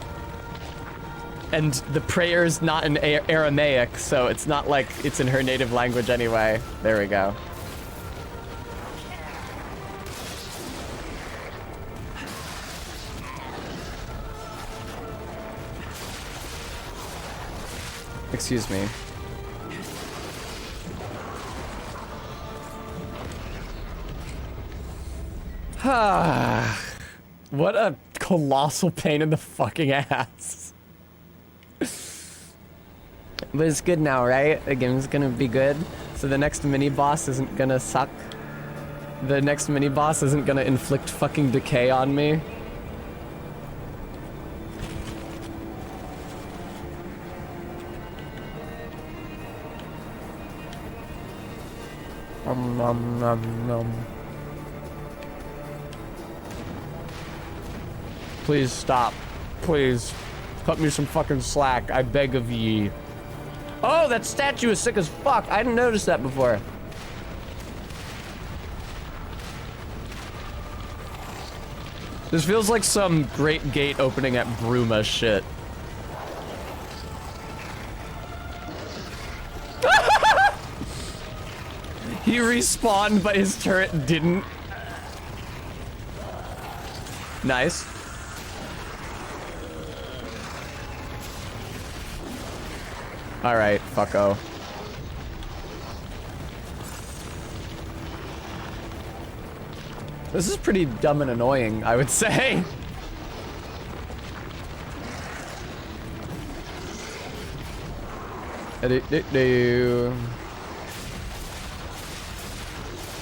And the prayer's not in Aramaic, so it's not like it's in her native language anyway. There we go. Excuse me. What a colossal pain in the fucking ass. But it's good now, right? The game's gonna be good. So the next mini-boss isn't gonna suck. The next mini-boss isn't gonna inflict fucking decay on me. Nom nom nom. Please stop. Please. Cut me some fucking slack. I beg of ye. Oh, that statue is sick as fuck. I didn't notice that before. This feels like some Great Gate opening at Bruma shit. He respawned, but his turret didn't. Nice. Alright, fucko. This is pretty dumb and annoying, I would say.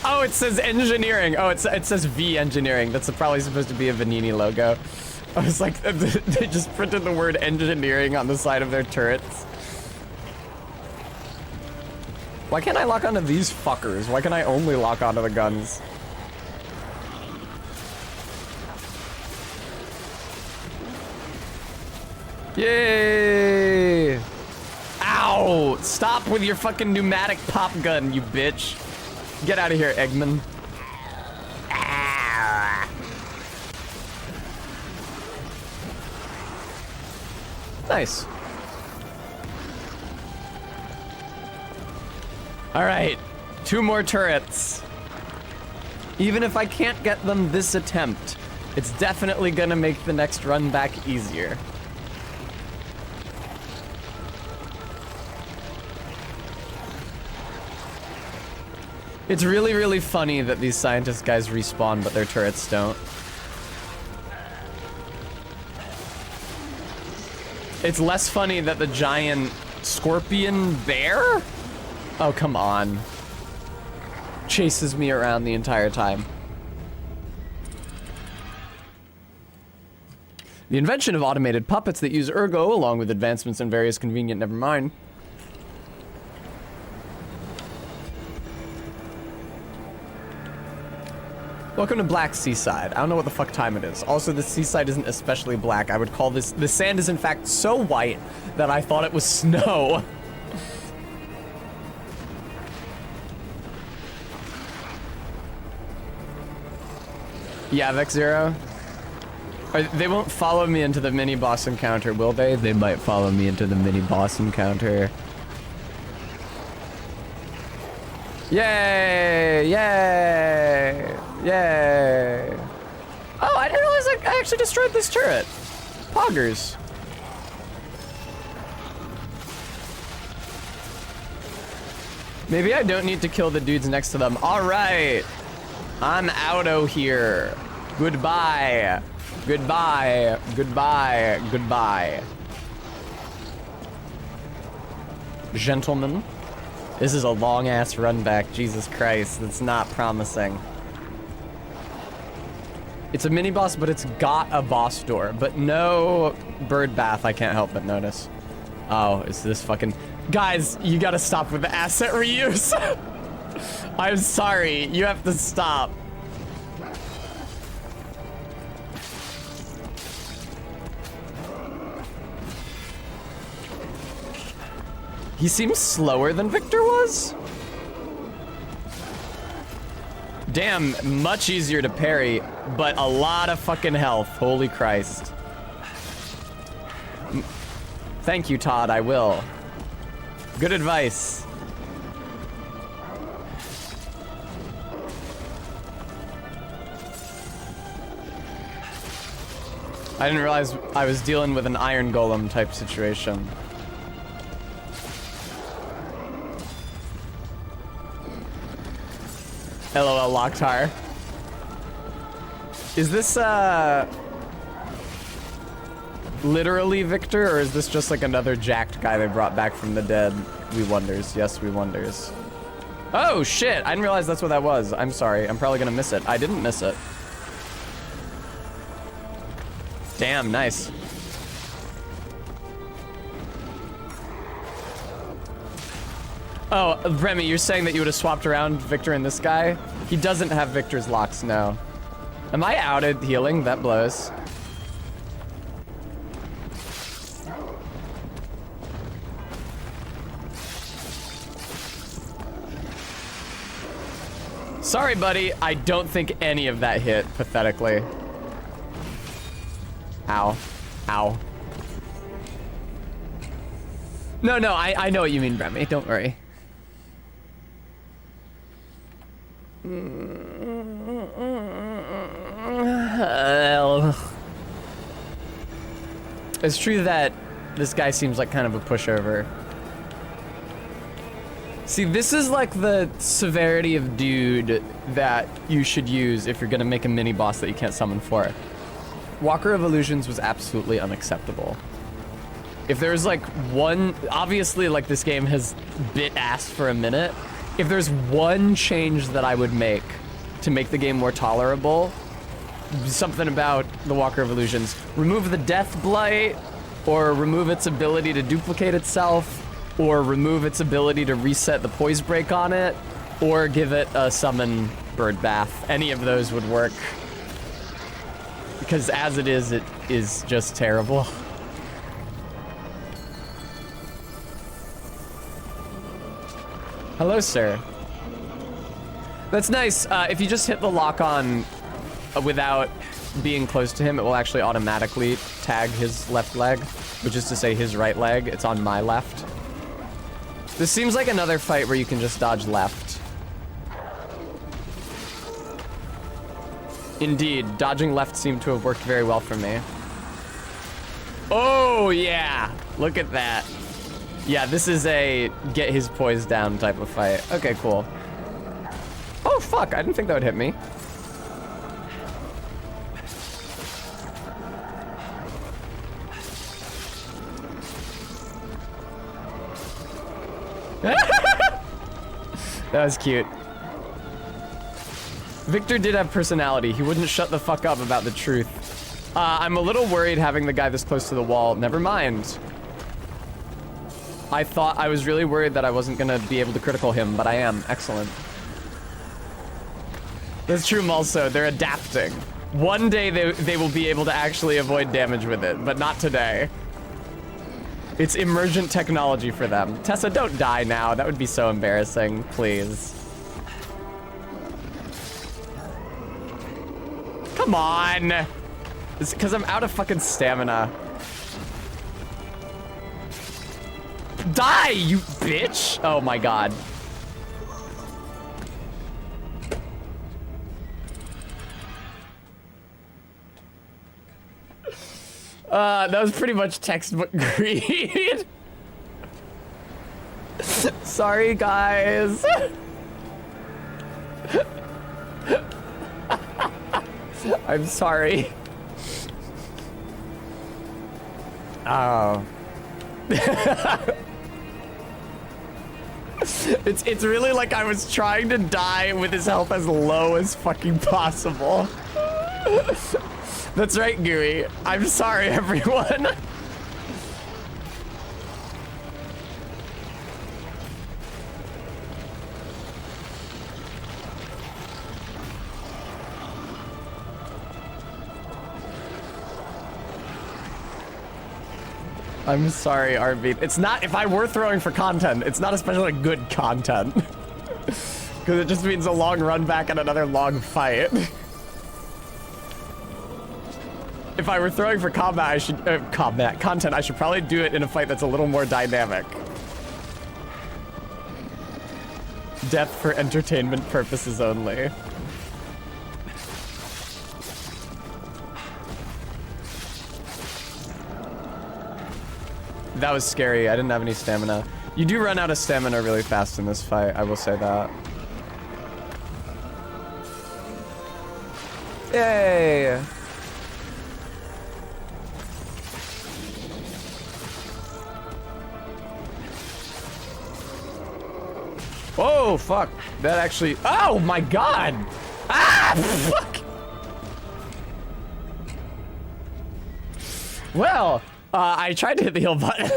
Oh, it says engineering. Oh, it says V engineering. That's probably supposed to be a Vanini logo. I was like, they just printed the word engineering on the side of their turrets. Why can't I lock onto these fuckers? Why can I only lock onto the guns? Yay! Ow! Stop with your fucking pneumatic pop gun, you bitch. Get out of here, Eggman. Ah. Nice. All right, 2 more turrets. Even if I can't get them this attempt, it's definitely gonna make the next run back easier. It's really, really funny that these scientist guys respawn, but their turrets don't. It's less funny that the giant scorpion bear? Oh, come on. Chases me around the entire time. The invention of automated puppets that use ergo, along with advancements in various convenient nevermind. Welcome to Black Seaside. I don't know what the fuck time it is. Also, the seaside isn't especially black. I would call this... The sand is in fact so white that I thought it was snow. Yeah, Vex Zero. They won't follow me into the mini boss encounter, will they? They might follow me into the mini boss encounter. Yay! Yay! Yay! Oh, I didn't realize I actually destroyed this turret. Poggers. Maybe I don't need to kill the dudes next to them. All right. I'm outo here. Goodbye. Goodbye. Goodbye. Goodbye. Gentlemen, this is a long-ass run back. Jesus Christ, that's not promising. It's a mini-boss, but it's got a boss door, but no bird bath, I can't help but notice. Oh, is this fucking... Guys, you gotta stop with the asset reuse. I'm sorry, you have to stop. He seems slower than Victor was? Damn, much easier to parry, but a lot of fucking health. Holy Christ. Thank you, Todd, I will. Good advice. I didn't realize I was dealing with an iron golem type situation. LOL Locktar. Is this literally Victor, or is this just like another jacked guy they brought back from the dead? We wonders. Yes, we wonders. Oh shit, I didn't realize that's what that was. I'm sorry, I'm probably gonna miss it. I didn't miss it. Damn, nice. Oh, Remy, you're saying that you would have swapped around Victor and this guy? He doesn't have Victor's locks now. Am I out at healing? That blows. Sorry, buddy. I don't think any of that hit, pathetically. Ow. Ow. No, I know what you mean, Remy. Don't worry. It's true that this guy seems like kind of a pushover. See, this is like the severity of dude that you should use if you're gonna make a mini boss that you can't summon for. Walker of Illusions was absolutely unacceptable. If there's like one, obviously like this game has bit ass for a minute. If there's one change that I would make to make the game more tolerable, something about the Walker of Illusions. Remove the Death Blight, or remove its ability to duplicate itself, or remove its ability to reset the poise break on it, or give it a summon bird bath. Any of those would work. Because as it is just terrible. Hello, sir. That's nice. If you just hit the lock on without being close to him, it will actually automatically tag his left leg, which is to say his right leg. It's on my left. This seems like another fight where you can just dodge left. Indeed, dodging left seemed to have worked very well for me. Oh, yeah. Look at that. Yeah, this is a get his poise down type of fight. Okay, cool. Oh, fuck. I didn't think that would hit me. That was cute. Victor did have personality. He wouldn't shut the fuck up about the truth. I'm a little worried having the guy this close to the wall. Never mind. I was really worried that I wasn't gonna be able to critical him, but I am. Excellent. That's true, Mulso. They're adapting. One day they will be able to actually avoid damage with it, but not today. It's emergent technology for them. Tessa, don't die now. That would be so embarrassing. Please. Come on. It's because I'm out of fucking stamina. Die, you bitch! Oh my god. That was pretty much textbook greed. Sorry, guys. I'm sorry. Oh. It's really like I was trying to die with his health as low as fucking possible. That's right, Gooey. I'm sorry, everyone. I'm sorry, RB. It's not, if I were throwing for content, it's not especially good content. Because it just means a long run back and another long fight. If I were throwing for combat, I should, content, I should probably do it in a fight that's a little more dynamic. Death for entertainment purposes only. That was scary. I didn't have any stamina. You do run out of stamina really fast in this fight, I will say that. Yay! Oh, fuck. That actually... Oh, my God! Ah, fuck! Well... I tried to hit the heal button.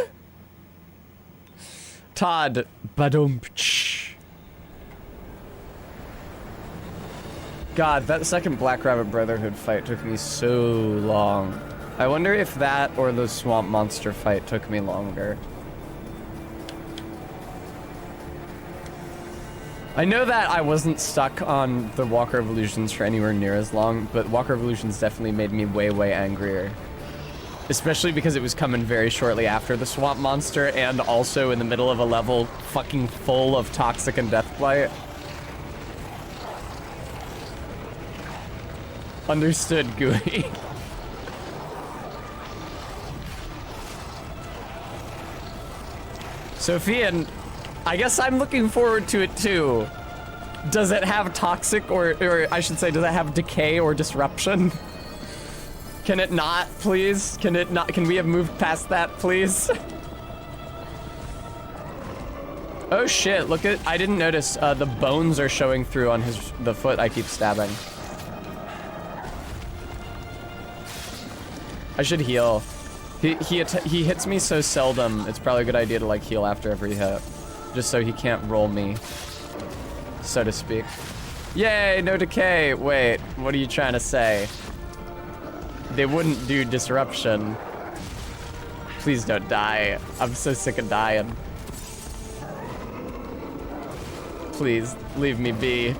Todd, badum-ch. God, that second Black Rabbit Brotherhood fight took me so long. I wonder if that or the Swamp Monster fight took me longer. I know that I wasn't stuck on the Walker of Illusions for anywhere near as long, but Walker of Illusions definitely made me way, way angrier. Especially because it was coming very shortly after the Swamp Monster and also in the middle of a level fucking full of Toxic and Deathblight. Understood, Gooey. Sophian, I guess I'm looking forward to it too. Does it have toxic or I should say, does it have decay or disruption? Can it not, please? Can it not? Can we have moved past that, please? Oh shit, look at, I didn't notice the bones are showing through on the foot I keep stabbing. I should heal. He hits me so seldom, it's probably a good idea to like heal after every hit. Just so he can't roll me, so to speak. Yay, no decay. Wait, what are you trying to say? They wouldn't do disruption. Please don't die. I'm so sick of dying. Please, leave me be.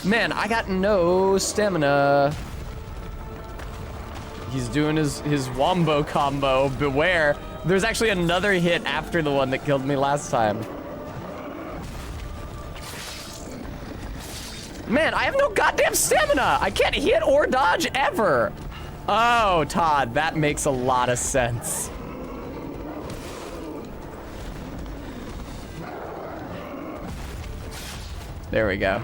Man, I got no stamina. He's doing his wombo combo. Beware. There's actually another hit after the one that killed me last time. Man, I have no goddamn stamina. I can't hit or dodge ever. Oh, Todd, that makes a lot of sense. There we go.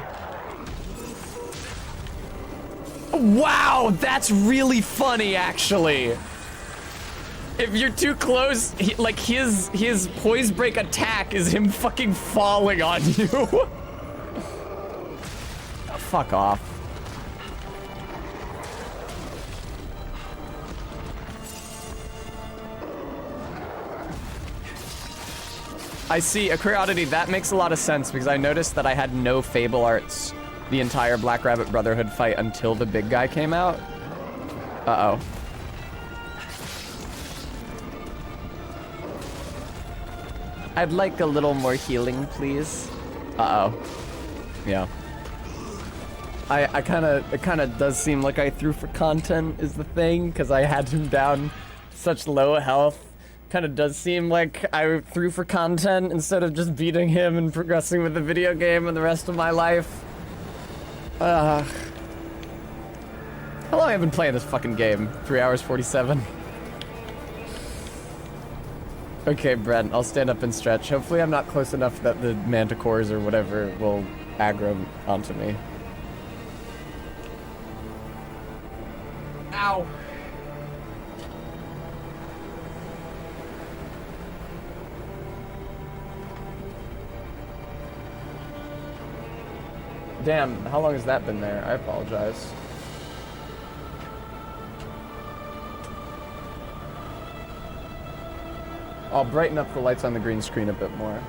Wow, that's really funny, actually. If you're too close, like his poise break attack is him fucking falling on you. Fuck off. I see, a Queer Oddity, that makes a lot of sense because I noticed that I had no Fable Arts the entire Black Rabbit Brotherhood fight until the big guy came out. Uh-oh. I'd like a little more healing, please. Uh-oh. Yeah. It kind of does seem like I threw for content is the thing, because I had him down such low health. Kind of does seem like I threw for content instead of just beating him and progressing with the video game and the rest of my life. How long have I been playing this fucking game? 3 hours 47. Okay, Brent, I'll stand up and stretch. Hopefully I'm not close enough that the manticores or whatever will aggro onto me. Ow. Damn, how long has that been there? I apologize. I'll brighten up the lights on the green screen a bit more.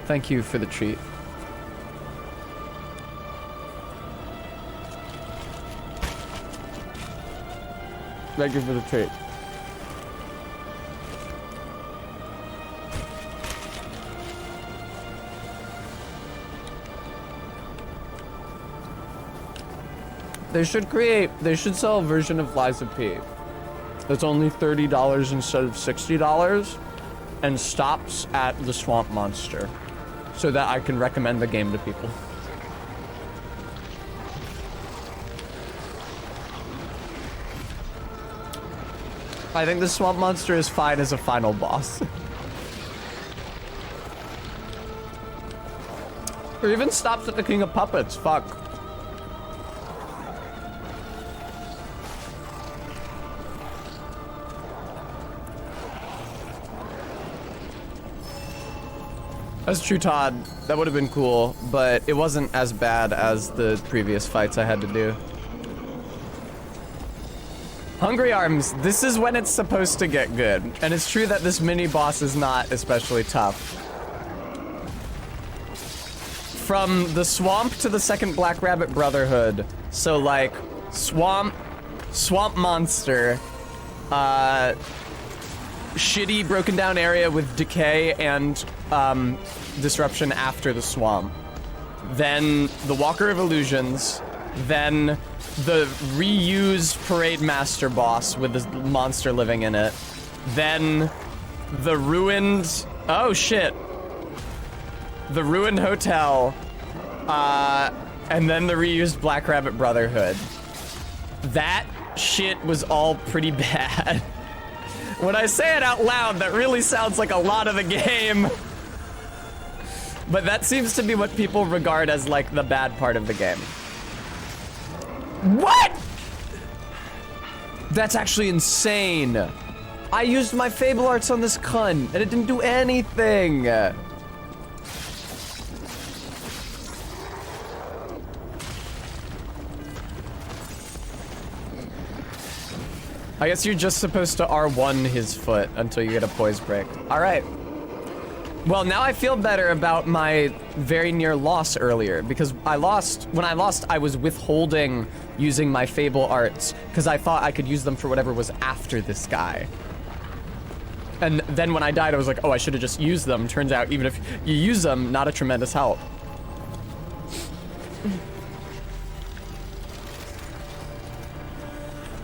Thank you for the treat. Thank you for the treat. They should sell a version of Lies of P that's only $30 instead of $60 and stops at the Swamp Monster so that I can recommend the game to people. I think the Swamp Monster is fine as a final boss. Or even stops at the King of Puppets, fuck. That's true, Todd. That would have been cool, but it wasn't as bad as the previous fights I had to do. Hungry Arms, this is when it's supposed to get good. And it's true that this mini boss is not especially tough. From the swamp to the second Black Rabbit Brotherhood, so like swamp monster, shitty broken down area with decay and disruption after the swamp. Then the Walker of Illusions, then the reused Parade Master boss with the monster living in it, then the ruined, oh shit, the ruined hotel, and then the reused Black Rabbit Brotherhood. That shit was all pretty bad. When I say it out loud, that really sounds like a lot of the game. But that seems to be what people regard as like the bad part of the game. What? That's actually insane. I used my Fable Arts on this cunt, and it didn't do anything. I guess you're just supposed to R1 his foot until you get a poise break. All right. Well, now I feel better about my very near loss earlier, because when I lost, I was withholding using my Fable Arts because I thought I could use them for whatever was after this guy. And then when I died, I was like, oh, I should have just used them. Turns out, even if you use them, not a tremendous help.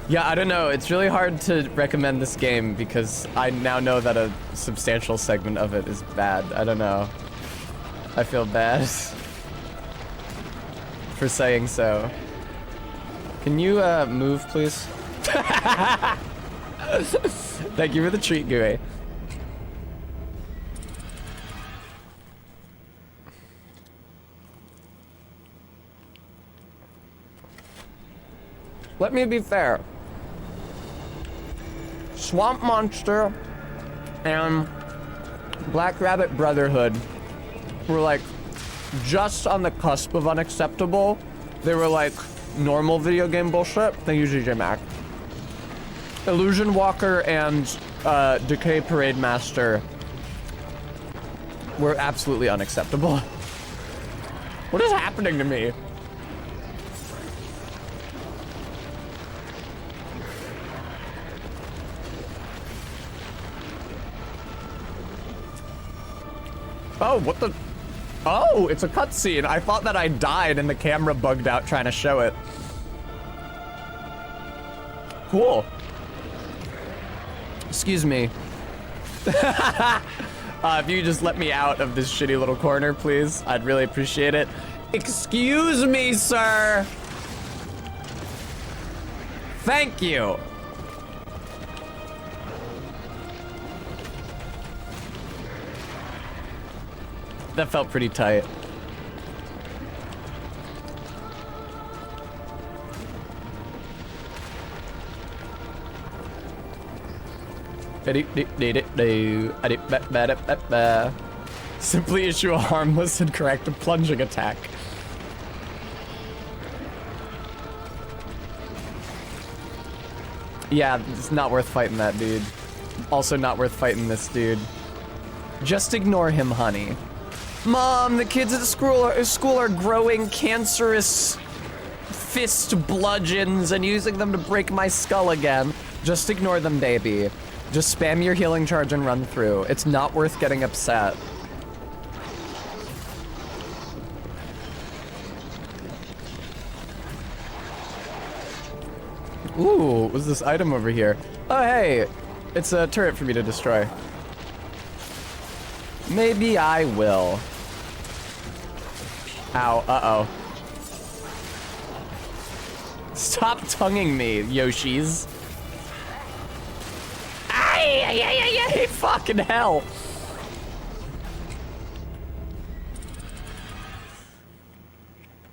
Yeah, I don't know. It's really hard to recommend this game because I now know that a substantial segment of it is bad. I don't know. I feel bad for saying so. Can you move, please? Thank you for the treat, Gui. Let me be fair. Swamp Monster and Black Rabbit Brotherhood were like just on the cusp of unacceptable. They were like normal video game bullshit. Thank you, GJ Mac. Illusion Walker and Decay Parade Master were absolutely unacceptable. What is happening to me? Oh, what the? Oh, it's a cutscene. I thought that I died and the camera bugged out trying to show it. Cool. Excuse me. If you just let me out of this shitty little corner, please, I'd really appreciate it. Excuse me, sir. Thank you. That felt pretty tight. Simply issue a harmless and correct plunging attack. Yeah, it's not worth fighting that dude. Also not worth fighting this dude. Just ignore him, honey. Mom, the kids at the school are growing cancerous fist bludgeons and using them to break my skull again. Just ignore them, baby. Just spam your healing charge and run through. It's not worth getting upset. Ooh, what's this item over here? Oh, hey, it's a turret for me to destroy. Maybe I will. Ow, uh-oh. Stop tonguing me, Yoshis. Ay, fucking hell.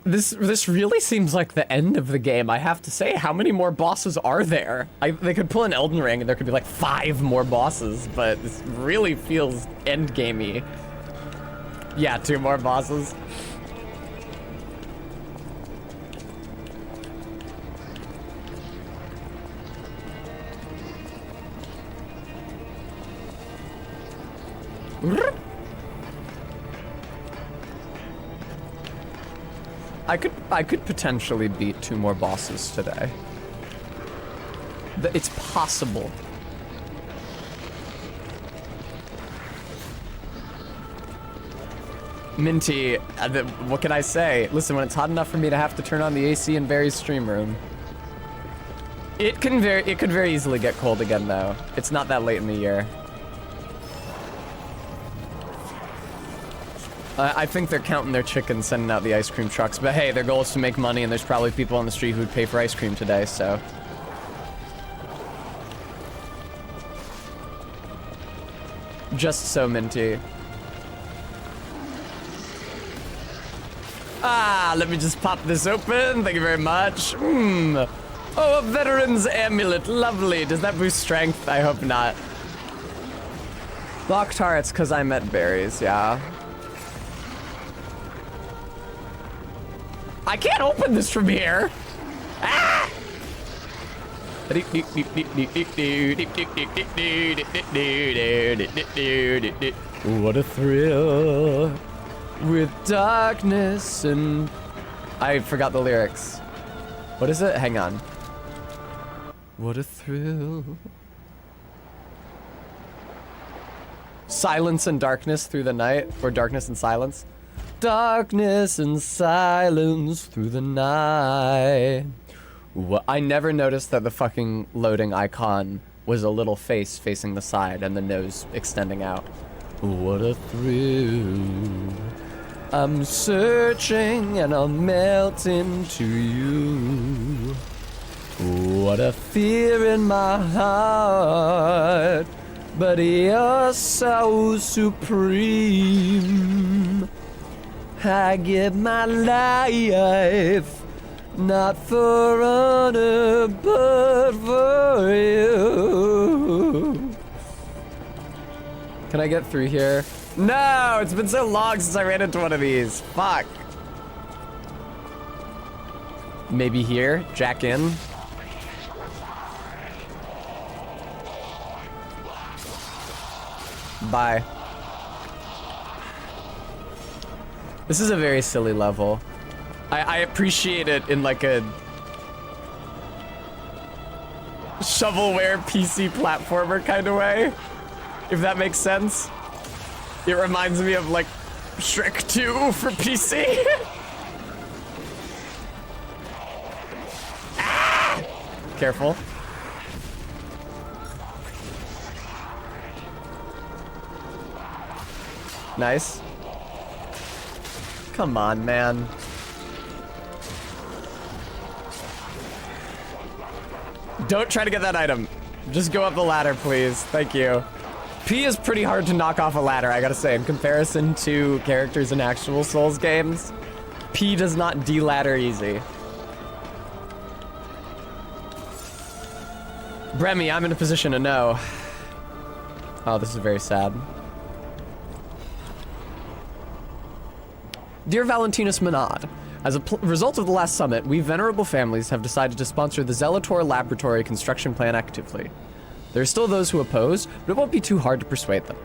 This really seems like the end of the game, I have to say. How many more bosses are there? They could pull an Elden Ring and there could be like 5 more bosses, but this really feels endgamey. Yeah, 2 more bosses. I could potentially beat 2 more bosses today. It's possible. Minty, what can I say? Listen, when it's hot enough for me to have to turn on the AC in Barry's stream room. It could very easily get cold again though. It's not that late in the year. I think they're counting their chickens sending out the ice cream trucks, but hey, their goal is to make money and there's probably people on the street who'd pay for ice cream today, so. Just so minty. Ah, let me just pop this open. Thank you very much. Oh, a veteran's amulet. Lovely. Does that boost strength? I hope not. Locktar, it's because I met berries, yeah. I can't open this from here. Ah! What a thrill with darkness and... I forgot the lyrics. What is it? Hang on. What a thrill. Silence and darkness through the night, or darkness and silence. Darkness and silence through the night. What? I never noticed that the fucking loading icon was a little face facing the side and the nose extending out. What a thrill. I'm searching and I'll melt into you. What a fear in my heart. But you're so supreme. I give my life, not for honor, but for you. Can I get through here? No, it's been so long since I ran into one of these. Fuck. Maybe here, jack in. Bye. This is a very silly level. I appreciate it in like a shovelware PC platformer kind of way, if that makes sense. It reminds me of like Shrek 2 for PC. Ah! Careful. Nice. Come on, man. Don't try to get that item. Just go up the ladder, please. Thank you. P is pretty hard to knock off a ladder, I gotta say, in comparison to characters in actual Souls games. P does not de-ladder easy. Bremy, I'm in a position to know. Oh, this is very sad. Dear Valentinus Monad, as a result of the last summit, we venerable families have decided to sponsor the Zelator Laboratory construction plan actively. There are still those who oppose, but it won't be too hard to persuade them.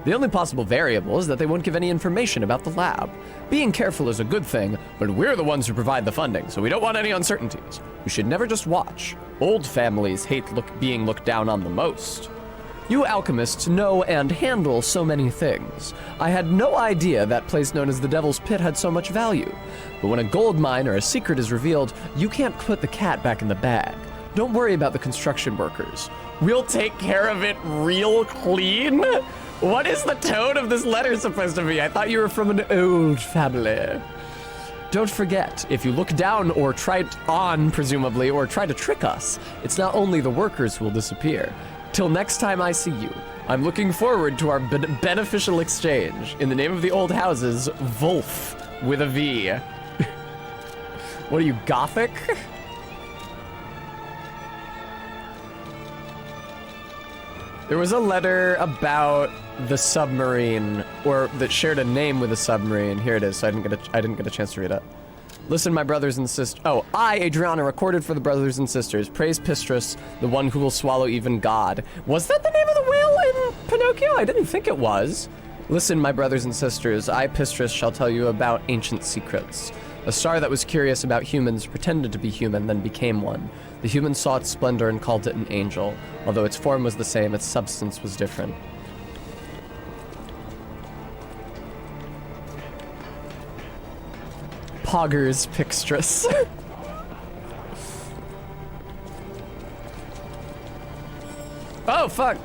The only possible variable is that they won't give any information about the lab. Being careful is a good thing, but we're the ones who provide the funding, so we don't want any uncertainties. We should never just watch. Old families hate being looked down on the most. You alchemists know and handle so many things. I had no idea that place known as the Devil's Pit had so much value. But when a gold mine or a secret is revealed, you can't put the cat back in the bag. Don't worry about the construction workers. We'll take care of it real clean? What is the tone of this letter supposed to be? I thought you were from an old family. Don't forget, if you look down or try on, presumably, or try to trick us, it's not only the workers who will disappear. Till next time I see you, I'm looking forward to our beneficial exchange. In the name of the old houses, Wolf with a V. What are you, Gothic? There was a letter about the submarine, or that shared a name with a submarine. Here it is. So I didn't get a chance to read it. Listen, my brothers and sisters. Oh, I, Adriana, recorded for the brothers and sisters. Praise Pistrus, the one who will swallow even God. Was that the name of the whale in Pinocchio? I didn't think it was. Listen, my brothers and sisters. I, Pistrus, shall tell you about ancient secrets. A star that was curious about humans pretended to be human, then became one. The humans saw its splendor and called it an angel. Although its form was the same, its substance was different. Poggers Pixtrus. Oh, fuck.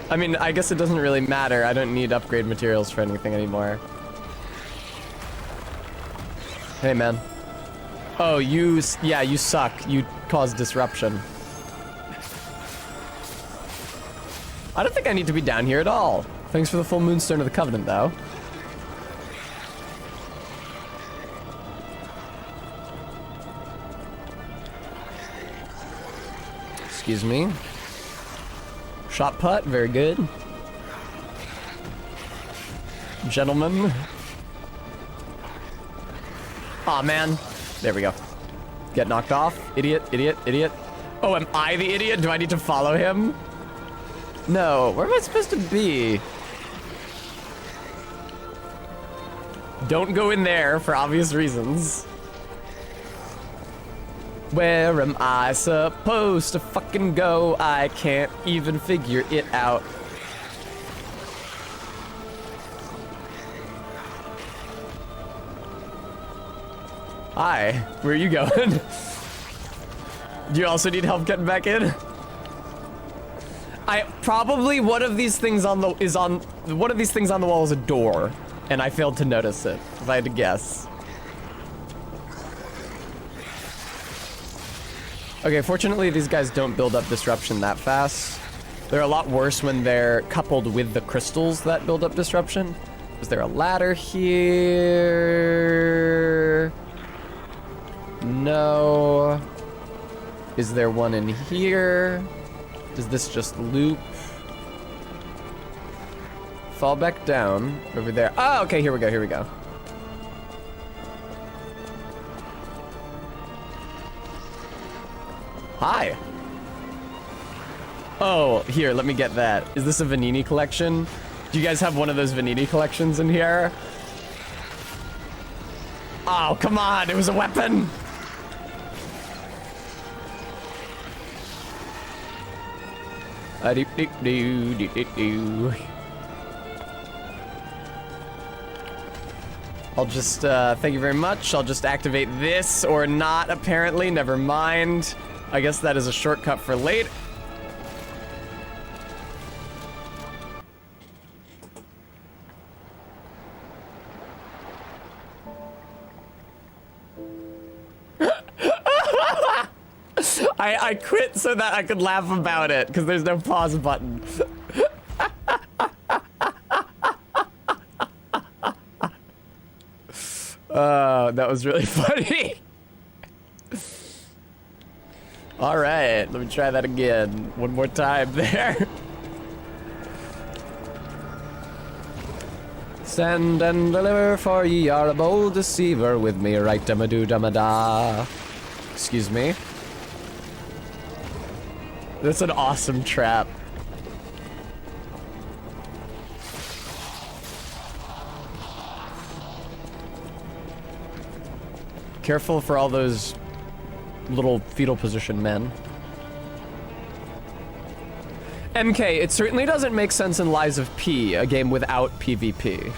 I mean, I guess it doesn't really matter. I don't need upgrade materials for anything anymore. Hey, man. Oh, you suck. You cause disruption. I don't think I need to be down here at all. Thanks for the full moonstone of the Covenant, though. Excuse me. Shot put, very good. Gentlemen. Aw, man. There we go. Get knocked off. Idiot, idiot, idiot. Oh, am I the idiot? Do I need to follow him? No, where am I supposed to be? Don't go in there for obvious reasons. Where am I supposed to fucking go? I can't even figure it out. Hi, where are you going? Do you also need help getting back in? Probably one of these things on the wall is a door, and I failed to notice it, if I had to guess. Okay, fortunately these guys don't build up disruption that fast. They're a lot worse when they're coupled with the crystals that build up disruption. Is there a ladder here? No. Is there one in here? Does this just loop? Fall back down over there. Oh, okay, here we go, here we go. Hi. Oh, here, let me get that. Is this a Vanini collection? Do you guys have one of those Vanini collections in here? Oh, come on, it was a weapon. I'll just, thank you very much. I'll just activate this or not, apparently. Never mind. I guess that is a shortcut for late. I quit so that I could laugh about it, because there's no pause button. That was really funny. All right, let me try that again. One more time there. Send and deliver, for ye are a bold deceiver. With me, right da-ma-do-da-ma-da. Excuse me. That's an awesome trap. Careful for all those little fetal position men. MK, it certainly doesn't make sense in Lies of P, a game without PvP.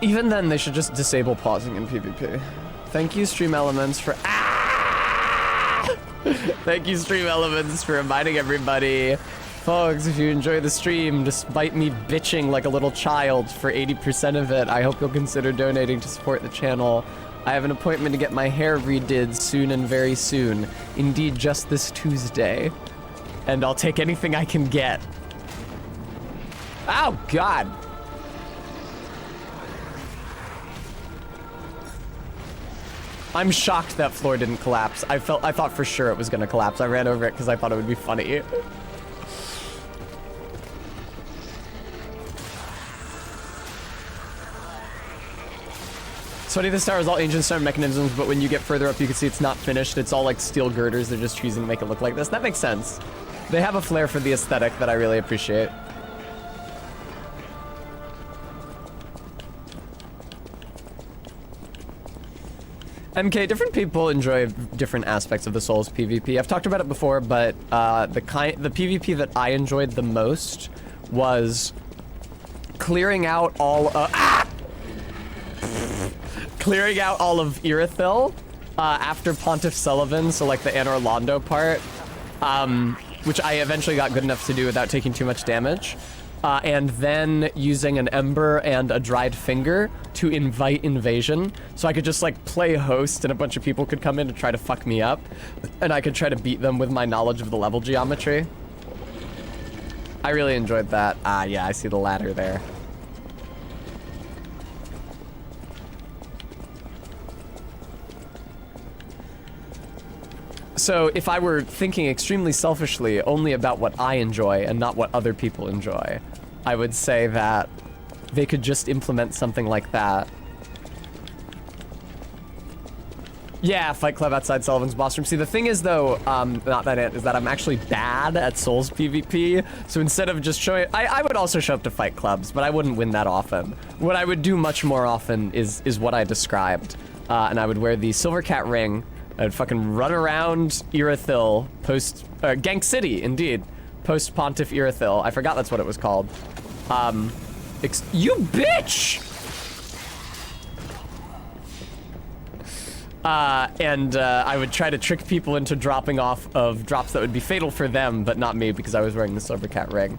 Even then, they should just disable pausing in PvP. Thank you, Stream Elements, for Thank you, Stream Elements, for reminding everybody. Folks, if you enjoy the stream, despite me bitching like a little child for 80% of it, I hope you'll consider donating to support the channel. I have an appointment to get my hair redid soon and very soon. Indeed, just this Tuesday. And I'll take anything I can get. Oh, God. I'm shocked that floor didn't collapse. I thought for sure it was gonna collapse. I ran over it because I thought it would be funny. It's funny, this tower is all ancient stone mechanisms, but when you get further up, you can see it's not finished. It's all like steel girders. They're just choosing to make it look like this. That makes sense. They have a flair for the aesthetic that I really appreciate. MK, different people enjoy different aspects of the Souls PvP. I've talked about it before, but the PvP that I enjoyed the most was clearing out all clearing out all of Irithyll after Pontiff Sullivan, so like the Anor Londo part, which I eventually got good enough to do without taking too much damage. and then using an ember and a dried finger to invite invasion. So I could just like play host and a bunch of people could come in to try to fuck me up. And I could try to beat them with my knowledge of the level geometry. I really enjoyed that. Ah, yeah, I see the ladder there. So if I were thinking extremely selfishly only about what I enjoy and not what other people enjoy, I would say that they could just implement something like that. Yeah, Fight Club outside Sullivan's boss room. See, the thing is though, not that it, is that I'm actually bad at Souls PvP. So instead of just showing, I would also show up to fight clubs, but I wouldn't win that often. What I would do much more often is what I described. And I would wear the Silver Cat ring. I'd fucking run around Irithyll, Gank City, indeed. Post Pontiff Irithyll. I forgot that's what it was called. You bitch! And I would try to trick people into dropping off of drops that would be fatal for them, but not me because I was wearing the Silver Cat ring.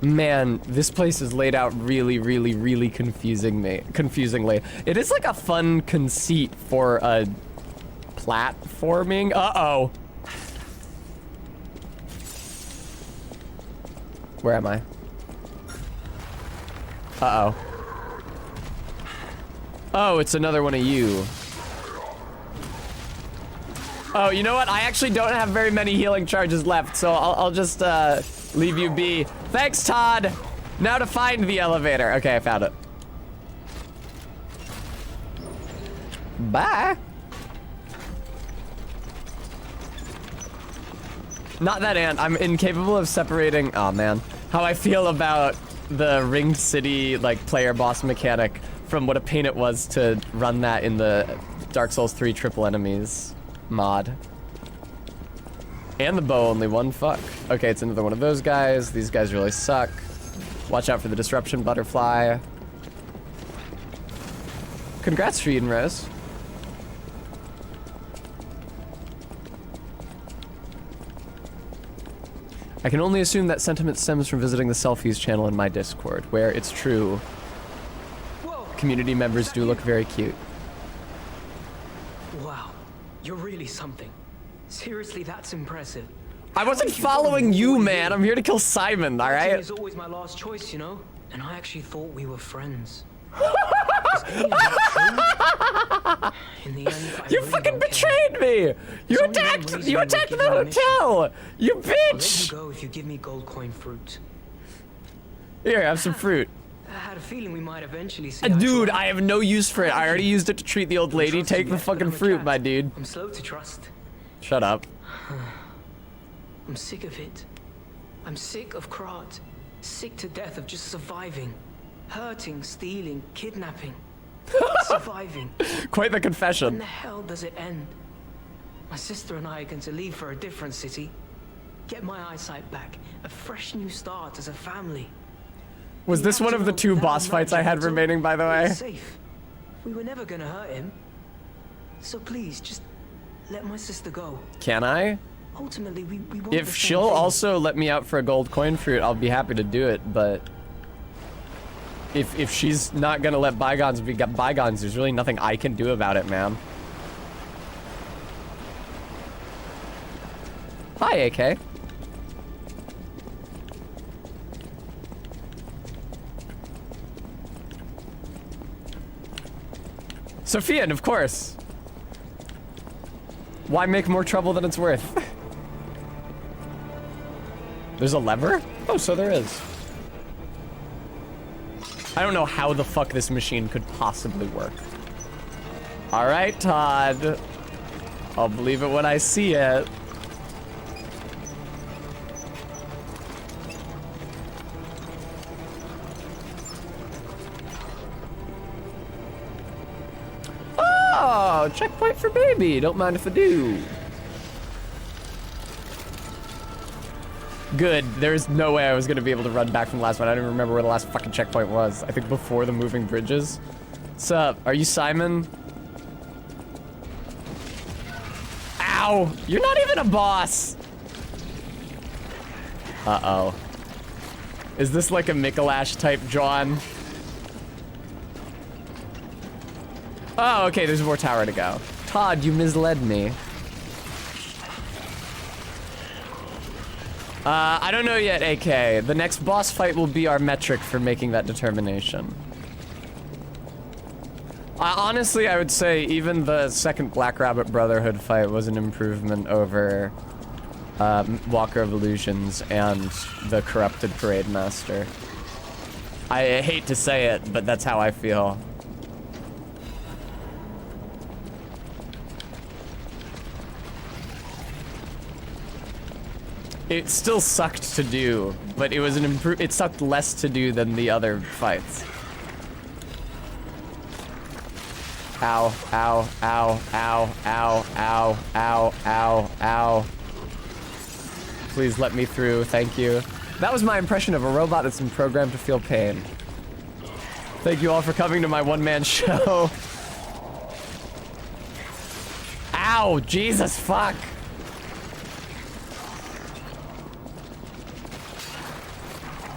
Man, this place is laid out really, really, really confusingly. It is like a fun conceit for a platforming. Uh-oh. Where am I? Uh-oh. Oh, it's another one of you. Oh, you know what? I actually don't have very many healing charges left, so I'll just leave you be. Thanks, Todd. Now to find the elevator. Okay, I found it. Bye. Not that ant. I'm incapable of separating. Oh man, how I feel about the Ringed City like player boss mechanic from what a pain it was to run that in the Dark Souls 3 Triple Enemies mod. And the bow only one, fuck. Okay, it's another one of those guys. These guys really suck. Watch out for the disruption butterfly. Congrats, Reed and Rose. I can only assume that sentiment stems from visiting the Selfies channel in my Discord, where it's true. Community members do look very cute. Wow, you're really something. Seriously, that's impressive. I wasn't following you, man. I'm here to kill Simon, all right? It's always my last choice, you know? And I actually thought we were friends. In the end, you fucking betrayed me! You attacked the hotel! You bitch! I'll let you go if you give me gold coin fruit. Here, have some fruit. I had a feeling we might eventually see. Dude, I have no use for it. I already used it to treat the old lady. Take the fucking fruit, my dude. I'm slow to trust. Shut up. I'm sick of it. I'm sick of Krat. Sick to death of just surviving. Hurting, stealing, kidnapping. Surviving. Quite the confession. When the hell does it end? My sister and I are going to leave for a different city. Get my eyesight back. A fresh new start as a family. Was this one of the 2 boss fights I had remaining, by the way? Safe. We were never gonna hurt him. So please, just let my sister go. Can I? Ultimately, we want If she'll also let me out for a gold coin fruit, I'll be happy to do it, but if she's not gonna let bygones be bygones, there's really nothing I can do about it, man. Hi, AK. Sophian, of course. Why make more trouble than it's worth? There's a lever? Oh, so there is. I don't know how the fuck this machine could possibly work. All right, Todd. I'll believe it when I see it. Oh, checkpoint for baby. Don't mind if I do. Good. There's no way I was gonna be able to run back from the last one. I don't even remember where the last fucking checkpoint was. I think before the moving bridges. What's up? Are you Simon? Ow! You're not even a boss! Uh-oh. Is this like a Mikolash type John? Oh, okay, there's more tower to go. Todd, you misled me. I don't know yet, AK. The next boss fight will be our metric for making that determination. Honestly, I would say even the second Black Rabbit Brotherhood fight was an improvement over Walker of Illusions and the Corrupted Parade Master. I hate to say it, but that's how I feel. It still sucked to do, but it was an it sucked less to do than the other fights. Ow, ow, ow, ow, ow, ow, ow, ow, ow. Please let me through, thank you. That was my impression of a robot that's been programmed to feel pain. Thank you all for coming to my one-man show. Ow, Jesus, fuck.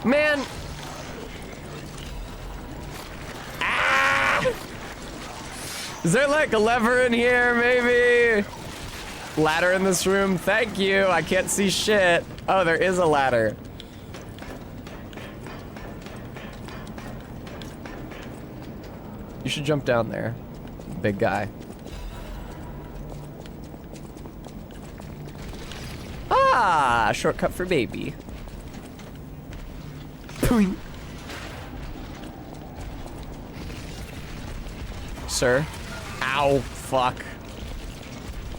Man. Ah! Is there like a lever in here, maybe? Ladder in this room? Thank you. I can't see shit. Oh, there is a ladder. You should jump down there, big guy. Ah, shortcut for baby. Sir. Ow, fuck.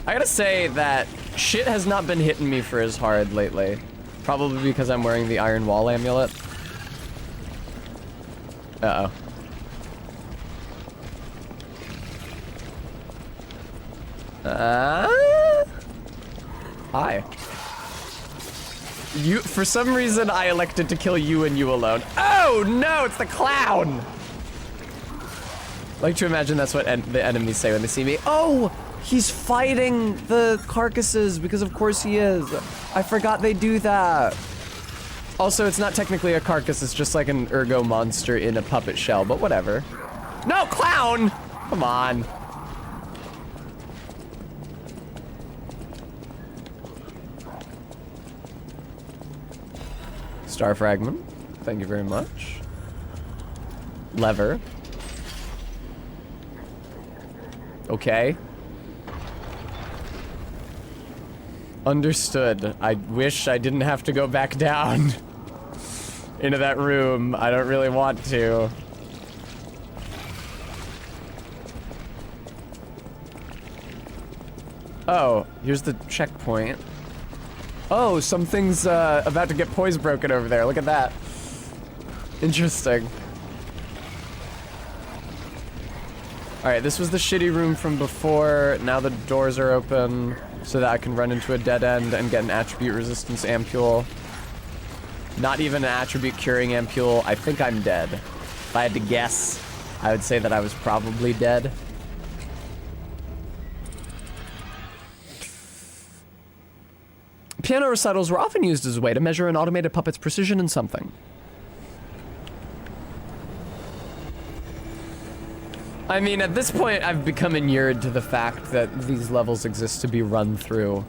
I gotta say that shit has not been hitting me for as hard lately. Probably because I'm wearing the Iron Wall amulet. Uh-oh. Hi. You, for some reason, I elected to kill you and you alone. Oh, no, it's the clown! I like to imagine that's what the enemies say when they see me. Oh, he's fighting the carcasses, because of course he is. I forgot they do that. Also, it's not technically a carcass, it's just like an ergo monster in a puppet shell, but whatever. No, clown! Come on. Star fragment. Thank you very much. Lever. Okay. Understood. I wish I didn't have to go back down into that room. I don't really want to. Oh, here's the checkpoint. Oh, something's about to get poise broken over there. Look at that. Interesting. Alright, this was the shitty room from before. Now the doors are open so that I can run into a dead end and get an attribute resistance ampule. Not even an attribute curing ampule. I think I'm dead. If I had to guess, I would say that I was probably dead. Piano recitals were often used as a way to measure an automated puppet's precision in something. I mean, at this point, I've become inured to the fact that these levels exist to be run through.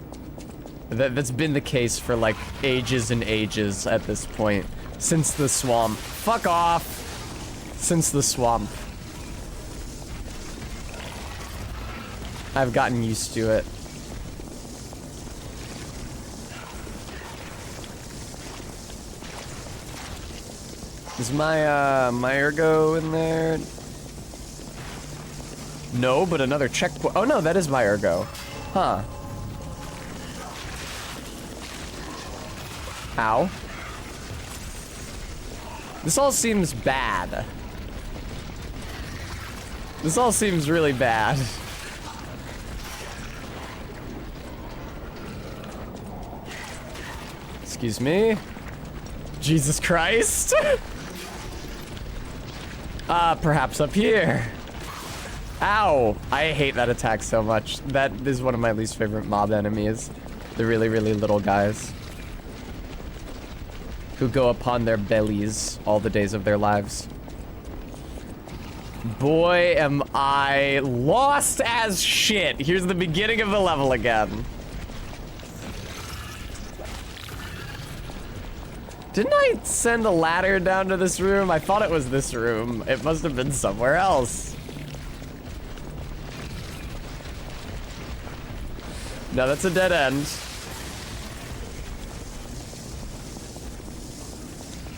That's been the case for, like, ages and ages at this point. Since the swamp. Fuck off! Since the swamp. I've gotten used to it. Is my ergo in there? No, but another checkpoint. Oh no, that is my ergo. Huh. Ow. This all seems bad. This all seems really bad. Excuse me. Jesus Christ. Perhaps up here. Ow! I hate that attack so much. That is one of my least favorite mob enemies. The really, really little guys. Who go upon their bellies all the days of their lives. Boy, am I lost as shit. Here's the beginning of the level again. Didn't I send a ladder down to this room? I thought it was this room. It must have been somewhere else. No, that's a dead end.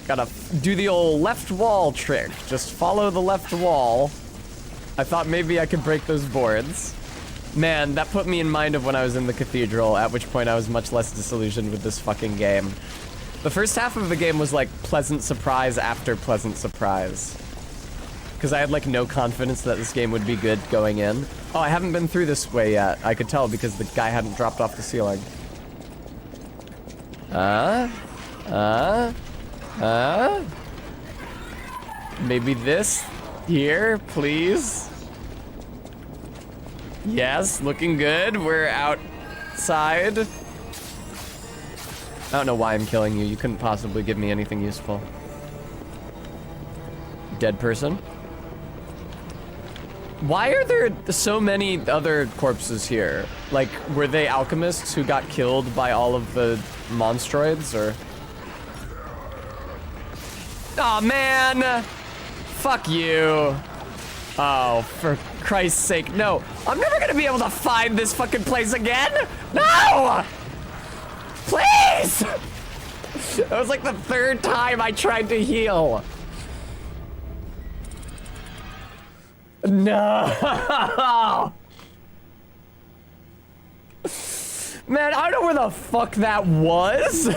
Gotta do the old left wall trick. Just follow the left wall. I thought maybe I could break those boards. Man, that put me in mind of when I was in the cathedral, at which point I was much less disillusioned with this fucking game. The first half of the game was like pleasant surprise after pleasant surprise. Because I had like no confidence that this game would be good going in. Oh, I haven't been through this way yet. I could tell because the guy hadn't dropped off the ceiling. Maybe this here, please. Yes, looking good. We're outside. I don't know why I'm killing you. You couldn't possibly give me anything useful. Dead person. Why are there so many other corpses here? Like, were they alchemists who got killed by all of the monstroids, or? Aw, man! Fuck you. Oh, for Christ's sake, no. I'm never gonna be able to find this fucking place again! No! Please! That was like the third time I tried to heal. No! Man, I don't know where the fuck that was.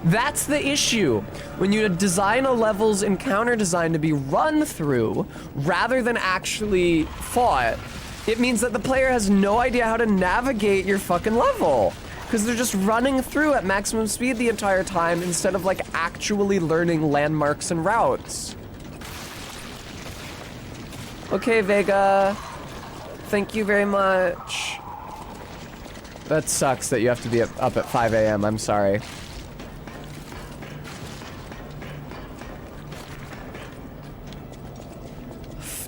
That's the issue. When you design a level's encounter design to be run through rather than actually fought, it means that the player has no idea how to navigate your fucking level. Because they're just running through at maximum speed the entire time instead of like actually learning landmarks and routes. Okay, Vega. Thank you very much. That sucks that you have to be up at 5 a.m. I'm sorry.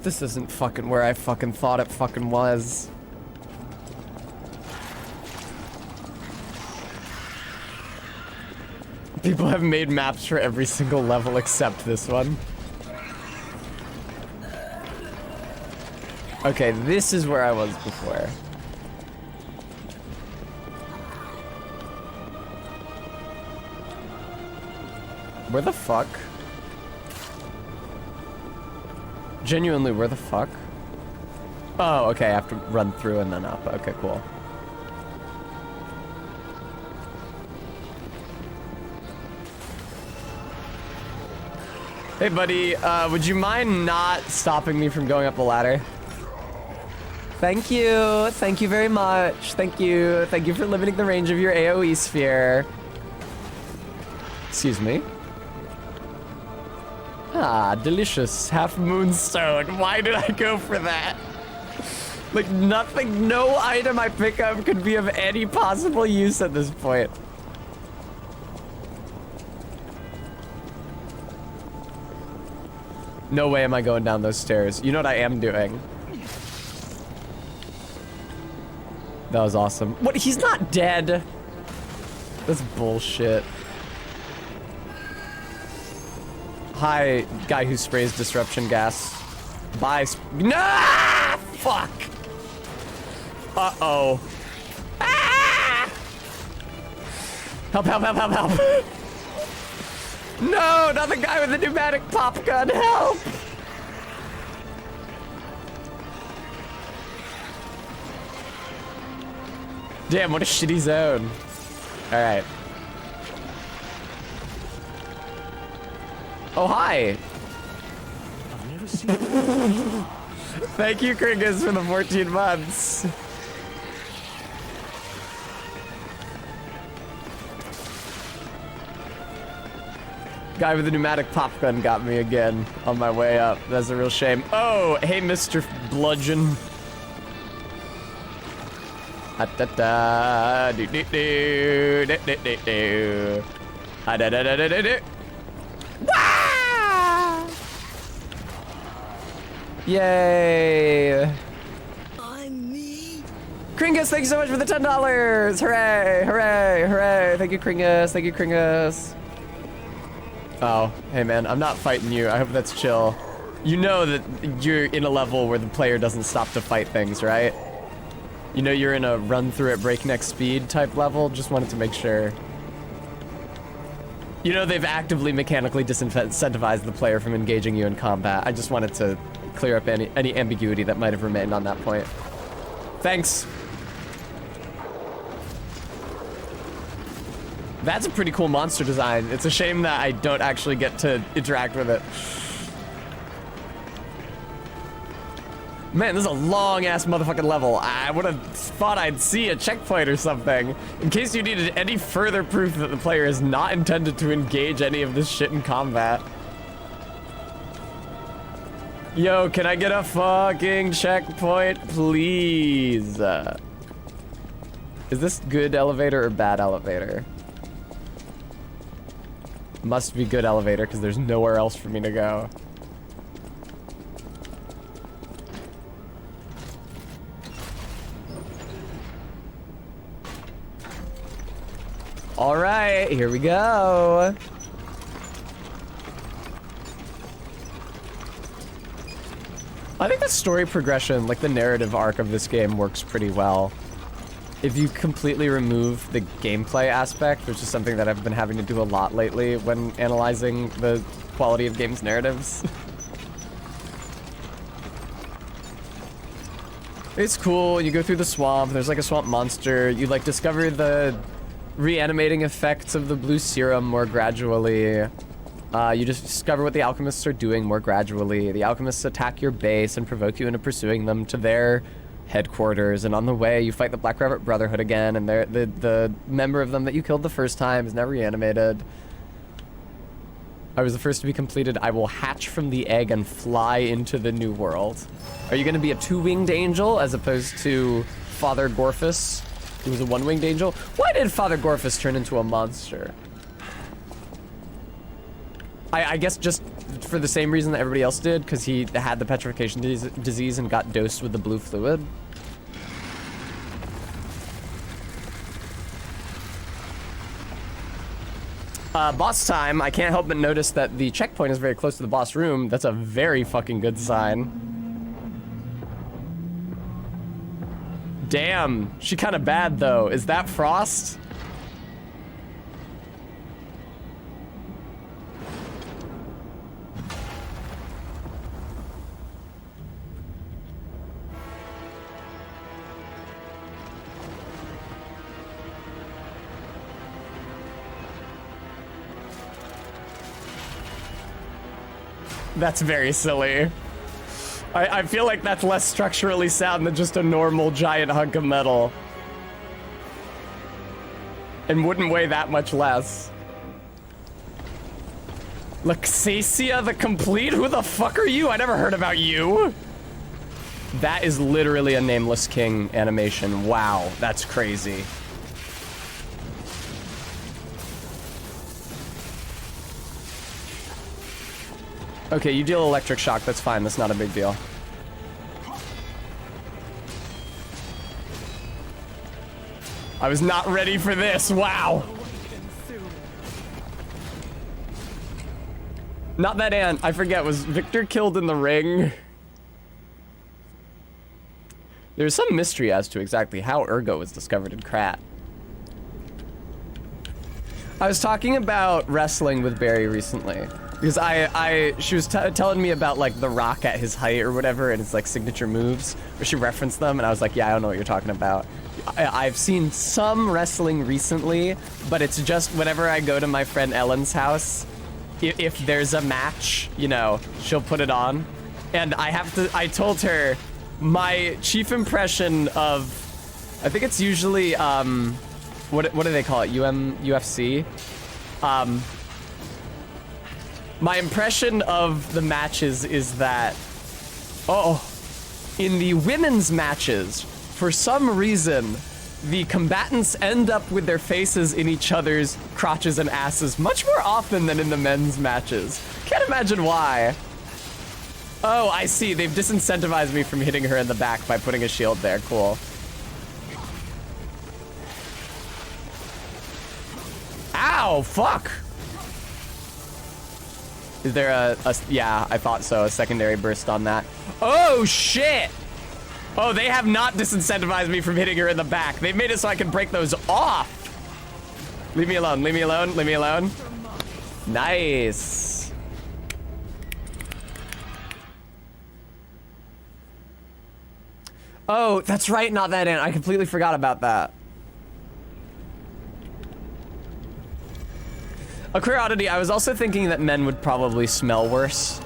This isn't fucking where I fucking thought it fucking was. People have made maps for every single level except this one. Okay, this is where I was before. Where the fuck? Genuinely, where the fuck? Oh, okay, I have to run through and then up. Okay, cool. Hey, buddy, would you mind not stopping me from going up the ladder? Thank you. Thank you very much. Thank you. Thank you for limiting the range of your AoE sphere. Excuse me. Ah, delicious. Half moonstone. Why did I go for that? Like, nothing, no item I pick up could be of any possible use at this point. No way am I going down those stairs. You know what I am doing? That was awesome. What? He's not dead. That's bullshit. Hi, guy who sprays disruption gas. Bye. Nah! Fuck. Uh-oh. Ah! Help, help, help, help, help. No, not the guy with the pneumatic pop gun. Help. Damn, what a shitty zone. All right. Oh, hi. I've never seen it. Thank you, Kringus, for the 14 months. Guy with the pneumatic pop gun got me again on my way up. That's a real shame. Oh, hey, Mr. Bludgeon. Da do do do do do do do. Da da da da da do. Wah! Yay! Kringus, thank you so much for the $10. Hooray! Hooray! Hooray! Thank you, Kringus. Thank you, Kringus. Oh, hey man, I'm not fighting you. I hope that's chill. You know that you're in a level where the player doesn't stop to fight things, right? You know you're in a run through at breakneck speed type level. Just wanted to make sure. You know they've actively mechanically disincentivized the player from engaging you in combat. I just wanted to clear up any ambiguity that might have remained on that point. Thanks. That's a pretty cool monster design. It's a shame that I don't actually get to interact with it. Man, this is a long-ass motherfucking level. I would have thought I'd see a checkpoint or something. In case you needed any further proof that the player is not intended to engage any of this shit in combat. Yo, can I get a fucking checkpoint, please? Is this good elevator or bad elevator? Must be good elevator, because there's nowhere else for me to go. All right, here we go. I think the story progression, like the narrative arc of this game, works pretty well. If you completely remove the gameplay aspect, which is something that I've been having to do a lot lately when analyzing the quality of games' narratives. It's cool, you go through the swamp, there's like a swamp monster, you like discover the reanimating effects of the blue serum more gradually. You just discover what the alchemists are doing more gradually. The alchemists attack your base and provoke you into pursuing them to their headquarters, and on the way you fight the Black Rabbit Brotherhood again, and the member of them that you killed the first time is now reanimated. I was the first to be completed. I will hatch from the egg and fly into the new world. Are you gonna be a two-winged angel as opposed to Father Gorphus, who was a one-winged angel? Why did Father Gorphus turn into a monster? I guess just for the same reason that everybody else did, because he had the petrification disease and got dosed with the blue fluid. Boss time. I can't help but notice that the checkpoint is very close to the boss room. That's a very fucking good sign. Damn, she kind of bad though. Is that Frost? That's very silly. I feel like that's less structurally sound than just a normal giant hunk of metal. And wouldn't weigh that much less. Luxacia the Complete? Who the fuck are you? I never heard about you. That is literally a Nameless King animation. Wow, that's crazy. Okay, you deal electric shock, that's fine, that's not a big deal. I was not ready for this, wow! Not that ant, I forget, was Victor killed in the ring? There's some mystery as to exactly how Ergo was discovered in Krat. I was talking about wrestling with Barry recently. Because she was telling me about like the Rock at his height or whatever, and his like signature moves, where she referenced them, and I was like, yeah, I don't know what you're talking about. I've seen some wrestling recently, but it's just whenever I go to my friend Ellen's house, if there's a match, you know, she'll put it on, and I told her my chief impression of, I think it's usually what do they call it, UFC? My impression of the matches is that, in the women's matches, for some reason, the combatants end up with their faces in each other's crotches and asses much more often than in the men's matches. Can't imagine why. Oh, I see. They've disincentivized me from hitting her in the back by putting a shield there. Cool. Ow, fuck. Is there a yeah, I thought so, a secondary burst on that. Oh, shit. Oh, they have not disincentivized me from hitting her in the back. They've made it so I can break those off. Leave me alone, leave me alone, leave me alone. Nice. Oh, that's right, not that in. I completely forgot about that. A queer oddity, I was also thinking that men would probably smell worse.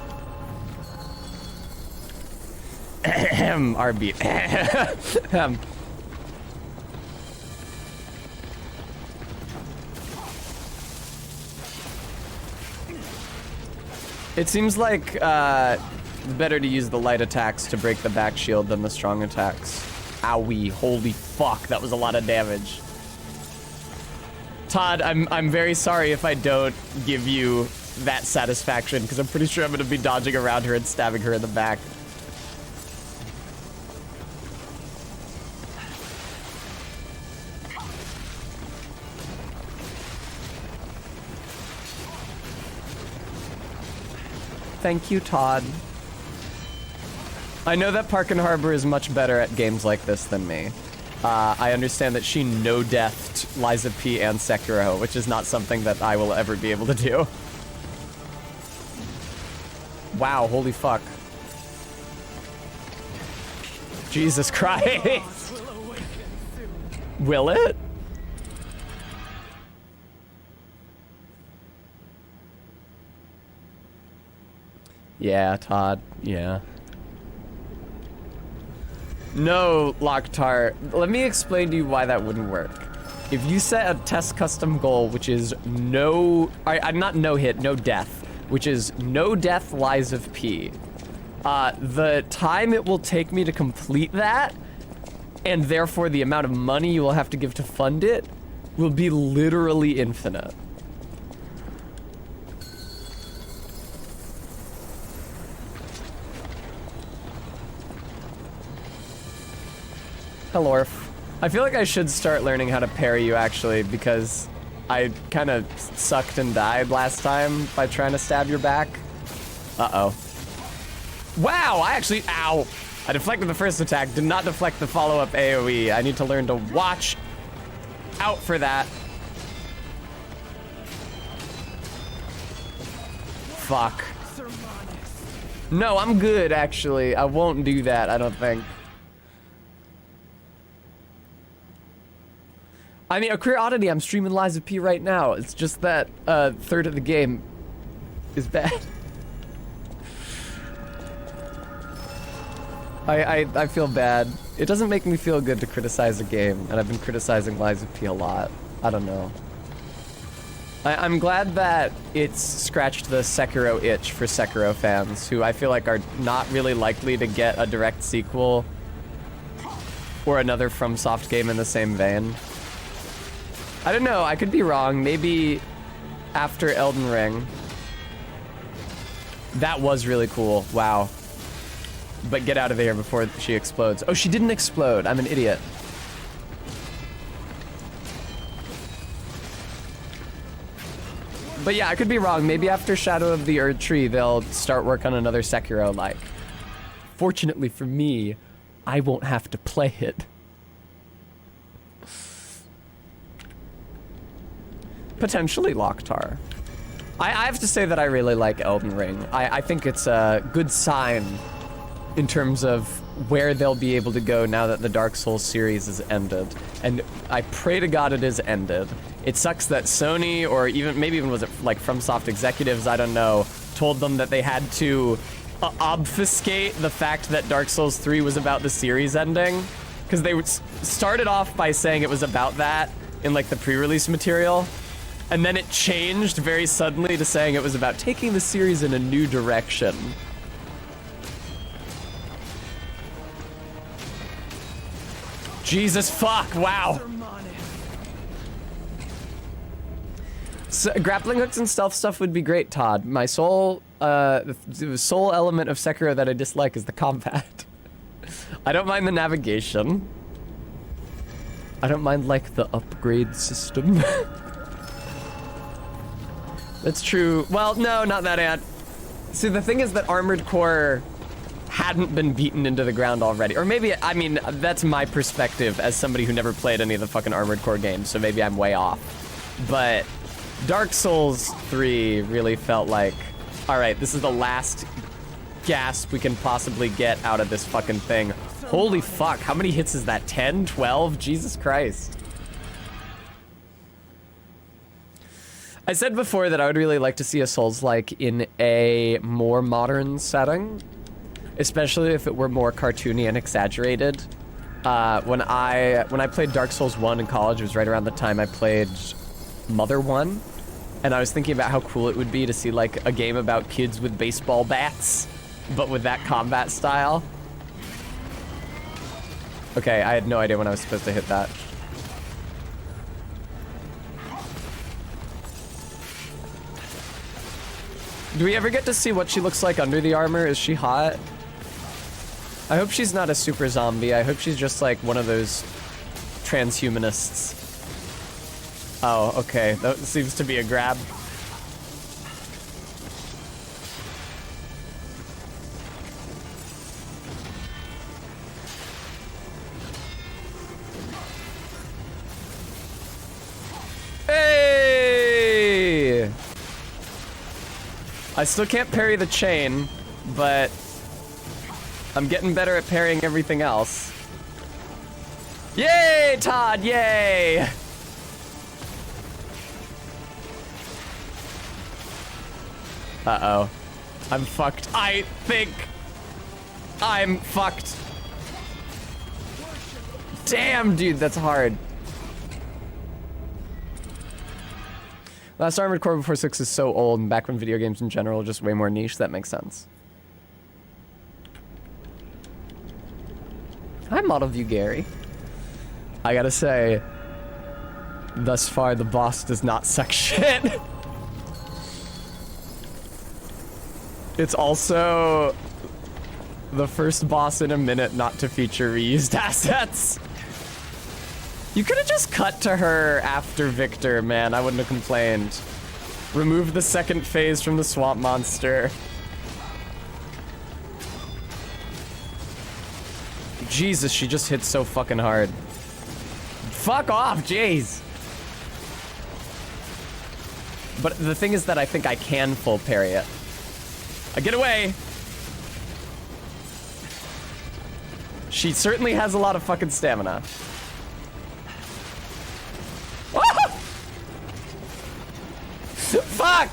Our beat. It seems like better to use the light attacks to break the back shield than the strong attacks. Owie, holy fuck, that was a lot of damage. Todd, I'm very sorry if I don't give you that satisfaction, because I'm pretty sure I'm going to be dodging around her and stabbing her in the back. Thank you, Todd. I know that Park and Harbor is much better at games like this than me. I understand that she no-deathed Lies of P and Sekiro, which is not something that I will ever be able to do. Wow, holy fuck. Jesus Christ. Will it? Yeah, Todd, yeah. No, Locktar. Let me explain to you why that wouldn't work. If you set a test custom goal, which is not no hit, no death, which is no death Lies of P, the time it will take me to complete that, and therefore the amount of money you will have to give to fund it, will be literally infinite. Hello, Orf. I feel like I should start learning how to parry you, actually, because I kind of sucked and died last time by trying to stab your back. Uh-oh. Wow, I actually, ow. I deflected the first attack, did not deflect the follow-up AoE. I need to learn to watch out for that. Fuck. No, I'm good, actually. I won't do that, I don't think. I mean, a queer oddity, I'm streaming Lies of P right now. It's just that third of the game is bad. I feel bad. It doesn't make me feel good to criticize a game, and I've been criticizing Lies of P a lot. I don't know. I'm glad that it's scratched the Sekiro itch for Sekiro fans, who I feel like are not really likely to get a direct sequel or another FromSoft game in the same vein. I don't know, I could be wrong. Maybe after Elden Ring. That was really cool, wow. But get out of here before she explodes. Oh, she didn't explode, I'm an idiot. But yeah, I could be wrong. Maybe after Shadow of the Erd Tree, they'll start work on another Sekiro-like. Fortunately for me, I won't have to play it. Potentially Locktar. I have to say that I really like Elden Ring. I think it's a good sign in terms of where they'll be able to go now that the Dark Souls series is ended. And I pray to God it is ended. It sucks that Sony, or maybe even was it like FromSoft executives, I don't know, told them that they had to obfuscate the fact that Dark Souls 3 was about the series ending. Because they started off by saying it was about that in like the pre-release material. And then it changed very suddenly to saying it was about taking the series in a new direction. Jesus fuck, wow. So, grappling hooks and stealth stuff would be great, Todd. My sole element of Sekiro that I dislike is the combat. I don't mind the navigation. I don't mind, like, the upgrade system. That's true. Well, no, not that, Ant. See, the thing is that Armored Core hadn't been beaten into the ground already. Or maybe, I mean, that's my perspective as somebody who never played any of the fucking Armored Core games, so maybe I'm way off. But Dark Souls 3 really felt like, all right, this is the last gasp we can possibly get out of this fucking thing. Holy fuck, how many hits is that? 10, 12? Jesus Christ. I said before that I would really like to see a Souls-like in a more modern setting, especially if it were more cartoony and exaggerated. When I played Dark Souls 1 in college, it was right around the time I played Mother 1, and I was thinking about how cool it would be to see like a game about kids with baseball bats, but with that combat style. Okay, I had no idea when I was supposed to hit that. Do we ever get to see what she looks like under the armor? Is she hot? I hope she's not a super zombie. I hope she's just like one of those transhumanists. Oh, okay. That seems to be a grab. Hey! I still can't parry the chain, but I'm getting better at parrying everything else. Yay, Todd, yay! Uh-oh. I'm fucked. I think I'm fucked. Damn, dude, that's hard. Last Armored Core before 6 is so old, and back when video games in general are just way more niche, that makes sense. Hi, Model View Gary. I gotta say, thus far the boss does not suck shit. It's also the first boss in a minute not to feature reused assets. You could have just cut to her after Victor, man. I wouldn't have complained. Remove the second phase from the swamp monster. Jesus, she just hit so fucking hard. Fuck off, jeez. But the thing is that I think I can full parry it. Get away. She certainly has a lot of fucking stamina. Fuck!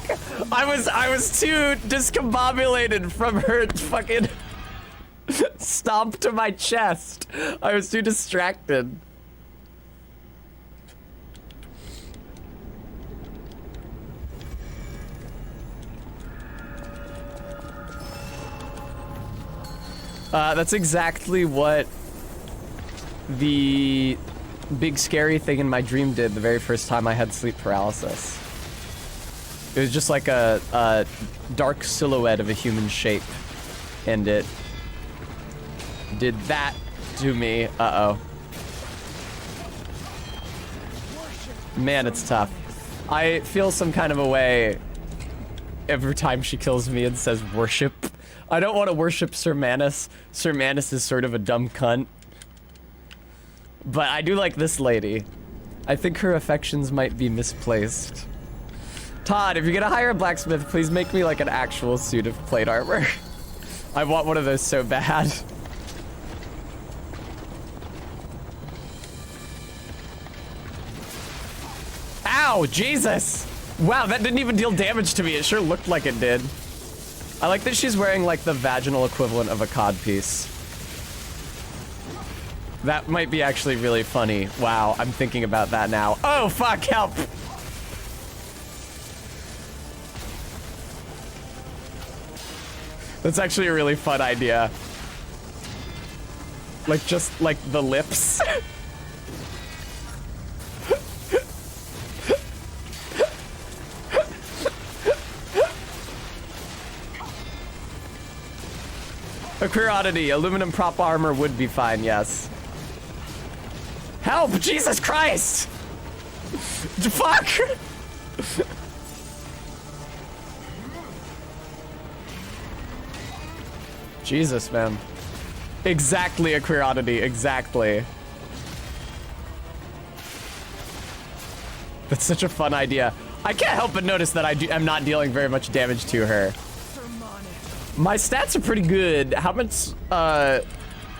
I was too discombobulated from her fucking stomp to my chest. I was too distracted. That's exactly what the big scary thing in my dream did the very first time I had sleep paralysis. It was just like a dark silhouette of a human shape, and it did that to me. Uh-oh. Man, it's tough. I feel some kind of a way every time she kills me and says worship. I don't want to worship Sir Manus. Sir Manus is sort of a dumb cunt. But I do like this lady. I think her affections might be misplaced. Todd, if you're gonna hire a blacksmith, please make me like an actual suit of plate armor. I want one of those so bad. Ow, Jesus! Wow, that didn't even deal damage to me. It sure looked like it did. I like that she's wearing like the vaginal equivalent of a codpiece. That might be actually really funny. Wow, I'm thinking about that now. Oh, fuck, help! That's actually a really fun idea. Like, just like the lips. A queer oddity. Aluminum prop armor would be fine, yes. Help! Jesus Christ! Fuck! Jesus, man. Exactly a queer oddity. Exactly. That's such a fun idea. I can't help but notice that I'm not dealing very much damage to her. My stats are pretty good. How much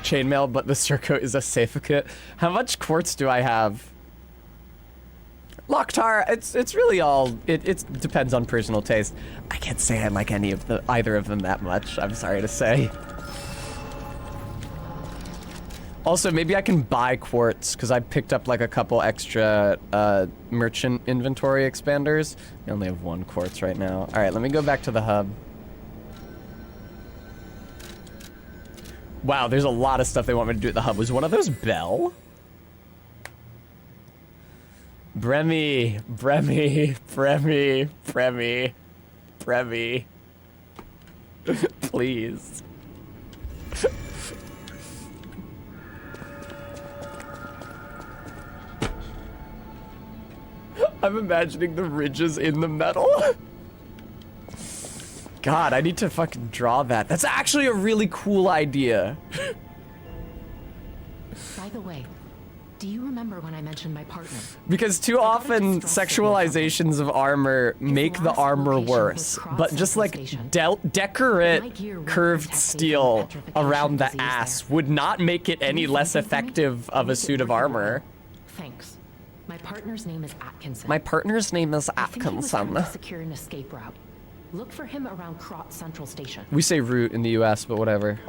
chainmail, but the Circo is a Safecut. How much quartz do I have? Locktar, it's really all, it depends on personal taste. I can't say I like either of them that much, I'm sorry to say. Also, maybe I can buy quartz, because I picked up like a couple extra merchant inventory expanders. I only have 1 quartz right now. All right, let me go back to the hub. Wow, there's a lot of stuff they want me to do at the hub. Was one of those Bell? Bremy, Bremy, Bremy, Bremy, Bremy. Please. I'm imagining the ridges in the metal. God, I need to fucking draw that. That's actually a really cool idea. By the way, do you remember when I mentioned my partner? Because too often sexualizations of armor make the armor worse, but just like decorate curved steel around the ass would not make it any less effective of a suit of armor. Thanks. My partner's name is Atkinson. My partner's name is I think he was trying Atkinson. to secure an escape route. Look for him around Krot Central Station. We say route in the US, but whatever.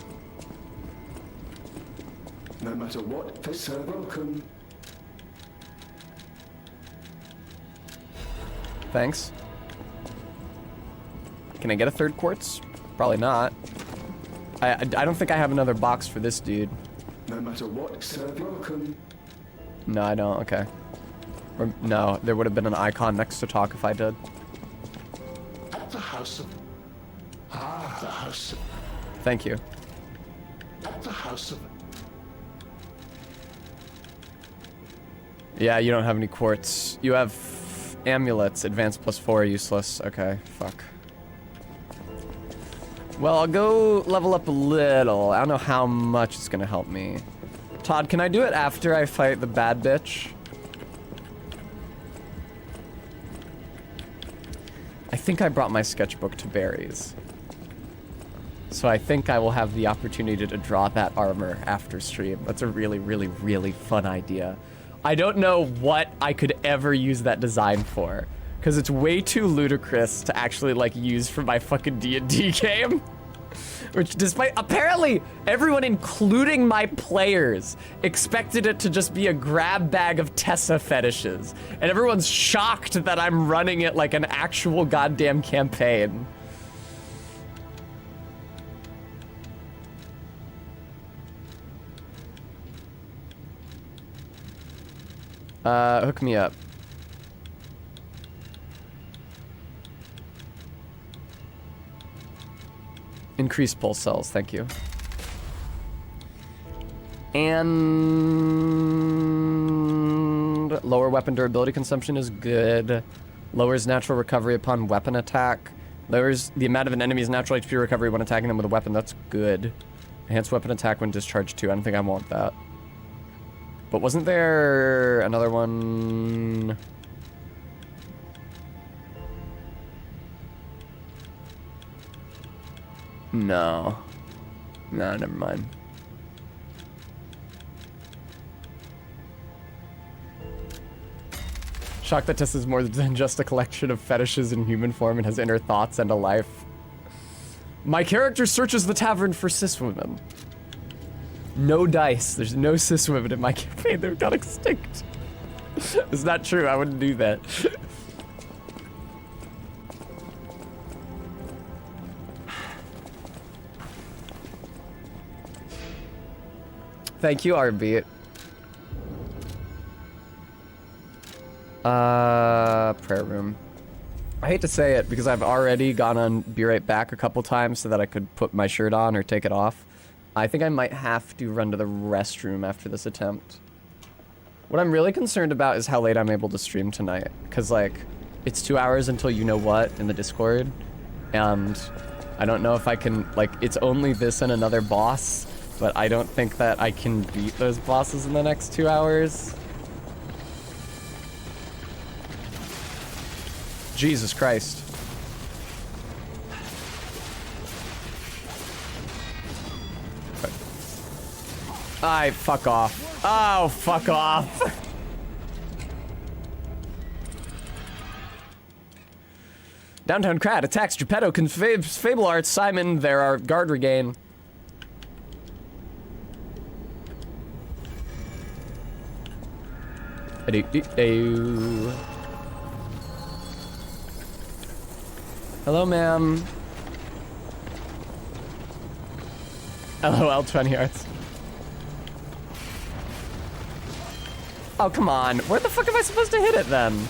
No matter what, they serve welcome. Thanks. Can I get a 3rd quartz? Probably not. I don't think I have another box for this dude. No matter what, serve welcome. No, I don't. Okay. Or, no, there would have been an icon next to talk if I did. At the house of... the house of... Thank you. At the house of... Yeah, you don't have any quartz. You have amulets. Advanced +4 useless. Okay, fuck. Well, I'll go level up a little. I don't know how much it's gonna help me. Todd, can I do it after I fight the bad bitch? I think I brought my sketchbook to Barry's. So I think I will have the opportunity to draw that armor after stream. That's a really, really, really fun idea. I don't know what I could ever use that design for, because it's way too ludicrous to actually like use for my fucking D&D game. Which, despite apparently everyone, including my players, expected it to just be a grab bag of Tessa fetishes, and everyone's shocked that I'm running it like an actual goddamn campaign. Hook me up. Increase pulse cells, thank you. And lower weapon durability consumption is good. Lowers natural recovery upon weapon attack. Lowers the amount of an enemy's natural HP recovery when attacking them with a weapon. That's good. Enhanced weapon attack when discharged too. I don't think I want that. But wasn't there another one? No. No, never mind. Shocked that Tess is more than just a collection of fetishes in human form and has inner thoughts and a life. My character searches the tavern for cis women. No dice. There's no cis women in my campaign. They've got extinct. It's not true. I wouldn't do that. Thank you, Arbeat. Prayer room. I hate to say it because I've already gone on Be Right Back a couple times so that I could put my shirt on or take it off. I think I might have to run to the restroom after this attempt. What I'm really concerned about is how late I'm able to stream tonight. Because, like, it's 2 hours until you know what in the Discord. And I don't know if I can, like, it's only this and another boss. But I don't think that I can beat those bosses in the next 2 hours. Jesus Christ. Fuck off. Oh, fuck off. Downtown Krat attacks Geppetto, confables Fable Arts, Simon, there are guard regain. Hello, ma'am. LOL, 20 yards. Oh, come on. Where the fuck am I supposed to hit it, then?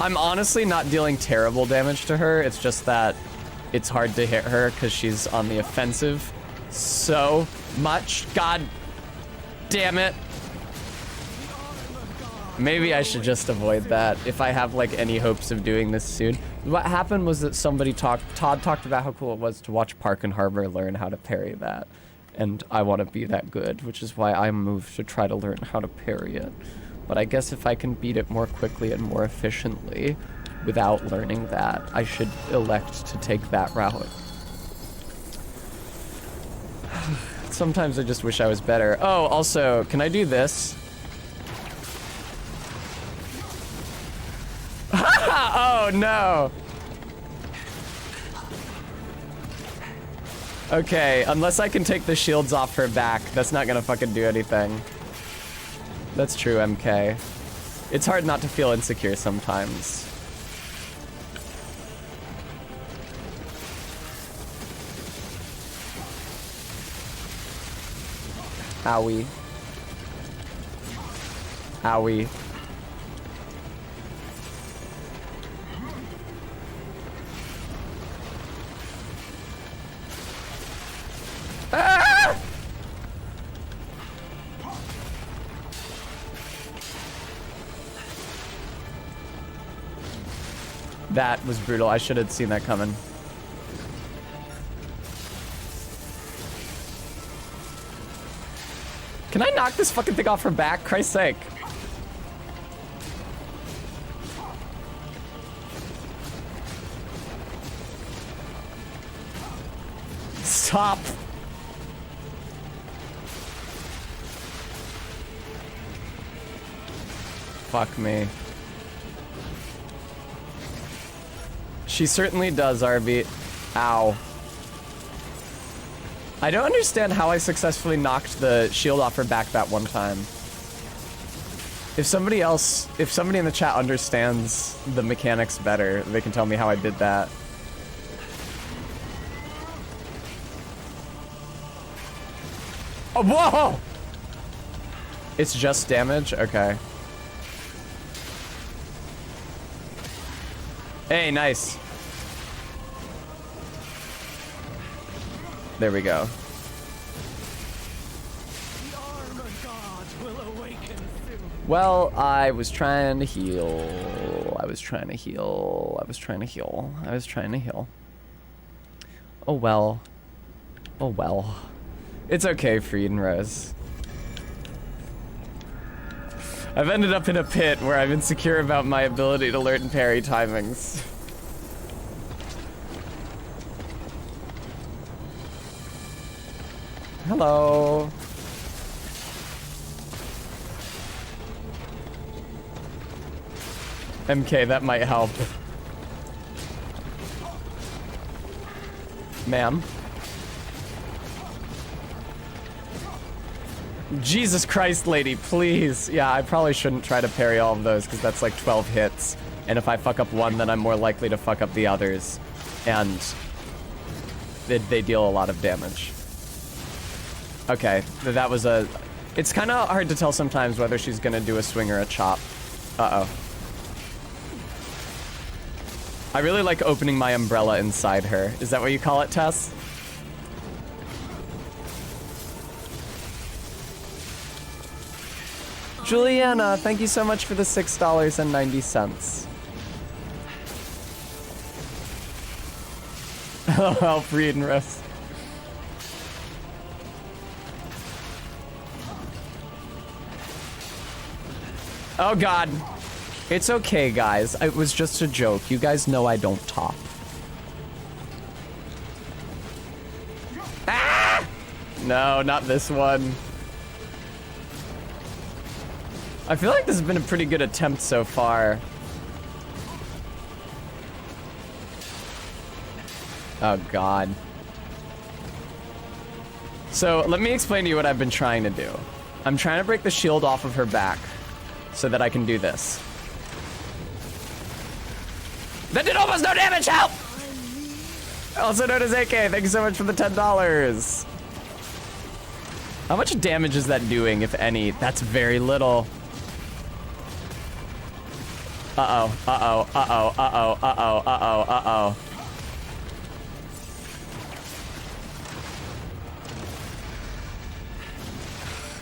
I'm honestly not dealing terrible damage to her. It's just that it's hard to hit her because she's on the offensive so much. God damn it. Maybe I should just avoid that if I have, like, any hopes of doing this soon. What happened was that Todd talked about how cool it was to watch Park and Harbor learn how to parry that. And I want to be that good, which is why I moved to try to learn how to parry it. But I guess if I can beat it more quickly and more efficiently without learning that, I should elect to take that route. Sometimes I just wish I was better. Oh, also, can I do this? Oh, no. Okay, unless I can take the shields off her back, that's not gonna fucking do anything. That's true, MK. It's hard not to feel insecure sometimes. Owie. Owie. Ah! That was brutal. I should have seen that coming. Can I knock this fucking thing off her back? Christ's sake. Stop. Fuck me. She certainly does, Arby. Ow. I don't understand how I successfully knocked the shield off her back that one time. If somebody in the chat understands the mechanics better, they can tell me how I did that. Oh, whoa! It's just damage? Okay. Hey, nice. There we go. Well, I was trying to heal. I was trying to heal. I was trying to heal. I was trying to heal. Oh well. Oh well. It's okay, Fried and Rose. I've ended up in a pit where I'm insecure about my ability to learn parry timings. Hello. MK, that might help. Ma'am. Jesus Christ, lady, please. Yeah, I probably shouldn't try to parry all of those because that's like 12 hits. And if I fuck up one, then I'm more likely to fuck up the others. And they deal a lot of damage. Okay, that was a... It's kind of hard to tell sometimes whether she's gonna do a swing or a chop. Uh-oh. I really like opening my umbrella inside her. Is that what you call it, Tess? Juliana, thank you so much for the $6.90. Oh, help read and rest. Oh god. It's okay, guys. It was just a joke. You guys know I don't talk. Ah! No, not this one. I feel like this has been a pretty good attempt so far. Oh god. So let me explain to you what I've been trying to do. I'm trying to break the shield off of her back so that I can do this. That did almost no damage, help! Also known as AK, thank you so much for the $10. How much damage is that doing, if any? That's very little. Uh-oh, uh-oh, uh-oh, uh-oh, uh-oh, uh-oh, uh-oh.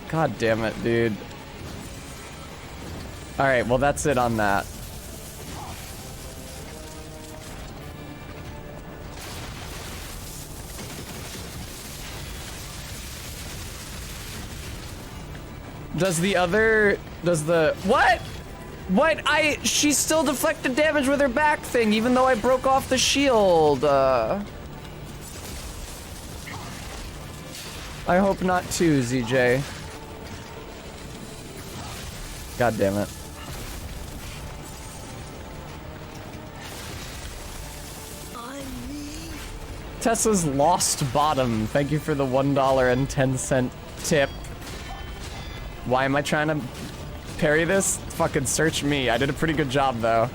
God damn it, dude. Alright, well that's it on that. What? What? She still deflected damage with her back thing, even though I broke off the shield. I hope not too, ZJ. God damn it. Tesla's lost bottom. Thank you for the $1.10 tip. Why am I trying to parry this? Fucking search me. I did a pretty good job, though.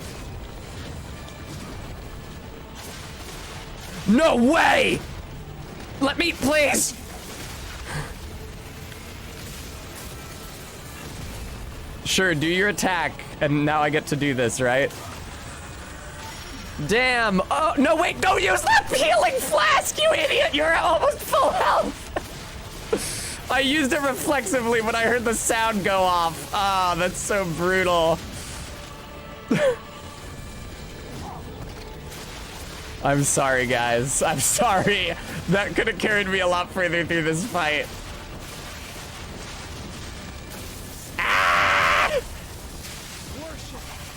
No way! Let me, please! Sure, do your attack, and now I get to do this, right? Damn! Oh, no, wait, don't use that healing flask, you idiot! You're almost full health! I used it reflexively when I heard the sound go off. Ah, that's so brutal. I'm sorry, guys. I'm sorry. That could have carried me a lot further through this fight. Ah!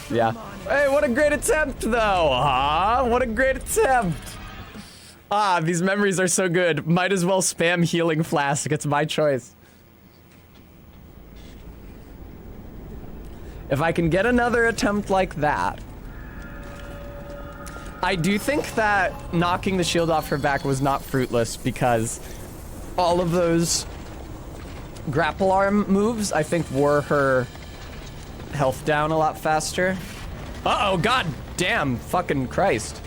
Yeah. Hey, what a great attempt, though, huh? What a great attempt. Ah, these memories are so good. Might as well spam healing flask. It's my choice. If I can get another attempt like that. I do think that knocking the shield off her back was not fruitless because all of those grapple arm moves, I think, wore her health down a lot faster. Uh-oh, god damn, fucking Christ.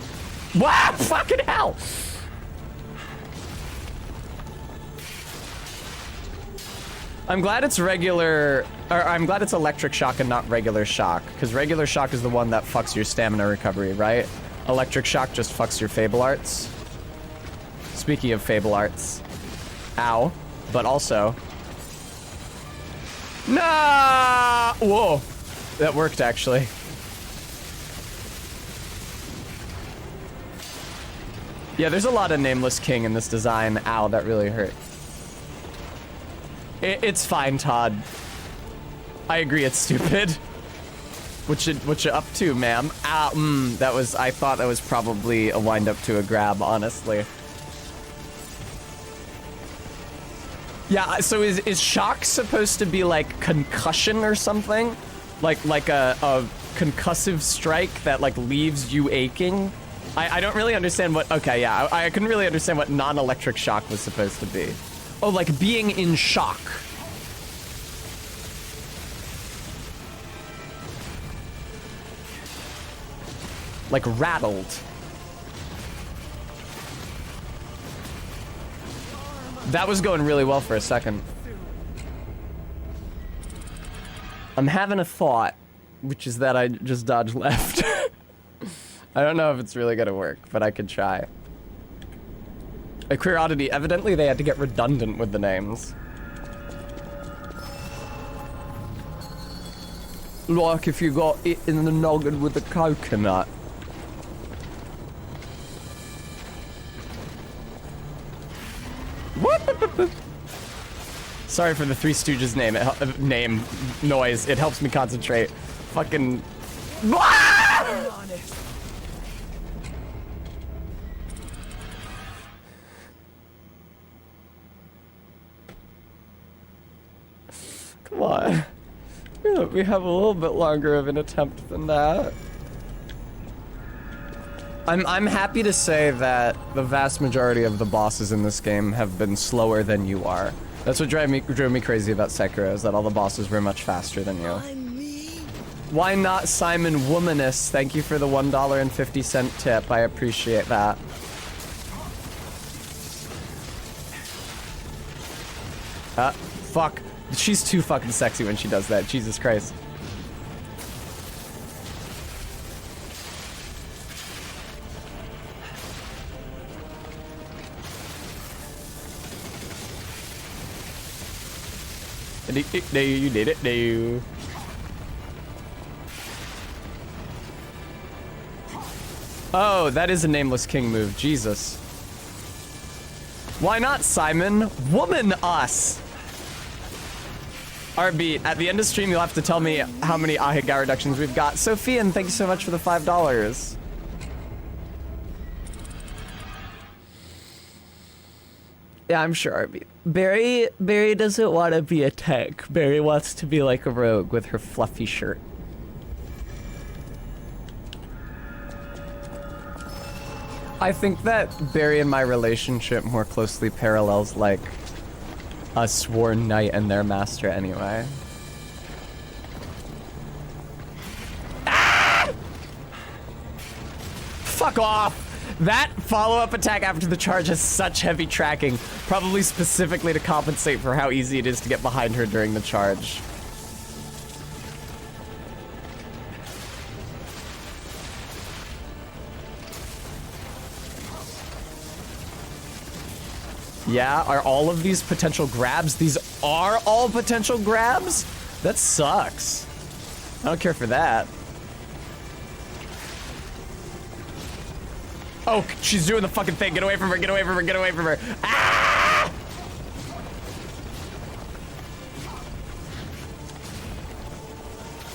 Wow, fucking hell! I'm glad it's regular, or I'm glad it's electric shock and not regular shock, because regular shock is the one that fucks your stamina recovery, right? Electric shock just fucks your Fable Arts. Speaking of Fable Arts, ow, but also, nah! Whoa, that worked actually. Yeah, there's a lot of Nameless King in this design. Ow, that really hurt. It's fine, Todd. I agree, it's stupid. What you up to, ma'am? Ow, that was, I thought that was probably a wind up to a grab, honestly. Yeah, so is shock supposed to be like concussion or something? Like a concussive strike that like leaves you aching? I don't really understand what, okay, yeah, I couldn't really understand what non-electric shock was supposed to be. Oh, like being in shock. Like rattled. That was going really well for a second. I'm having a thought, which is that I just dodge left. I don't know if it's really gonna work, but I could try. A queer oddity, evidently they had to get redundant with the names. Like if you got it in the noggin with the coconut. What? Sorry for the Three Stooges name noise. It helps me concentrate. Fucking. Come on. We have a little bit longer of an attempt than that. I'm happy to say that the vast majority of the bosses in this game have been slower than you are. That's what drove me crazy about Sekiro, is that all the bosses were much faster than you. Why not Simon Womanus? Thank you for the $1.50 tip. I appreciate that. Fuck. She's too fucking sexy when she does that. Jesus Christ. No, you did it. No. Oh, that is a Nameless King move. Jesus. Why not, Simon? Woman us! RB, at the end of stream, you'll have to tell me how many Ahegao reductions we've got. Sophian, thank you so much for the $5. Yeah, I'm sure RB. Barry doesn't want to be a tank. Barry wants to be like a rogue with her fluffy shirt. I think that Barry and my relationship more closely parallels like a sworn knight and their master anyway. Ah! Fuck off! That follow-up attack after the charge has such heavy tracking, probably specifically to compensate for how easy it is to get behind her during the charge. Yeah, are all of these potential grabs? These are all potential grabs? That sucks. I don't care for that. Oh, she's doing the fucking thing. Get away from her, get away from her, get away from her. Ah!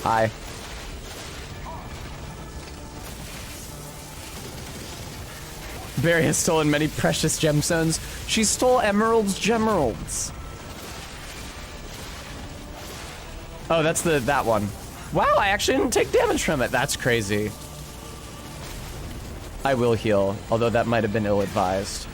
Hi. Barry has stolen many precious gemstones. She stole emeralds, gemeralds. Oh, that's that one. Wow, I actually didn't take damage from it. That's crazy. I will heal, although that might have been ill-advised.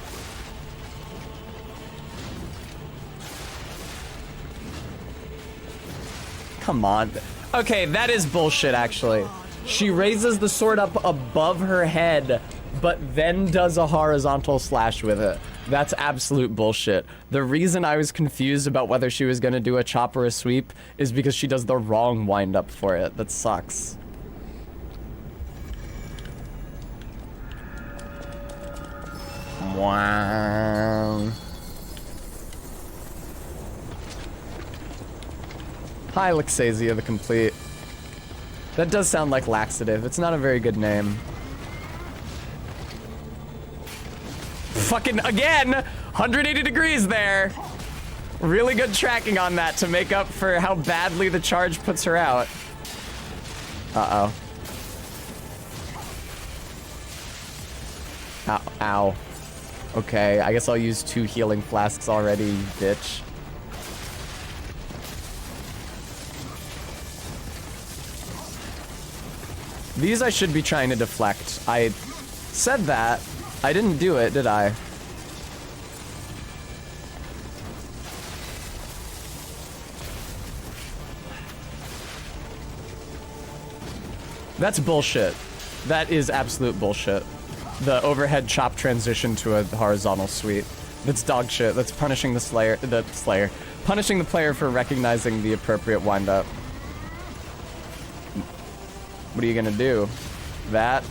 Come on. Okay, that is bullshit, actually. She raises the sword up above her head, but then does a horizontal slash with it. That's absolute bullshit. The reason I was confused about whether she was gonna do a chop or a sweep is because she does the wrong wind-up for it. That sucks. Wow. Hi, Luxasia the Complete. That does sound like laxative. It's not a very good name. Fucking again! 180 degrees there! Really good tracking on that to make up for how badly the charge puts her out. Uh-oh. Ow. Ow. Okay, I guess I'll use 2 healing flasks already, bitch. These I should be trying to deflect. I said that. I didn't do it, did I? That's bullshit. That is absolute bullshit. The overhead chop transition to a horizontal sweep. That's dog shit. That's punishing punishing the player for recognizing the appropriate wind-up. What are you gonna do? That?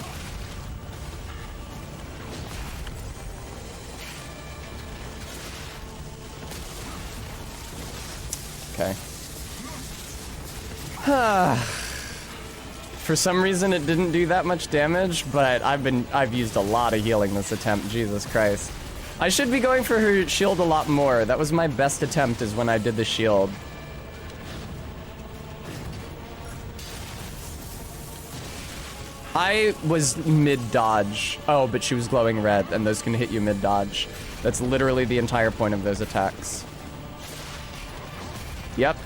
Okay. For some reason it didn't do that much damage, but I've used a lot of healing this attempt, Jesus Christ. I should be going for her shield a lot more. That was my best attempt, is when I did the shield. I was mid-dodge. Oh, but she was glowing red, and those can hit you mid-dodge. That's literally the entire point of those attacks. Yep.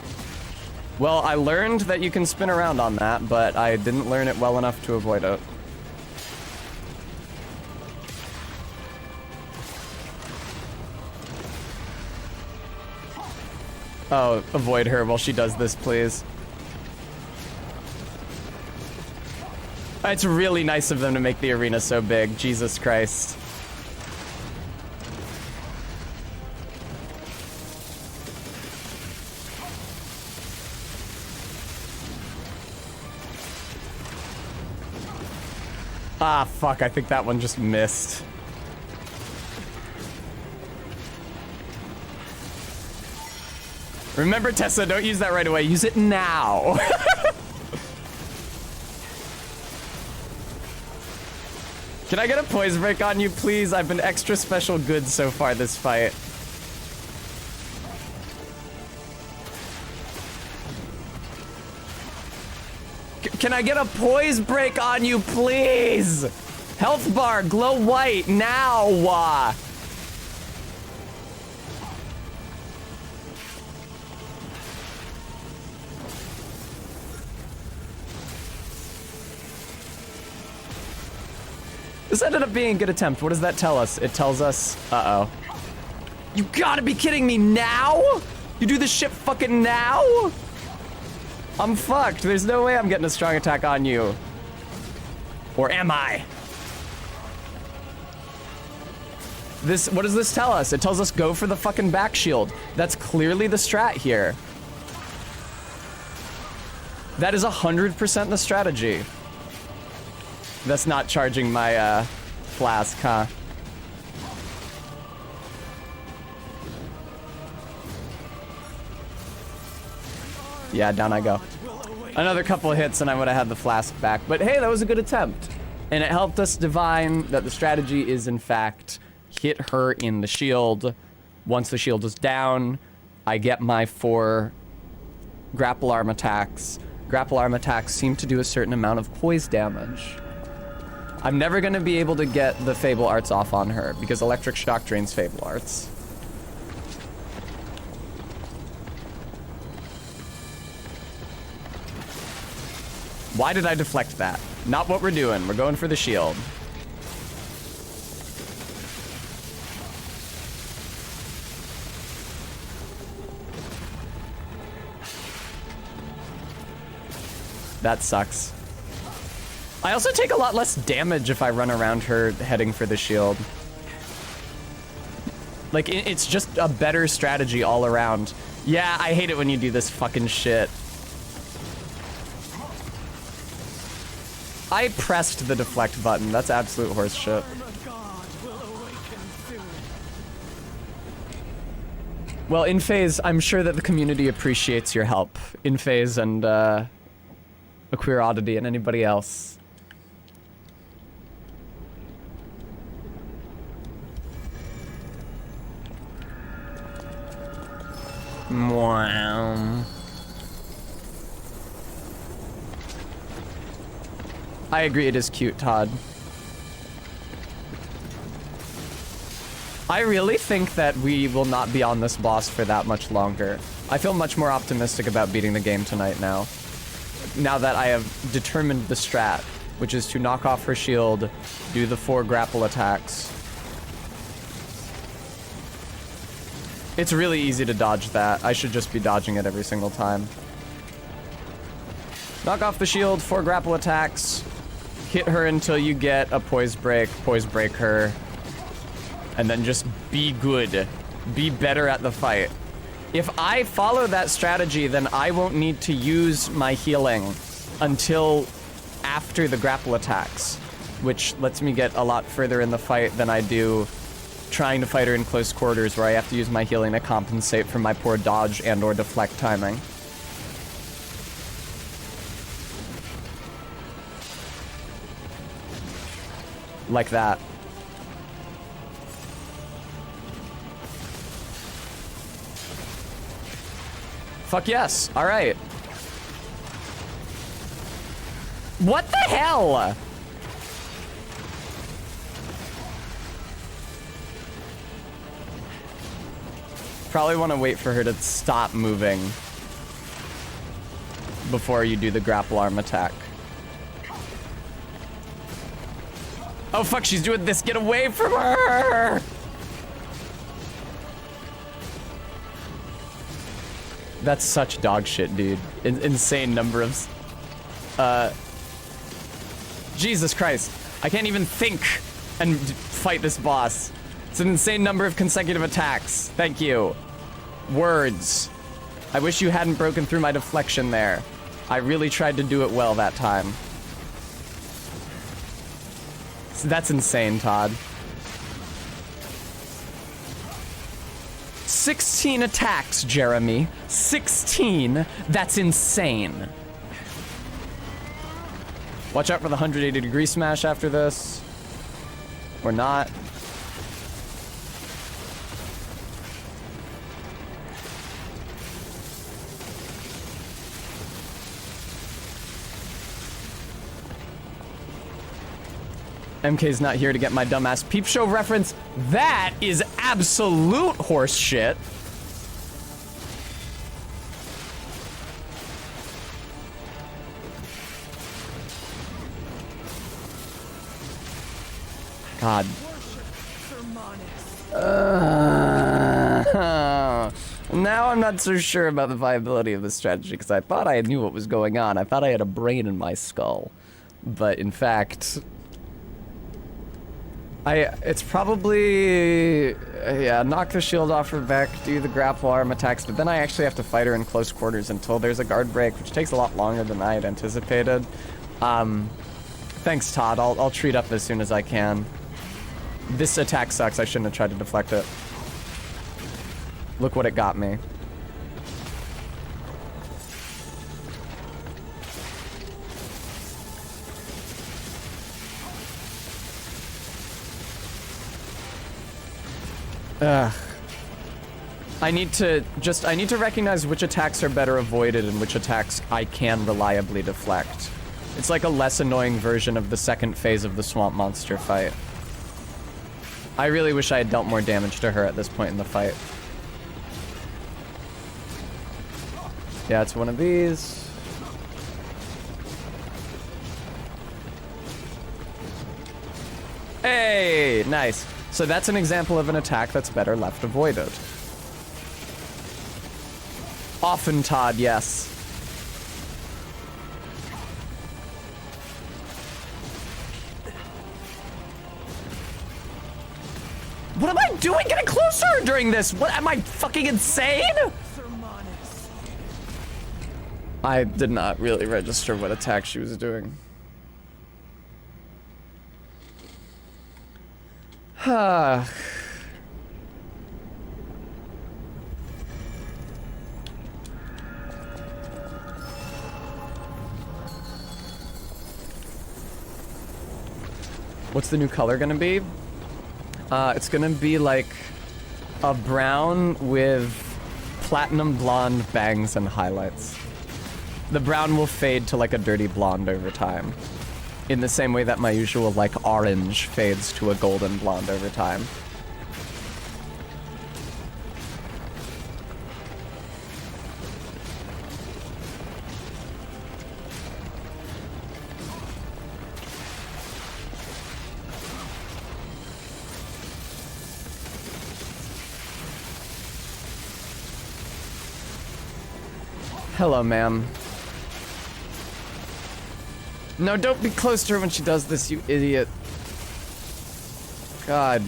Well, I learned that you can spin around on that, but I didn't learn it well enough to avoid it. Oh, avoid her while she does this, please. It's really nice of them to make the arena so big. Jesus Christ. Ah, fuck, I think that one just missed. Remember, Tessa, don't use that right away. Use it now. Can I get a poise break on you, please? I've been extra special good so far this fight. Can I get a poise break on you, please? Health bar, glow white, now! This ended up being a good attempt. What does that tell us? It tells us... Uh-oh. You gotta be kidding me now? You do this shit fucking now? I'm fucked. There's no way I'm getting a strong attack on you. Or am I? What does this tell us? It tells us go for the fucking back shield. That's clearly the strat here. That is 100% the strategy. That's not charging my flask, huh? Yeah, down I go. Another couple of hits and I would have had the flask back. But hey, that was a good attempt. And it helped us divine that the strategy is, in fact, hit her in the shield. Once the shield is down, I get my 4 grapple arm attacks. Grapple arm attacks seem to do a certain amount of poise damage. I'm never going to be able to get the Fable Arts off on her because Electric Shock drains Fable Arts. Why did I deflect that? Not what we're doing. We're going for the shield. That sucks. I also take a lot less damage if I run around her heading for the shield. Like, it's just a better strategy all around. Yeah, I hate it when you do this fucking shit. I pressed the deflect button. That's absolute horse shit. Well, In Phase, I'm sure that the community appreciates your help. In Phase and A Queer Oddity and anybody else. Wow. I agree, it is cute, Todd. I really think that we will not be on this boss for that much longer. I feel much more optimistic about beating the game tonight now. Now that I have determined the strat, which is to knock off her shield, do the 4 grapple attacks. It's really easy to dodge that. I should just be dodging it every single time. Knock off the shield, 4 grapple attacks. Hit her until you get a poise break her. and then just be good. Be better at the fight. If I follow that strategy, then I won't need to use my healing until after the grapple attacks, which lets me get a lot further in the fight than I do trying to fight her in close quarters, where I have to use my healing to compensate for my poor dodge and or deflect timing. Like that. Fuck yes. All right. What the hell? Probably want to wait for her to stop moving before you do the grapple arm attack. Oh fuck, she's doing this. Get away from her! That's such dog shit, dude. Insane number of... Jesus Christ. I can't even think and fight this boss. It's an insane number of consecutive attacks. Thank you. Words. I wish you hadn't broken through my deflection there. I really tried to do it well that time. That's insane, Todd. 16 attacks, Jeremy. 16? That's insane. Watch out for the 180-degree smash after this. Or not. MK's not here to get my dumbass peep show reference. That is absolute horse shit. God. Now I'm not so sure about the viability of this strategy, because I thought I knew what was going on. I thought I had a brain in my skull. But in fact... it's probably, yeah, knock the shield off her back, do the grapple arm attacks, but then I actually have to fight her in close quarters until there's a guard break, which takes a lot longer than I had anticipated. Thanks, Todd. I'll treat up as soon as I can. This attack sucks. I shouldn't have tried to deflect it. Look what it got me. Ugh. I need to recognize which attacks are better avoided and which attacks I can reliably deflect. It's like a less annoying version of the second phase of the swamp monster fight. I really wish I had dealt more damage to her at this point in the fight. Yeah, it's one of these. Hey, nice. So that's an example of an attack that's better left avoided. Often, Todd, yes. What am I doing getting closer during this? What, am I fucking insane? I did not really register what attack she was doing. What's the new color gonna be? It's gonna be like a brown with platinum blonde bangs and highlights. The brown will fade to like a dirty blonde over time. In the same way that my usual like orange fades to a golden blonde over time. Hello, ma'am. No, don't be close to her when she does this, you idiot. God.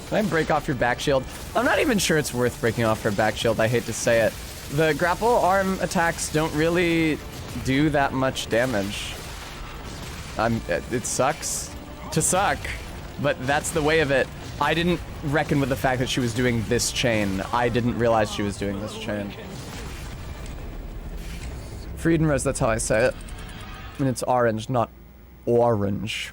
Can I break off your back shield? I'm not even sure it's worth breaking off her back shield, I hate to say it. The grapple arm attacks don't really do that much damage. It sucks to suck, but that's the way of it. I didn't reckon with the fact that she was doing this chain. I didn't realize she was doing this chain. Friedenrose, that's how I say it. And it's orange, not orange.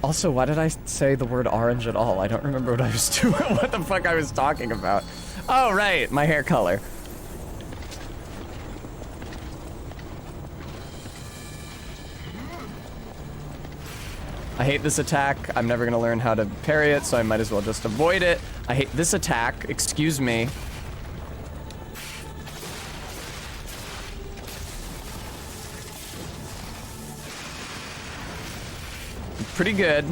Also, why did I say the word orange at all? I don't remember what I was doing, what the fuck I was talking about. Oh, right, my hair color. I hate this attack. I'm never gonna learn how to parry it, so I might as well just avoid it. I hate this attack. Excuse me. Pretty good.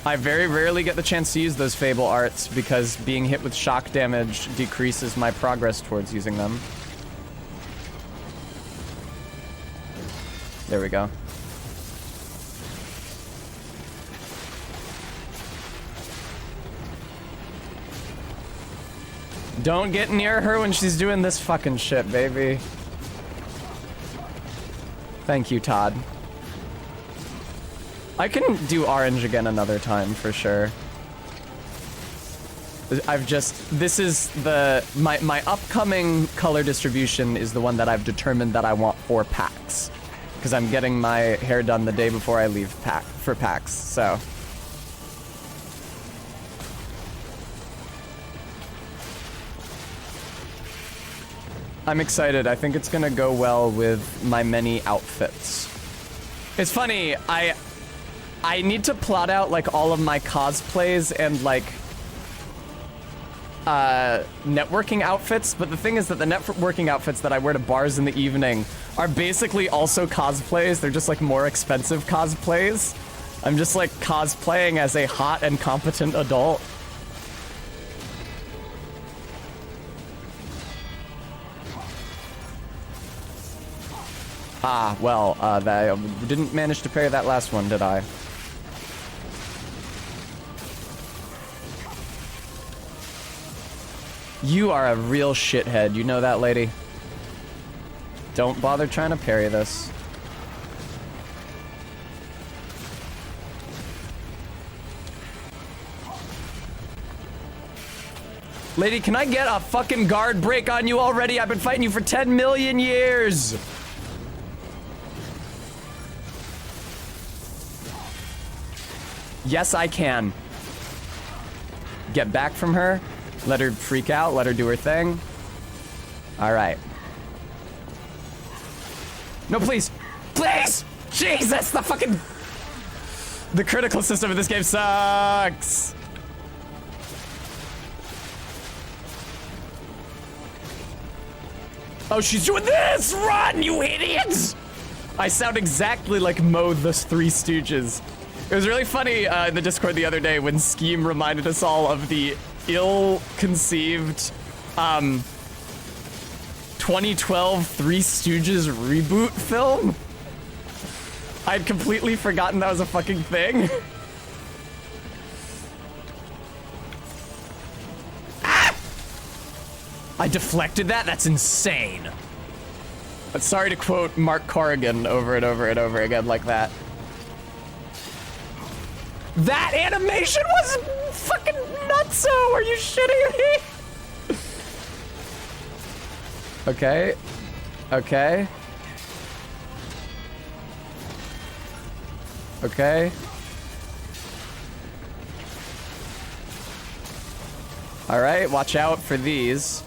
I very rarely get the chance to use those Fable arts because being hit with shock damage decreases my progress towards using them. There we go. Don't get near her when she's doing this fucking shit, baby. Thank you, Todd. I can do orange again another time for sure. This is my upcoming color distribution is the one that I've determined that I want for PAX. Because I'm getting my hair done the day before I leave for PAX, so. I'm excited. I think it's gonna go well with my many outfits. It's funny, I need to plot out like all of my cosplays and like networking outfits, but the thing is that the networking outfits that I wear to bars in the evening are basically also cosplays. They're just like more expensive cosplays. I'm just like cosplaying as a hot and competent adult. Ah, well, I didn't manage to parry that last one, did I? You are a real shithead, you know that, lady? Don't bother trying to parry this. Lady, can I get a fucking guard break on you already? I've been fighting you for 10 million years! Yes, I can. Get back from her. Let her freak out. Let her do her thing. All right. No, please. Please! Jesus, the fucking... The critical system of this game sucks. Oh, she's doing this! Run, you idiots! I sound exactly like Mo the Three Stooges. It was really funny in the Discord the other day when Scheme reminded us all of the ill-conceived 2012 Three Stooges reboot film. I'd completely forgotten that was a fucking thing. Ah! I deflected that? That's insane. But sorry to quote Mark Corrigan over and over and over again like that. That animation was fucking nutso! Are you shitting me? Okay. Okay. Okay. Alright, watch out for these.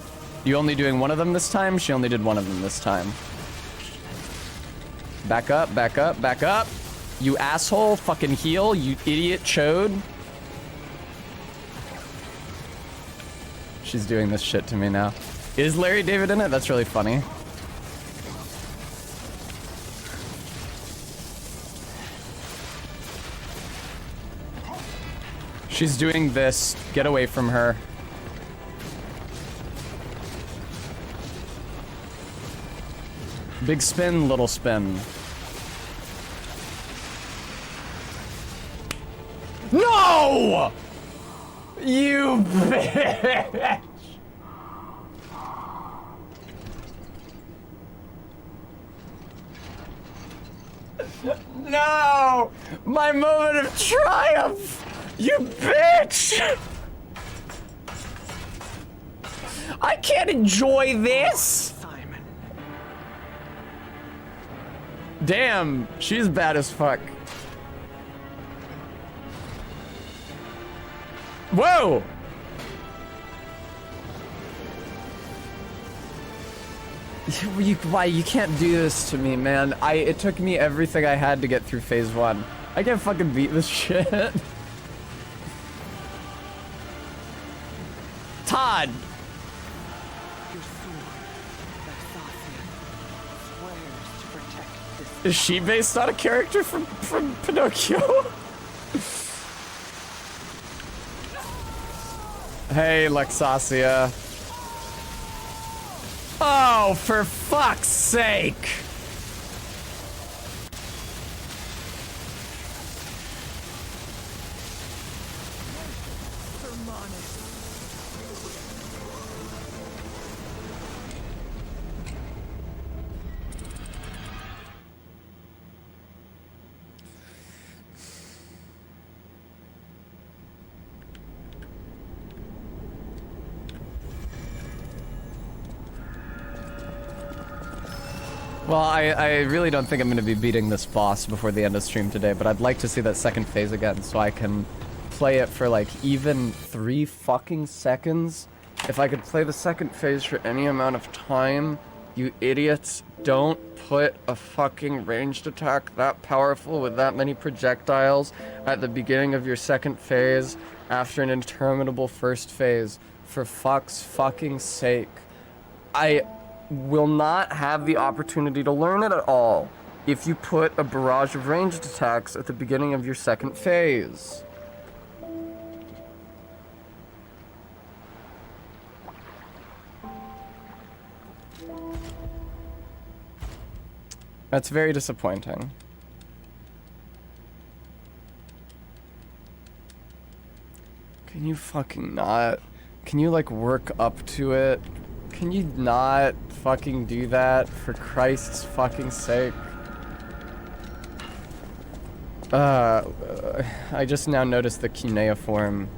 You only doing one of them this time? She only did one of them this time. Back up, back up, back up. You asshole, fucking heal, you idiot chode. She's doing this shit to me now. Is Larry David in it? That's really funny. She's doing this. Get away from her. Big spin, little spin. No! You bitch! No! My moment of triumph! You bitch! I can't enjoy this! Simon. Damn, she's bad as fuck. Whoa! Why you can't do this to me, man? It took me everything I had to get through phase 1. I can't fucking beat this shit. Todd! Your sword, Vexacia, swears to protect this. Is she based on a character from Pinocchio? Hey, Vexacia. Oh, for fuck's sake! Well, I really don't think I'm going to be beating this boss before the end of stream today, but I'd like to see that second phase again so I can play it for like even 3 fucking seconds. If I could play the second phase for any amount of time, you idiots, don't put a fucking ranged attack that powerful with that many projectiles at the beginning of your second phase after an interminable first phase. For fuck's fucking sake. I will not have the opportunity to learn it at all if you put a barrage of ranged attacks at the beginning of your second phase. That's very disappointing. Can you fucking not? Can you like work up to it? Can you not fucking do that for Christ's fucking sake? I just now noticed the cuneiform.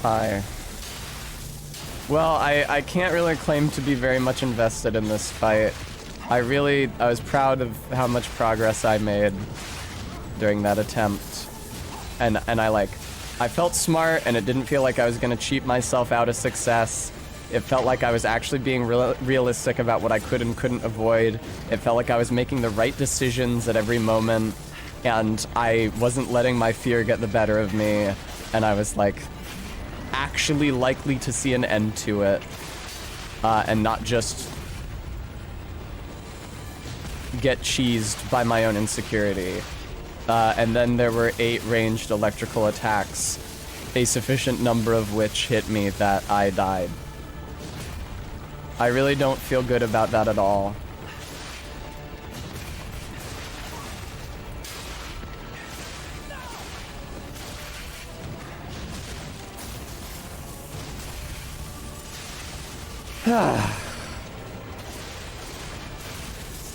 Hi. Well, I can't really claim to be very much invested in this fight. I was proud of how much progress I made during that attempt. And I felt smart, and it didn't feel like I was gonna cheat myself out of success. It felt like I was actually being realistic about what I could and couldn't avoid. It felt like I was making the right decisions at every moment, and I wasn't letting my fear get the better of me, and I was like actually likely to see an end to it, and not just get cheesed by my own insecurity. And then there were 8 ranged electrical attacks, a sufficient number of which hit me that I died. I really don't feel good about that at all.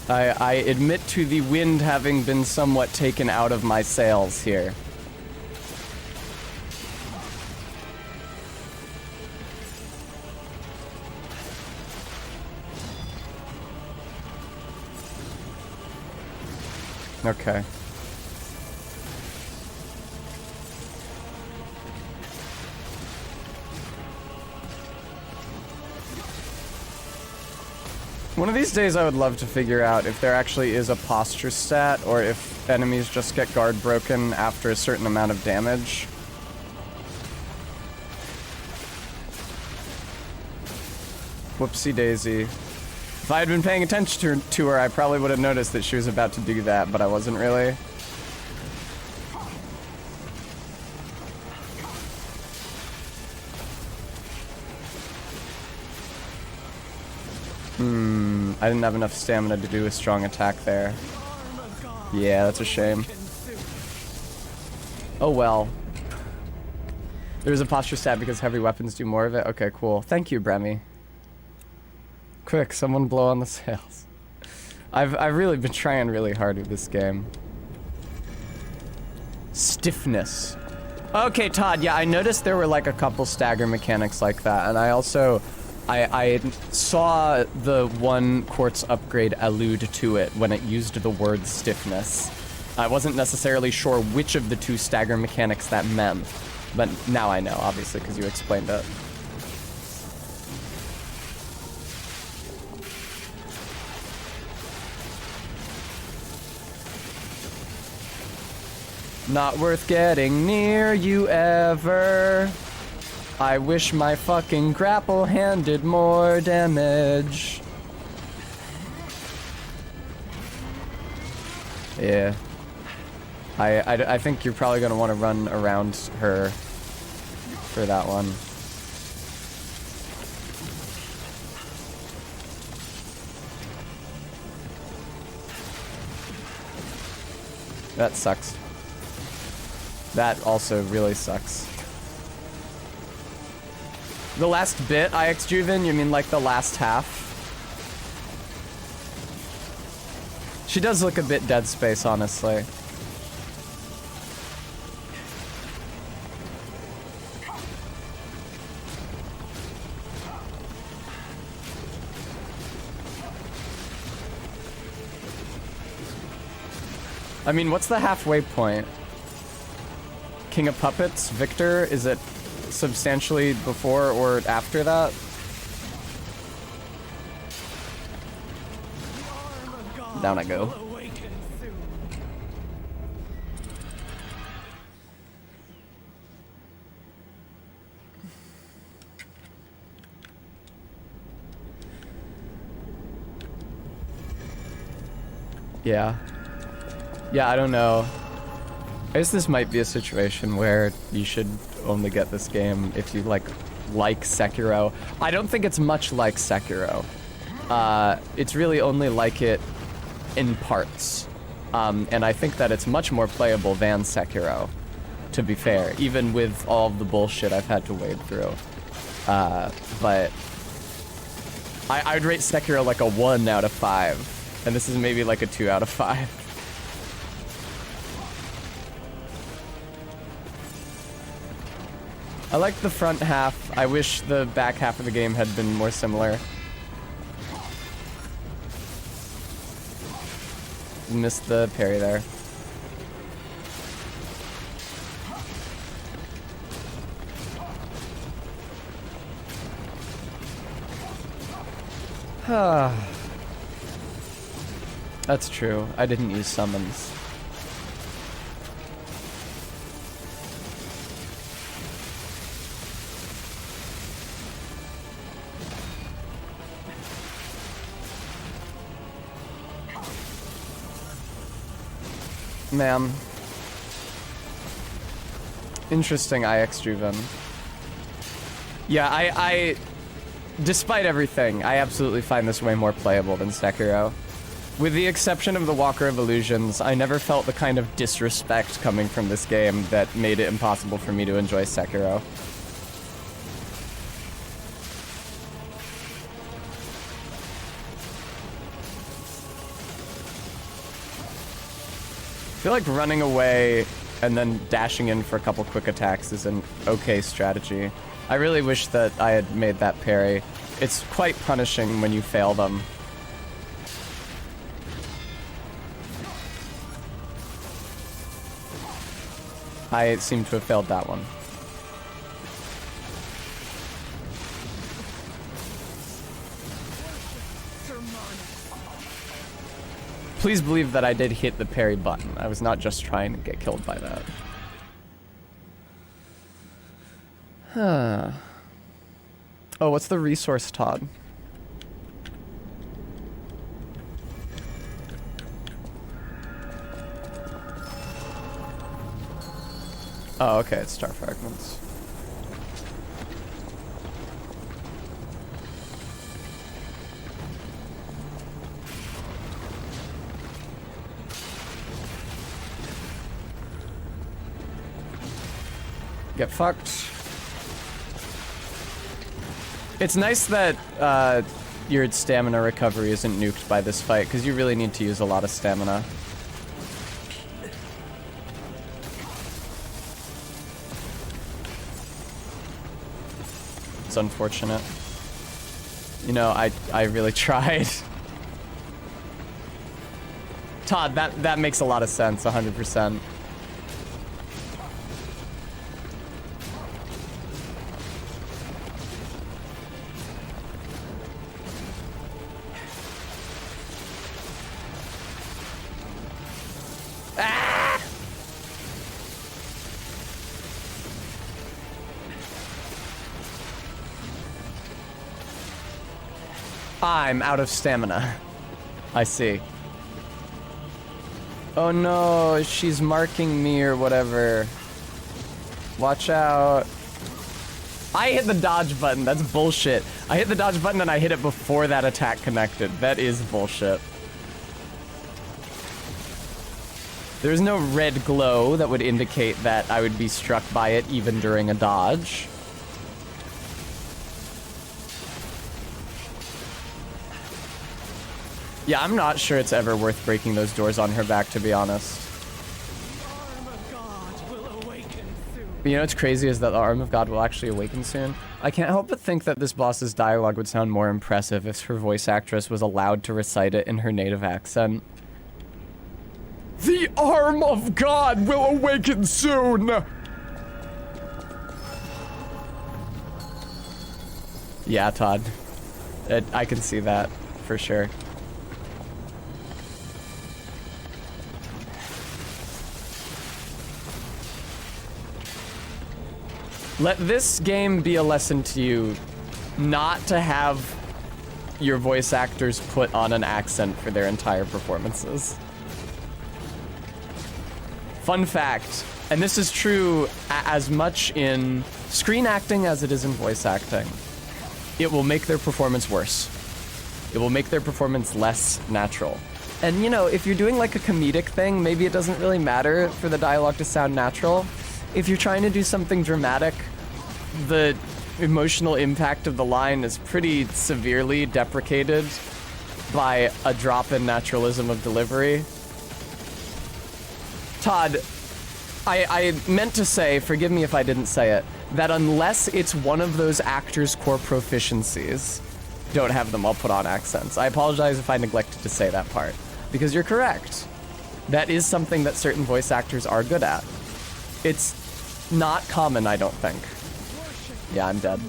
I admit to the wind having been somewhat taken out of my sails here. Okay. One of these days I would love to figure out if there actually is a posture stat, or if enemies just get guard broken after a certain amount of damage. Whoopsie daisy. If I had been paying attention to her, I probably would have noticed that she was about to do that, but I wasn't really. I didn't have enough stamina to do a strong attack there. Yeah, that's a shame. Oh well. There's a posture stat because heavy weapons do more of it. Okay, cool. Thank you, Bremy. Quick, someone blow on the sails. I've really been trying really hard with this game. Stiffness. Okay, Todd, yeah, I noticed there were like a couple stagger mechanics like that, and I also I saw the one quartz upgrade allude to it when it used the word stiffness. I wasn't necessarily sure which of the two stagger mechanics that meant, but now I know, obviously, because you explained it. Not worth getting near you ever. I wish my fucking grapple hand did more damage. Yeah. I think you're probably gonna want to run around her for that one. That sucks. That also really sucks. The last bit, IX Juven? You mean like the last half? She does look a bit Dead Space, honestly. I mean, what's the halfway point? King of Puppets, Victor, is it substantially before or after that? Down I go. Yeah. Yeah, I don't know. I guess this might be a situation where you should only get this game if you like Sekiro. I don't think it's much like Sekiro. It's really only like it in parts. And I think that it's much more playable than Sekiro, to be fair, even with all of the bullshit I've had to wade through. But I'd rate Sekiro like a 1 out of 5, and this is maybe like a 2 out of 5. I like the front half. I wish the back half of the game had been more similar. Missed the parry there. That's true. I didn't use summons. Man. Interesting, IX Juven. Yeah, I despite everything, I absolutely find this way more playable than Sekiro. With the exception of the Walker of Illusions, I never felt the kind of disrespect coming from this game that made it impossible for me to enjoy Sekiro. I feel like running away and then dashing in for a couple quick attacks is an okay strategy. I really wish that I had made that parry. It's quite punishing when you fail them. I seem to have failed that one. Please believe that I did hit the parry button. I was not just trying to get killed by that. Huh. Oh, what's the resource, Todd? Oh, okay, it's star fragments. get fucked. It's nice that your stamina recovery isn't nuked by this fight, because you really need to use a lot of stamina. It's unfortunate. You know, I really tried. Todd, that makes a lot of sense, 100%. I'm out of stamina. I see. Oh no, she's marking me or whatever. Watch out. I hit the dodge button. That's bullshit. I hit the dodge button and I hit it before that attack connected. That is bullshit. There's no red glow that would indicate that I would be struck by it even during a dodge. Yeah, I'm not sure it's ever worth breaking those doors on her back, to be honest. But you know what's crazy is that the Arm of God will actually awaken soon. I can't help but think that this boss's dialogue would sound more impressive if her voice actress was allowed to recite it in her native accent. The Arm of God will awaken soon! Yeah, Todd. I can see that, for sure. Let this game be a lesson to you not to have your voice actors put on an accent for their entire performances. Fun fact, and this is true as much in screen acting as it is in voice acting, it will make their performance worse. It will make their performance less natural. And you know, if you're doing like a comedic thing, maybe it doesn't really matter for the dialogue to sound natural. If you're trying to do something dramatic, the emotional impact of the line is pretty severely deprecated by a drop in naturalism of delivery. Todd, I meant to say, forgive me if I didn't say it, that unless it's one of those actors' core proficiencies, don't have them all put on accents. I apologize if I neglected to say that part, because you're correct. That is something that certain voice actors are good at. It's not common, I don't think. Yeah, I'm dead.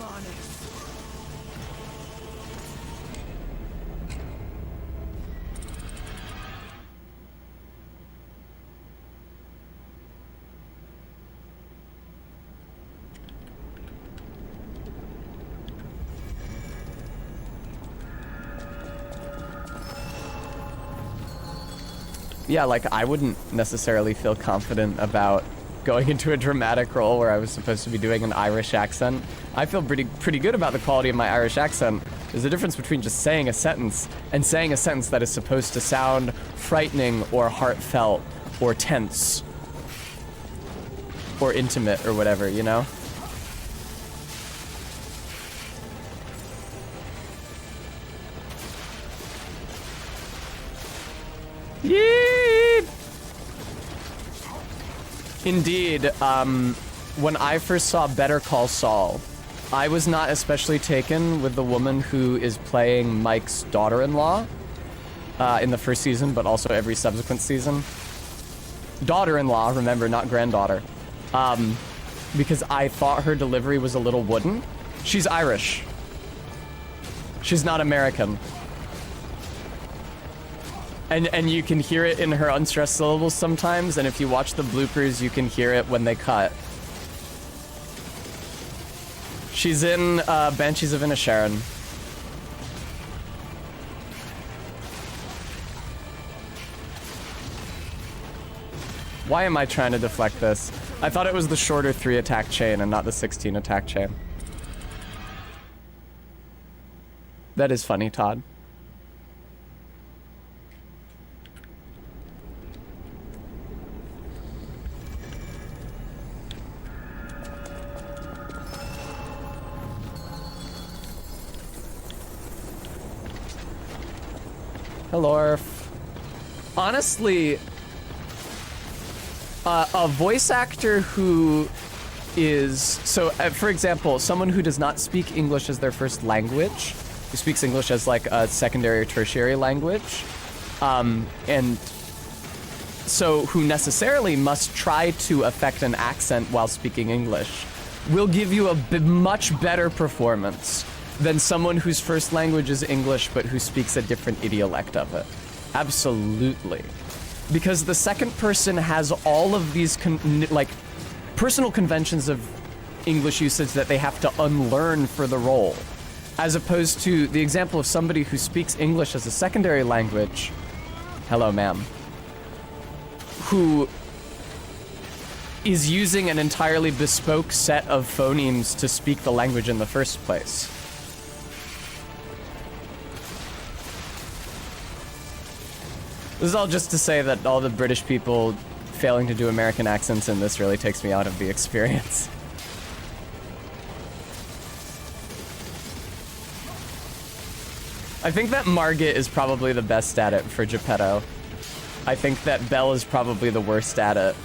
Yeah, like, I wouldn't necessarily feel confident about going into a dramatic role where I was supposed to be doing an Irish accent. I feel pretty good about the quality of my Irish accent. There's a difference between just saying a sentence and saying a sentence that is supposed to sound frightening or heartfelt or tense or intimate or whatever, you know? Yeet! Indeed, when I first saw Better Call Saul, I was not especially taken with the woman who is playing Mike's daughter-in-law in the first season, but also every subsequent season. Daughter-in-law, remember, not granddaughter. Because I thought her delivery was a little wooden. She's Irish. She's not American. And you can hear it in her unstressed syllables sometimes, and if you watch the bloopers, you can hear it when they cut. She's in Banshees of Inisherin. Why am I trying to deflect this? I thought it was the shorter 3 attack chain and not the 16 attack chain. That is funny, Todd. Hello. Honestly, a voice actor who is... So, for example, someone who does not speak English as their first language, who speaks English as like a secondary or tertiary language, and so who necessarily must try to affect an accent while speaking English, will give you a much better performance than someone whose first language is English but who speaks a different idiolect of it. Absolutely. Because the second person has all of these personal conventions of English usage that they have to unlearn for the role. As opposed to the example of somebody who speaks English as a secondary language, hello ma'am, who is using an entirely bespoke set of phonemes to speak the language in the first place. This is all just to say that all the British people failing to do American accents in this really takes me out of the experience. I think that Margit is probably the best at it for Geppetto. I think that Belle is probably the worst at it.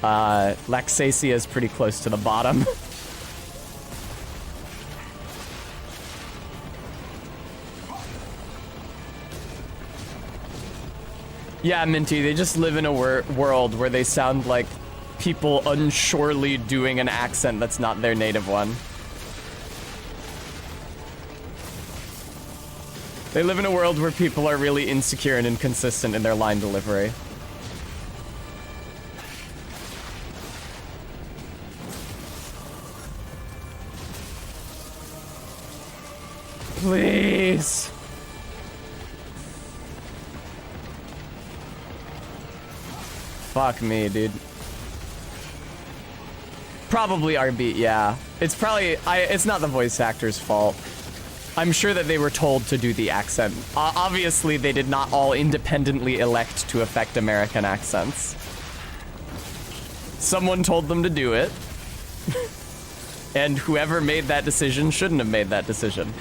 Laxacia is pretty close to the bottom. Yeah, Minty, they just live in a world where they sound like people unsurely doing an accent that's not their native one. They live in a world where people are really insecure and inconsistent in their line delivery. Please. Fuck me, dude. Probably RB, yeah. It's probably, it's not the voice actor's fault. I'm sure that they were told to do the accent. Obviously, they did not all independently elect to affect American accents. Someone told them to do it. And whoever made that decision shouldn't have made that decision.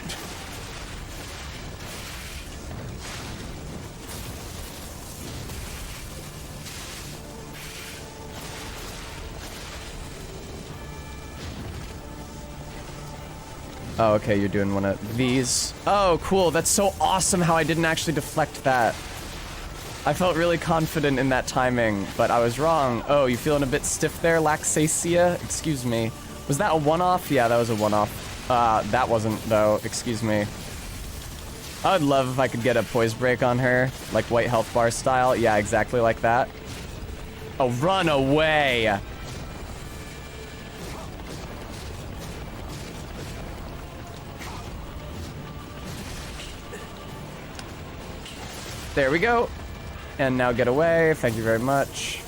Oh, okay, you're doing one of these. Oh, cool. That's so awesome how I didn't actually deflect that. I felt really confident in that timing, but I was wrong. Oh, you feeling a bit stiff there, Laxacia? Excuse me. Was that a one-off? Yeah, that was a one-off. That wasn't, though. Excuse me. I would love if I could get a poise break on her, like white health bar style. Yeah, exactly like that. Oh, run away! There we go. And now get away. Thank you very much.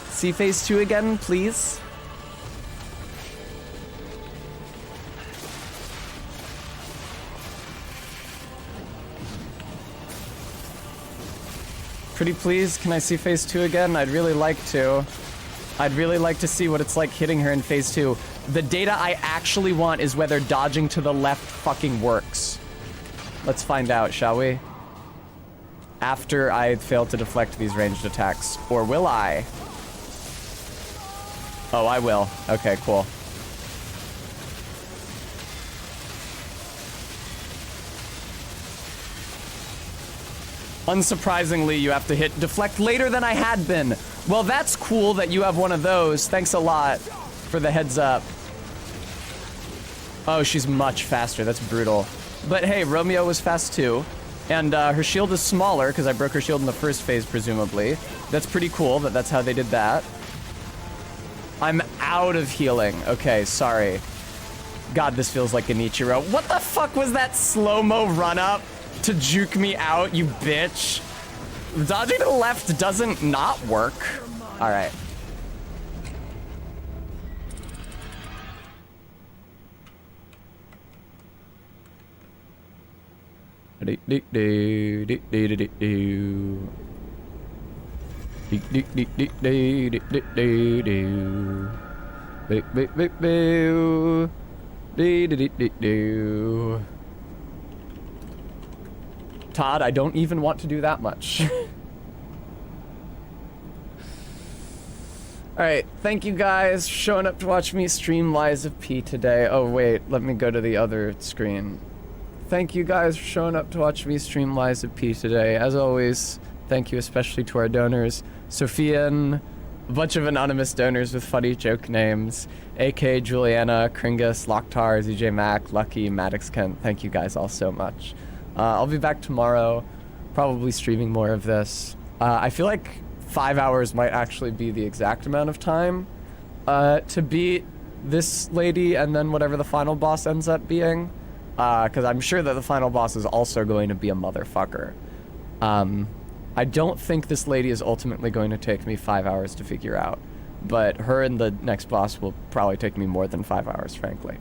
See phase 2 again, please. Pretty please, can I see phase 2 again? I'd really like to. I'd really like to see what it's like hitting her in phase 2. The data I actually want is whether dodging to the left fucking works. Let's find out, shall we? After I fail to deflect these ranged attacks. Or will I? Oh, I will. Okay, cool. Unsurprisingly, you have to hit deflect later than I had been. Well, that's cool that you have one of those. Thanks a lot for the heads up. Oh, she's much faster. That's brutal. But hey, Romeo was fast too. And her shield is smaller because I broke her shield in the first phase, presumably. That's pretty cool that that's how they did that. I'm out of healing. Okay, sorry. God, this feels like Genichiro. What the fuck was that slow-mo run-up to juke me out, you bitch? Dodging to the left doesn't not work. All right. Todd, I don't even want to do that much. Alright, thank you guys for showing up to watch me stream Lies of P today. Oh wait, let me go to the other screen. Thank you guys for showing up to watch me stream Lies of P today. As always, thank you especially to our donors. Sophian, a bunch of anonymous donors with funny joke names. AK, Juliana, Kringus, Locktar, ZJ Mac, Lucky, Maddox Kent. Thank you guys all so much. I'll be back tomorrow, probably streaming more of this. I feel like 5 hours might actually be the exact amount of time to beat this lady and then whatever the final boss ends up being. Because I'm sure that the final boss is also going to be a motherfucker. I don't think this lady is ultimately going to take me 5 hours to figure out. But her and the next boss will probably take me more than 5 hours, frankly.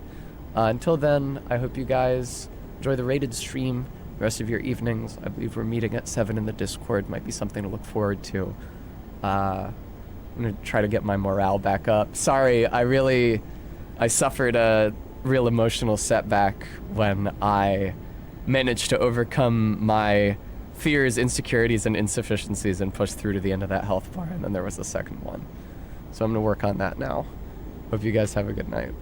Until then, I hope you guys enjoy the rated stream the rest of your evenings. I believe we're meeting at 7 in the Discord. Might be something to look forward to. I'm gonna try to get my morale back up. Sorry, I suffered a real emotional setback when I managed to overcome my fears, insecurities, and insufficiencies and push through to the end of that health bar, and then there was the second one. So I'm gonna work on that now. Hope you guys have a good night.